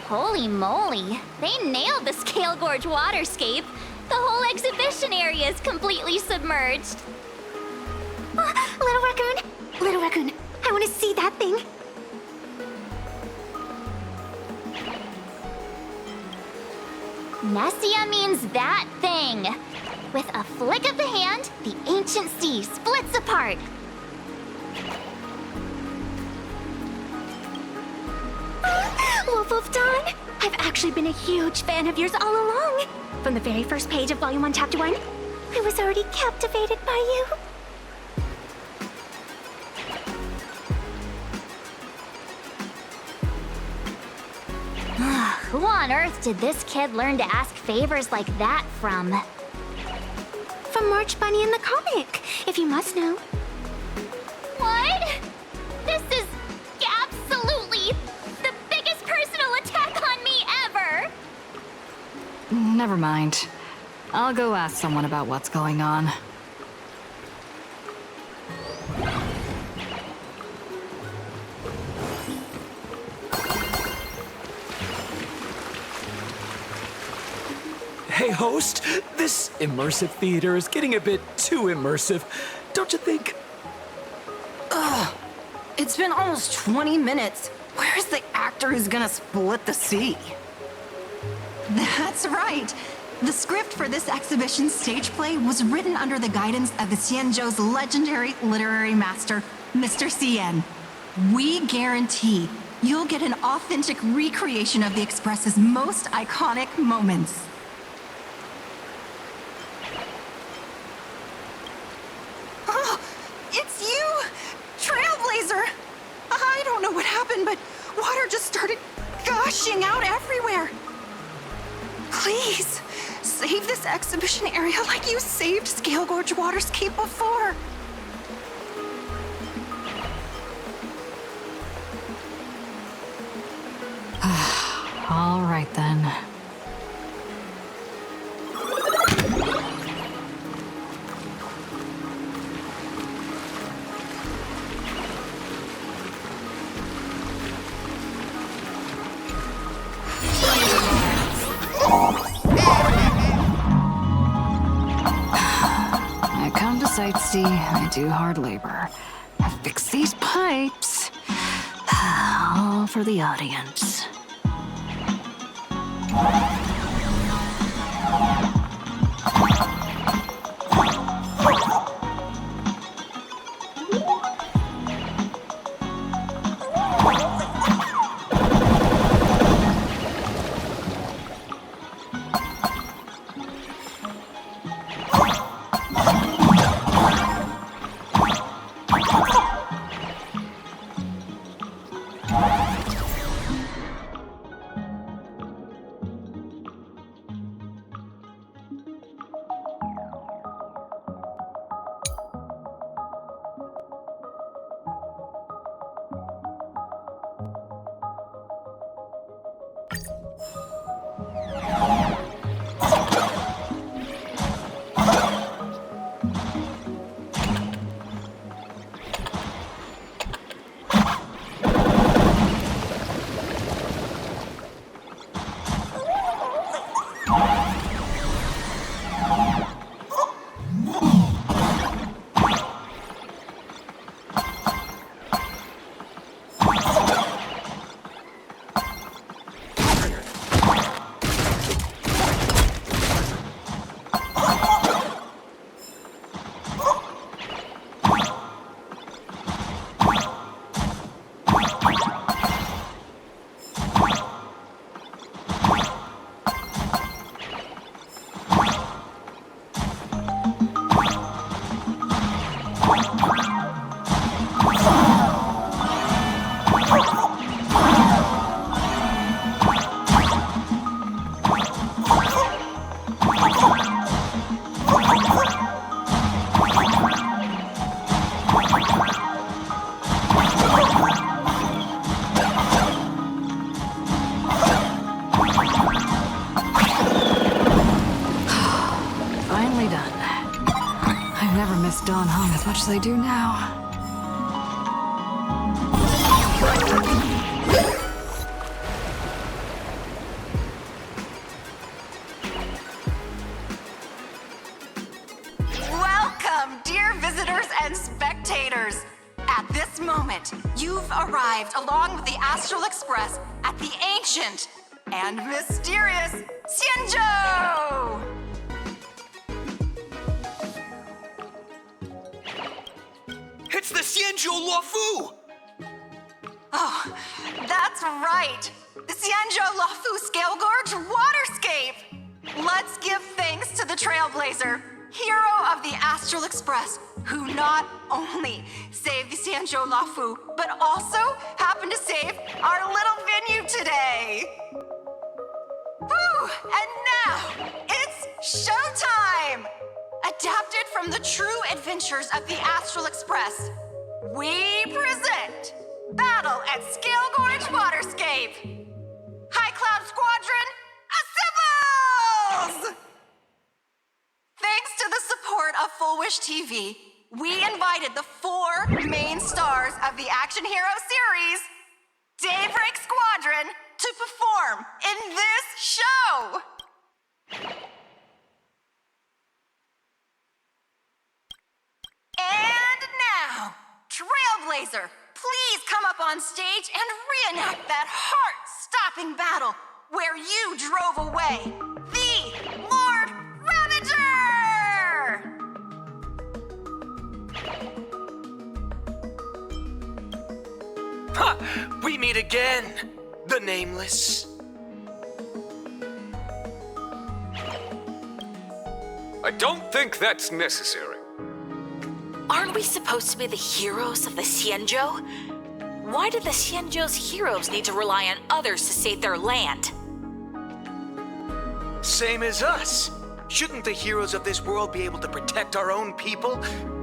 Holy moly, they nailed the Scale Gorge waterscape. The whole exhibition area is completely submerged. Little raccoon, I want to see that thing. Nessia means that thing. With a flick of the hand, the ancient sea splits apart. Wolf of Dawn, I've actually been a huge fan of yours all along. From the very first page of Volume 1, Chapter 1, I was already captivated by you. Who on earth did this kid learn to ask favors like that from? From March Bunny in the comic, if you must know. What? This is absolutely the biggest personal attack on me ever! Never mind. I'll go ask someone about what's going on. Hey, host, this immersive theater is getting a bit too immersive, don't you think? Ugh. It's been almost 20 minutes. Where's the actor who's gonna split the sea? That's right. The script for this exhibition stage play was written under the guidance of the Xianzhou's legendary literary master, Mr. Cien. We guarantee you'll get an authentic recreation of the Express's most iconic moments. Oh, it's you! Trailblazer! I don't know what happened, but water just started gushing out everywhere. Please, save this exhibition area like you saved Scale Gorge Waterscape before. All right then. I come to sightsee, I do hard labor. I fix these pipes. All for the audience. never missed Don Hung as much as I do now. Welcome, dear visitors and spectators. At this moment, you've arrived along with the Astral Express at the ancient and mysterious Xianzhou! It's the Xianzhou Luofu! Oh, that's right! The Xianzhou Luofu Scale Gorge Waterscape! Let's give thanks to the Trailblazer, hero of the Astral Express, who not only saved the Xianzhou Luofu, but also happened to save our little venue today! Woo! And now, it's showtime! Adapted from the true adventures of the Astral Express, we present Battle at Scale Gorge Waterscape! High Cloud Squadron, assembles! Thanks to the support of Full Wish TV, we invited the 4 main stars of the action hero series, Daybreak Squadron, to perform in this show! And now, Trailblazer, please come up on stage and reenact that heart-stopping battle where you drove away the Lord Ravager! Ha! We meet again, the Nameless. I don't think that's necessary. Aren't we supposed to be the heroes of the Xianzhou? Why do the Xianzhou's heroes need to rely on others to save their land? Same as us. Shouldn't the heroes of this world be able to protect our own people?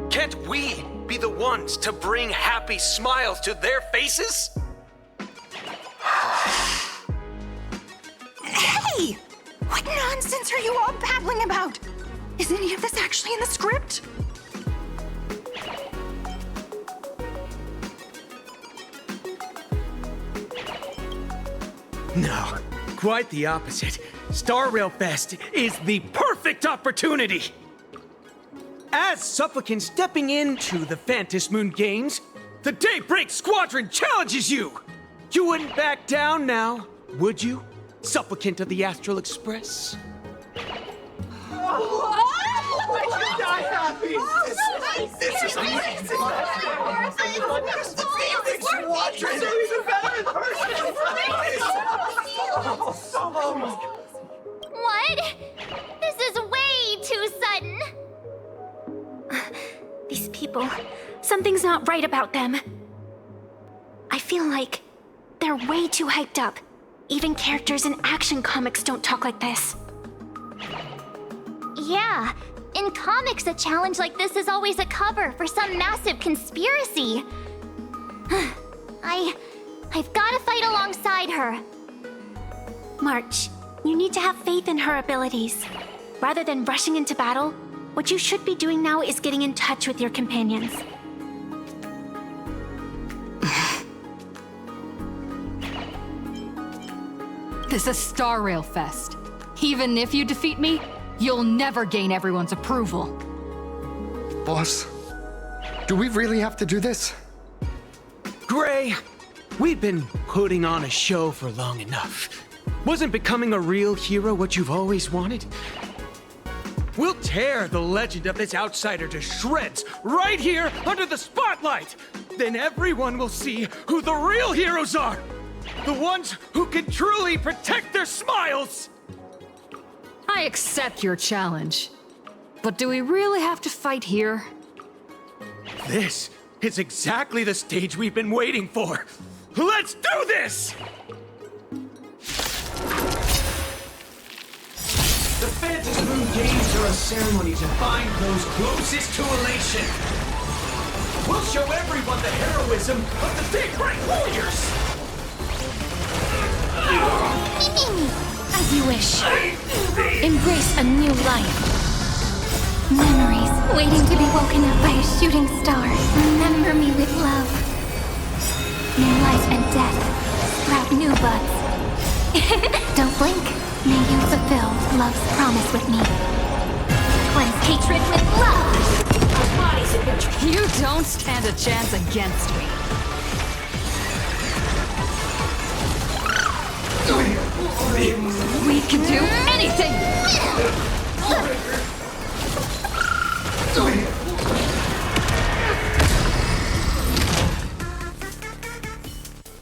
Can't we be the ones to bring happy smiles to their faces? Hey! What nonsense are you all babbling about? Is any of this actually in the script? No, quite the opposite. Star Rail Fest is the perfect opportunity! As supplicants stepping into the Phantasmoon Games, the Daybreak Squadron challenges you! You wouldn't back down now, would you, supplicant of the Astral Express? I die happy! This is amazing! Squadron! Even better in person! What? This is way too sudden. These people, something's not right about them. I feel like they're way too hyped up. Even characters in action comics don't talk like this. Yeah, in comics, a challenge like this is always a cover for some massive conspiracy. I've gotta fight alongside her. March, you need to have faith in her abilities. Rather than rushing into battle, what you should be doing now is getting in touch with your companions. This is Star Rail Fest. Even if you defeat me, you'll never gain everyone's approval. Boss, do we really have to do this? Gray, we've been putting on a show for long enough. Wasn't becoming a real hero what you've always wanted? We'll tear the legend of this outsider to shreds right here under the spotlight! Then everyone will see who the real heroes are! The ones who can truly protect their smiles! I accept your challenge. But do we really have to fight here? This is exactly the stage we've been waiting for! Let's do this! The Phantasmoon Games are a ceremony to bind those closest to elation. We'll show everyone the heroism of the Daybreak Warriors! As you wish. Embrace a new life. Memories waiting to be woken up by a shooting star. Remember me with love. May life and death sprout new buds. Don't blink. May you fulfill love's promise with me. Cleanse hatred with love. Our bodies have been You don't stand a chance against me. We can do anything!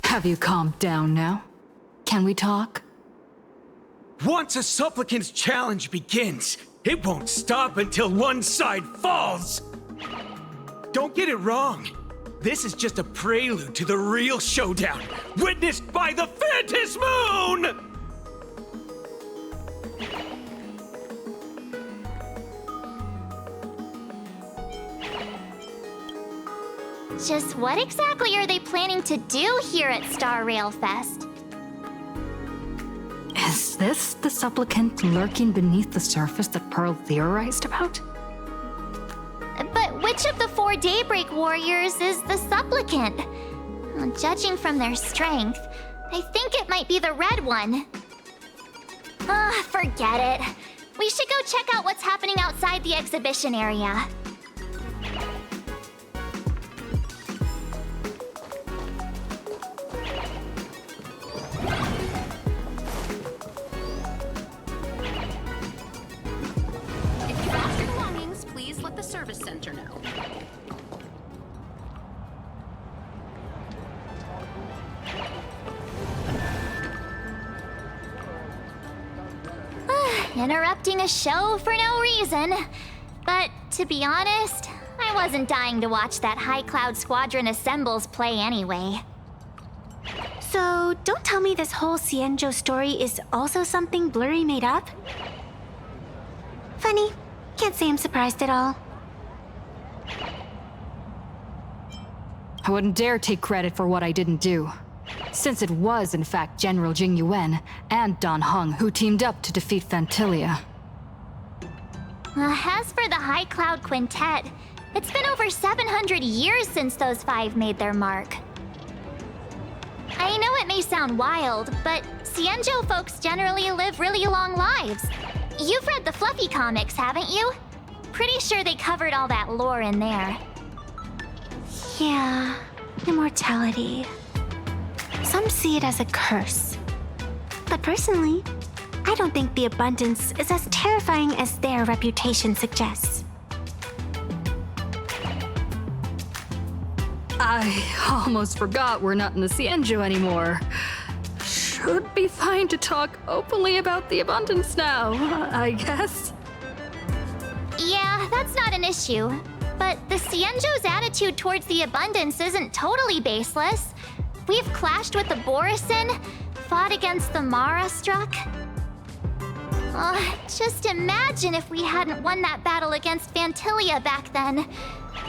Have you calmed down now? Can we talk? Once a supplicant's challenge begins, it won't stop until one side falls! Don't get it wrong. This is just a prelude to the real showdown, witnessed by the Phantasmoon! Just what exactly are they planning to do here at Star Rail Fest? Is this the supplicant lurking beneath the surface that Pearl theorized about? But which of the 4 Daybreak warriors is the supplicant? Well, judging from their strength, I think it might be the red one. Forget it. We should go check out what's happening outside the exhibition area. If you lost your belongings, please let the service center know. Interrupting a show for no reason. But to be honest, I wasn't dying to watch that High Cloud Squadron Assembles play anyway. So, don't tell me this whole Xianzhou story is also something Blurry made up? Funny. Can't say I'm surprised at all. I wouldn't dare take credit for what I didn't do, since it was in fact General Jing Yuan and Dan Heng who teamed up to defeat Phantilia. As for the High Cloud Quintet, it's been over 700 years since those 5 made their mark. I know it may sound wild, but Xianzhou folks generally live really long lives. You've read the Fluffy comics, haven't you? Pretty sure they covered all that lore in there. Yeah, immortality. Some see it as a curse. But personally, I don't think the abundance is as terrifying as their reputation suggests. I almost forgot we're not in the Xianzhou anymore. Should be fine to talk openly about the abundance now, I guess. Yeah, that's not an issue. But the Xianzhou's attitude towards the abundance isn't totally baseless. We've clashed with the Borisin, fought against the Mara Struck. Just imagine if we hadn't won that battle against Phantilia back then.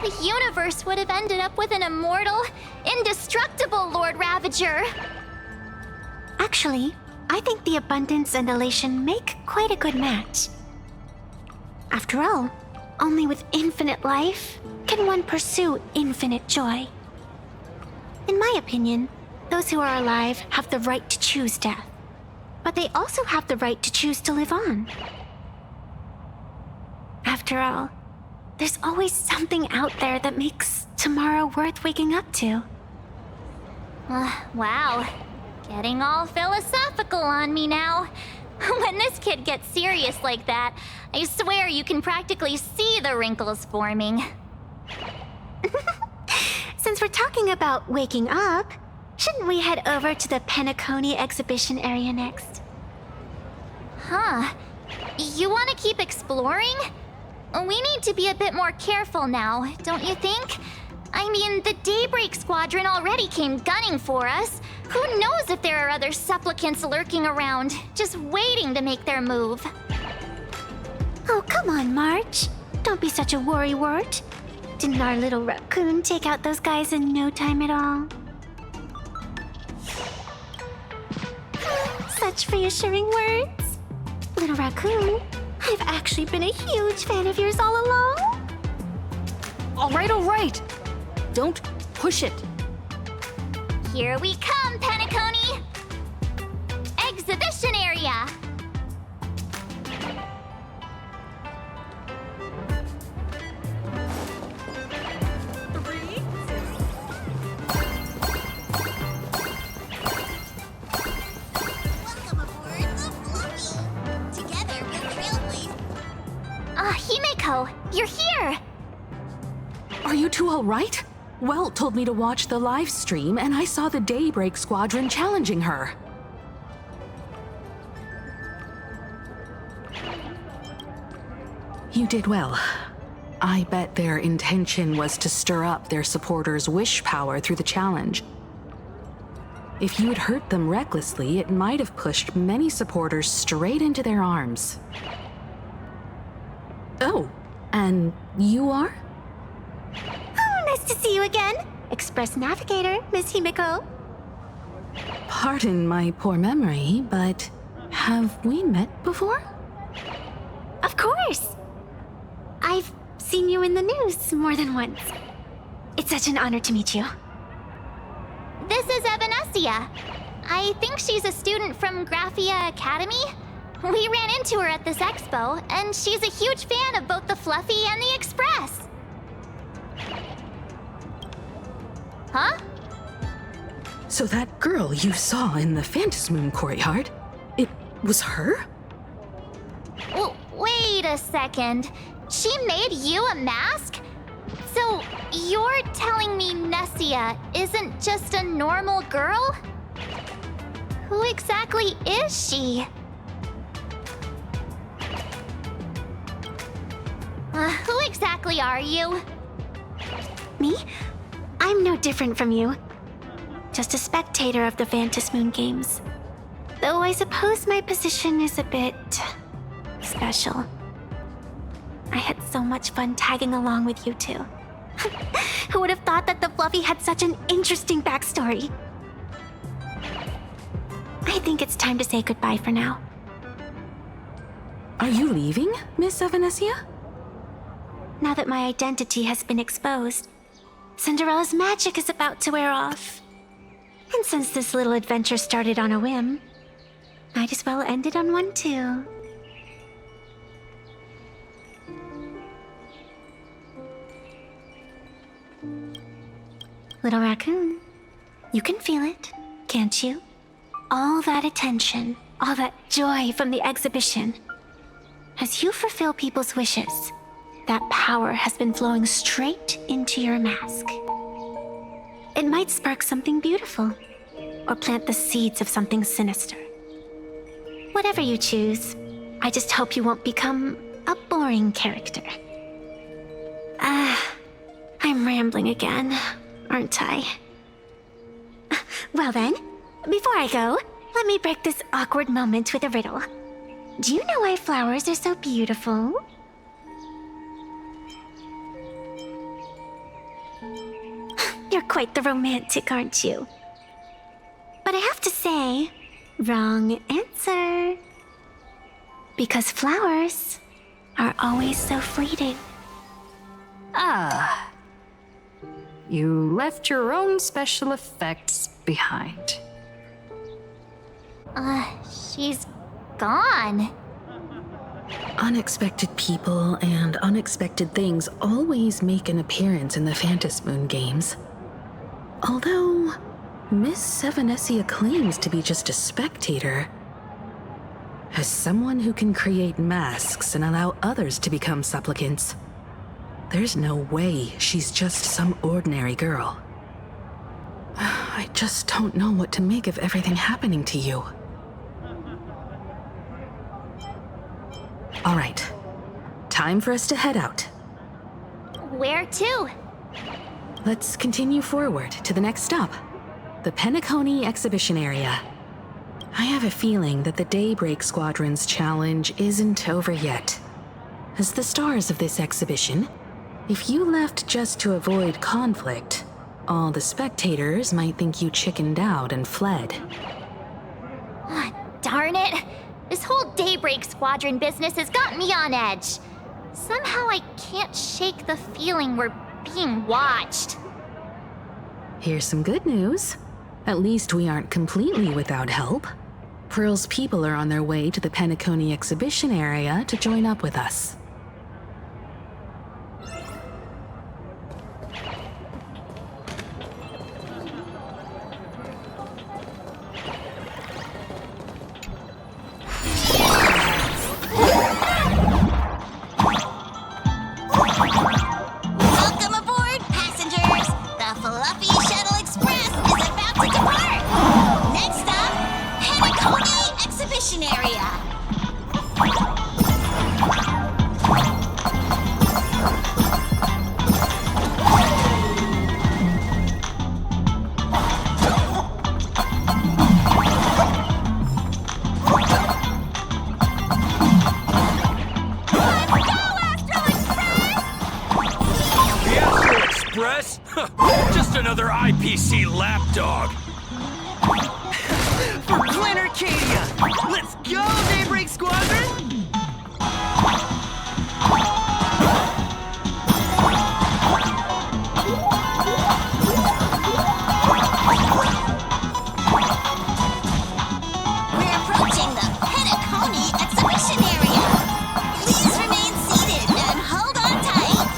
The universe would have ended up with an immortal, indestructible Lord Ravager. Actually, I think the abundance and elation make quite a good match. After all, only with infinite life can one pursue infinite joy. In my opinion, those who are alive have the right to choose death, but they also have the right to choose to live on. After all, there's always something out there that makes tomorrow worth waking up to. Wow. Getting all philosophical on me now. When this kid gets serious like that, I swear you can practically see the wrinkles forming. Since we're talking about waking up, shouldn't we head over to the Penacony exhibition area next? Huh. You want to keep exploring? We need to be a bit more careful now, don't you think? I mean, the Daybreak Squadron already came gunning for us. Who knows if there are other supplicants lurking around, just waiting to make their move. Oh, come on, March. Don't be such a worrywart. Didn't our little raccoon take out those guys in no time at all? Such reassuring words. Little raccoon, I I've actually been a huge fan of yours all along. All right. Don't push it. Here we come, Penacony! Exhibition area! Himeko, you're here! Are you two all right? Welt told me to watch the live stream, and I saw the Daybreak squadron challenging her. You did well. I bet their intention was to stir up their supporters' wish power through the challenge. If you had hurt them recklessly, it might have pushed many supporters straight into their arms. Oh, and you are? Oh, nice to see you again. Express Navigator, Miss Himeko. Pardon my poor memory, but have we met before? Of course. I've seen you in the news more than once. It's such an honor to meet you. This is Evanesica. I think she's a student from Graphia Academy. We ran into her at this expo, and she's a huge fan of both the Fluffy and the Express. Huh? So that girl you saw in the Phantasmoon courtyard, it was her? Wait a second. She made you a mask? So you're telling me Nessia isn't just a normal girl? Who exactly is she? Who exactly are you? Me? I'm no different from you. Just a spectator of the Phantasmoon Games. Though I suppose my position is a bit special. I had so much fun tagging along with you two. Who would have thought that the Fluffy had such an interesting backstory? I think it's time to say goodbye for now. Are you leaving, Miss Evanesica? Now that my identity has been exposed, Cinderella's magic is about to wear off. And since this little adventure started on a whim, might as well end it on one too. Little raccoon, you can feel it, can't you? All that attention, all that joy from the exhibition. As you fulfill people's wishes, that power has been flowing straight into your mask. It might spark something beautiful, or plant the seeds of something sinister. Whatever you choose, I just hope you won't become a boring character. I'm rambling again, aren't I? Well then, before I go, let me break this awkward moment with a riddle. Do you know why flowers are so beautiful? You're quite the romantic, aren't you? But I have to say, wrong answer. Because flowers are always so fleeting. Ah. You left your own special effects behind. She's gone. Unexpected people and unexpected things always make an appearance in the Phantasmoon Games. Although, Miss Evanesica claims to be just a spectator. As someone who can create masks and allow others to become supplicants, there's no way she's just some ordinary girl. I just don't know what to make of everything happening to you. All right, time for us to head out. Where to? Let's continue forward to the next stop, the Penacony exhibition area. I have a feeling that the Daybreak Squadron's challenge isn't over yet. As the stars of this exhibition, if you left just to avoid conflict, all the spectators might think you chickened out and fled. Darn it! This whole Daybreak Squadron business has got me on edge. Somehow I can't shake the feeling we're being watched. Here's some good news. At least we aren't completely without help. Pearl's people are on their way to the Penacony exhibition area to join up with us. Welcome aboard, passengers! The Fluffy Shuttle Express is about to depart! Next stop, Penacony Exhibition Area. The Astral Express? Just another IPC lapdog. For Planaracadia! Let's go, Daybreak Squadron! We're approaching the Penacony Exhibition Area. Please remain seated and hold on tight.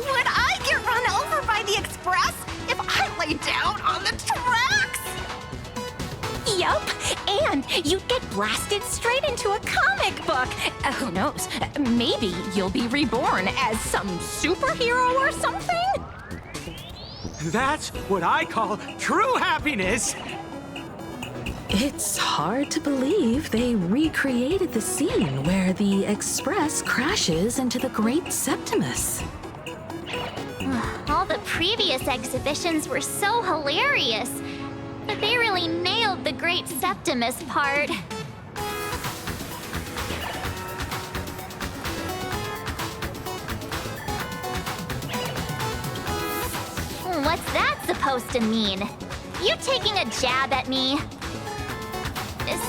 Would I get run over by the Express if I lay down on the tracks? Yup, and you'd get blasted straight into a comic book. Who knows? Maybe you'll be reborn as some superhero or something? That's what I call true happiness! It's hard to believe they recreated the scene where the Express crashes into the Great Septimus. All the previous exhibitions were so hilarious, but they really nailed the Great Septimus part. What's that supposed to mean? You taking a jab at me?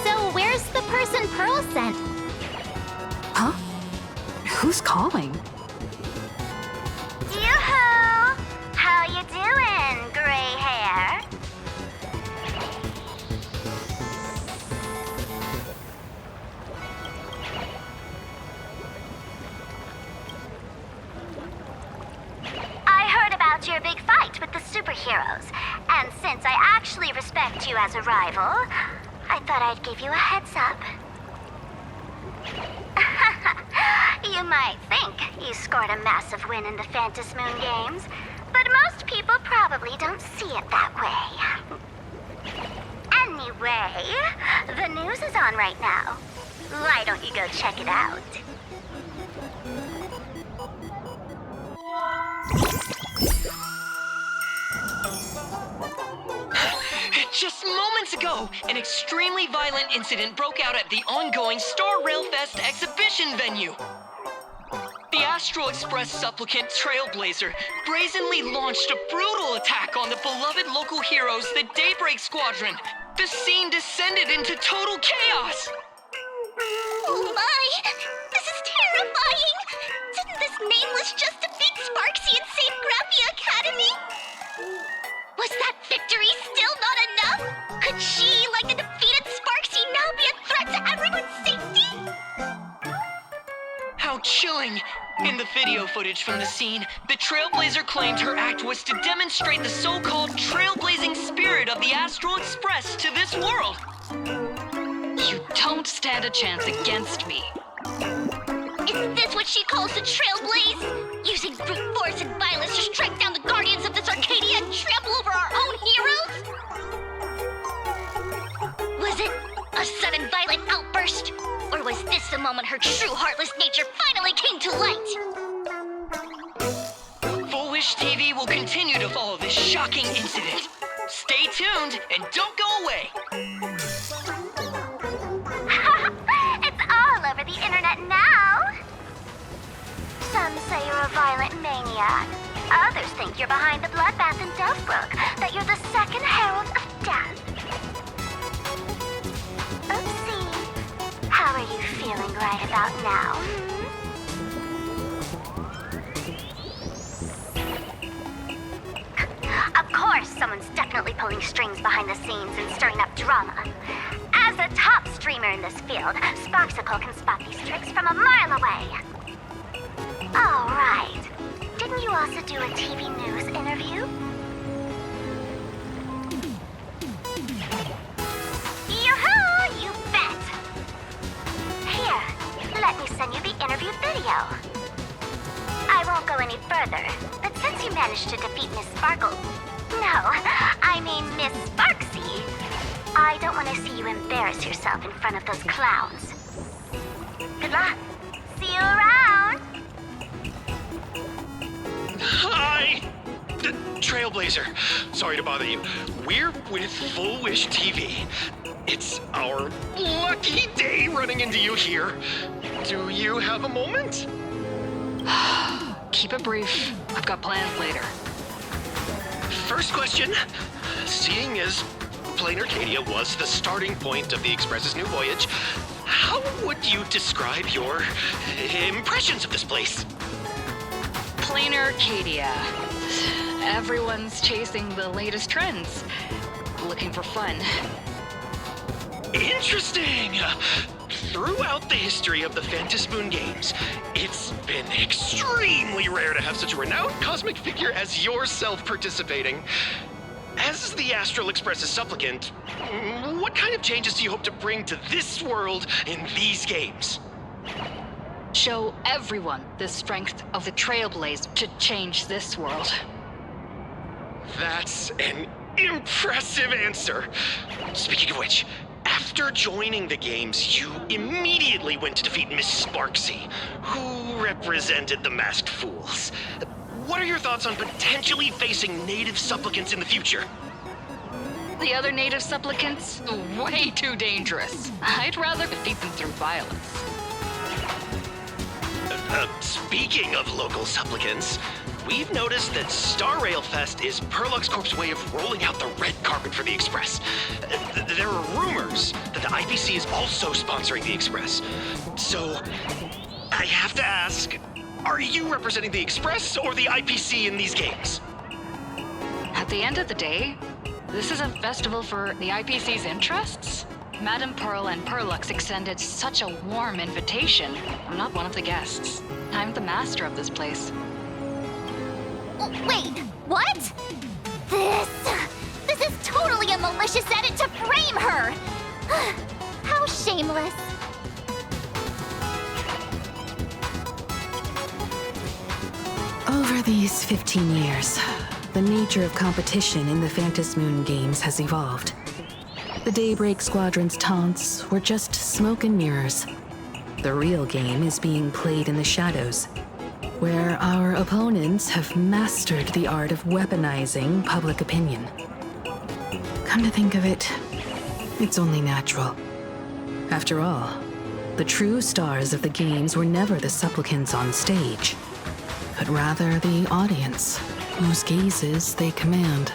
So where's the person Pearl sent? Huh? Who's calling? Yoo-hoo! How you doing, gray hair? I heard about your big fight with the superheroes, and since I actually respect you as a rival, I thought I'd give you a heads up. You might think you scored a massive win in the Phantasmoon Games, but most people probably don't see it that way. Anyway, the news is on right now. Why don't you go check it out? Just moments ago, an extremely violent incident broke out at the ongoing Star Rail Fest exhibition venue. The Astral Express supplicant Trailblazer brazenly launched a brutal attack on the beloved local heroes, the Daybreak Squadron. The scene descended into total chaos. Oh my! This is terrifying! Didn't this nameless just defeat Sparxie and save Graphia Academy? Was that victory still not enough? Could she, like the defeated Sparxie, now be a threat to everyone's safety? How chilling! In the video footage from the scene, the Trailblazer claimed her act was to demonstrate the so-called trailblazing spirit of the Astral Express to this world. You don't stand a chance against me. Is this what she calls the Trailblaze? Using brute force and violence to strike down the guardians of this Arcadia and trample over our own heroes? Was it a sudden violent outburst? Or was this the moment her true heartless nature finally came to light? Foolish Wish TV will continue to follow this shocking incident. Stay tuned and don't go away. It's all over the internet now. Some say you're a violent maniac. Others think you're behind the bloodbath in Delphbrook, that you're the second Herald of Death. Oopsie. How are you feeling right about now? Of course, someone's definitely pulling strings behind the scenes and stirring up drama. As a top streamer in this field, Sparxie can spot these tricks from a mile away. Oh, right. Didn't you also do a TV news interview? Yoo-hoo! You bet! Here, let me send you the interview video. I won't go any further, but since you managed to defeat Miss Sparkle... No, I mean Miss Sparxie. I don't want to see you embarrass yourself in front of those clowns. Good luck. See you around. Hi! Trailblazer. Sorry to bother you. We're with Full Wish TV. It's our lucky day running into you here. Do you have a moment? Keep it brief. I've got plans later. First question. Seeing as Planaracadia was the starting point of the Express's new voyage, how would you describe your impressions of this place? Planaracadia. Everyone's chasing the latest trends. Looking for fun. Interesting! Throughout the history of the Phantasmoon Games, it's been extremely rare to have such a renowned cosmic figure as yourself participating. As the Astral Express's supplicant, what kind of changes do you hope to bring to this world in these games? Show everyone the strength of the Trailblaze to change this world. That's an impressive answer. Speaking of which, after joining the games, you immediately went to defeat Miss Sparxie, who represented the Masked Fools. What are your thoughts on potentially facing native supplicants in the future? The other native supplicants? Way too dangerous. I'd rather defeat them through violence. Speaking of local supplicants, we've noticed that Star Rail Fest is Perlux Corp's way of rolling out the red carpet for the Express. There are rumors that the IPC is also sponsoring the Express. So, I have to ask, are you representing the Express or the IPC in these games? At the end of the day, this is a festival for the IPC's interests. Madame Pearl and Perlux extended such a warm invitation. I'm not one of the guests. I'm the master of this place. Wait, what? This is totally a malicious edit to frame her! How shameless. Over these 15 years, the nature of competition in the Phantasmoon Games has evolved. The Daybreak Squadron's taunts were just smoke and mirrors. The real game is being played in the shadows, where our opponents have mastered the art of weaponizing public opinion. Come to think of it, it's only natural. After all, the true stars of the games were never the supplicants on stage, but rather the audience, whose gazes they command.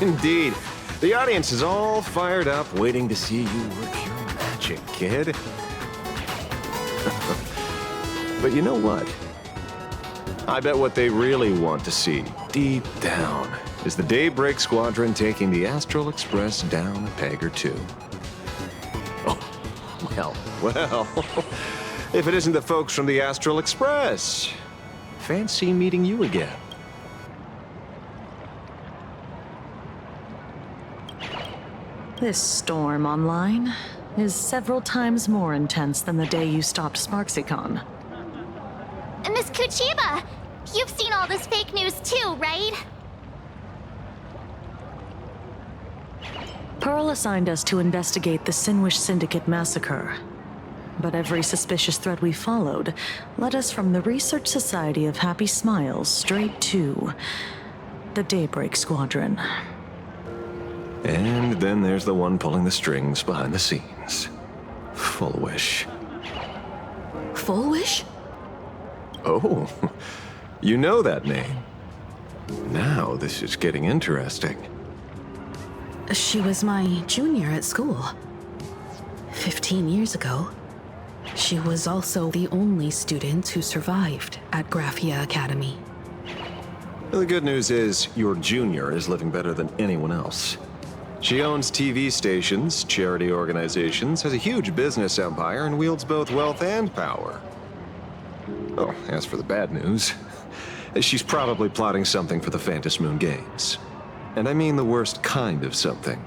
Indeed. The audience is all fired up, waiting to see you work your magic, kid. But you know what? I bet what they really want to see, deep down, is the Daybreak Squadron taking the Astral Express down a peg or two. Oh, well. If it isn't the folks from the Astral Express, fancy meeting you again. This storm online is several times more intense than the day you stopped SparxieCon. Miss Kuchiba, you've seen all this fake news too, right? Pearl assigned us to investigate the Sinwish Syndicate massacre. but every suspicious thread we followed led us from the Research Society of Happy Smiles straight to the Daybreak Squadron. And then there's the one pulling the strings behind the scenes. Full Wish. Full Wish? Oh, you know that name. Now this is getting interesting. She was my junior at school. 15 years ago. She was also the only student who survived at Graphia Academy. The good news is, your junior is living better than anyone else. She owns TV stations, charity organizations, has a huge business empire, and wields both wealth and power. Oh, as for the bad news, she's probably plotting something for the Phantasmoon Games. And I mean the worst kind of something.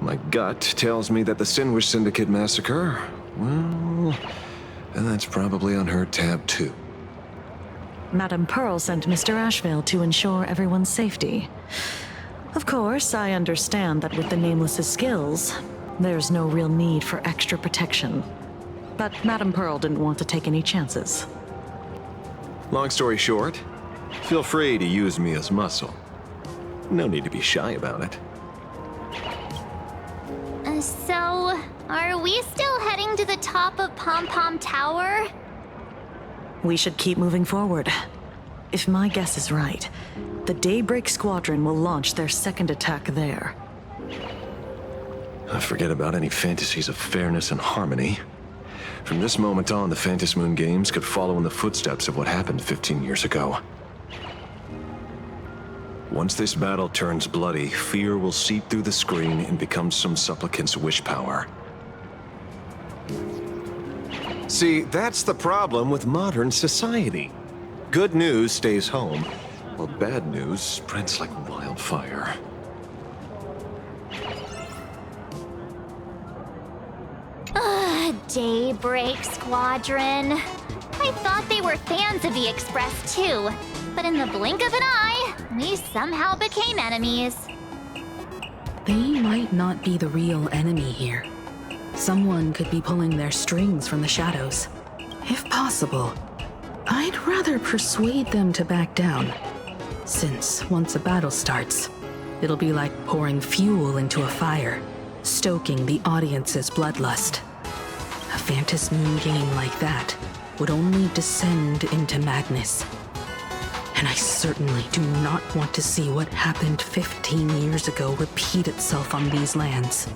My gut tells me that the Sinwish Syndicate massacre, well, that's probably on her tab too. Madame Pearl sent Mr. Ashveil to ensure everyone's safety. Of course, I understand that with the Nameless's skills, there's no real need for extra protection. But Madame Pearl didn't want to take any chances. Long story short, feel free to use me as muscle. No need to be shy about it. So, are we still heading to the top of Pom Pom Tower? We should keep moving forward. If my guess is right, the Daybreak Squadron will launch their second attack there. Forget about any fantasies of fairness and harmony. From this moment on, the Phantasmoon Games could follow in the footsteps of what happened 15 years ago. Once this battle turns bloody, fear will seep through the screen and become some supplicant's wish power. See, that's the problem with modern society. Good news stays home, while bad news spreads like wildfire. Daybreak Squadron. I thought they were fans of the Express too, but in the blink of an eye, we somehow became enemies. They might not be the real enemy here. Someone could be pulling their strings from the shadows. If possible, I'd rather persuade them to back down. Since once a battle starts, it'll be like pouring fuel into a fire, stoking the audience's bloodlust. A Phantasmoon game like that would only descend into madness. And I certainly do not want to see what happened 15 years ago repeat itself on these lands.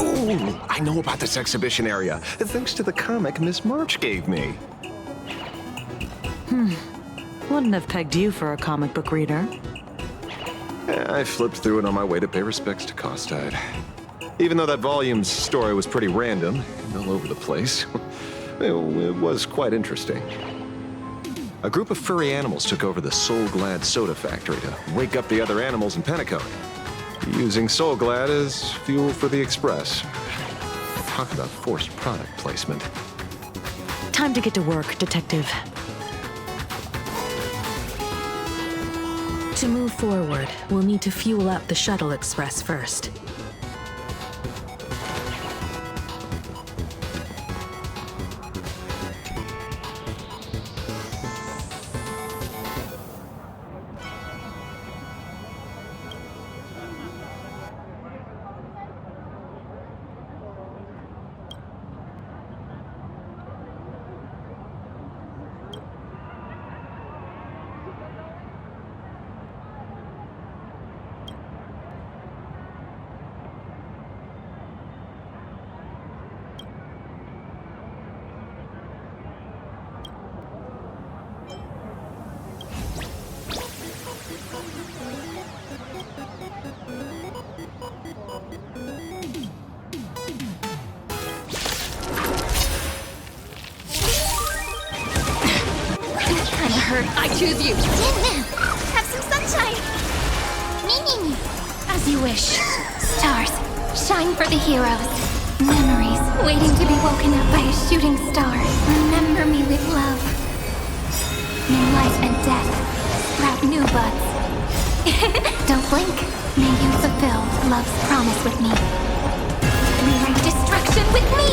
Ooh, I know about this exhibition area, thanks to the comic Miss March gave me. Wouldn't have pegged you for a comic book reader. I flipped through it on my way to pay respects to Costide. Even though that volume's story was pretty random and all over the place, it was quite interesting. A group of furry animals took over the Soul Glad soda factory to wake up the other animals in Penacony, using Soul Glad as fuel for the Express. Talk about forced product placement. Time to get to work, Detective. To move forward, we'll need to fuel up the Shuttle Express first. I choose you. Have some sunshine. Me. As you wish. Stars, shine for the heroes. Memories waiting to be woken up by a shooting star. Remember me with love. In life and death, sprout new buds. Don't blink. May you fulfill love's promise with me. with me!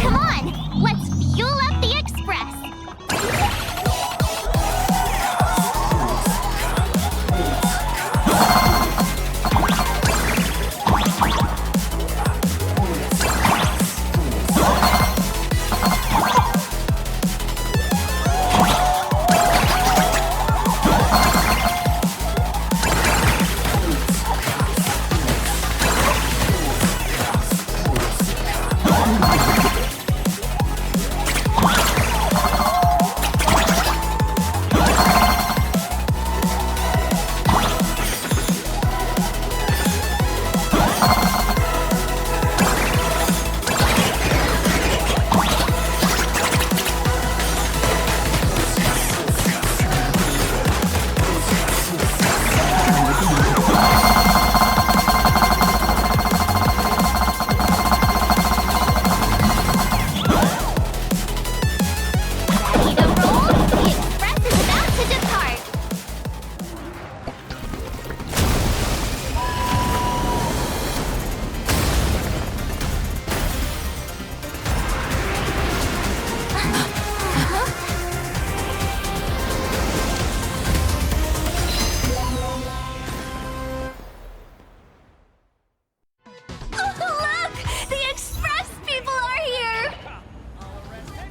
Come on, let's fuel up the Express.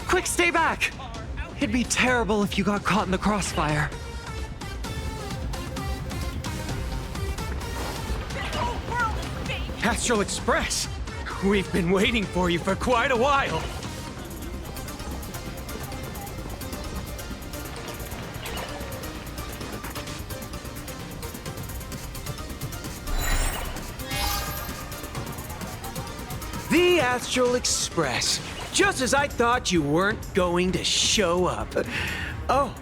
Quick, stay back! It'd be terrible if you got caught in the crossfire. Astral Express! We've been waiting for you for quite a while. The Astral Express. Just as I thought you weren't going to show up. Oh,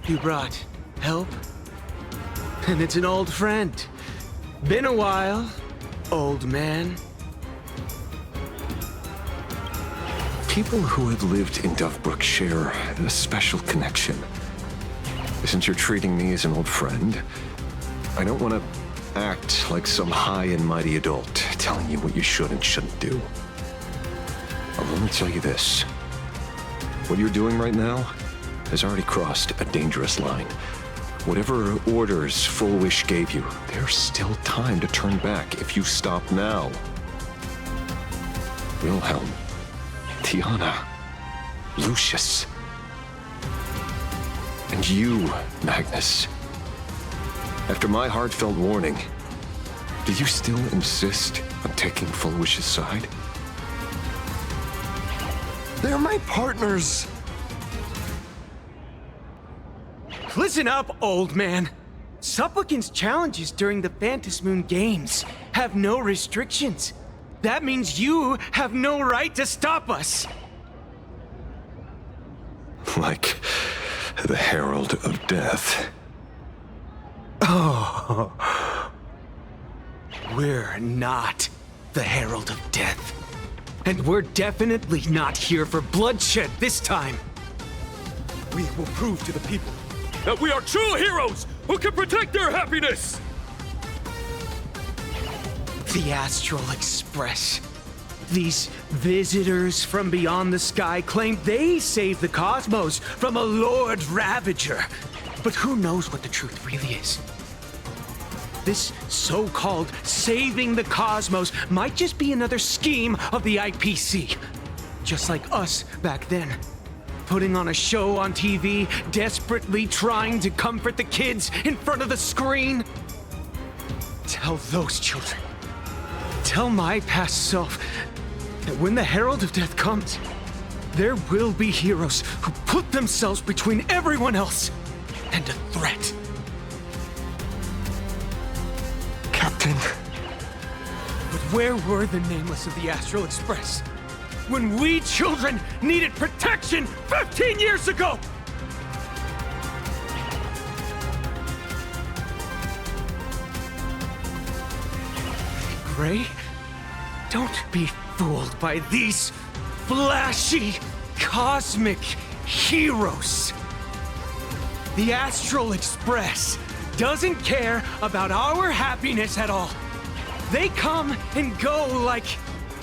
you brought help? And it's an old friend. Been a while, old man. People who have lived in Dovebrook share a special connection. Since you're treating me as an old friend, I don't want to act like some high and mighty adult telling you what you should and shouldn't do. I'll only tell you this. What you're doing right now has already crossed a dangerous line. Whatever orders Full Wish gave you, there's still time to turn back if you stop now. Wilhelm, Tiana, Lucius, and you, Magnus. After my heartfelt warning, do you still insist on taking Full Wish's side? They're my partners! Listen up, old man. Supplicants' challenges during the Phantasmoon Games have no restrictions. That means you have no right to stop us. Like the Herald of Death. Oh. We're not the Herald of Death. And we're definitely not here for bloodshed this time. We will prove to the people that we are true heroes who can protect their happiness! The Astral Express. These visitors from beyond the sky claim they saved the cosmos from a Lord Ravager. But who knows what the truth really is? This so-called saving the cosmos might just be another scheme of the IPC. Just like us back then. Putting on a show on TV, desperately trying to comfort the kids in front of the screen. Tell those children. Tell my past self that when the Herald of Death comes, there will be heroes who put themselves between everyone else and a threat. Captain. But where were the nameless of the Astral Express when we children needed protection 15 years ago? Gray, don't be fooled by these flashy, cosmic heroes. The Astral Express doesn't care about our happiness at all. They come and go like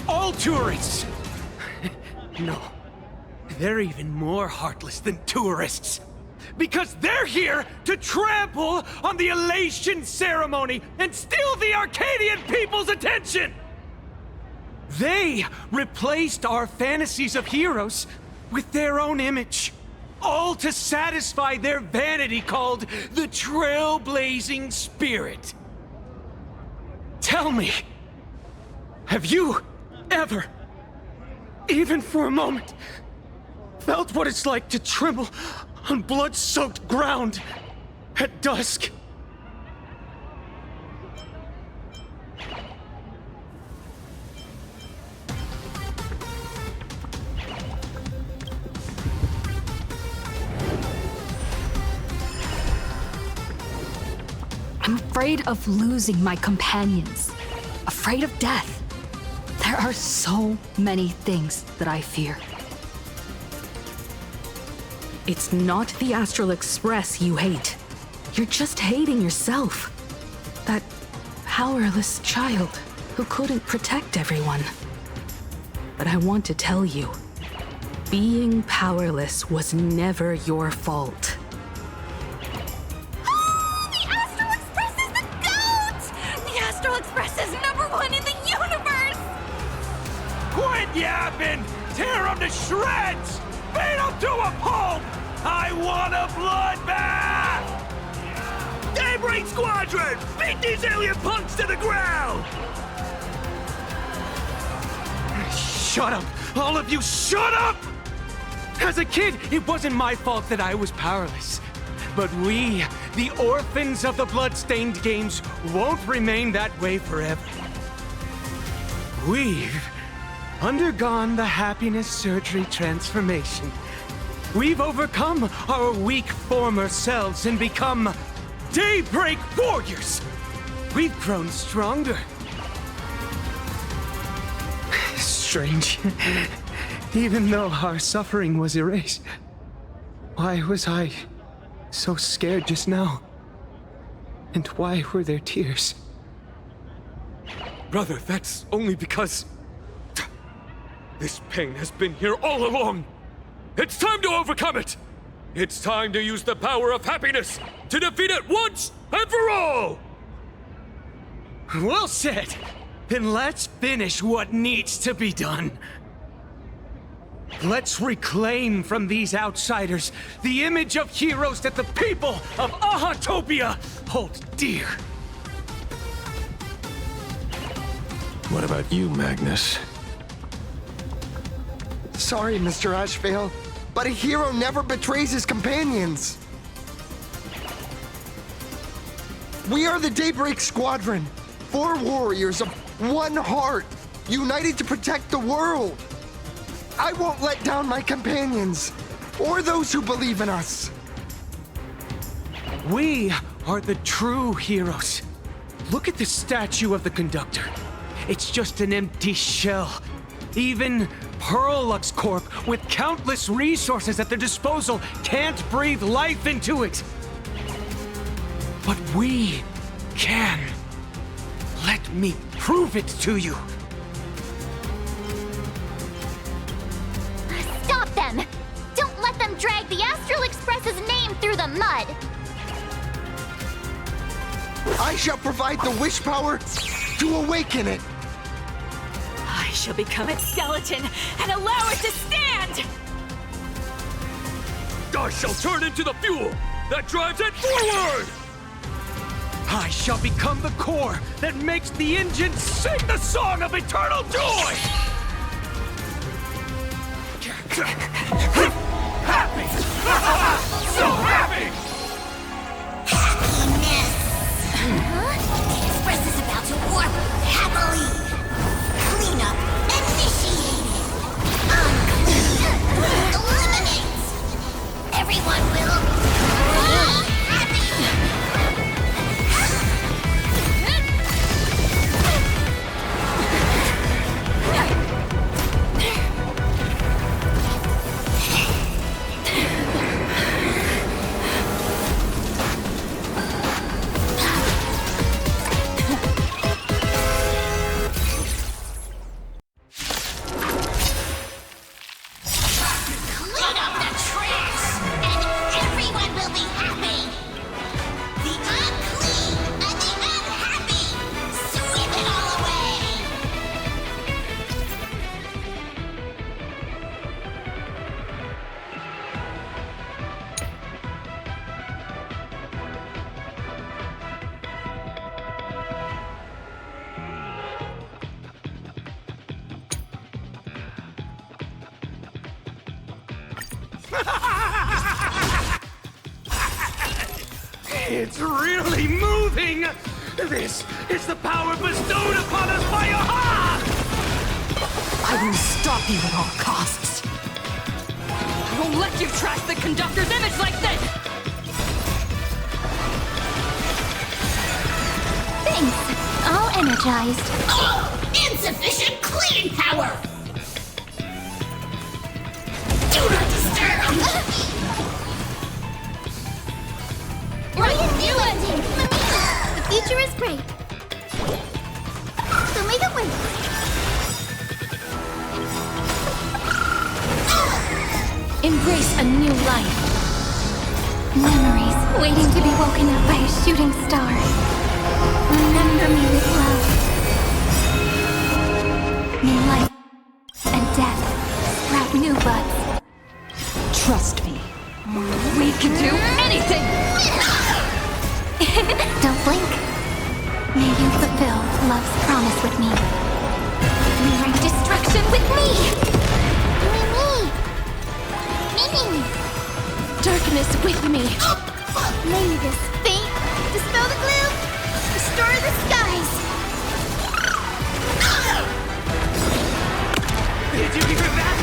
all tourists. No, they're even more heartless than tourists. Because they're here to trample on the elation ceremony and steal the Arcadian people's attention! They replaced our fantasies of heroes with their own image, all to satisfy their vanity called the Trailblazing Spirit. Tell me, have you ever, even for a moment, felt what it's like to tremble on blood-soaked ground at dusk? I'm afraid of losing my companions, afraid of death. There are so many things that I fear. It's not the Astral Express you hate. You're just hating yourself. That powerless child who couldn't protect everyone. But I want to tell you, being powerless was never your fault. The Astral Express is the GOAT! The Astral Express is #1 in the universe! Quit yapping! Tear them to shreds! Beat them to a pulp! I want a bloodbath! Daybreak Squadron! Beat these alien punks to the ground! Shut up! All of you, shut up! As a kid, it wasn't my fault that I was powerless. But we, the orphans of the Bloodstained Games, won't remain that way forever. We've undergone the happiness surgery transformation. We've overcome our weak former selves and become Daybreak Warriors. We've grown stronger. Strange. Even though our suffering was erased, why was I so scared just now? And why were there tears? Brother, that's only because this pain has been here all along. It's time to overcome it! It's time to use the power of happiness to defeat it once and for all! Well said! Then let's finish what needs to be done. Let's reclaim from these outsiders the image of heroes that the people of Ahatopia hold dear. What about you, Magnus? Sorry, Mr. Ashveil, but a hero never betrays his companions. We are the Daybreak Squadron, 4 warriors of one heart, united to protect the world. I won't let down my companions, or those who believe in us. We are the true heroes. Look at the statue of the conductor. It's just an empty shell. Even Peralux Corp, with countless resources at their disposal, can't breathe life into it. But we can. Let me prove it to you. Stop them! Don't let them drag the Astral Express's name through the mud! I shall provide the wish power to awaken it. I shall become its skeleton and allow it to stand! I shall turn into the fuel that drives it forward! I shall become the core that makes the engine sing the song of eternal joy! Happy! So happy! Happiness! The Express is about to warp happily! Cleanup initiated! Eliminate! Everyone will be happy! Clean up the trash, and everyone will be happy! The unclean and the unhappy! Sweep it all away! It's really moving! This is the power bestowed upon us by Aha! I will stop you at all costs. I won't let you trash the conductor's image like this! Thanks. All energized. Oh! Insufficient cleaning power! Do not disturb! What are you doing? The future is great. So make it win. Embrace a new life. Memories waiting to be woken up by a shooting star. Remember me with love. May life and death sprout new buds. Trust me. We can do anything! Don't blink. May you fulfill love's promise with me. Rewrite destruction with me! Me! Darkness with me. May this fate dispel the gloom, restore the skies! Did you hear that?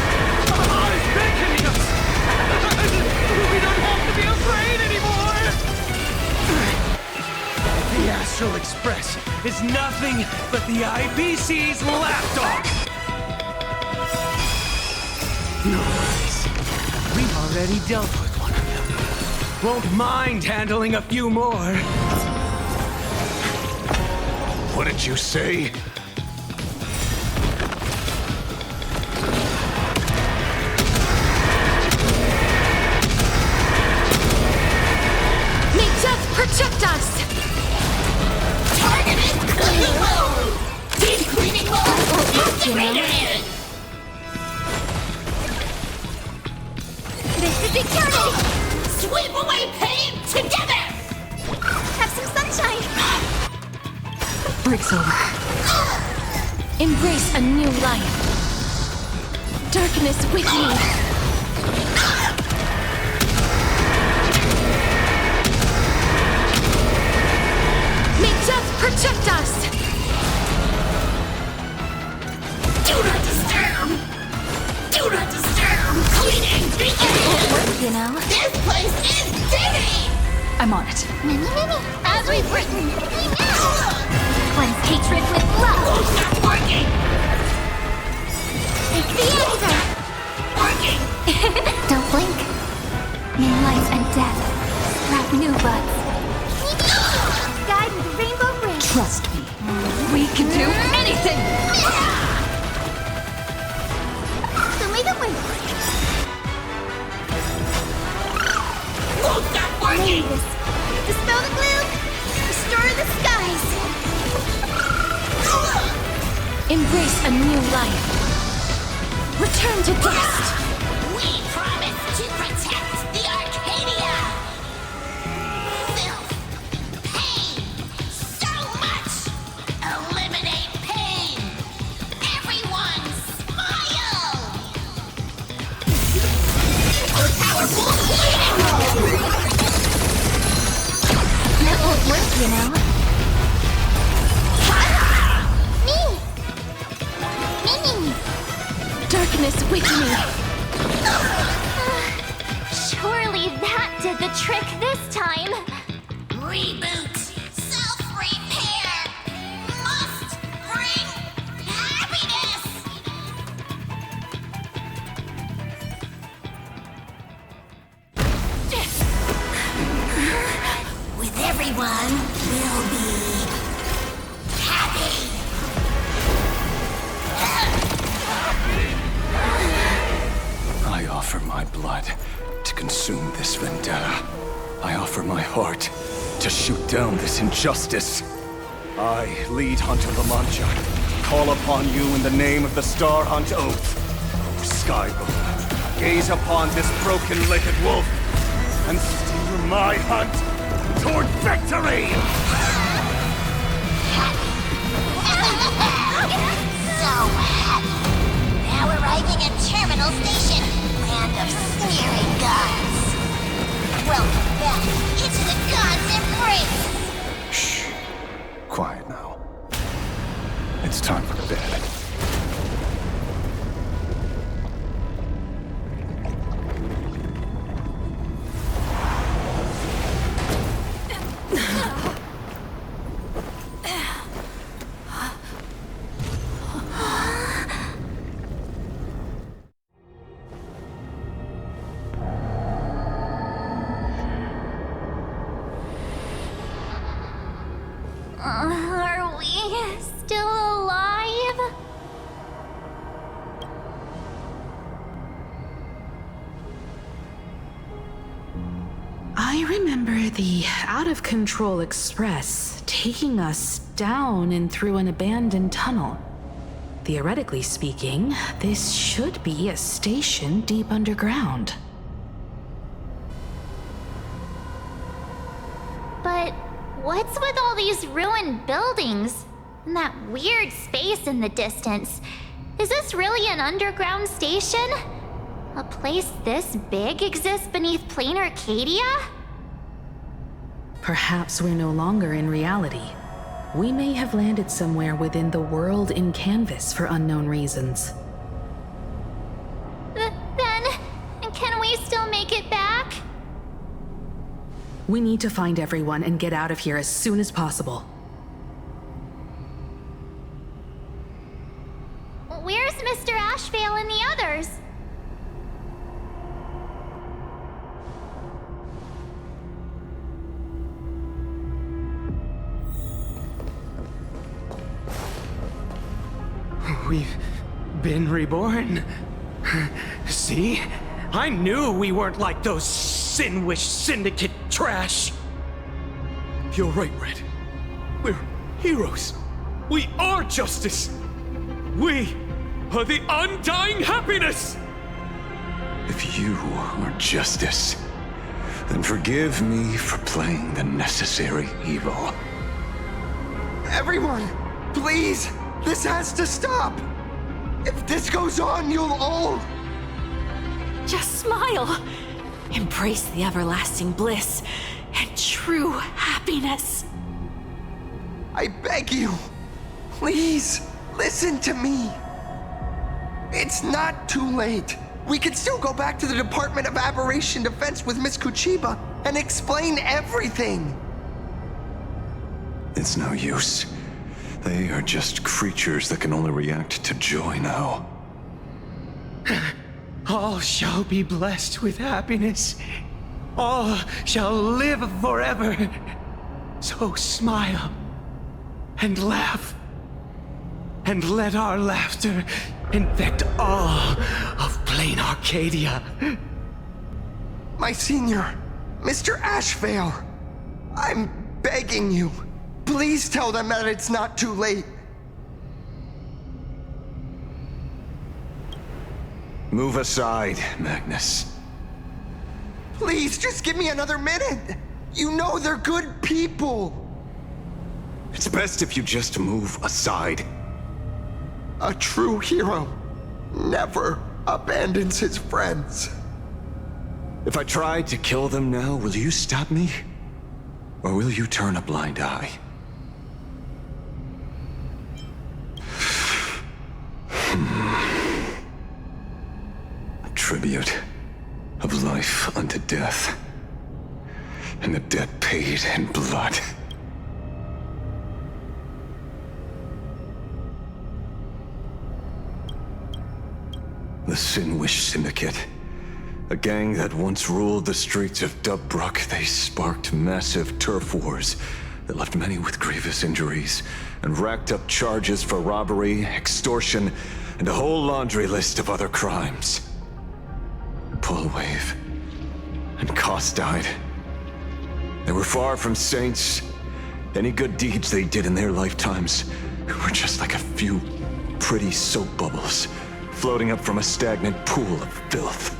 Aha is beckoning us! We don't have to be afraid anymore! The Astral Express is nothing but the IPC's lapdog! No worries. We've already dealt with one of them. Won't mind handling a few more. What did you say? May death protect us! Targeted cleaning mode! Deep cleaning mode! Activated! This is eternity! Sweep away pain together! Have some sunshine! Break's over. Embrace a new life. Darkness with me. May death protect us! Do not disturb! Do not disturb! Cleaning begins! You know? This place is dirty! I'm on it. Mini. As we've written! Cleanse hatred with love! Oh, stop working! Take the answer! Working! Don't blink. May life and death sprout new buds. Guide with the rainbow ring. Trust me. We can do anything! So may the win. Won't stop working! May this dispel the gloom, restore the skies. Embrace a new life. Return to dust. We promise to protect the Arcadia! Filth! Pain! So much! Eliminate pain! Everyone smile! That won't work, you know. Me! Darkness awakening. Surely that did the trick this time. Reboot. Self-repair. Must bring happiness. With everyone, we'll be happy. I offer my blood to consume this vendetta. I offer my heart to shoot down this injustice. I, lead Hunter La Mancha, call upon you in the name of the Star Hunt Oath. O Skybow, gaze upon this broken-legged wolf and steer my hunt toward victory! So happy. Now arriving at Terminal Station, land of sneering gods. Welcome back into the gods' embrace. Shh. Quiet now. It's time for bed. Are we still alive? I remember the out-of-control express taking us down and through an abandoned tunnel. Theoretically speaking, this should be a station deep underground. But what's with all these ruined buildings? And that weird space in the distance? Is this really an underground station? A place this big exists beneath Planaracadia? Perhaps we're no longer in reality. We may have landed somewhere within the world in canvas for unknown reasons. Then, can we still make it back? We need to find everyone and get out of here as soon as possible. Where's Mr. Ashveil and the others? We've been reborn. See? I knew we weren't like those Sin-Wish Syndicate trash. You're right, Red. We're heroes. We are justice. We are the undying happiness! If you are justice, then forgive me for playing the necessary evil. Everyone, please! This has to stop! If this goes on, you'll all... Just smile. Embrace the everlasting bliss and true happiness. I beg you, please, listen to me. It's not too late. We can still go back to the Department of Aberration Defense with Miss Kuchiba and explain everything. It's no use. They are just creatures that can only react to joy now. All shall be blessed with happiness. All shall live forever. So smile and laugh. And let our laughter infect all of Planaracadia. My senior, Mr. Ashveil, I'm begging you. Please tell them that it's not too late. Move aside, Magnus. Please, just give me another minute. You know they're good people. It's best if you just move aside. A true hero never abandons his friends. If I tried to kill them now, will you stop me? Or will you turn a blind eye? A tribute of life unto death, and a debt paid in blood. The Sinwish Syndicate, a gang that once ruled the streets of Dubbrook. They sparked massive turf wars that left many with grievous injuries and racked up charges for robbery, extortion, and a whole laundry list of other crimes. Pullwave and Koss died. They were far from saints. Any good deeds they did in their lifetimes were just like a few pretty soap bubbles floating up from a stagnant pool of filth.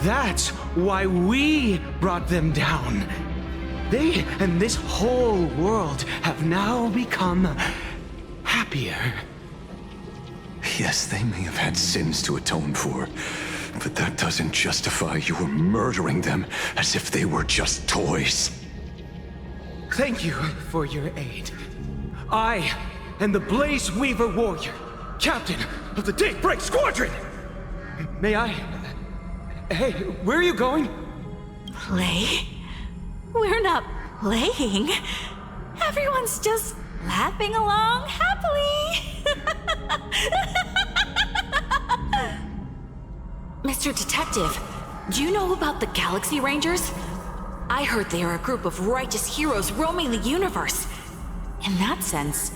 That's why we brought them down. They and this whole world have now become happier. Yes, they may have had sins to atone for, but that doesn't justify your murdering them as if they were just toys. Thank you for your aid. I am the Blaze Weaver Warrior, captain of the Daybreak Squadron! May I... Hey, where are you going? Play? We're not playing. Everyone's just laughing along happily. Mr. Detective, do you know about the Galaxy Rangers? I heard they are a group of righteous heroes roaming the universe. In that sense,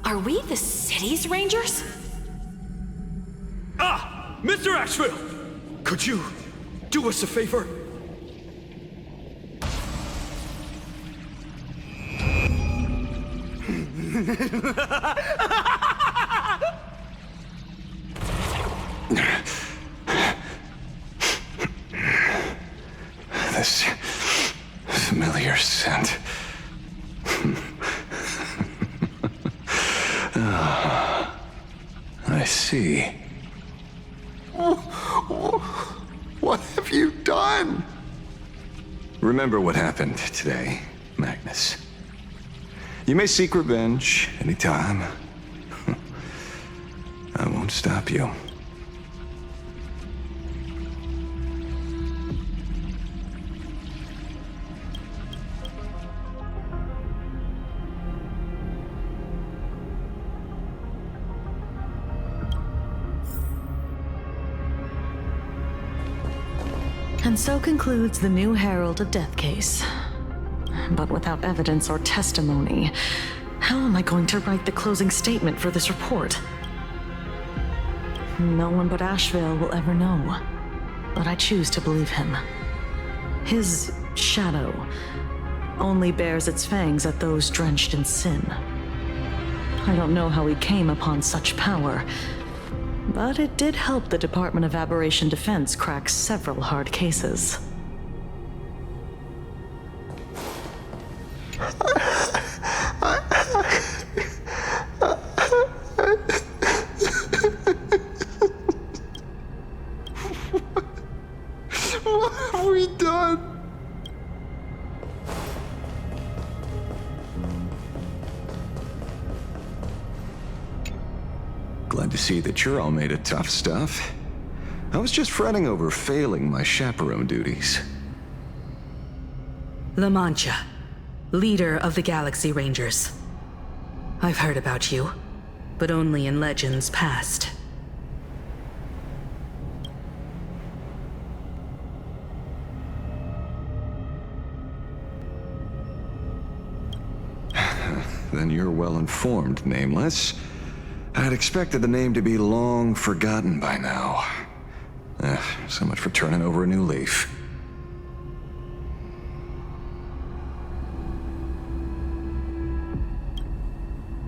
are we the city's rangers? Ah! Mr. Ashveil! Could you do us a favor? This familiar scent. I see. What have you done? Remember what happened today, Magnus. You may seek revenge anytime. I won't stop you. And so concludes the new Herald of Death case. But without evidence or testimony, how am I going to write the closing statement for this report? No one but Ashveil will ever know, but I choose to believe him. His shadow only bears its fangs at those drenched in sin. I don't know how he came upon such power, but it did help the Department of Aberration Defense crack several hard cases. What have we done? Glad to see that you're all made of tough stuff. I was just fretting over failing my chaperone duties. La Mancha, leader of the Galaxy Rangers. I've heard about you, but only in legends past. Then you're well informed, Nameless. I'd expected the name to be long forgotten by now. So much for turning over a new leaf.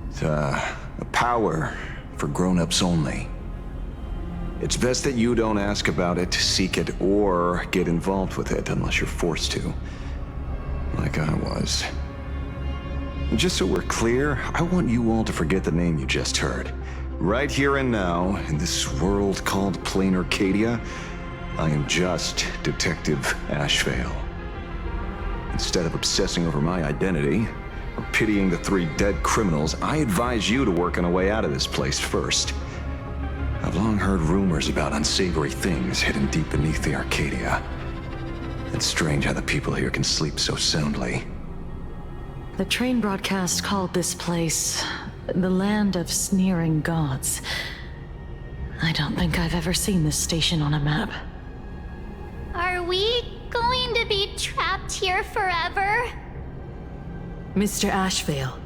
It's a power for grown-ups only. It's best that you don't ask about it, seek it, or get involved with it unless you're forced to. Like I was. Just so we're clear, I want you all to forget the name you just heard. Right here and now, in this world called Planaracadia, I am just Detective Ashveil. Instead of obsessing over my identity, or pitying the 3 dead criminals, I advise you to work on a way out of this place first. I've long heard rumors about unsavory things hidden deep beneath the Arcadia. It's strange how the people here can sleep so soundly. The train broadcast called this place the Land of Sneering Gods. I don't think I've ever seen this station on a map. Are we going to be trapped here forever? Mr. Ashveil,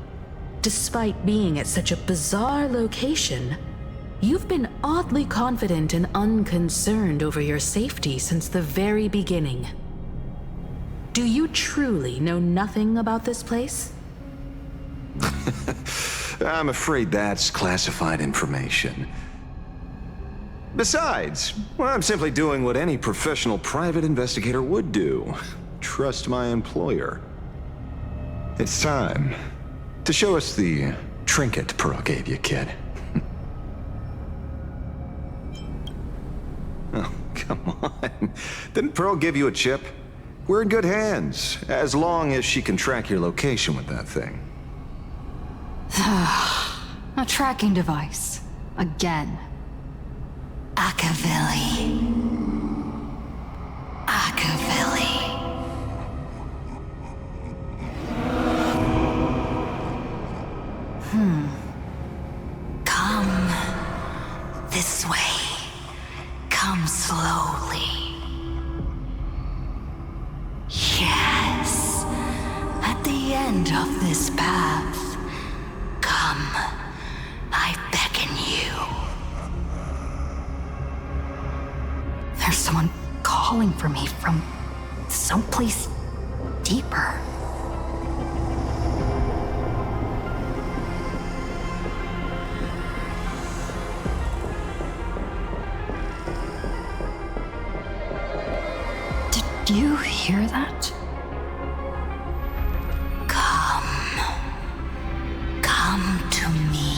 despite being at such a bizarre location, you've been oddly confident and unconcerned over your safety since the very beginning. Do you truly know nothing about this place? I'm afraid that's classified information. Besides, well, I'm simply doing what any professional private investigator would do. Trust my employer. It's time to show us the trinket Peral gave you, kid. Oh, come on. Didn't Pearl give you a chip? We're in good hands, as long as she can track your location with that thing. A tracking device. Again. Ashveil. Come this way. Come slowly. Yes. At the end of this path, come. I beckon you. There's someone calling for me from someplace deeper. Did you hear that? Come to me.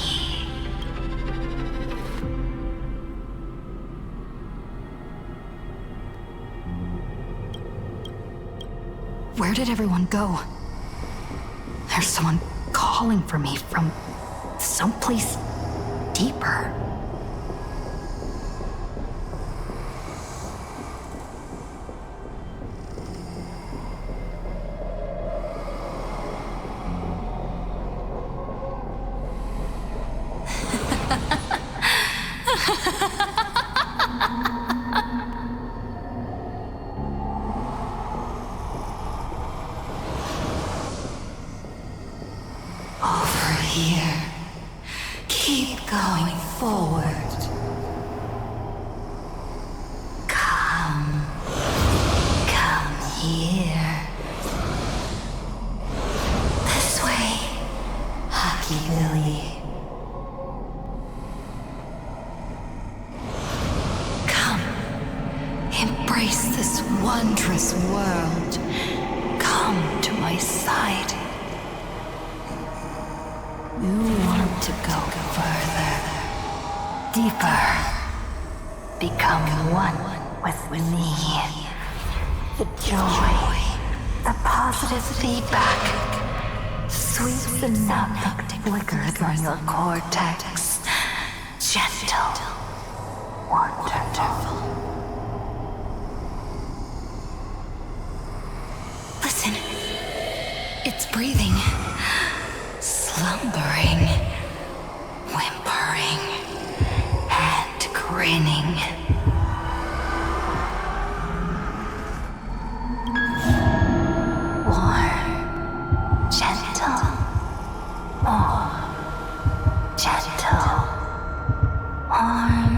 Where did everyone go? There's someone calling for me from someplace deeper. Over here. Keep going forward. Come here. This way, Ashveil. Come, embrace this wondrous world. Come to my side. You want to go further, deeper, become one with me. The joy, the positive feedback, sweet enough to flicker from your cortex. Gentle, wonderful. Listen, it's breathing. Slumbering, whimpering, and grinning. Warm, gentle, more gentle, warm,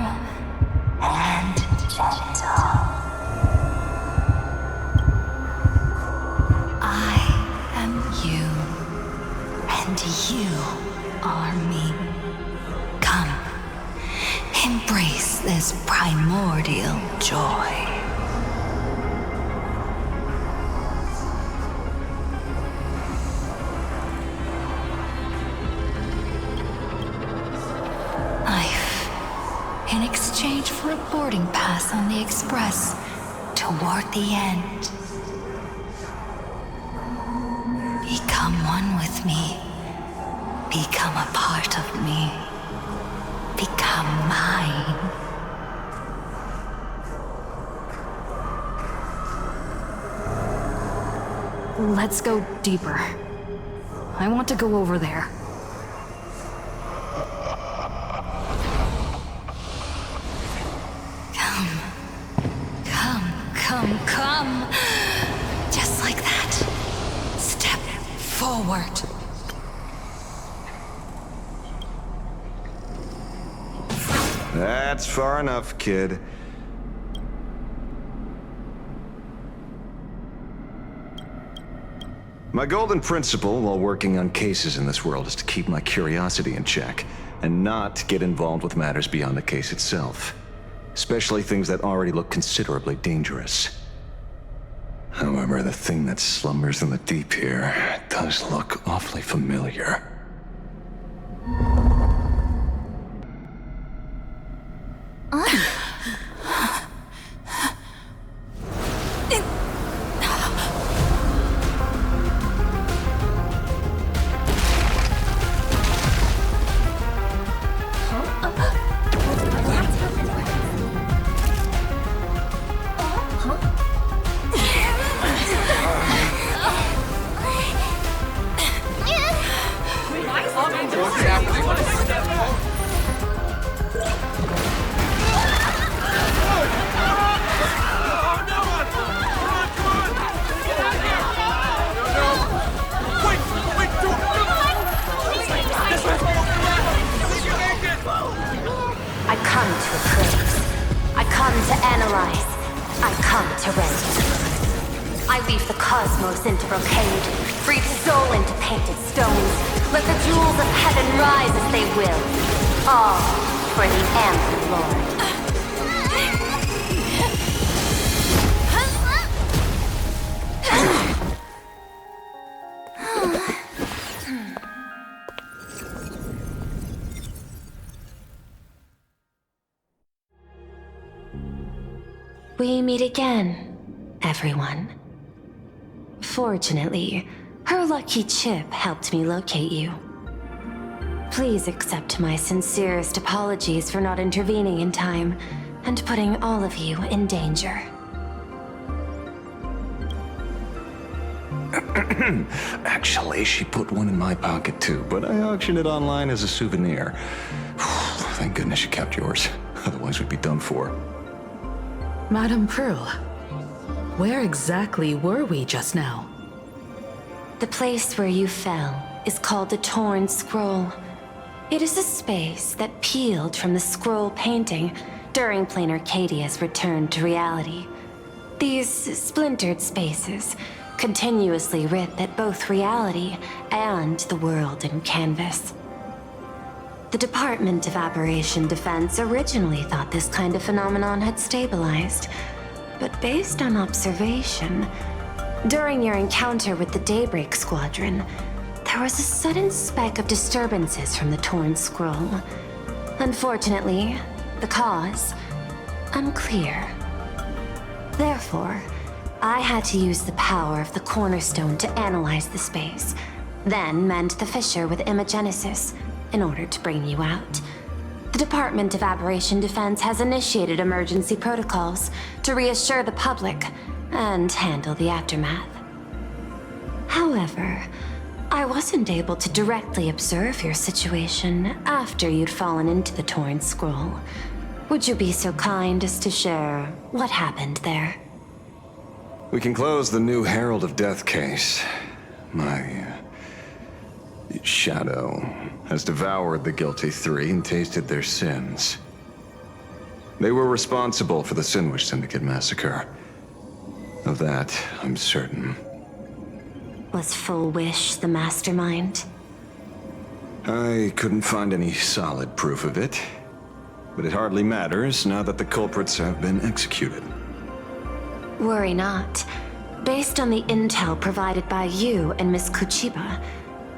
and gentle. I am you. And you are me. Come, embrace this primordial joy. secret boarding pass on the Express toward the end. Become one with me. Become a part of me. Become mine. Let's go deeper. I want to go over there. Come. Just like that. Step forward. That's far enough, kid. My golden principle while working on cases in this world is to keep my curiosity in check and not get involved with matters beyond the case itself. Especially things that already look considerably dangerous. However, the thing that slumbers in the deep here does look awfully familiar. We meet again, everyone. Fortunately, her lucky chip helped me locate you. Please accept my sincerest apologies for not intervening in time and putting all of you in danger. Actually, she put one in my pocket too, but I auctioned it online as a souvenir. Thank goodness you kept yours. Otherwise we'd be done for. Madame Pearl, where exactly were we just now? The place where you fell is called the Torn Scroll. It is a space that peeled from the scroll painting during Planaracadia's return to reality. These splintered spaces continuously rip at both reality and the world in canvas. The Department of Aberration Defense originally thought this kind of phenomenon had stabilized, but based on observation, during your encounter with the Daybreak Squadron, there was a sudden spec of disturbances from the Torn Scroll. Unfortunately, the cause, unclear. Therefore, I had to use the power of the Cornerstone to analyze the space, then mend the fissure with Imagenesis in order to bring you out. The Department of Aberration Defense has initiated emergency protocols to reassure the public and handle the aftermath. However, I wasn't able to directly observe your situation after you'd fallen into the Torn Scroll. Would you be so kind as to share what happened there? We can close the new Herald of Death case. My shadow has devoured the guilty three and tasted their sins. They were responsible for the Sinwish Syndicate massacre. Of that, I'm certain. Was Full Wish the mastermind? I couldn't find any solid proof of it, but it hardly matters now that the culprits have been executed. Worry not. Based on the intel provided by you and Miss Kuchiba,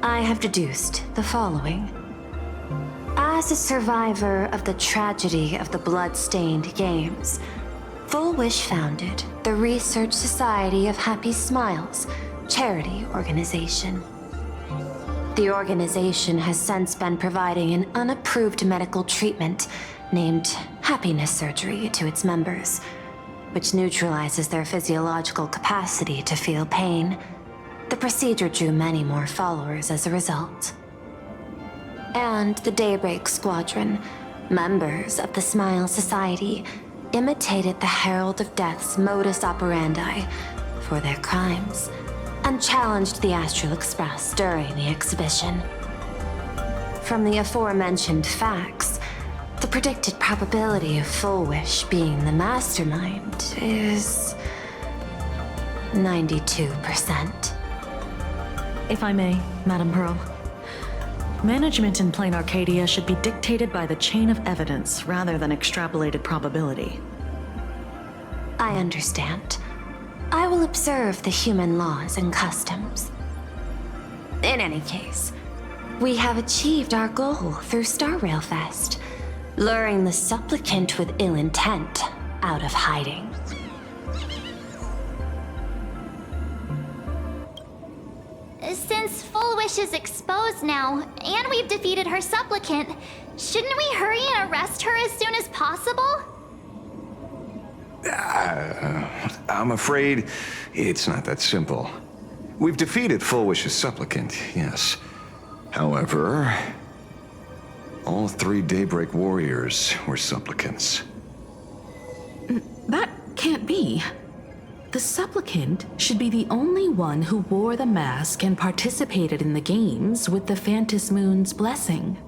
I have deduced the following. As As a survivor of the tragedy of the Blood-Stained Games, Full Wish founded the Research Society of Happy Smiles, charity organization. The organization has since been providing an unapproved medical treatment named happiness surgery to its members, which neutralizes their physiological capacity to feel pain. The procedure drew many more followers as a result. And the Daybreak Squadron, members of the Smile Society, imitated the Herald of Death's modus operandi for their crimes, and challenged the Astral Express during the exhibition. From the aforementioned facts, the predicted probability of Full Wish being the mastermind is 92%. If I may, Madam Pearl. Management in Planaracadia should be dictated by the chain of evidence rather than extrapolated probability. I understand. I will observe the human laws and customs. In any case, we have achieved our goal through Starrail Fest, luring the supplicant with ill intent out of hiding. Since Full Wish is exposed now, and we've defeated her supplicant, shouldn't we hurry and arrest her as soon as possible? I'm afraid it's not that simple. We've defeated Full Wish's supplicant, yes. However, all 3 Daybreak warriors were supplicants. That can't be. The supplicant should be the only one who wore the mask and participated in the games with the Phantasmoon's blessing.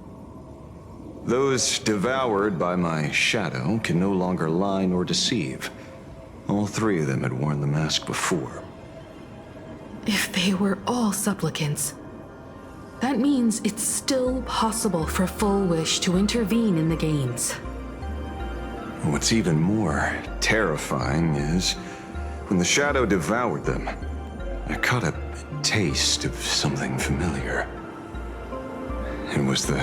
Those devoured by my shadow can no longer lie nor deceive. All 3 of them had worn the mask before. If they were all supplicants, that means it's still possible for Full Wish to intervene in the games. What's even more terrifying is, when the shadow devoured them, I caught a taste of something familiar. It was the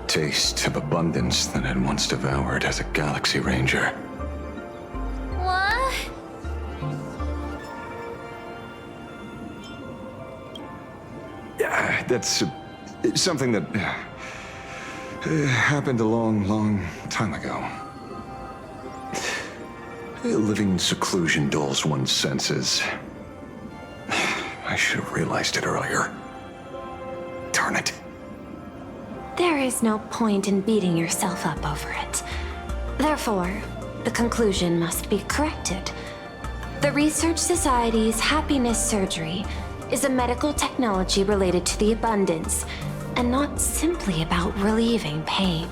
taste of abundance that I'd once devoured as a Galaxy Ranger. What? That's something that happened a long, long time ago. Living in seclusion dulls one's senses. I should have realized it earlier. Darn it. There is no point in beating yourself up over it. Therefore, the conclusion must be corrected. The Research Society's happiness surgery is a medical technology related to the abundance, and not simply about relieving pain.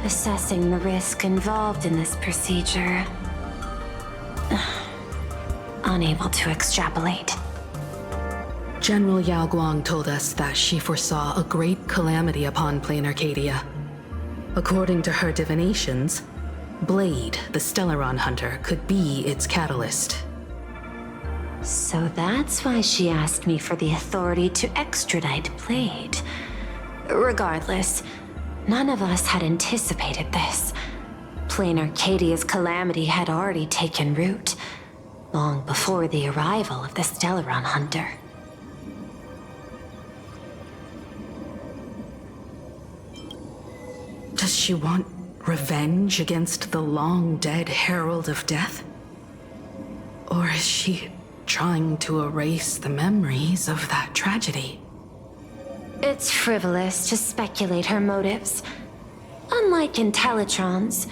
Assessing the risk involved in this procedure. Unable to extrapolate. General Yao Guang told us that she foresaw a great calamity upon Planaracadia. According to her divinations, Blade, the Stellaron hunter, could be its catalyst. So that's why she asked me for the authority to extradite Blade. Regardless, none of us had anticipated this. Planarcadia's calamity had already taken root, long before the arrival of the Stellaron hunter. Does she want revenge against the long-dead Herald of Death? Or is she trying to erase the memories of that tragedy? It's frivolous to speculate her motives. Unlike Intellitrons,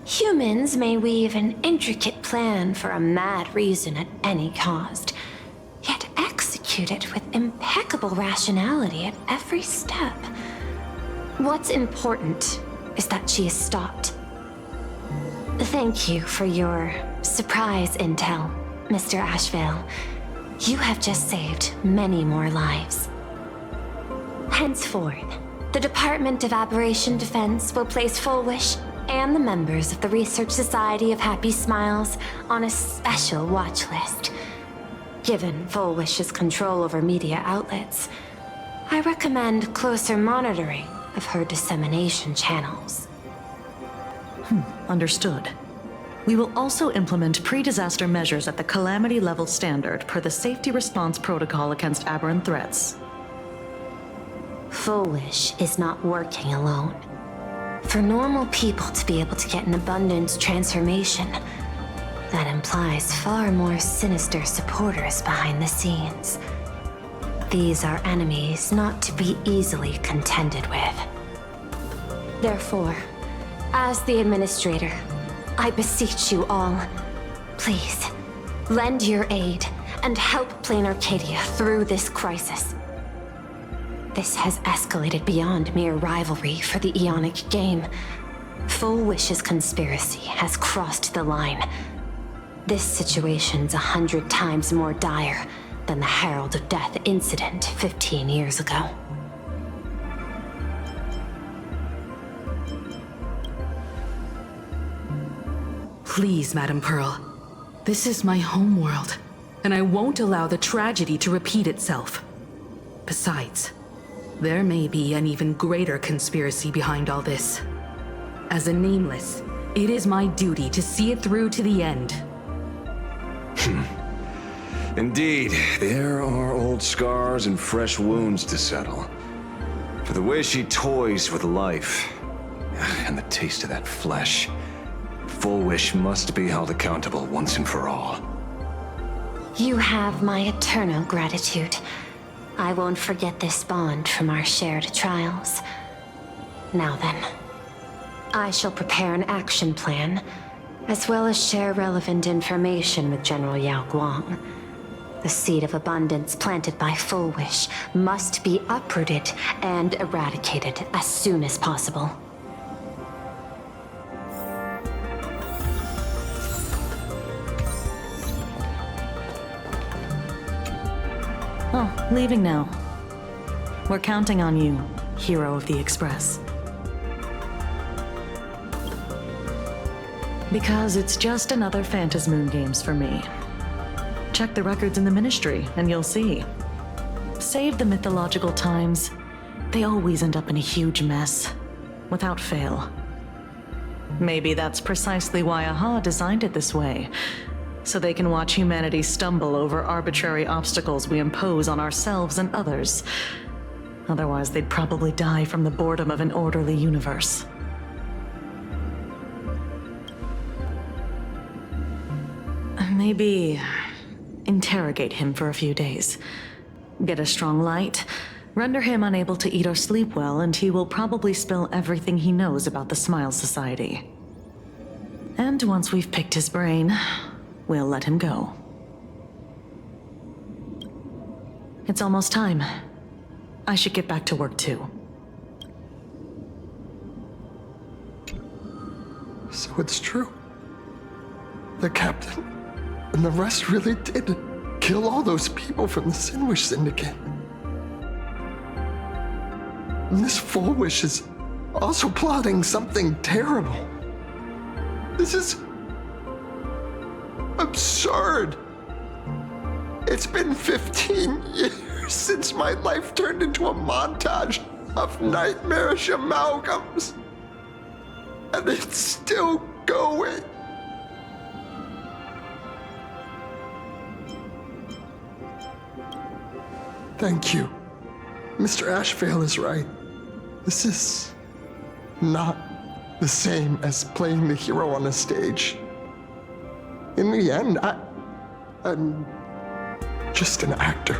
humans may weave an intricate plan for a mad reason at any cost, yet execute it with impeccable rationality at every step. What's important is that she is stopped. Thank you for your surprise intel, Mr. Ashveil. You have just saved many more lives. Henceforth, the Department of Aberration Defense will place Full Wish and the members of the Research Society of Happy Smiles on a special watch list. Given Full Wish's control over media outlets, I recommend closer monitoring of her dissemination channels. Understood. We will also implement pre-disaster measures at the calamity level standard per the safety response protocol against aberrant threats. Full Wish is not working alone. For normal people to be able to get an abundance transformation, that implies far more sinister supporters behind the scenes. These are enemies not to be easily contended with. Therefore, as the administrator, I beseech you all, please, lend your aid and help Planaracadia through this crisis. This has escalated beyond mere rivalry for the Ionic game. Full Wish's conspiracy has crossed the line. This situation's 100 times more dire than the Herald of Death incident 15 years ago. Please, Madam Pearl. This is my homeworld, and I won't allow the tragedy to repeat itself. Besides, there may be an even greater conspiracy behind all this. As a Nameless, it is my duty to see it through to the end. Indeed, there are old scars and fresh wounds to settle. For the way she toys with life, and the taste of that flesh, Full Wish must be held accountable once and for all. You have my eternal gratitude. I won't forget this bond from our shared trials. Now then, I shall prepare an action plan, as well as share relevant information with General Yao Guang. The seed of abundance planted by Full Wish must be uprooted and eradicated as soon as possible. Oh, leaving now. We're counting on you, Hero of the Express. Because it's just another Phantasmoon Games for me. Check the records in the Ministry, and you'll see. Save the mythological times. They always end up in a huge mess, without fail. Maybe that's precisely why AHA designed it this way, so they can watch humanity stumble over arbitrary obstacles we impose on ourselves and others. Otherwise, they'd probably die from the boredom of an orderly universe. Maybe interrogate him for a few days. Get a strong light, render him unable to eat or sleep well, and he will probably spill everything he knows about the Smile Society. And once we've picked his brain, we'll let him go. It's almost time. I should get back to work too. So it's true. The captain and the rest really did kill all those people from the Sinwish Syndicate. And this Full Wish is also plotting something terrible. This is absurd. It's been 15 years since my life turned into a montage of nightmarish amalgams. And it's still going. Thank you. Mr. Ashveil is right. This is not the same as playing the hero on a stage. In the end, I'm just an actor.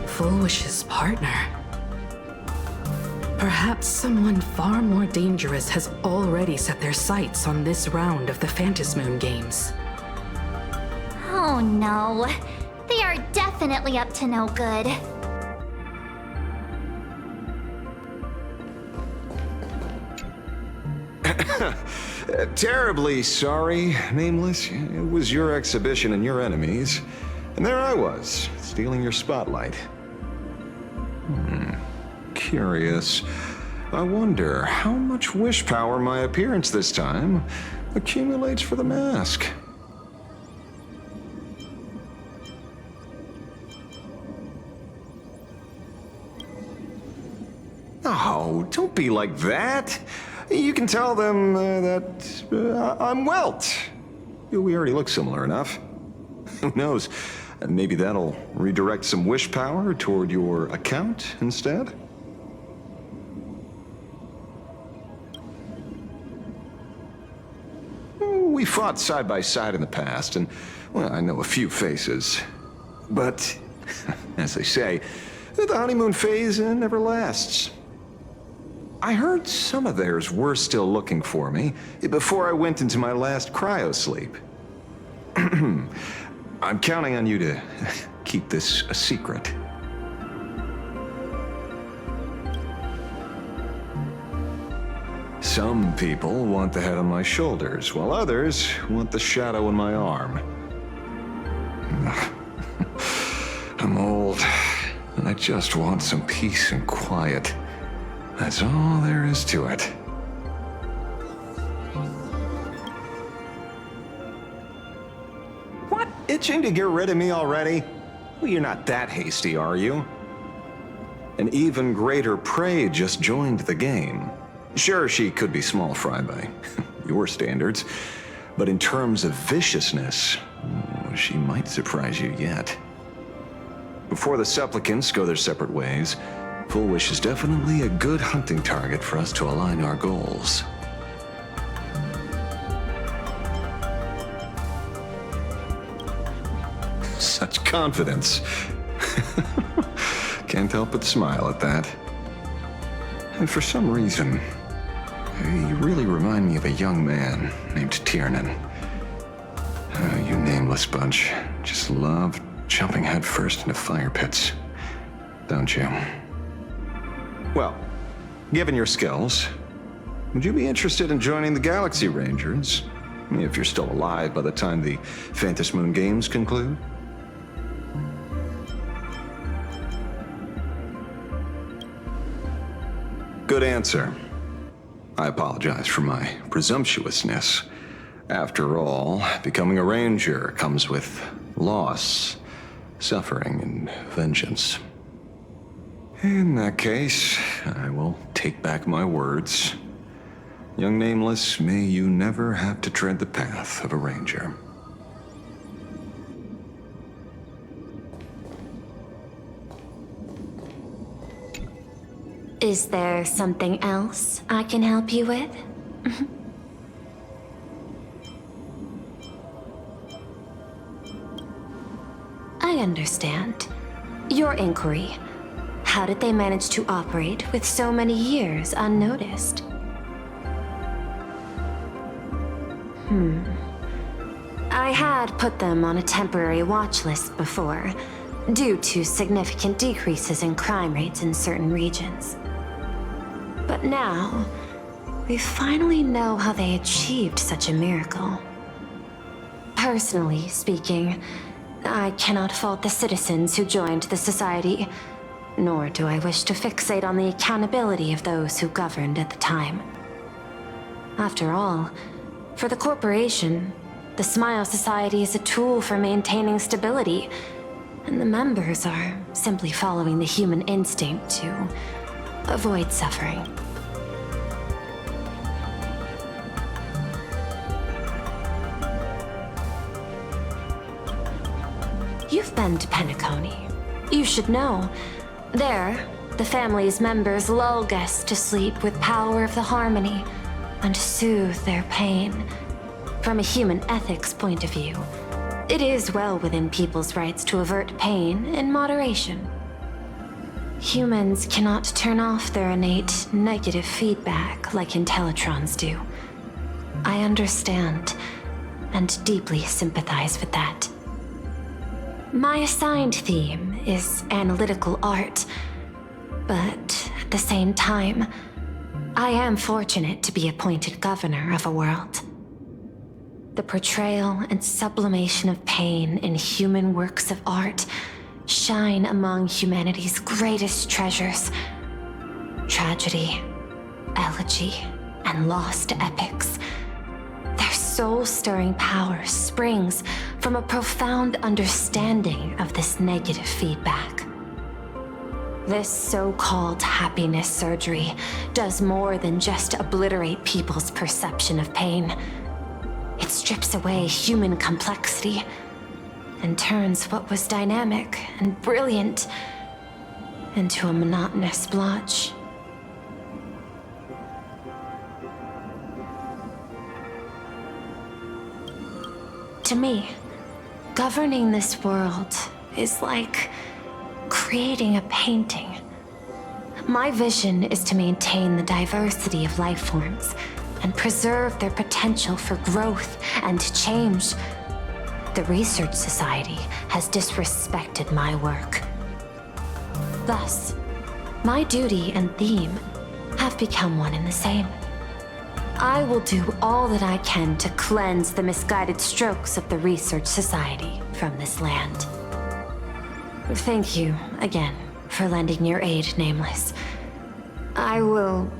Full Wish's partner. Perhaps someone far more dangerous has already set their sights on this round of the Phantasmoon Games. Oh no. They are definitely up to no good. Terribly sorry, Nameless. It was your exhibition and your enemies. And there I was, stealing your spotlight. Curious. I wonder how much wish power my appearance this time accumulates for the mask. Oh, don't be like that. You can tell them that I'm Welt. We already look similar enough. Who knows? Maybe that'll redirect some wish power toward your account instead? We fought side by side in the past, and, well, I know a few faces. But, as they say, the honeymoon phase never lasts. I heard some of theirs were still looking for me before I went into my last cryosleep. I'm counting on you to keep this a secret. Some people want the head on my shoulders, while others want the shadow in my arm. I'm old, and I just want some peace and quiet. That's all there is to it. What? Itching to get rid of me already? Well, you're not that hasty, are you? An even greater prey just joined the game. Sure, she could be small fry by your standards, but in terms of viciousness, she might surprise you yet. Before the supplicants go their separate ways, Full Wish is definitely a good hunting target for us to align our goals. Such confidence. Can't help but smile at that. And for some reason, you really remind me of a young man named Tiernan. You nameless bunch just love jumping headfirst into fire pits, don't you? Well, given your skills, would you be interested in joining the Galaxy Rangers? If you're still alive by the time the Phantasmoon Games conclude? Good answer. I apologize for my presumptuousness. After all, becoming a ranger comes with loss, suffering, and vengeance. In that case, I will take back my words. Young Nameless, may you never have to tread the path of a ranger. Is there something else I can help you with? I understand. Your inquiry. How did they manage to operate with so many years unnoticed? I had put them on a temporary watch list before, due to significant decreases in crime rates in certain regions. But now, we finally know how they achieved such a miracle. Personally speaking, I cannot fault the citizens who joined the society, nor do I wish to fixate on the accountability of those who governed at the time. After all, for the corporation, the Smile Society is a tool for maintaining stability, and the members are simply following the human instinct to avoid suffering. You've been to Penacony. You should know. There, the family's members lull guests to sleep with power of the harmony and soothe their pain. From a human ethics point of view, it is well within people's rights to avert pain in moderation. Humans cannot turn off their innate negative feedback like Intellitrons do. I understand and deeply sympathize with that. My assigned theme is analytical art, but at the same time, I am fortunate to be appointed governor of a world. The portrayal and sublimation of pain in human works of art shine among humanity's greatest treasures. Tragedy, elegy, and lost epics. Their soul-stirring power springs from a profound understanding of this negative feedback. This so-called happiness surgery does more than just obliterate people's perception of pain. It strips away human complexity and turns what was dynamic and brilliant into a monotonous blotch. To me, governing this world is like creating a painting. My vision is to maintain the diversity of life forms and preserve their potential for growth and change. The Research Society has disrespected my work. Thus, my duty and theme have become one and the same. I will do all that I can to cleanse the misguided strokes of the Research Society from this land. Thank you again for lending your aid, Nameless. I will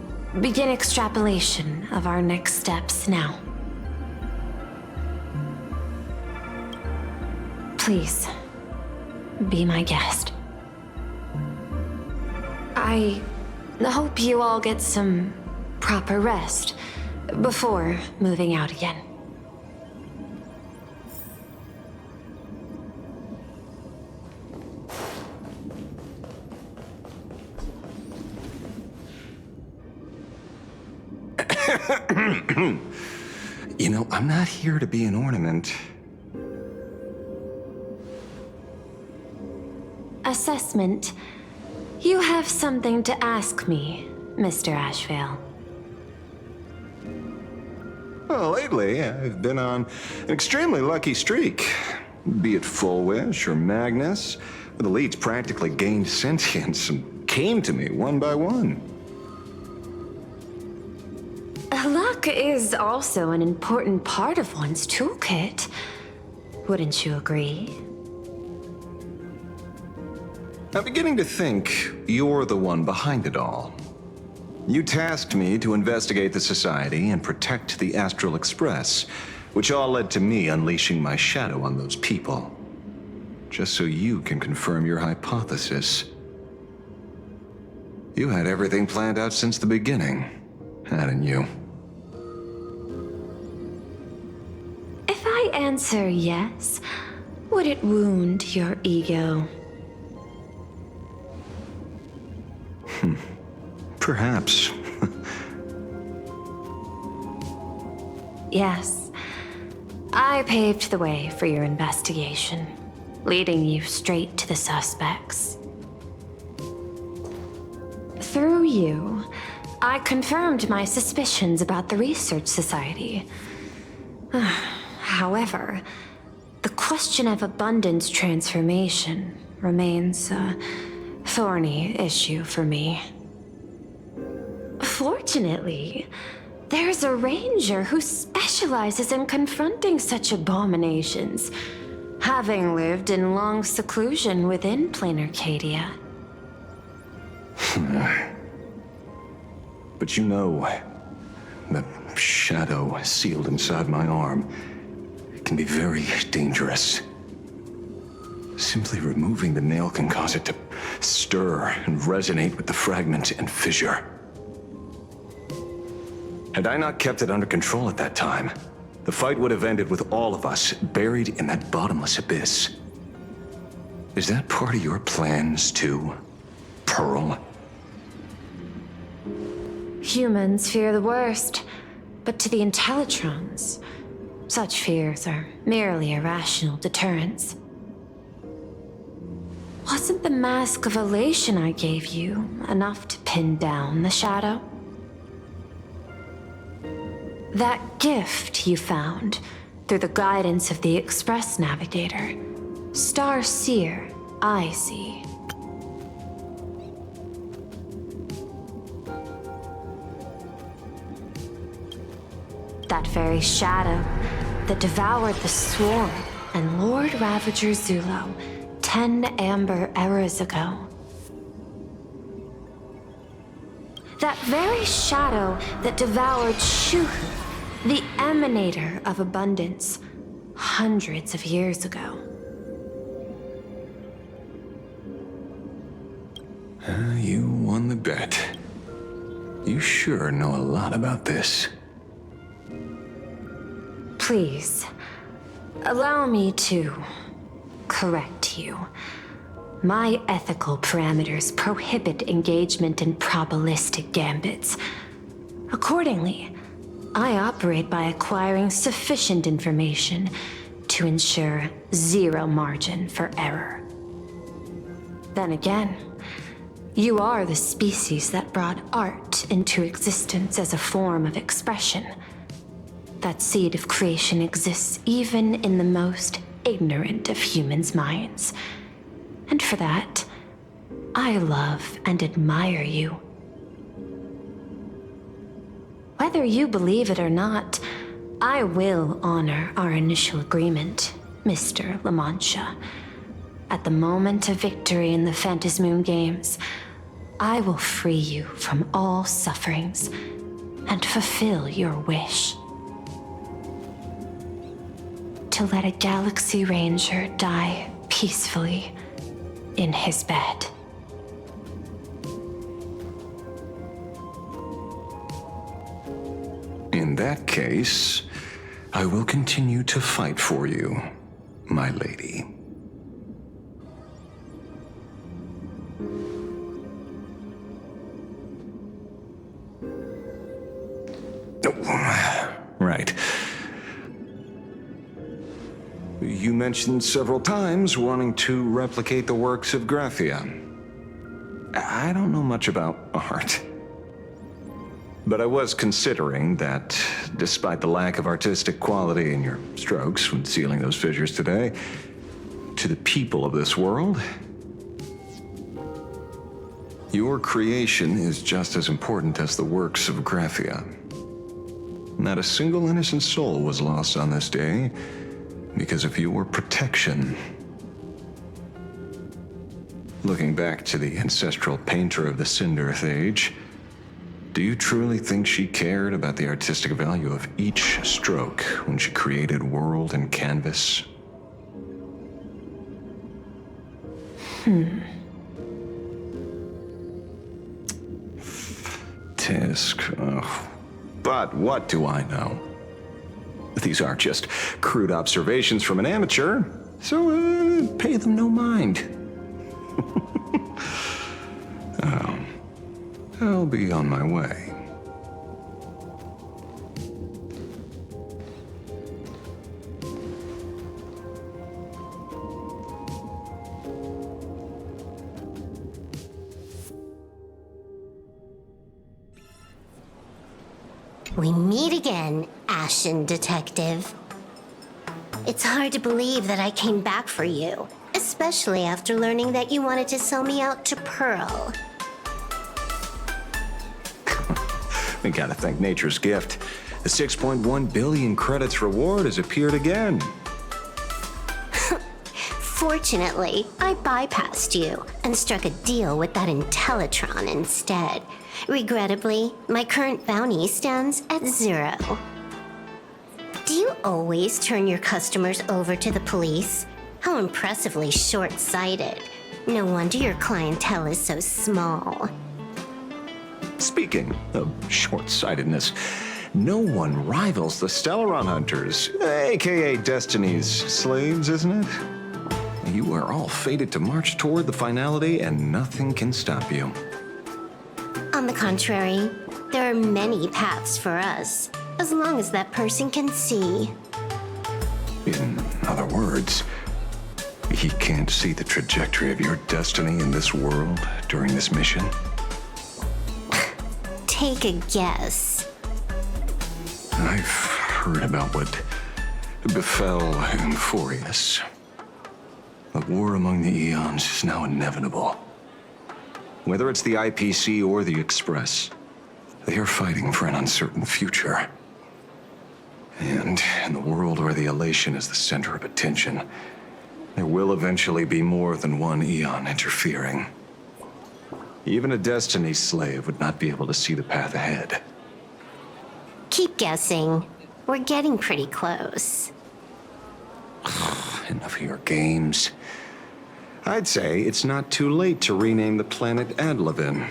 begin extrapolation of our next steps now. Please, be my guest. I hope you all get some proper rest before moving out again. You know, I'm not here to be an ornament. Assessment. You have something to ask me, Mr. Ashveil. Well, lately, I've been on an extremely lucky streak. Be it Full Wish or Magnus, the elites practically gained sentience and came to me one by one. Luck is also an important part of one's toolkit. Wouldn't you agree? I'm beginning to think you're the one behind it all. You tasked me to investigate the Society and protect the Astral Express, which all led to me unleashing my shadow on those people. Just so you can confirm your hypothesis. You had everything planned out since the beginning, hadn't you? If I answer yes, would it wound your ego? Perhaps. Yes. I paved the way for your investigation, leading you straight to the suspects. Through you, I confirmed my suspicions about the Research Society. However, the question of abundance transformation remains a thorny issue for me. Fortunately, there's a ranger who specializes in confronting such abominations, having lived in long seclusion within Planaracadia. But you know, the shadow sealed inside my arm can be very dangerous. Simply removing the nail can cause it to stir and resonate with the fragment and fissure. Had I not kept it under control at that time, the fight would have ended with all of us buried in that bottomless abyss. Is that part of your plans too, Pearl? Humans fear the worst, but to the Intellitrons, such fears are merely irrational deterrents. Wasn't the mask of elation I gave you enough to pin down the shadow? That gift you found through the guidance of the Express Navigator, Star Seer, I see. That very shadow that devoured the Swarm and Lord Ravager Zulo 10 amber eras ago. That very shadow that devoured Shuhu, the emanator of abundance, hundreds of years ago. You won the bet. You sure know a lot about this. Please, allow me to correct you. My ethical parameters prohibit engagement in probabilistic gambits. Accordingly, I operate by acquiring sufficient information to ensure zero margin for error. Then again, you are the species that brought art into existence as a form of expression. That seed of creation exists even in the most ignorant of humans' minds. And for that, I love and admire you. Whether you believe it or not, I will honor our initial agreement, Mr. La Mancha. At the moment of victory in the Phantasmoon Games, I will free you from all sufferings and fulfill your wish. To let a Galaxy Ranger die peacefully in his bed. In that case, I will continue to fight for you, my lady. Right. You mentioned several times wanting to replicate the works of Graphia. I don't know much about art. But I was considering that, despite the lack of artistic quality in your strokes when sealing those fissures today, to the people of this world, your creation is just as important as the works of Graphia. Not a single innocent soul was lost on this day because of your protection. Looking back to the ancestral painter of the Cinderth Age, do you truly think she cared about the artistic value of each stroke when she created world and canvas? Tisk. But what do I know? These are just crude observations from an amateur, so pay them no mind. I'll be on my way. We meet again, Ashen Detective. It's hard to believe that I came back for you, especially after learning that you wanted to sell me out to Peral. We gotta thank nature's gift. The 6.1 billion credits reward has appeared again. Fortunately, I bypassed you and struck a deal with that Intellitron instead. Regrettably, my current bounty stands at 0. Do you always turn your customers over to the police? How impressively short-sighted. No wonder your clientele is so small. Speaking of short-sightedness, no one rivals the Stellaron Hunters, aka Destiny's slaves, isn't it? You are all fated to march toward the finality, and nothing can stop you. On the contrary, there are many paths for us, as long as that person can see. In other words, he can't see the trajectory of your destiny in this world during this mission? Take a guess. I've heard about what befell Euphorius. The war among the Eons is now inevitable. Whether it's the IPC or the Express, they are fighting for an uncertain future. And in the world where the elation is the center of attention, there will eventually be more than one Eon interfering. Even a Destiny slave would not be able to see the path ahead. Keep guessing. We're getting pretty close. Enough of your games. I'd say it's not too late to rename the planet Adlevin.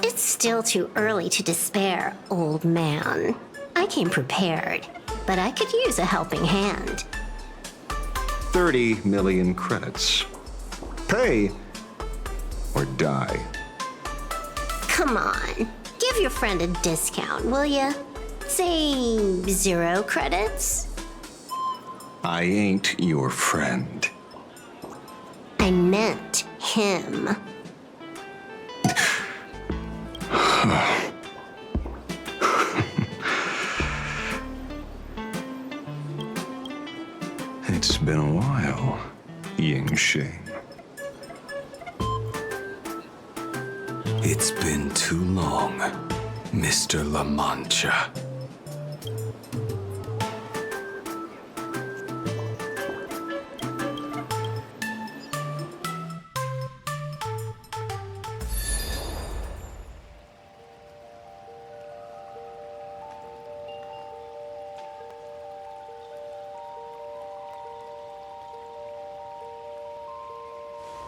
It's still too early to despair, old man. I came prepared, but I could use a helping hand. 30 million credits. Pay or die. Come on, give your friend a discount, will ya? Say 0 credits? I ain't your friend. I meant him. It's been a while, Ying-Shing. It's been too long, Mr. La Mancha.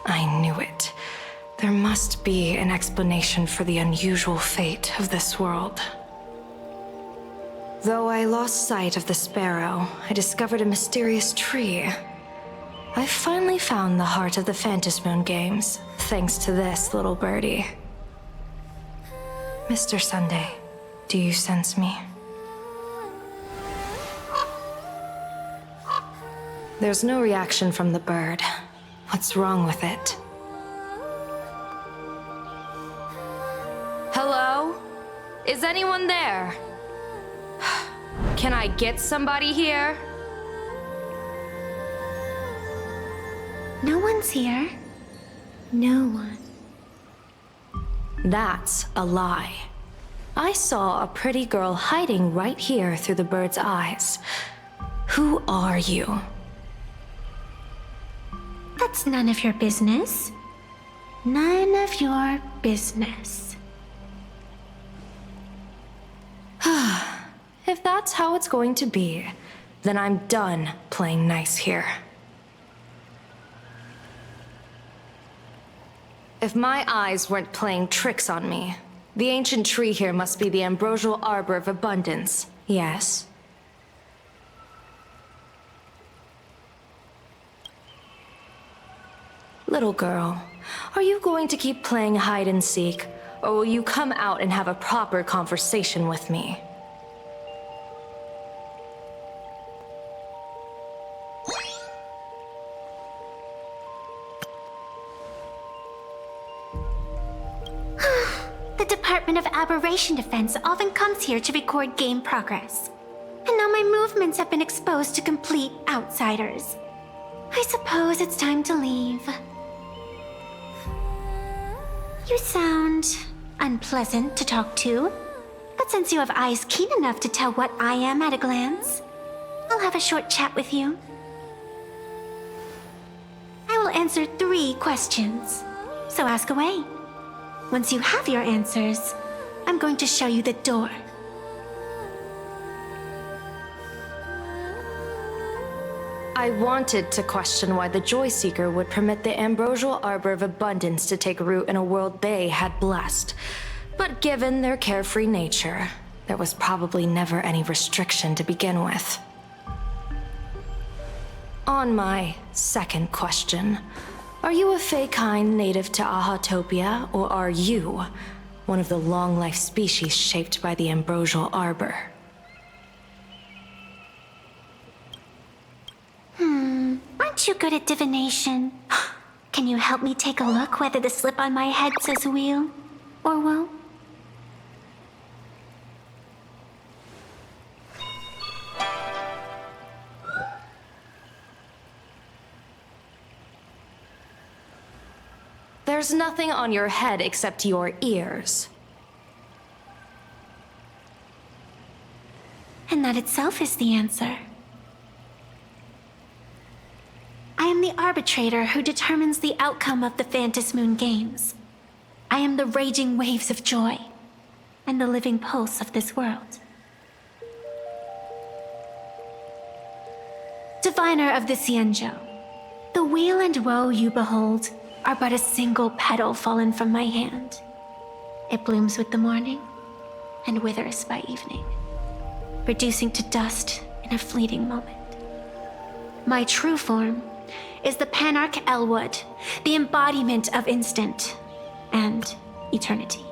I knew it. There must be an explanation for the unusual fate of this world. Though I lost sight of the sparrow, I discovered a mysterious tree. I finally found the heart of the Phantasmoon Games, thanks to this little birdie. Mr. Sunday, do you sense me? There's no reaction from the bird. What's wrong with it? Hello? Is anyone there? Can I get somebody here? No one's here. No one. That's a lie. I saw a pretty girl hiding right here through the bird's eyes. Who are you? That's none of your business. None of your business. If that's how it's going to be, then I'm done playing nice here. If my eyes weren't playing tricks on me, the ancient tree here must be the ambrosial arbor of abundance, yes? Little girl, are you going to keep playing hide and seek, or will you come out and have a proper conversation with me? The Department of Aberration Defense often comes here to record game progress. And now my movements have been exposed to complete outsiders. I suppose it's time to leave. You sound unpleasant to talk to, but since you have eyes keen enough to tell what I am at a glance, I'll have a short chat with you. I will answer 3 questions, so ask away. Once you have your answers, I'm going to show you the door. I wanted to question why the Joy Seeker would permit the ambrosial arbor of abundance to take root in a world they had blessed. But given their carefree nature, there was probably never any restriction to begin with. On my second question, are you a Feykind native to Ahatopia, or are you one of the long-life species shaped by the ambrosial arbor? Aren't you good at divination? Can you help me take a look whether the slip on my head says wheel or woe? There's nothing on your head except your ears. And that itself is the answer. I am the arbitrator who determines the outcome of the Phantasmoon Games. I am the raging waves of joy, and the living pulse of this world. Diviner of the Xianzhou, the weal and woe you behold are but a single petal fallen from my hand. It blooms with the morning and withers by evening, reducing to dust in a fleeting moment. My true form is the Panarch Elwood, the embodiment of instant and eternity.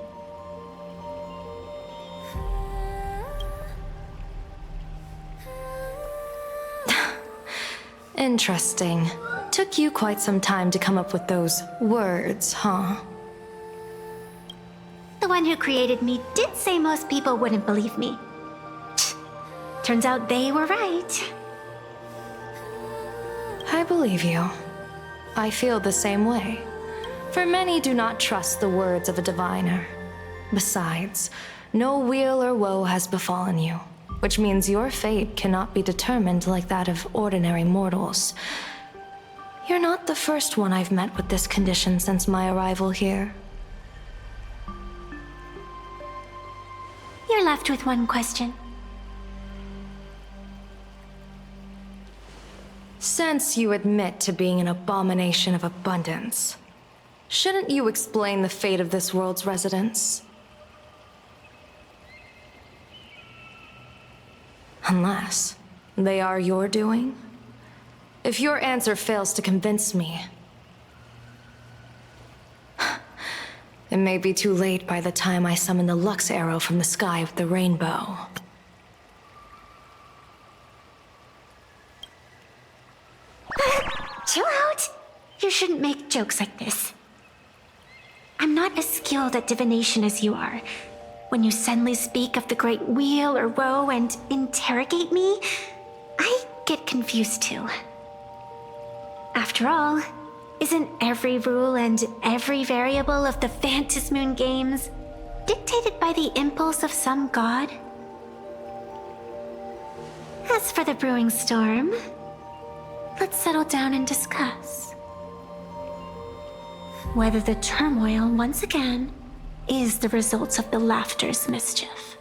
Interesting. Took you quite some time to come up with those words, huh? The one who created me did say most people wouldn't believe me. Turns out they were right. I believe you. I feel the same way. For many do not trust the words of a diviner. Besides, no weal or woe has befallen you, which means your fate cannot be determined like that of ordinary mortals. You're not the first one I've met with this condition since my arrival here. You're left with one question. Since you admit to being an abomination of abundance, shouldn't you explain the fate of this world's residents? Unless they are your doing? If your answer fails to convince me, it may be too late by the time I summon the Lux arrow from the sky with the rainbow. Chill out! You shouldn't make jokes like this. I'm not as skilled at divination as you are. When you suddenly speak of the great weal or woe and interrogate me, I get confused too. After all, isn't every rule and every variable of the Phantasmoon Games dictated by the impulse of some god? As for the brewing storm, let's settle down and discuss whether the turmoil, once again, is the result of the laughter's mischief.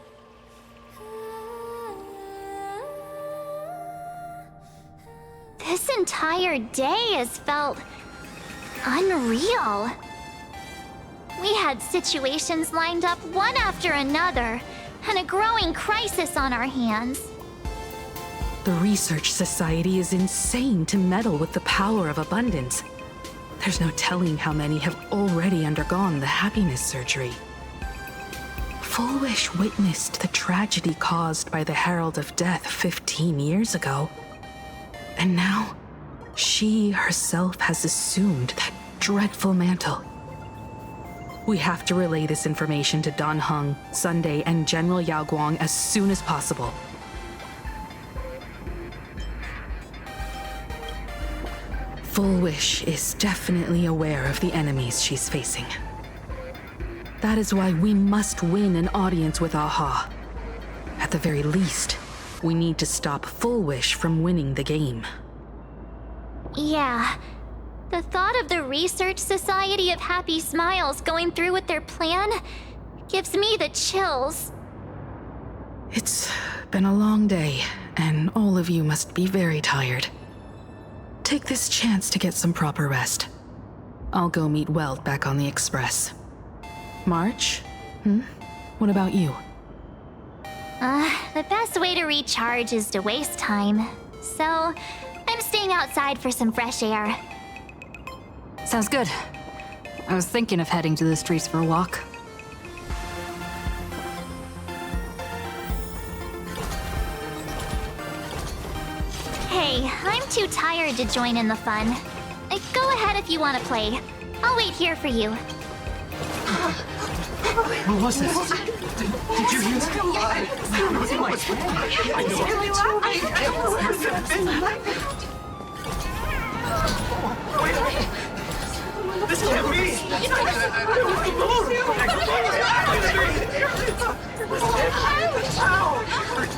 This entire day has felt unreal. We had situations lined up one after another, and a growing crisis on our hands. The Research Society is insane to meddle with the power of abundance. There's no telling how many have already undergone the happiness surgery. Full Wish witnessed the tragedy caused by the Herald of Death 15 years ago. And now, she herself has assumed that dreadful mantle. We have to relay this information to Dan Heng, Sunday, and General Yao Guang as soon as possible. Full Wish is definitely aware of the enemies she's facing. That is why we must win an audience with Aha. At the very least, we need to stop Full Wish from winning the game. Yeah. The thought of the Research Society of Happy Smiles going through with their plan gives me the chills. It's been a long day, and all of you must be very tired. Take this chance to get some proper rest. I'll go meet Weld back on the Express. March? What about you? The best way to recharge is to waste time. So, I'm staying outside for some fresh air. Sounds good. I was thinking of heading to the streets for a walk. Hey, I'm too tired to join in the fun. Go ahead if you want to play. I'll wait here for you. What was this? Did you hear that? This can't be!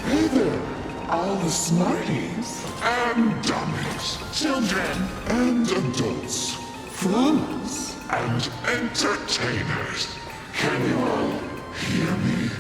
Hey there, all the smarties and dummies, children and adults, fools and entertainers. Can you all hear me?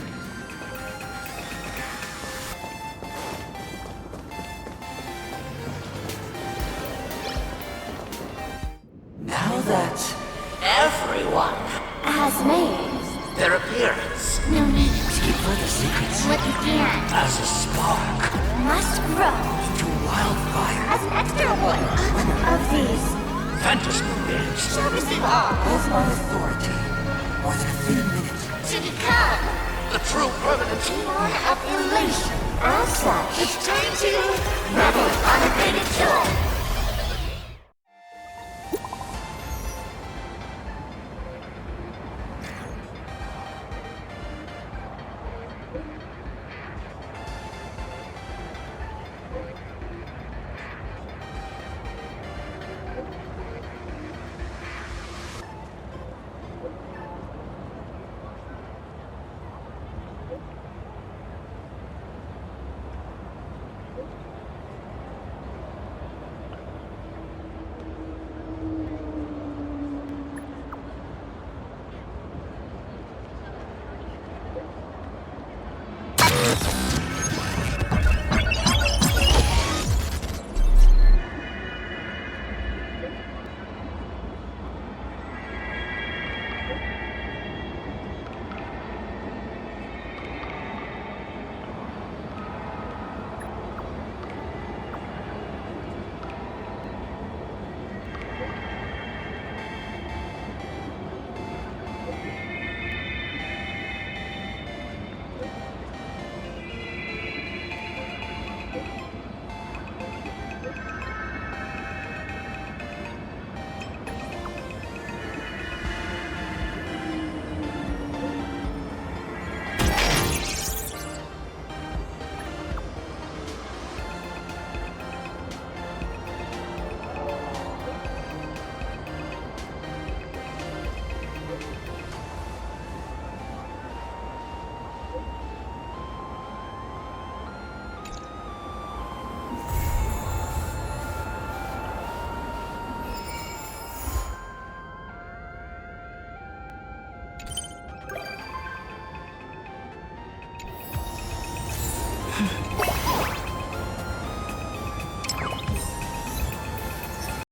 dismaying. Their appearance. No need. To keep further secrets. What you can. As a spark. Must grow. To wildfire. As an extra one of these. Phantasmoon Games. Shall receive all. Of my authority. More than a thin minute. To become. The true permanent. Demon of elation. As such. It's time to revel on the great